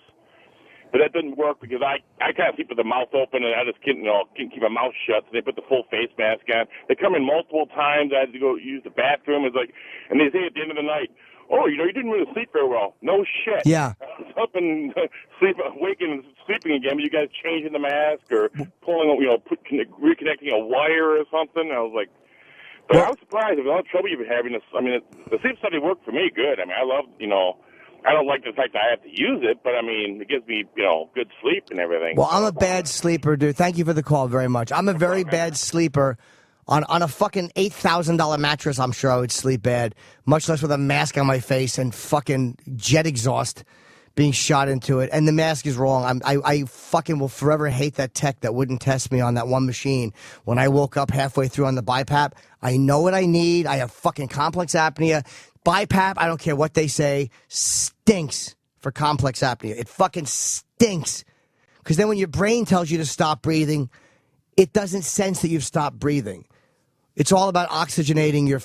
But that didn't work because I kind of sleep with the mouth open, and I just can't keep my mouth shut. So they put the full face mask on. They come in multiple times. I had to go use the bathroom. It's and they say at the end of the night, "Oh, you didn't really sleep very well." No shit. Yeah. I was up and waking and sleeping again. But you guys changing the mask or pulling, reconnecting a wire or something. I was like, but I was surprised with all the trouble you've been having. I mean, the sleep study worked for me good. I mean, I love, I don't like the fact that I have to use it, but I mean, it gives me, good sleep and everything. Well, I'm a bad sleeper, dude. Thank you for the call very much. I'm a very bad sleeper. On a fucking $8,000 mattress, I'm sure I would sleep bad, much less with a mask on my face and fucking jet exhaust being shot into it. And the mask is wrong. I fucking will forever hate that tech that wouldn't test me on that one machine. When I woke up halfway through on the BiPAP, I know what I need. I have fucking complex apnea. BiPAP, I don't care what they say, stinks for complex apnea. It fucking stinks. Because then when your brain tells you to stop breathing, it doesn't sense that you've stopped breathing. It's all about oxygenating your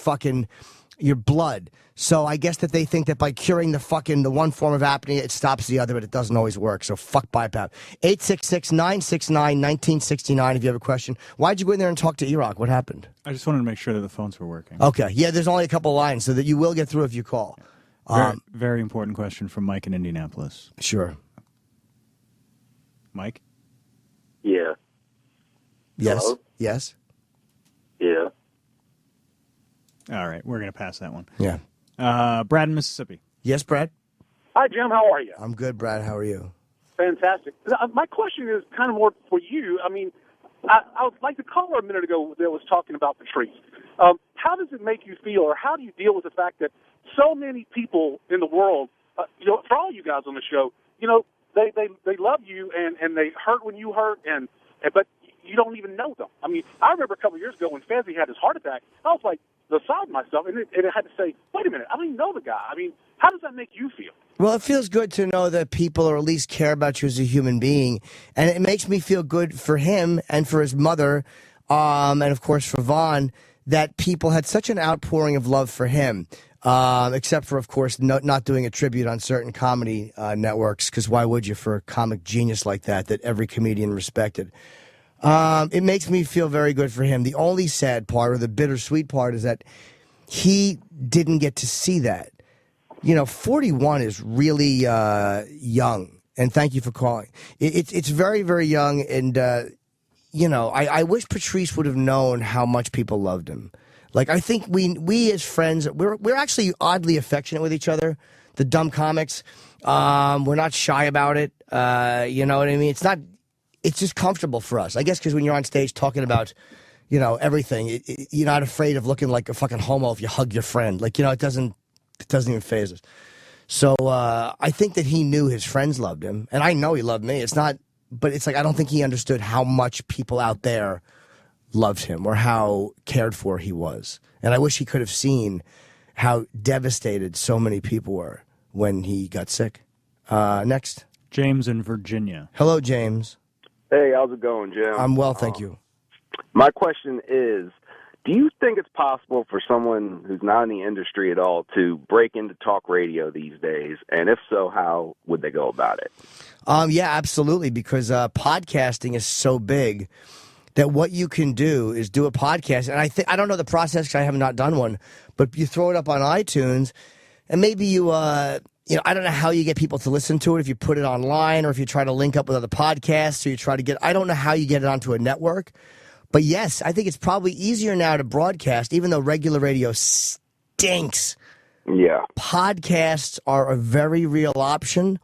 blood. So I guess that they think that by curing the one form of apnea, it stops the other, but it doesn't always work. So fuck BiPAP. 866-969-1969 if you have a question. Why'd you go in there and talk to E-Rock? What happened? I just wanted to make sure that the phones were working. Okay. Yeah, there's only a couple lines so that you will get through if you call. Very important question from Mike in Indianapolis. Sure. Mike? Yeah. Yes. Hello? Yes. All right, we're going to pass that one. Yeah. Brad in Mississippi. Yes, Brad? Hi, Jim. How are you? I'm good, Brad. How are you? Fantastic. My question is kind of more for you. I mean, I was like the caller a minute ago that was talking about Patrice. How does it make you feel, or how do you deal with the fact that so many people in the world, for all you guys on the show, they love you and they hurt when you hurt, but you don't even know them. I mean, I remember a couple of years ago when Fezzi had his heart attack, I was like beside myself, and I had to say, wait a minute, I don't even know the guy. I mean, how does that make you feel? Well, it feels good to know that people or at least care about you as a human being. And it makes me feel good for him and for his mother, and of course for Vaughn, that people had such an outpouring of love for him. Except for, of course, not doing a tribute on certain comedy networks, because why would you for a comic genius like that every comedian respected? It makes me feel very good for him. The only sad part, or the bittersweet part, is that he didn't get to see that. 41 is really young, and thank you for calling. It's very, very young, and, I wish Patrice would have known how much people loved him. Like, I think we as friends, we're actually oddly affectionate with each other, the dumb comics. We're not shy about it. You know what I mean? It's just comfortable for us. I guess because when you're on stage talking about, everything, you're not afraid of looking like a fucking homo if you hug your friend. Like, it doesn't even faze us. So I think that he knew his friends loved him, and I know he loved me. But it's like I don't think he understood how much people out there loved him or how cared for he was. And I wish he could have seen how devastated so many people were when he got sick. Next. James in Virginia. Hello, James. Hey, how's it going, Jim? I'm well, thank you. My question is, do you think it's possible for someone who's not in the industry at all to break into talk radio these days? And if so, how would they go about it? Yeah, absolutely, because podcasting is so big that what you can do is do a podcast. And I don't know the process because I have not done one, but you throw it up on iTunes, and maybe you, I don't know how you get people to listen to it, if you put it online or if you try to link up with other podcasts or you try to I don't know how you get it onto a network. But yes, I think it's probably easier now to broadcast, even though regular radio stinks. Yeah. Podcasts are a very real option.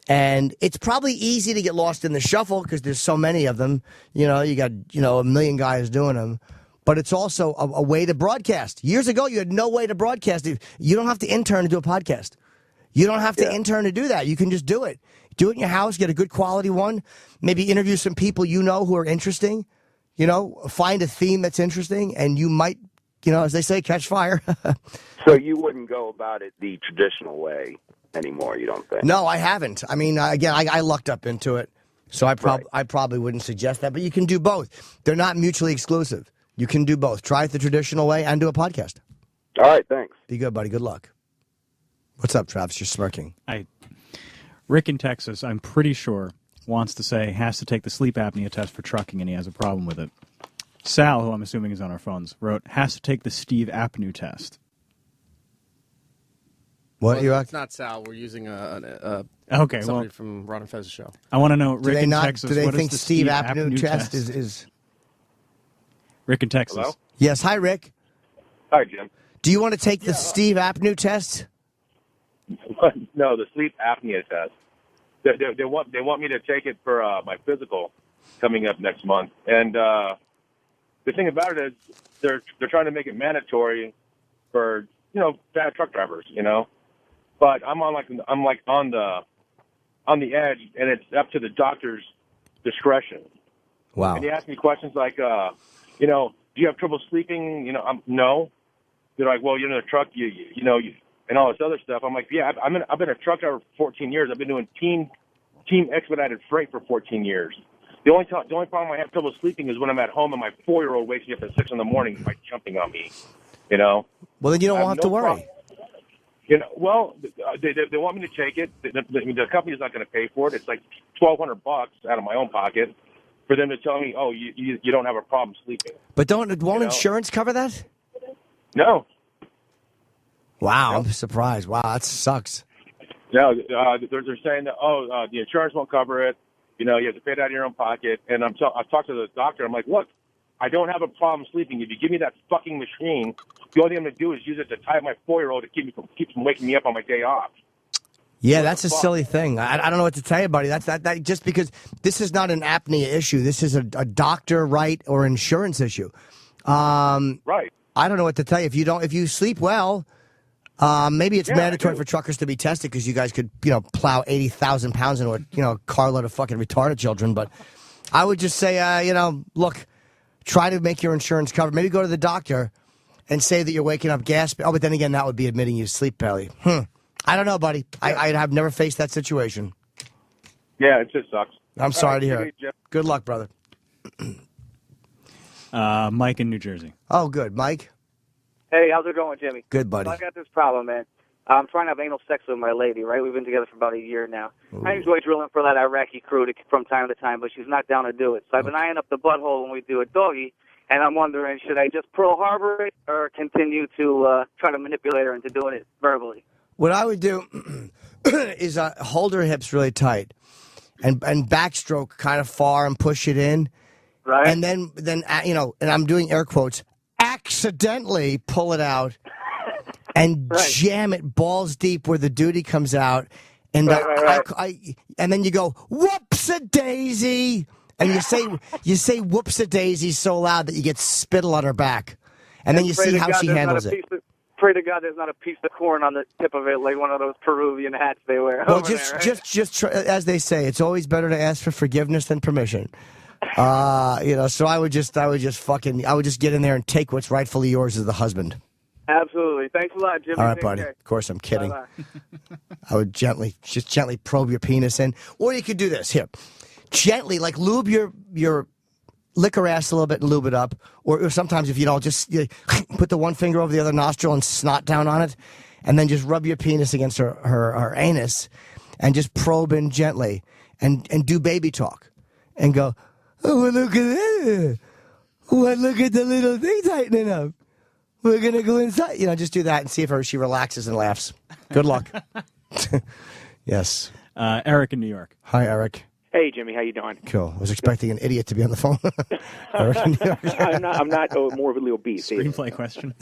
And it's probably easy to get lost in the shuffle because there's so many of them. You got, a million guys doing them. But it's also a way to broadcast. Years ago, you had no way to broadcast. You don't have to intern to do a podcast. You don't have to intern to do that. You can just do it. Do it in your house, get a good quality one. Maybe interview some people who are interesting. Find a theme that's interesting, and you might, as they say, catch fire. So you wouldn't go about it the traditional way anymore, you don't think? No, I haven't. I mean, again, I lucked up into it, so I probably wouldn't suggest that. But you can do both. They're not mutually exclusive. You can do both. Try it the traditional way and do a podcast. All right, thanks. Be good, buddy. Good luck. What's up, Travis? You're smirking. Rick in Texas, I'm pretty sure, wants to say has to take the sleep apnea test for trucking, and he has a problem with it. Sal, who I'm assuming is on our phones, wrote, has to take the Steve Apnew test. What well, it's not Sal. We're using somebody from Ron and Fez's show. I want to know, Rick in Texas, do they what think is the Steve Apnew test is... Rick in Texas. Hello? Yes, hi, Rick. Hi, Jim. Do you want to take the Steve Apnew test? No, the sleep apnea test. They want me to take it for my physical coming up next month. And the thing about it is they're trying to make it mandatory for bad truck drivers. But I'm on the edge, and it's up to the doctor's discretion. Wow. And he asked me questions like, do you have trouble sleeping? No. They're like, well, the truck, and all this other stuff. I'm like, yeah, I've been a truck driver for 14 years. I've been doing team expedited freight for 14 years. The only problem I have trouble sleeping is when I'm at home and my 4-year-old wakes me up at 6 in the morning by jumping on me. Well, then you don't have to worry. Well, they want me to take it. The company's not going to pay for it. It's like $1,200 out of my own pocket for them to tell me, oh, you don't have a problem sleeping. But won't insurance cover that? No. Wow, I'm surprised. Wow, that sucks. No, they're saying that, the insurance won't cover it. You have to pay it out of your own pocket. And I've talked to the doctor. I'm like, look, I don't have a problem sleeping. If you give me that fucking machine, the only thing I'm going to do is use it to tie my 4-year-old to keep from waking me up on my day off. Yeah, that's a silly thing. I don't know what to tell you, buddy. That just because this is not an apnea issue. This is a doctor right or insurance issue. Right. I don't know what to tell you. If you sleep well, maybe it's mandatory for truckers to be tested because you guys could, plow 80,000 pounds into a, carload of fucking retarded children. But I would just say, look, try to make your insurance cover. Maybe go to the doctor and say that you're waking up gasping. Oh, but then again, that would be admitting you sleep belly. I don't know, buddy. I have never faced that situation. Yeah, it just sucks. I'm sorry to hear it. Good luck, brother. Mike in New Jersey. Oh, good. Mike? Hey, how's it going, Jimmy? Good, buddy. So I got this problem, man. I'm trying to have anal sex with my lady, right? We've been together for about a year now. Ooh. I enjoy drilling for that Iraqi crew from time to time, but she's not down to do it. So I've been eyeing up the butthole when we do a doggy, and I'm wondering, should I just Pearl Harbor it or continue to try to manipulate her into doing it verbally? What I would do is hold her hips really tight and backstroke kind of far and push it in. Right. And then and I'm doing air quotes, accidentally pull it out and jam it balls deep where the duty comes out. And and then you go, whoops-a-daisy. And you say whoops-a-daisy so loud that you get spittle on her back. And then you see how she handles it. Pray to God there's not a piece of corn on the tip of it like one of those Peruvian hats they wear. Well, just try, as they say, it's always better to ask for forgiveness than permission. So I would just get in there and take what's rightfully yours as the husband. Absolutely. Thanks a lot, Jimmy. All right, Take buddy. care. Of course, I'm kidding. Bye-bye. I would gently probe your penis in, or you could do this here, gently, like lube your lick her ass a little bit and lube it up, or sometimes if you don't, just put the one finger over the other nostril and snot down on it, and then just rub your penis against her anus, and just probe in gently, and do baby talk, and go, oh, look at that, look at the little thing tightening up. We're gonna go inside, just do that and see if she relaxes and laughs. Good luck. Yes. Eric in New York. Hi, Eric. Hey, Jimmy, how you doing? Cool. I was expecting an idiot to be on the phone. I'm not morbidly obese. Screenplay question.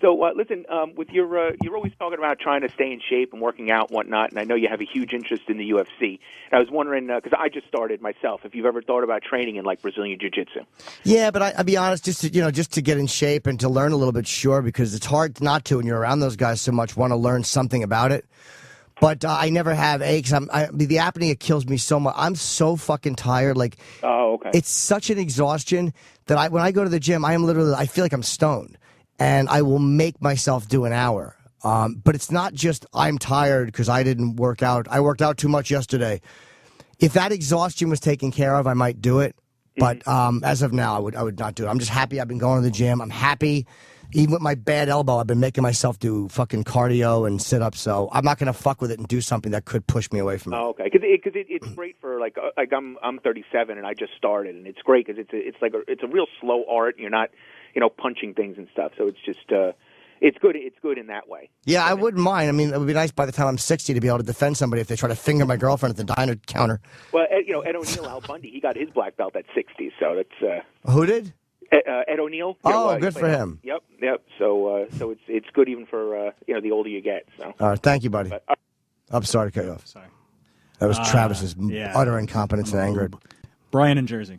So, listen, with you're always talking about trying to stay in shape and working out and whatnot, and I know you have a huge interest in the UFC. And I was wondering, because I just started myself, if you've ever thought about training in, like, Brazilian Jiu-Jitsu. Yeah, but I'll be honest, just to get in shape and to learn a little bit, sure, because it's hard not to, when you're around those guys so much, want to learn something about it. But I never have because the apnea kills me so much. I'm so fucking tired. Like, oh, okay. It's such an exhaustion that when I go to the gym, I feel like I'm stoned, and I will make myself do an hour. But it's not just I'm tired because I didn't work out. I worked out too much yesterday. If that exhaustion was taken care of, I might do it. But as of now, I would not do it. I'm just happy I've been going to the gym. I'm happy. Even with my bad elbow, I've been making myself do fucking cardio and sit-ups, so I'm not going to fuck with it and do something that could push me away from it. Oh, okay. Because it's great for, like I'm 37 and I just started, and it's great because it's a real slow art. And you're not, punching things and stuff, so it's just it's good. It's good in that way. Yeah, I wouldn't mind. I mean, it would be nice by the time I'm 60 to be able to defend somebody if they try to finger my girlfriend at the diner counter. Well, Ed O'Neill, Al Bundy, he got his black belt at 60, so that's who did? Ed O'Neill. Oh, good for him. Yep. So it's good even for the older you get. So. All right, thank you, buddy. I'm sorry to cut you off. Sorry. That was Travis's utter incompetence and anger. Brian in Jersey.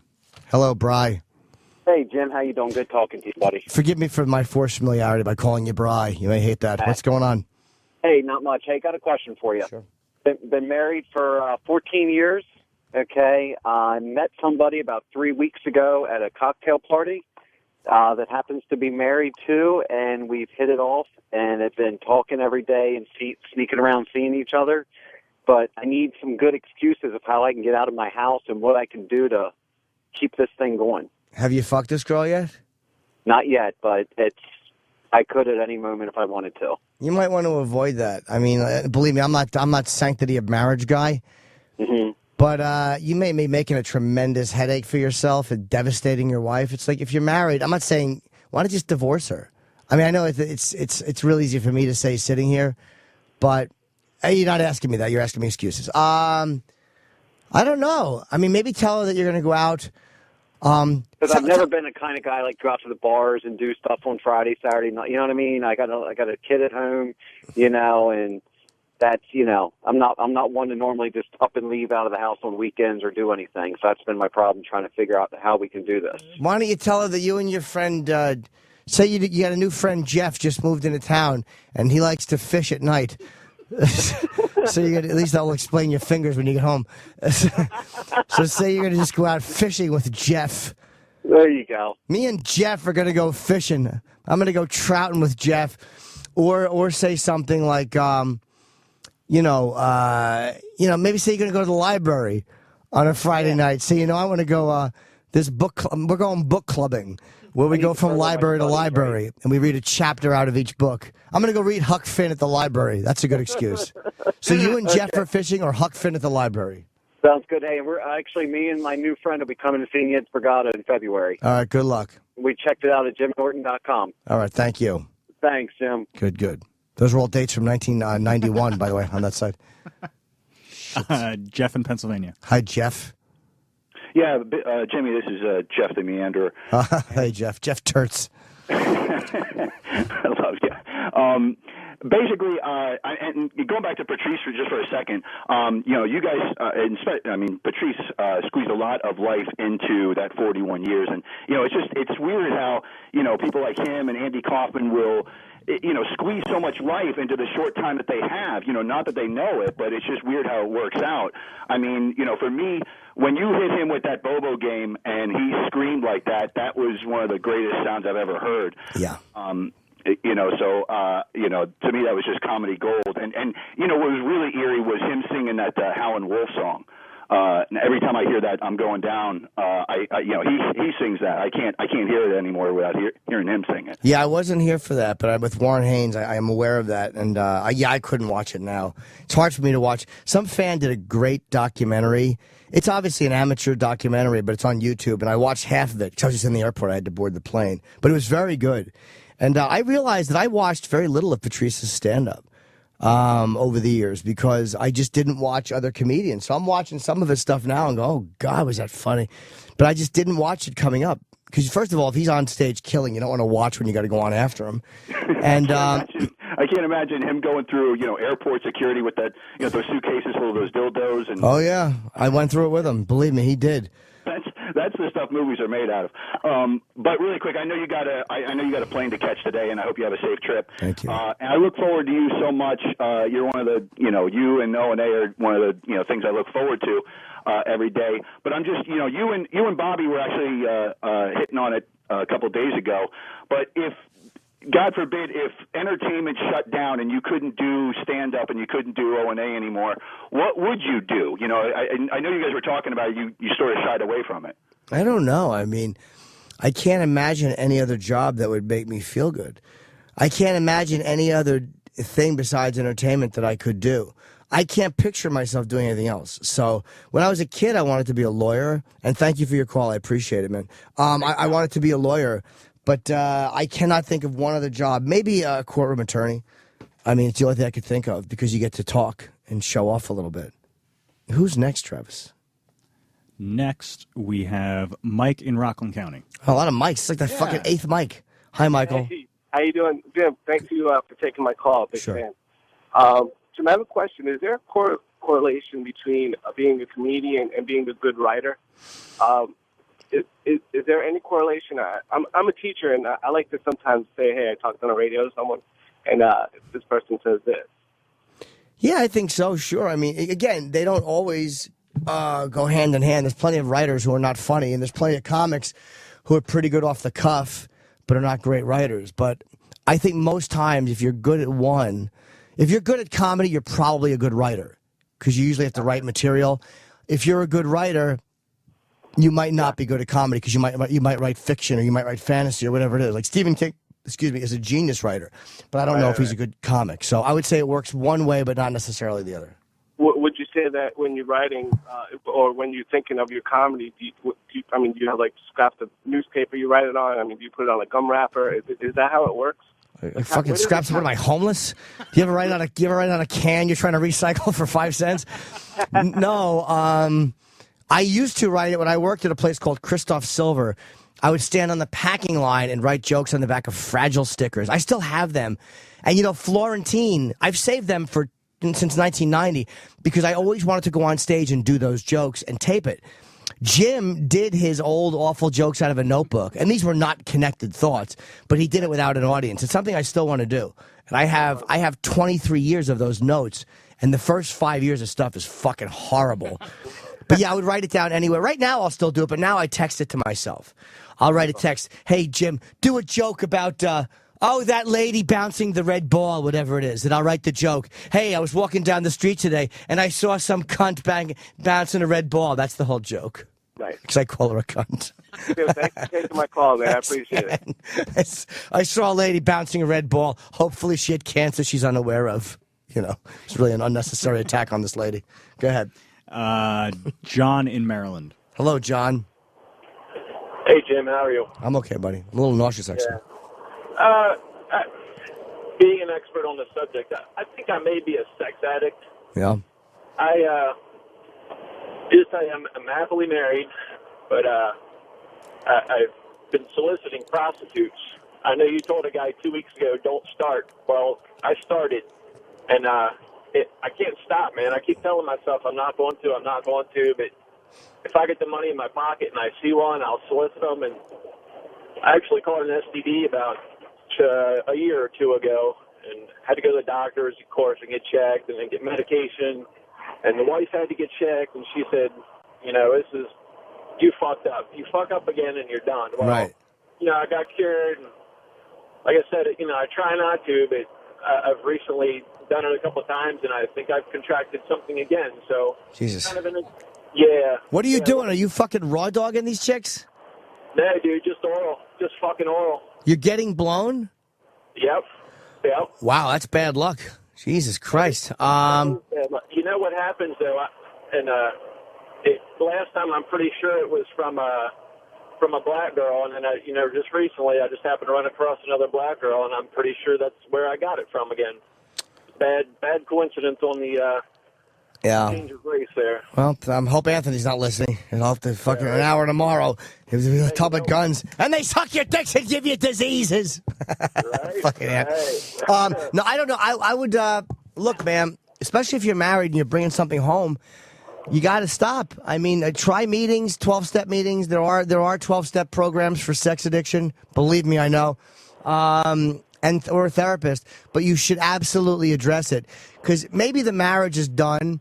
Hello, Bri. Hey, Jim. How you doing? Good talking to you, buddy. Forgive me for my forced familiarity by calling you Bri. You may hate that. What's going on? Hey, not much. Hey, got a question for you. Sure. Been married for 14 years. Okay, I met somebody about 3 weeks ago at a cocktail party that happens to be married too, and we've hit it off and have been talking every day and sneaking around seeing each other. But I need some good excuses of how I can get out of my house and what I can do to keep this thing going. Have you fucked this girl yet? Not yet, but I could at any moment if I wanted to. You might want to avoid that. I mean, believe me, I'm not sanctity of marriage guy. Mm-hmm. But you may be making a tremendous headache for yourself and devastating your wife. It's like if you're married, I'm not saying why don't you just divorce her? I mean, I know it's real easy for me to say sitting here, but you're not asking me that. You're asking me excuses. I don't know. I mean, maybe tell her that you're going to go out Because I've never been the kind of guy like go out to the bars and do stuff on Friday, Saturday night. You know what I mean? I got a kid at home, and that's I'm not one to normally just up and leave out of the house on weekends or do anything. So that's been my problem trying to figure out how we can do this. Why don't you tell her that you and your friend, say you got a new friend, Jeff, just moved into town, and he likes to fish at night. So at least I'll explain your fingers when you get home. So say you're going to just go out fishing with Jeff. There you go. Me and Jeff are going to go fishing. I'm going to go trouting with Jeff, or say something like, maybe say you're going to go to the library on a Friday night. Say, I want to go we're going book clubbing, where we go from library to library, and we read a chapter out of each book. I'm going to go read Huck Finn at the library. That's a good excuse. So you and Jeff are fishing, or Huck Finn at the library? Sounds good. Hey, we're actually, me and my new friend will be coming to see you at Brigada in February. All right, good luck. We checked it out at JimNorton.com. All right, thank you. Thanks, Jim. Good. Those are all dates from 1991, by the way, on that side. Jeff in Pennsylvania. Hi, Jeff. Yeah, Jimmy, this is Jeff the Meanderer. Hey, Jeff. Jeff Turtz. I love you. Basically, and going back to Patrice for a second, you guys, Patrice squeezed a lot of life into that 41 years, and it's weird how people like him and Andy Kaufman will squeeze so much life into the short time that they have. Not that they know it, but it's just weird how it works out. I mean, for me, when you hit him with that Bobo game and he screamed like that, that was one of the greatest sounds I've ever heard. Yeah. To me that was just comedy gold. And what was really eerie was him singing that Howlin' Wolf song. And every time I hear that, I'm going down. He sings that. I can't hear it anymore without hearing him sing it. Yeah, I wasn't here for that, but with Warren Haynes, I am aware of that, and I couldn't watch it now. It's hard for me to watch. Some fan did a great documentary. It's obviously an amateur documentary, but it's on YouTube, and I watched half of it because I was just in the airport. I had to board the plane, but it was very good. And I realized that I watched very little of Patrice's stand-up over the years because I just didn't watch other comedians. So I'm watching some of his stuff now and go, oh, God, was that funny? But I just didn't watch it coming up. Because, first of all, if he's on stage killing, you don't want to watch when you got to go on after him. And I can't imagine him going through, airport security with that, those suitcases full of those dildos. And oh, yeah. I went through it with him. Believe me, he did. That's the stuff movies are made out of. But really quick, I know you got a plane to catch today, and I hope you have a safe trip. Thank you. And I look forward to you so much. You're one of the, you and O&A are one of the, things I look forward to every day. But I'm just, you and Bobby were actually hitting on it a couple days ago. But if, God forbid, if entertainment shut down and you couldn't do stand-up and you couldn't do O&A anymore, what would you do? I know you guys were talking about it. You sort of shied away from it. I don't know. I mean, I can't imagine any other job that would make me feel good. I can't imagine any other thing besides entertainment that I could do. I can't picture myself doing anything else. So when I was a kid, I wanted to be a lawyer. And thank you for your call. I appreciate it, man. I wanted to be a lawyer. But I cannot think of one other job. Maybe a courtroom attorney. I mean, it's the only thing I could think of because you get to talk and show off a little bit. Who's next, Travis? Next, we have Mike in Rockland County. A lot of Mikes. It's like the fucking eighth Mike. Hi, Michael. Hey, how you doing? Jim, thank you for taking my call. Big Sure. fan. Jim, I have a question. Is there a correlation between being a comedian and being a good writer? Is there any correlation? I'm a teacher, and I like to sometimes say, hey, I talked on the radio to someone, and this person says this. Yeah, I think so, sure. I mean, again, they don't always go hand in hand. There's plenty of writers who are not funny, and there's plenty of comics who are pretty good off the cuff, but are not great writers. But I think most times, if you're good at one, if you're good at comedy, you're probably a good writer, because you usually have to write material. If you're a good writer, you might not be good at comedy because you might write fiction or you might write fantasy or whatever it is. Like Stephen King, is a genius writer, but I don't know if he's a good comic. So I would say it works one way, but not necessarily the other. Would you say that when you're writing or when you're thinking of your comedy, do you have like scraps of newspaper you write it on? I mean, do you put it on a gum wrapper? Is that how it works? Like fucking scraps. What am I, homeless? Do you ever write on a can you're trying to recycle for 5 cents? No. I used to write it when I worked at a place called Christoph Silver. I would stand on the packing line and write jokes on the back of Fragile stickers. I still have them. And, Florentine, I've saved them since 1990 because I always wanted to go on stage and do those jokes and tape it. Jim did his old awful jokes out of a notebook, and these were not connected thoughts, but he did it without an audience. It's something I still want to do. And I have 23 years of those notes, and the first 5 years of stuff is fucking horrible. But yeah, I would write it down anyway. Right now I'll still do it, but now I text it to myself. I'll write a text, hey, Jim, do a joke about, that lady bouncing the red ball, whatever it is. And I'll write the joke. Hey, I was walking down the street today, and I saw some cunt bouncing a red ball. That's the whole joke. Right. Because I call her a cunt. Thanks for taking my call, man. I appreciate it. I saw a lady bouncing a red ball. Hopefully she had cancer she's unaware of. It's really an unnecessary attack on this lady. Go ahead. John in Maryland. Hello, John. Hey, Jim. How are you? I'm okay, buddy. I'm a little nauseous, actually. Yeah. Being an expert on the subject, I think I may be a sex addict. Yeah. I just tell you, I'm happily married, but I've been soliciting prostitutes. I know you told a guy 2 weeks ago, don't start. Well, I started, and I can't stop, man. I keep telling myself I'm not going to, but if I get the money in my pocket and I see one, I'll solicit them. And I actually called an STD about a year or two ago and had to go to the doctors, of course, and get checked and then get medication. And the wife had to get checked, and she said, you fucked up. You fuck up again and you're done. Well, right. I got cured. And like I said, I try not to, but I've recently done it a couple of times, and I think I've contracted something again. So Jesus. Kind of yeah. What are you doing? Are you fucking raw dogging these chicks? No, dude, just oral. Just fucking oral. You're getting blown? Yep. Wow, that's bad luck. Jesus Christ. You know what happens, though? Last time I'm pretty sure it was from a black girl, and then just recently I just happened to run across another black girl, and I'm pretty sure that's where I got it from again. Bad coincidence on the change of race there. Well, I hope Anthony's not listening. And I'll have to fucking an hour tomorrow. It was a tub of guns, and they suck your dicks and give you diseases. Right? Fucking right. No, I don't know. I would look, man. Especially if you're married and you're bringing something home, you got to stop. I mean, try meetings, 12-step meetings. There are 12-step programs for sex addiction. Believe me, I know. Or a therapist, but you should absolutely address it because maybe the marriage is done,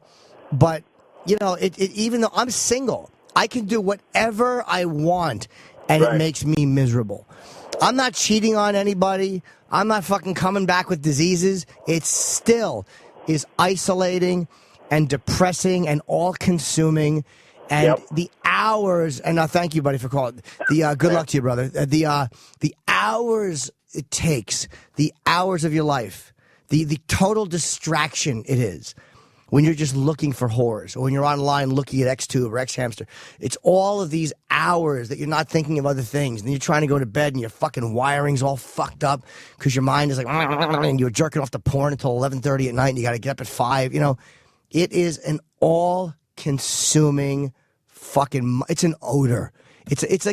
but even though I'm single, I can do whatever I want, and it makes me miserable. I'm not cheating on anybody. I'm not fucking coming back with diseases. It still is isolating and depressing and all-consuming. And the hours, and thank you, buddy, for calling. Good luck to you, brother. The hours it takes, the hours of your life, the total distraction it is when you're just looking for whores or when you're online looking at Xtube or Xhamster. It's all of these hours that you're not thinking of other things. And then you're trying to go to bed and your fucking wiring's all fucked up because your mind is like, and you're jerking off to porn until 11:30 at night and you got to get up at 5. It is an all-consuming fucking, it's an odor. It's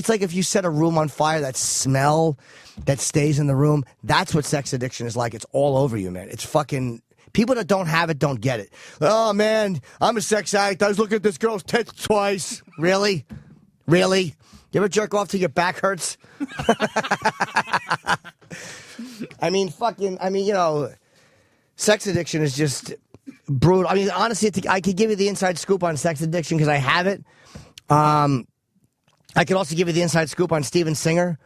like if you set a room on fire, that smell that stays in the room. That's what sex addiction is like. It's all over you, man. It's fucking, people that don't have it don't get it. Oh man, I'm a sex addict. I was looking at this girl's tits twice. Really? You ever jerk off till your back hurts? Sex addiction is just brutal. I mean, honestly, I could give you the inside scoop on sex addiction because I have it. I could also give you the inside scoop on Steven Singer,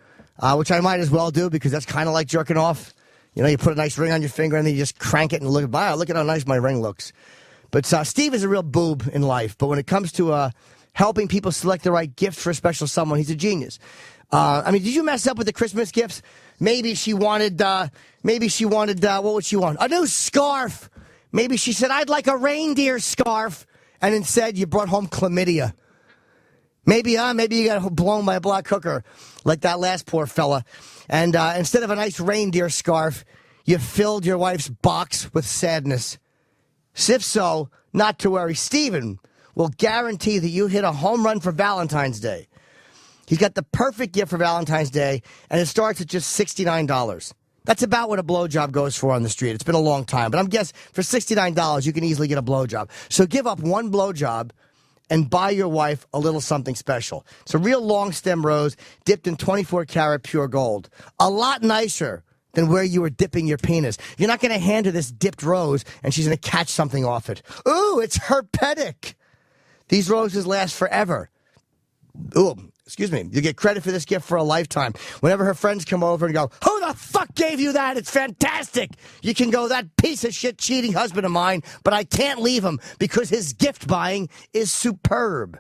which I might as well do because that's kind of like jerking off. You put a nice ring on your finger and then you just crank it and look at how nice my ring looks. But Steve is a real boob in life. But when it comes to helping people select the right gift for a special someone, he's a genius. Did you mess up with the Christmas gifts? Maybe she wanted, what would she want? A new scarf. Maybe she said, I'd like a reindeer scarf. And instead you brought home chlamydia. Maybe you got blown by a black hooker like that last poor fella. And instead of a nice reindeer scarf, you filled your wife's box with sadness. If so, not to worry. Steven, will guarantee that you hit a home run for Valentine's Day. He's got the perfect gift for Valentine's Day, and it starts at just $69. That's about what a blowjob goes for on the street. It's been a long time, but I'm guessing for $69, you can easily get a blowjob. So give up one blowjob and buy your wife a little something special. It's a real long stem rose dipped in 24-karat pure gold. A lot nicer than where you were dipping your penis. You're not going to hand her this dipped rose and she's going to catch something off it. Ooh, it's herpetic. These roses last forever. Ooh, excuse me. You get credit for this gift for a lifetime. Whenever her friends come over and go, who the fuck gave you that? It's fantastic. You can go, that piece of shit cheating husband of mine, but I can't leave him because his gift buying is superb.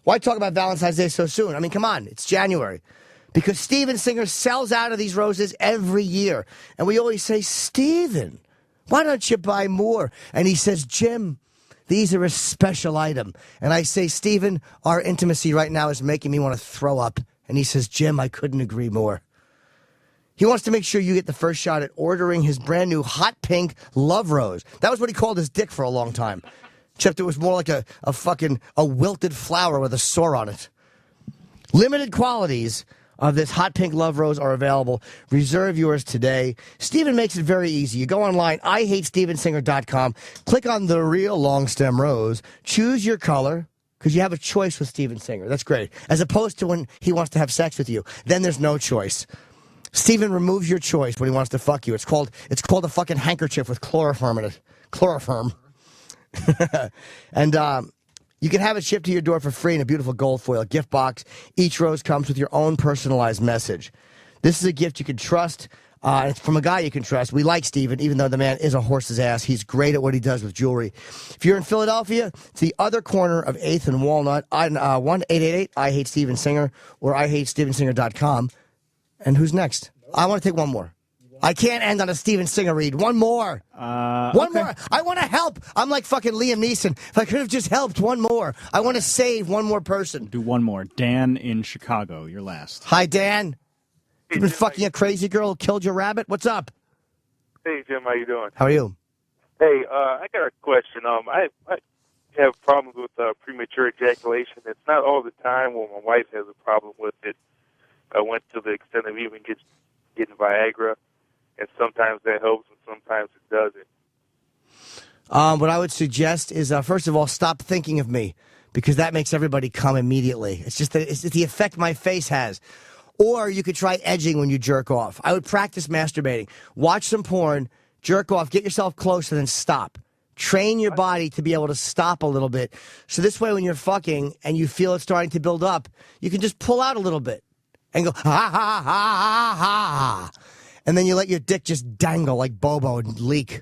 Why talk about Valentine's Day so soon? I mean, come on. It's January. Because Steven Singer sells out of these roses every year. And we always say, Steven, why don't you buy more? And he says, Jim, these are a special item. And I say, Steven, our intimacy right now is making me want to throw up. And he says, Jim, I couldn't agree more. He wants to make sure you get the first shot at ordering his brand new hot pink love rose. That was what he called his dick for a long time. Except it was more like a wilted flower with a sore on it. Limited qualities of this hot pink love rose are available. Reserve yours today. Steven makes it very easy. You go online, IHateStevenSinger.com, click on the real long stem rose, choose your color, because you have a choice with Steven Singer. That's great. As opposed to when he wants to have sex with you. Then there's no choice. Steven removes your choice when he wants to fuck you. It's called a fucking handkerchief with chloroform in it. Chloroform. And you can have it shipped to your door for free in a beautiful gold foil gift box. Each rose comes with your own personalized message. This is a gift you can trust. It's from a guy you can trust. We like Steven, even though the man is a horse's ass. He's great at what he does with jewelry. If you're in Philadelphia, it's the other corner of 8th and Walnut, 1-888-I-HATE-STEVEN-SINGER or IHateStevenSinger.com. And who's next? I want to take one more. I can't end on a Steven Singer read. One more. One more. I want to help. I'm like fucking Liam Neeson. If I could have just helped one more. I want to save one more person. Do one more. Dan in Chicago, you're last. Hi, Dan. You've been fucking a crazy girl who killed your rabbit? What's up? Hey, Jim. How you doing? How are you? Hey, I got a question. I have problems with premature ejaculation. It's not all the time when my wife has a problem with it. I went to the extent of even getting Viagra. And sometimes that helps, and sometimes it doesn't. What I would suggest is, first of all, stop thinking of me, because that makes everybody come immediately. It's just that it's the effect my face has. Or you could try edging when you jerk off. I would practice masturbating. Watch some porn, jerk off, get yourself close, and then stop. Train your body to be able to stop a little bit. So this way, when you're fucking and you feel it starting to build up, you can just pull out a little bit and go, ha, ha, ha, ha, ha. And then you let your dick just dangle like Bobo and leak.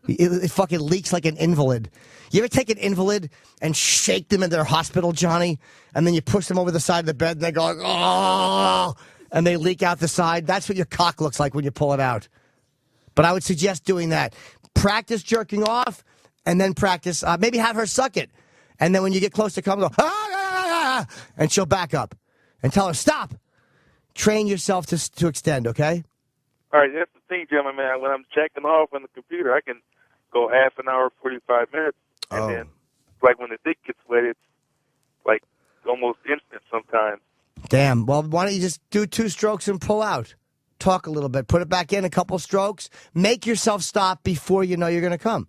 It fucking leaks like an invalid. You ever take an invalid and shake them in their hospital, Johnny? And then you push them over the side of the bed and they go, like, oh, and they leak out the side? That's what your cock looks like when you pull it out. But I would suggest doing that. Practice jerking off and then practice, maybe have her suck it. And then when you get close to come, go, ah, and she'll back up. And tell her, stop. Train yourself to extend, okay? All right, that's the thing, gentlemen, man. When I'm checking off on the computer, I can go half an hour, 45 minutes. And then, like, when the dick gets wet, it's, like, almost instant sometimes. Damn. Well, why don't you just do 2 strokes and pull out? Talk a little bit. Put it back in, a couple strokes. Make yourself stop before you know you're going to come.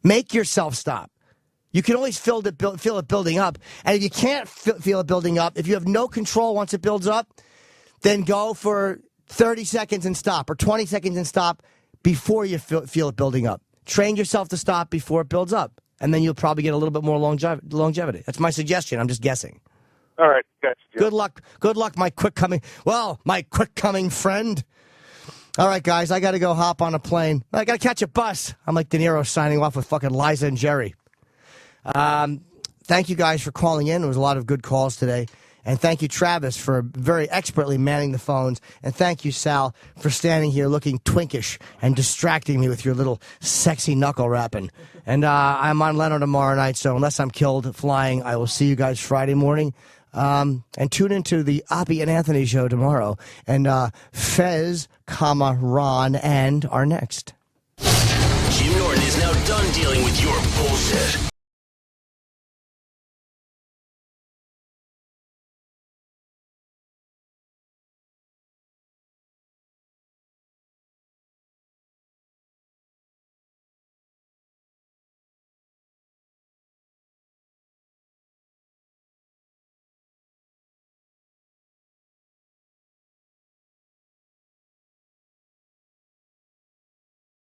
Make yourself stop. You can always feel it building up. And if you can't feel it building up, if you have no control once it builds up, then go for 30 seconds and stop, or 20 seconds and stop before you feel it building up. Train yourself to stop before it builds up, and then you'll probably get a little bit more longevity. That's my suggestion. I'm just guessing. All right, gotcha. Good luck. Good luck, my quick coming friend. All right, guys, I got to go hop on a plane. I got to catch a bus. I'm like De Niro signing off with fucking Liza and Jerry. Thank you guys for calling in. There was a lot of good calls today. And thank you, Travis, for very expertly manning the phones. And thank you, Sal, for standing here looking twinkish and distracting me with your little sexy knuckle rapping. And I'm on Leno tomorrow night, so unless I'm killed flying, I will see you guys Friday morning. And tune into the Opie and Anthony show tomorrow. And Fez, Ron, and are next. Jim Norton is now done dealing with your bullshit.